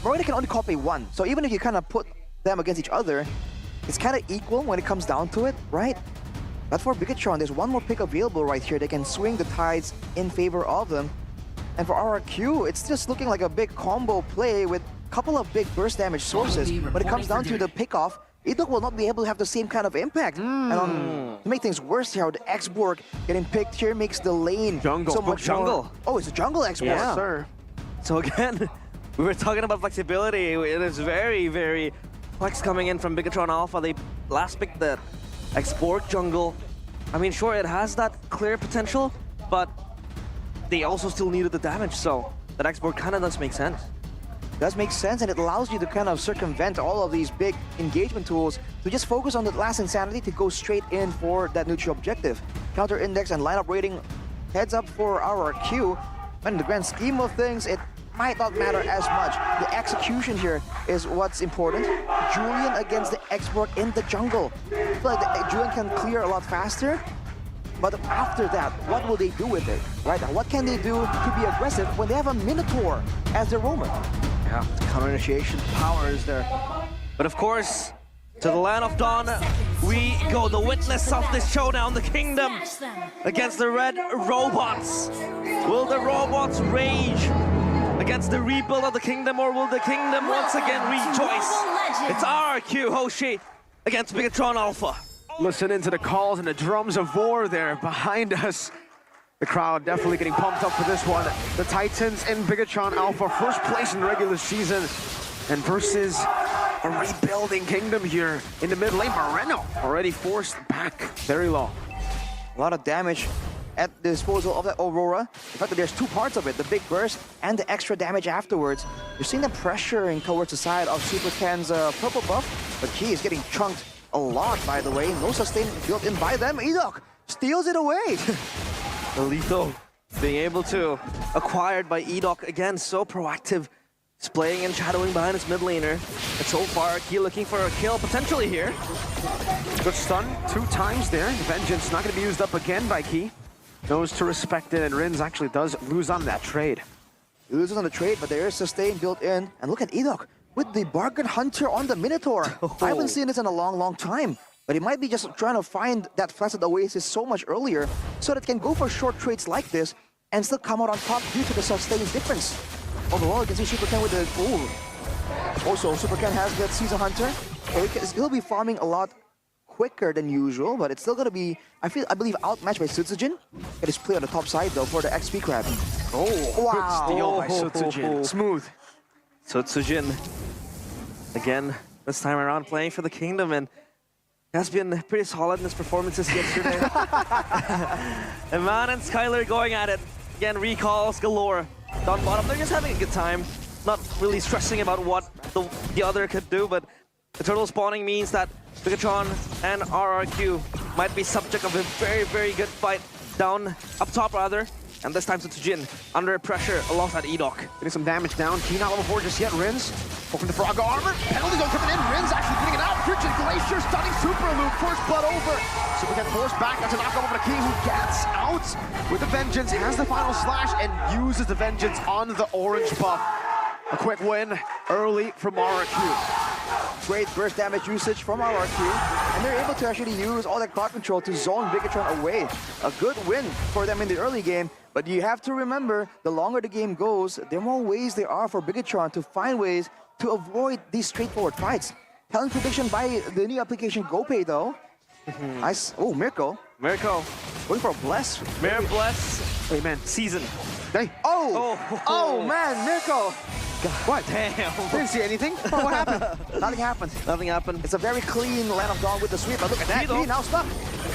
Moreno can only copy one. So even if you kind of put them against each other, it's kind of equal when it comes down to it, right? But for Bigatron, there's one more pick available right here. They can swing the tides in favor of them. And for RRQ, it's just looking like a big combo play with a couple of big burst damage sources. When it comes down to the pickoff, Edok will not be able to have the same kind of impact. And to make things worse here, the X-Borg getting picked here makes the lane so much jungle. More... Oh, it's a jungle X-Borg. Yeah, sir. So again, we were talking about flexibility. It is very, very flex coming in from Bigatron Alpha. They last picked the X-Borg jungle. I mean, sure, it has that clear potential, but they also still needed the damage, so that X-Borg kind of does make sense. Does make sense, and it allows you to kind of circumvent all of these big engagement tools to just focus on the last Insanity to go straight in for that neutral objective. Counter index and lineup rating heads up for RRQ. But in the grand scheme of things, it might not matter as much. The execution here is what's important. Julian against the X-Borg in the jungle. I feel like Julian can clear a lot faster, but after that, what will they do with it, right? What can they do to be aggressive when they have a Minotaur as their roamer? Yeah, counter initiation powers there. But of course, to the land of Dawn, we go, the witness of this showdown, the kingdom against the red robots. Will the robots rage against the rebuild of the kingdom, or will the kingdom once again rejoice? It's RRQ Hoshi against Bigatron Alpha. Listening to the calls and the drums of war there behind us. The crowd definitely getting pumped up for this one. The Titans in Bigatron Alpha, first place in the regular season, and versus a rebuilding kingdom here in the mid lane. Moreno already forced back very low. A lot of damage at the disposal of that Aurora. The fact that there's two parts of it, the big burst and the extra damage afterwards. You're seeing them pressuring towards the side of Super Can's purple buff, but he is getting chunked a lot, by the way. No sustain built in by them. Edok steals it away. Lethal being able to acquired by Edok again, so proactive, displaying and shadowing behind his mid laner. And so far, Key looking for a kill potentially here. Good stun 2 times there. Vengeance not going to be used up again by Key. Knows to respect it, and Rins actually does lose on that trade. He loses on the trade, but there is sustain built in. And look at Edok with the Bargain Hunter on the Minotaur. I haven't seen this in a long time. But he might be just trying to find that Flaccid Oasis so much earlier so that it can go for short trades like this and still come out on top due to the sustained difference. Overall, you can see Super Ken with the... Ooh. Also, Super Ken has that Season Hunter. So he'll be farming a lot quicker than usual, but it's still gonna be, I believe, outmatched by Sutsujin. Get his play on the top side though for the XP grab. Oh, wow! Good steal by Sutsujin. Smooth. Sutsujin, again, this time around playing for the Kingdom, and has been pretty solid in his performances yesterday. Eman and Skylar going at it. Again, recalls galore. Down bottom, they're just having a good time. Not really stressing about what the other could do, but the turtle spawning means that Bigatron and RRQ might be subject of a very, very good fight down, up top rather. And this time Sutsujin under pressure alongside Edok. Getting some damage down. Key not level 4 just yet. Rins open the Faraga armor. Penalty zone coming in. Rins actually getting it out. Frigid Glacier stunning Super Loop. First blood over. Super gets forced back. That's a knock over to Key, who gets out with the Vengeance. Has the final slash and uses the Vengeance on the orange buff. A quick win early from RRQ. Great burst damage usage from RRQ, and they're able to actually use all that crowd control to zone Bigatron away. A good win for them in the early game, but you have to remember, the longer the game goes, the more ways there are for Bigatron to find ways to avoid these straightforward fights. Talent prediction by the new application GoPay though. Nice. Oh, Mirko. Mirko. Going for a bless. Mirror bless. Hey man. Season. Hey. Oh man, Mirko. What? Damn. Didn't see anything. Oh, what happened? Nothing happened. Nothing happened. It's a very clean Land of Dawn with the sweep, but look at that. He now stuck.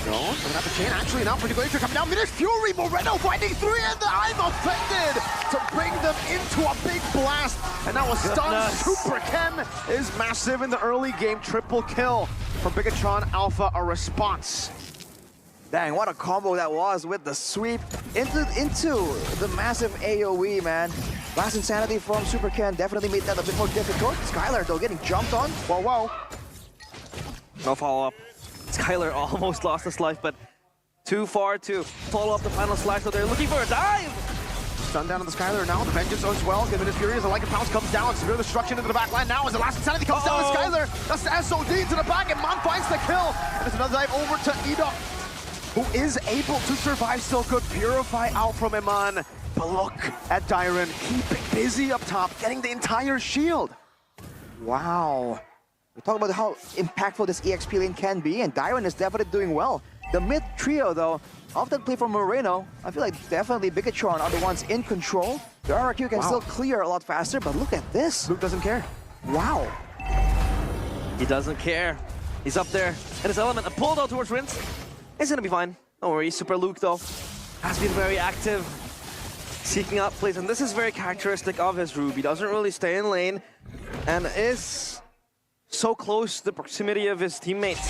No, doesn't have the chain. Actually, now Frigid Glacier coming down. Minish Fury, Moreno finding 3, and I'm offended to bring them into a big blast. And now a stun. Super Ken is massive in the early game. Triple kill for Bigatron Alpha, a response. Dang, what a combo that was with the sweep into the massive AoE, man. Last Insanity from Super Ken definitely made that a bit more difficult. Skylar, though, getting jumped on. Whoa. No follow-up. Skylar almost lost his life, but too far to follow up the final slash, so they're looking for a dive! Stun down on the Skylar now, the Vengeance as well. Given his Fury as the Lycan Pounce comes down. Severe destruction into the back line now as the last Insanity comes down to Skylar. That's the SOD to the back, and Man finds the kill. And there's another dive over to Edok, who is able to survive still. Could purify out from Eman. But look at Dyron, keeping busy up top, getting the entire shield. Wow. We talk about how impactful this EXP lane can be, and Dyron is definitely doing well. The mid trio, though, often play from Moreno. I feel like definitely Bigatron are the ones in control. The RRQ can still clear a lot faster, but look at this. Luke doesn't care. Wow. He doesn't care. He's up there in his element, and pulled out towards Rins. It's gonna be fine. Don't worry. Super Luke, though, has been very active, seeking out plays, and this is very characteristic of his Ruby. Doesn't really stay in lane, and is so close to the proximity of his teammates,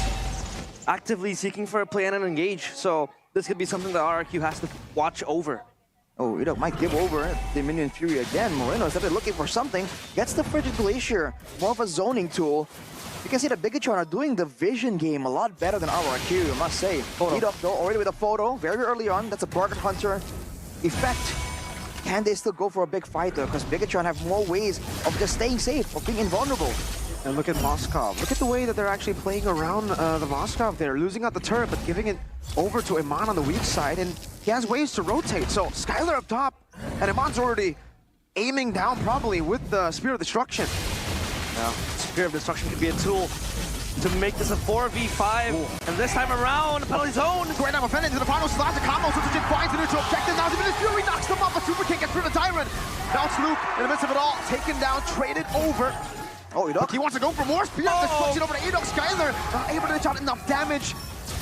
actively seeking for a play and an engage. So this could be something that RRQ has to watch over. Oh, Edok might give over the Minion Fury again. Moreno is definitely looking for something. Gets the Frigid Glacier, more of a zoning tool. You can see that Bigatron are doing the vision game a lot better than RRQ, I must say. Edok, though, already with a photo, very early on. That's a Bargain Hunter effect. Can they still go for a big fight, though? Because Bigatron have more ways of just staying safe, of being invulnerable. And look at Moskov. Look at the way that they're actually playing around the Moskov there, losing out the turret, but giving it over to Eman on the weak side, and he has ways to rotate. So Skylar up top, and Eman's already aiming down probably with the Spear of Destruction. Now, Spear of Destruction could be a tool to make this a 4v5. And this time around, penalty zone. Right now, offended into the final slash. The combo, Sutsujin finds the neutral objective. Now, Minish Fury knocks them off, but Super King gets rid of Tyrant. Now it's Luke in the midst of it all, taken down, traded over. Oh, Edok. He wants to go for more Spear of Destruction over to Edok. Skylar not able to dish out enough damage.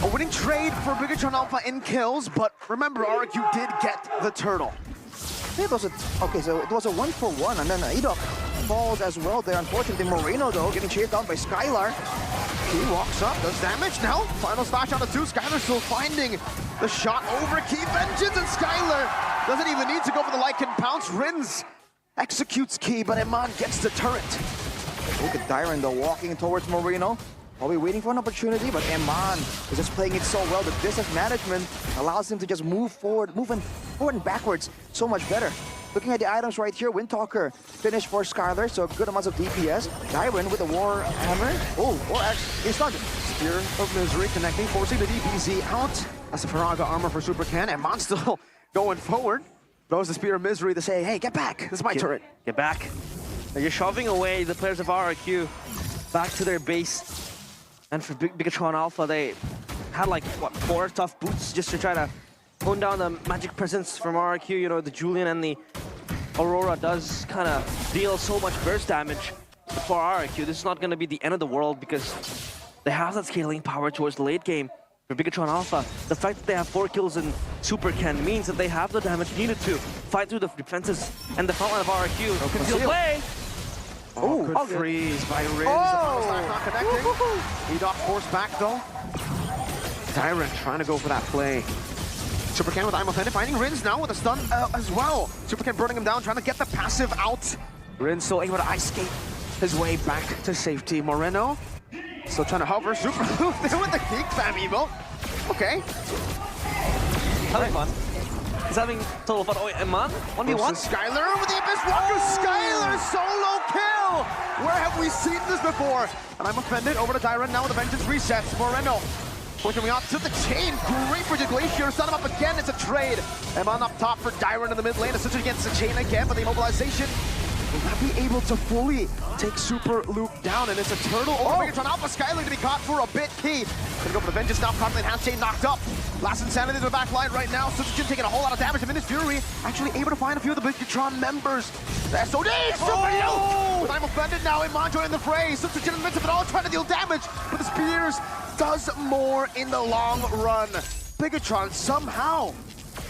A winning trade for Bigatron Alpha in kills, but remember, RRQ did get the turtle. It was okay, so it was a 1-for-1, and then Edok falls as well there. Unfortunately, Moreno, though, getting chased down by Skylar. He walks up, does damage now. Final slash on the 2. Skylar still finding the shot over Key. Vengeance, and Skylar doesn't even need to go for the Lycan Pounce. Rins executes Key, but Eman gets the turret. Look at Dyron, though, walking towards Moreno. Probably waiting for an opportunity, but Eman is just playing it so well. The distance management allows him to just move forward and backwards so much better. Looking at the items right here, Windtalker finished for Skylar, so good amounts of DPS. Dyron with the War Hammer. Oh, War Axe is started. Spear of Misery connecting, forcing the DPZ out. That's the Faraga armor for Super Ken, and Eman still going forward. throws the Spear of Misery to say, hey, get back. This is my turret. Get back. You're shoving away the players of RRQ back to their base. And for Bigatron Alpha, they had like, what, 4 tough boots just to try to hone down the magic presence from RRQ. You know, the Julian and the Aurora does kind of deal so much burst damage for RRQ. This is not going to be the end of the world because they have that scaling power towards the late game. For Bigatron Alpha, the fact that they have 4 kills in Super Ken means that they have the damage needed to fight through the defenses and the front line of RRQ. Conceal play! Oh, good freeze by Riz. Oh. Not connecting. E-Dot forced back though. Dyron trying to go for that play. Super Ken with I'm Offended, finding Rins now with a stun as well. Super Ken burning him down, trying to get the passive out. Rins still able to ice skate his way back to safety. Moreno still trying to hover. Super Luke there with the Geek Fam emote. Okay. Having fun. He's having total fun. Oh, Eman, 1v1. Skylar with the Abyss Walker. Skylar solo kill. Where have we seen this before? And I'm Offended over to Dyron now with the Vengeance resets. Moreno pushing out to the chain. Great for the Glacier. Stun him up again. It's a trade. Eman up top for Dyron in the mid lane. Essentially against the chain again, but the immobilization will not be able to fully take Super Luke down, and it's a turtle over Bigatron Alpha. Skylar to be caught for a bit key. Gonna go for the Vengeance now. Confident Hand Chain knocked up. Last Insanity to the back line right now. Suzuki taking a whole lot of damage. Minus Fury actually able to find a few of the Bigatron members. The SOD! Super Luke! With I'm Offended now. Iman joining the fray. Suzuki in the midst of it all trying to deal damage, but the Spears does more in the long run. Bigatron somehow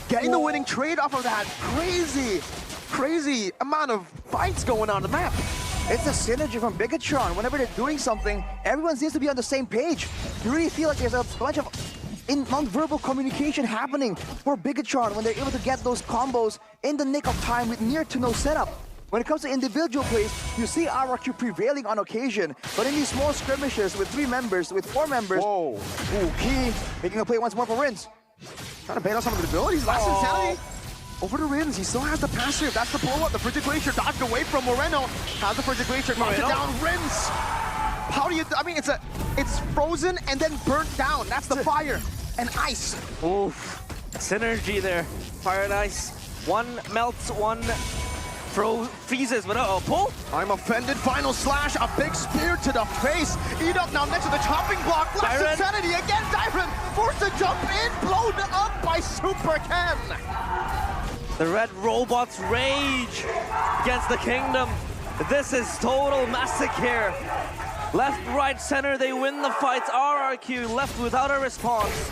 getting the winning trade off of that crazy amount of fights going on the map. It's a synergy from Bigatron. Whenever they're doing something, everyone seems to be on the same page. You really feel like there's a bunch of non-verbal communication happening for Bigatron when they're able to get those combos in the nick of time with near to no setup. When it comes to individual plays, you see RRQ prevailing on occasion, but in these small skirmishes with 3 members, with 4 members, whoa, Key making a play once more for Rins. Trying to bait on some of the abilities. Last Insanity over to Rins. He still has the passive. That's the blow-up. The Frigid Glacier dodged away from Moreno. Has the Frigid Glacier knocked it down. Rins. How do you? I mean, it's frozen and then burnt down. That's the fire and ice. Oof, synergy there. Fire and ice. One melts, one freezes, but pull. I'm Offended. Final slash. A big spear to the face. Eat up now next to the chopping block. Last Insanity again. Dyron forced to jump in. Blown up by Super Ken. The red robots rage against the kingdom. This is total massacre. Left, right, center, they win the fights. RRQ left without a response.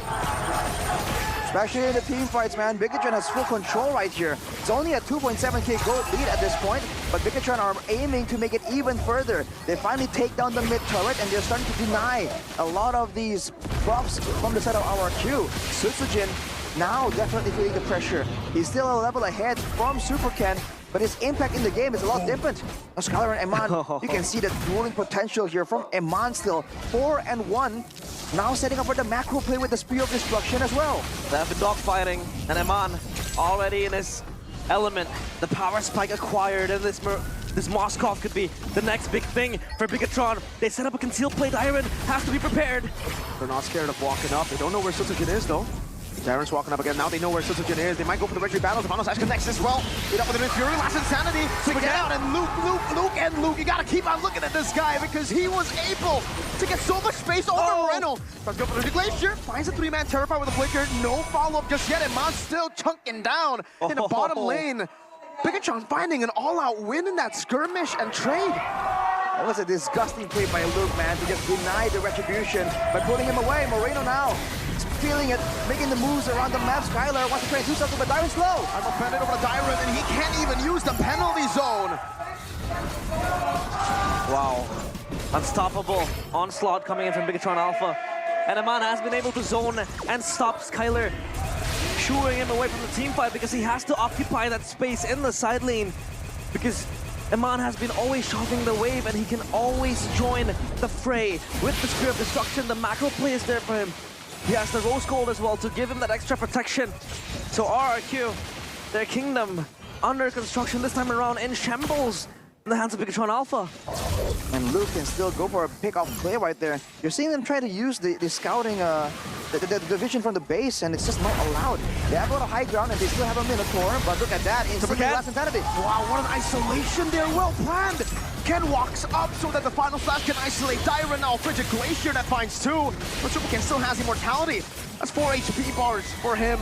Especially in the team fights, man. Bigatron has full control right here. It's only a 2.7k gold lead at this point, but Bigatron are aiming to make it even further. They finally take down the mid turret, and they're starting to deny a lot of these buffs from the side of RRQ. Sutsujin now definitely feeling the pressure. He's still a level ahead from Super Ken, but his impact in the game is a lot different. Now Skylar and Eman, you can see the dueling potential here from Eman still. 4-1, now setting up for the macro play with the Spear of Destruction as well. They have been dogfighting, and Eman already in his element. The power spike acquired, and this Moskov could be the next big thing for Bigatron. They set up a concealed play. Dyron has to be prepared. They're not scared of walking up. They don't know where Sutsujin is though. Darren's walking up again. Now they know where Sutsujin is. They might go for the victory battle. Zamanos Ash connects as well. Get up with the Fury. Last Insanity to get out. And Luke. You gotta keep on looking at this guy because he was able to get so much space over Moreno. Tries to go for the Glacier. Finds a 3-man Terrify with a flicker. No follow-up just yet. And Mon's still chunking down in the bottom lane. Bigatron finding an all-out win in that skirmish and trade. That was a disgusting play by Luke, man, to just deny the retribution by pulling him away. Moreno now feeling it, making the moves around the map. Skylar wants to try and do something, but Dyron's slow. I'm Offended over to Dyron, and he can't even use the penalty zone. Wow. Unstoppable onslaught coming in from Bigatron Alpha. And Eman has been able to zone and stop Skylar, shooing him away from the team fight because he has to occupy that space in the side lane. Because Eman has been always shoving the wave, and he can always join the fray with the Spear of Destruction. The macro play is there for him. He has the Rose Gold as well to give him that extra protection. So RRQ, their kingdom under construction this time around in shambles in the hands of Bigatron Alpha. And Luke can still go for a pick-off play right there. You're seeing them try to use the scouting, the vision from the base, and it's just not allowed. They have a lot of high ground, and they still have a Minotaur, but look at that. Instantly last insanity. Wow, what an isolation there. Well planned. Ken walks up so that the final flash can isolate Dyra now. Frigid Glacier that finds 2. But Super Ken still has immortality. That's 4 HP bars for him.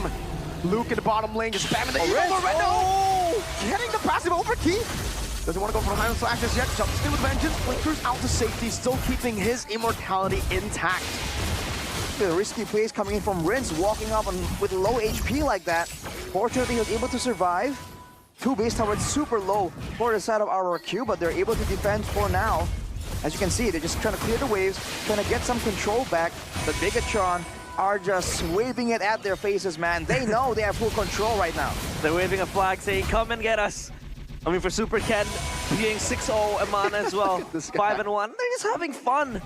Luke in the bottom lane just spamming the Moreno. Getting the passive over key. Doesn't want to go for the final slash just yet. Jumps in with vengeance. Flickers out to safety, still keeping his immortality intact. The risky plays coming in from Rince, walking up with low HP like that. Fortunately, he was able to survive. 2 base towers super low for the side of RRQ, but they're able to defend for now. As you can see, they're just trying to clear the waves, trying to get some control back. The Bigatron are just waving it at their faces, man. They know they have full control right now. They're waving a flag saying, come and get us. I mean, for Super Ken, being 6-0, Eman as well, 5-1. They're just having fun.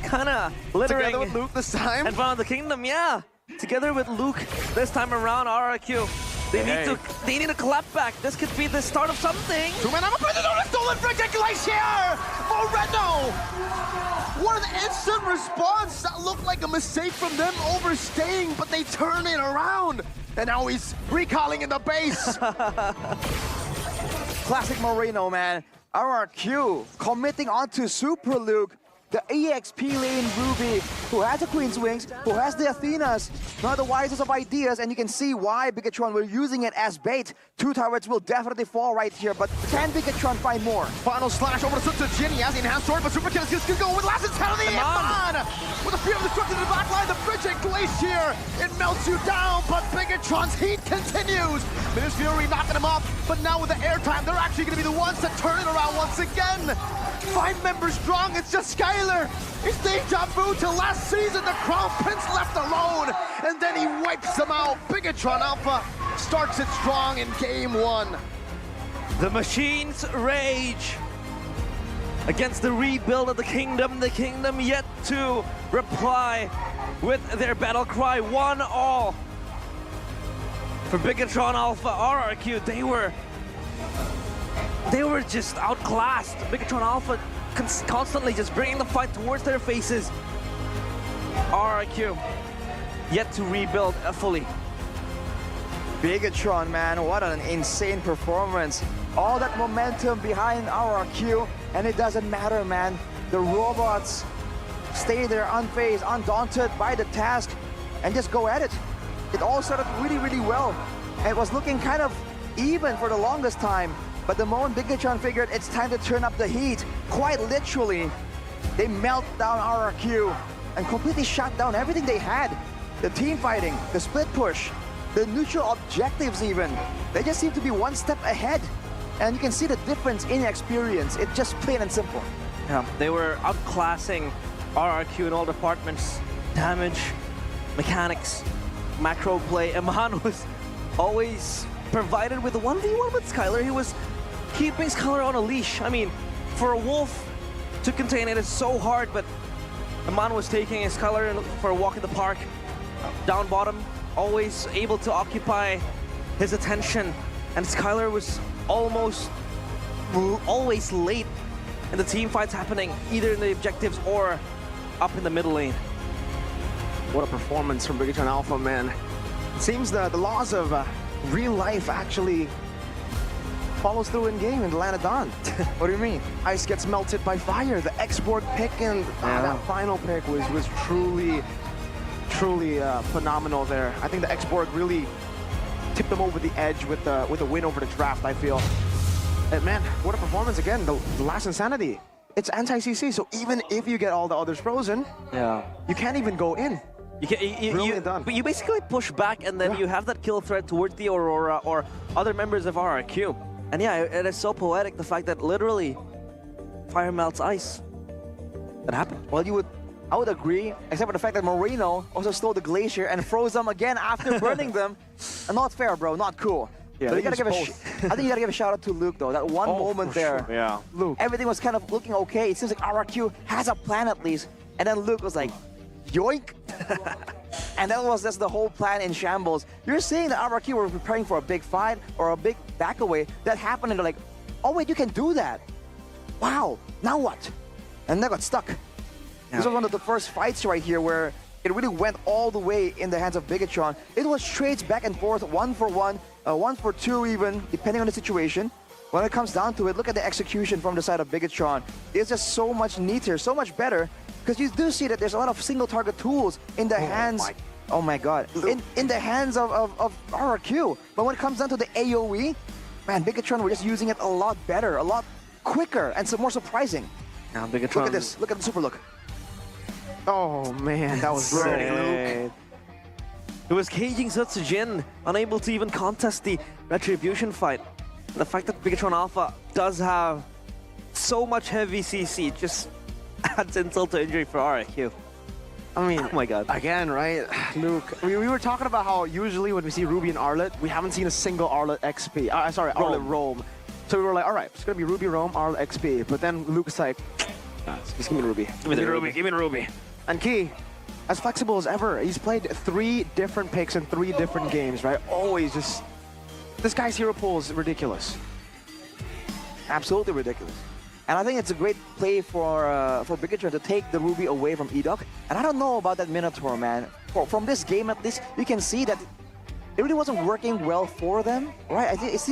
Kinda littering. Together with Luke this time. In front of the kingdom, yeah. Together with Luke this time around, RRQ. They need a clap back. This could be the start of something. 2-man, I'm a prisoner on a stolen Frigid Glacier! Moreno! What an instant response! That looked like a mistake from them overstaying, but they turn it around. And now he's recalling in the base. Classic Moreno, man. RRQ committing onto Super Luke. The EXP lane Ruby, who has the Queen's Wings, who has the Athenas, not the wisest of ideas, and you can see why Bigatron were using it as bait. 2 turrets will definitely fall right here, but can Bigatron find more? Final slash over to Jinny as the enhanced sword, but Super Ken is just gonna go with last insanity. Eman! With a fear of destruction in the back line, the Frigid Glacier, it melts you down, but Bigatron's heat continues. Minis Fury knocking him up, but now with the airtime, they're actually gonna be the ones to turn it around once again. 5 members strong, it's just Skylar. It's deja vu to last season, the Crown Prince left alone, and then he wipes them out. Bigatron Alpha starts it strong in game 1. The machines rage against the rebuild of the kingdom yet to reply with their battle cry, 1-all. For Bigatron Alpha, RRQ, they were just outclassed. Bigatron Alpha constantly just bringing the fight towards their faces. RRQ yet to rebuild fully. Bigatron, man, what an insane performance. All that momentum behind RRQ, and it doesn't matter, man. The robots stay there unfazed, undaunted by the task, and just go at it. It all started really, really well. And it was looking kind of even for the longest time. But the moment Bigatron figured it's time to turn up the heat, quite literally, they melt down RRQ and completely shut down everything they had. The team fighting, the split push, the neutral objectives even. They just seem to be one step ahead. And you can see the difference in experience. It's just plain and simple. Yeah, they were outclassing RRQ in all departments. Damage, mechanics, macro play. Eman was always provided with the 1v1 with Skylar. He was keeping Skylar on a leash. I mean, for a wolf to contain it is so hard, but Eman was taking Skylar for a walk in the park. Down bottom, always able to occupy his attention. And Skylar was always late in the team fights happening, either in the objectives or up in the middle lane. What a performance from Bigatron Alpha, man. It seems the laws of real life actually follows through in game in the Land of Dawn. What do you mean? Ice gets melted by fire. The export pick and that final pick was truly phenomenal there. I think the export really tipped them over the edge with a win over the draft, I feel. And man, what a performance again. The last insanity. It's anti-CC, so even if you get all the others frozen, you can't even go in. But you basically push back, and then you have that kill threat towards the Aurora or other members of RRQ. And yeah, it is so poetic, the fact that literally fire melts ice. That happened. Well, I would agree, except for the fact that Moreno also stole the glacier and froze them again after burning them. And not fair, bro, not cool. Yeah, so I think you gotta give a shout out to Luke though. That one moment there, sure. Yeah, Luke. Everything was kind of looking okay. It seems like RRQ has a plan at least. And then Luke was like, yoink! And that's the whole plan in shambles. You're seeing that RRQ were preparing for a big fight or a big back away. That happened and they're like, oh wait, you can do that. wow, now what? And that got stuck. This was one of the first fights right here where it really went all the way in the hands of Bigatron. It was trades back and forth, 1 for 1, 1 for 2 even, depending on the situation. When it comes down to it, look at the execution from the side of Bigatron. It's just so much neater, so much better, because you do see that there's a lot of single target tools in the hands. Oh my god, in the hands of RRQ. But when it comes down to the AoE, man, Bigatron were just using it a lot better, a lot quicker, and more surprising. Now Bigatron. Look at this, look at the super look. Oh man, that was Luke. He was caging Setsujin, unable to even contest the Retribution fight. The fact that Bigatron Alpha does have so much heavy CC just adds insult to injury for RRQ. I mean, oh my god. Again, right, Luke, we were talking about how usually when we see Ruby and Arlet, we haven't seen a single Arlet XP. Arlet Roam. So we were like, all right, it's going to be Ruby Roam, Arlet XP. But then Luke's like, just give me the Ruby. Give me the Ruby, give me the Ruby. And Key, as flexible as ever, he's played 3 different picks in 3 different games, right? Always just, this guy's hero pool is ridiculous. Absolutely ridiculous. And I think it's a great play for Bigatron to take the Ruby away from Edok. And I don't know about that Minotaur, man. From this game at least, you can see that it really wasn't working well for them, right? I think it's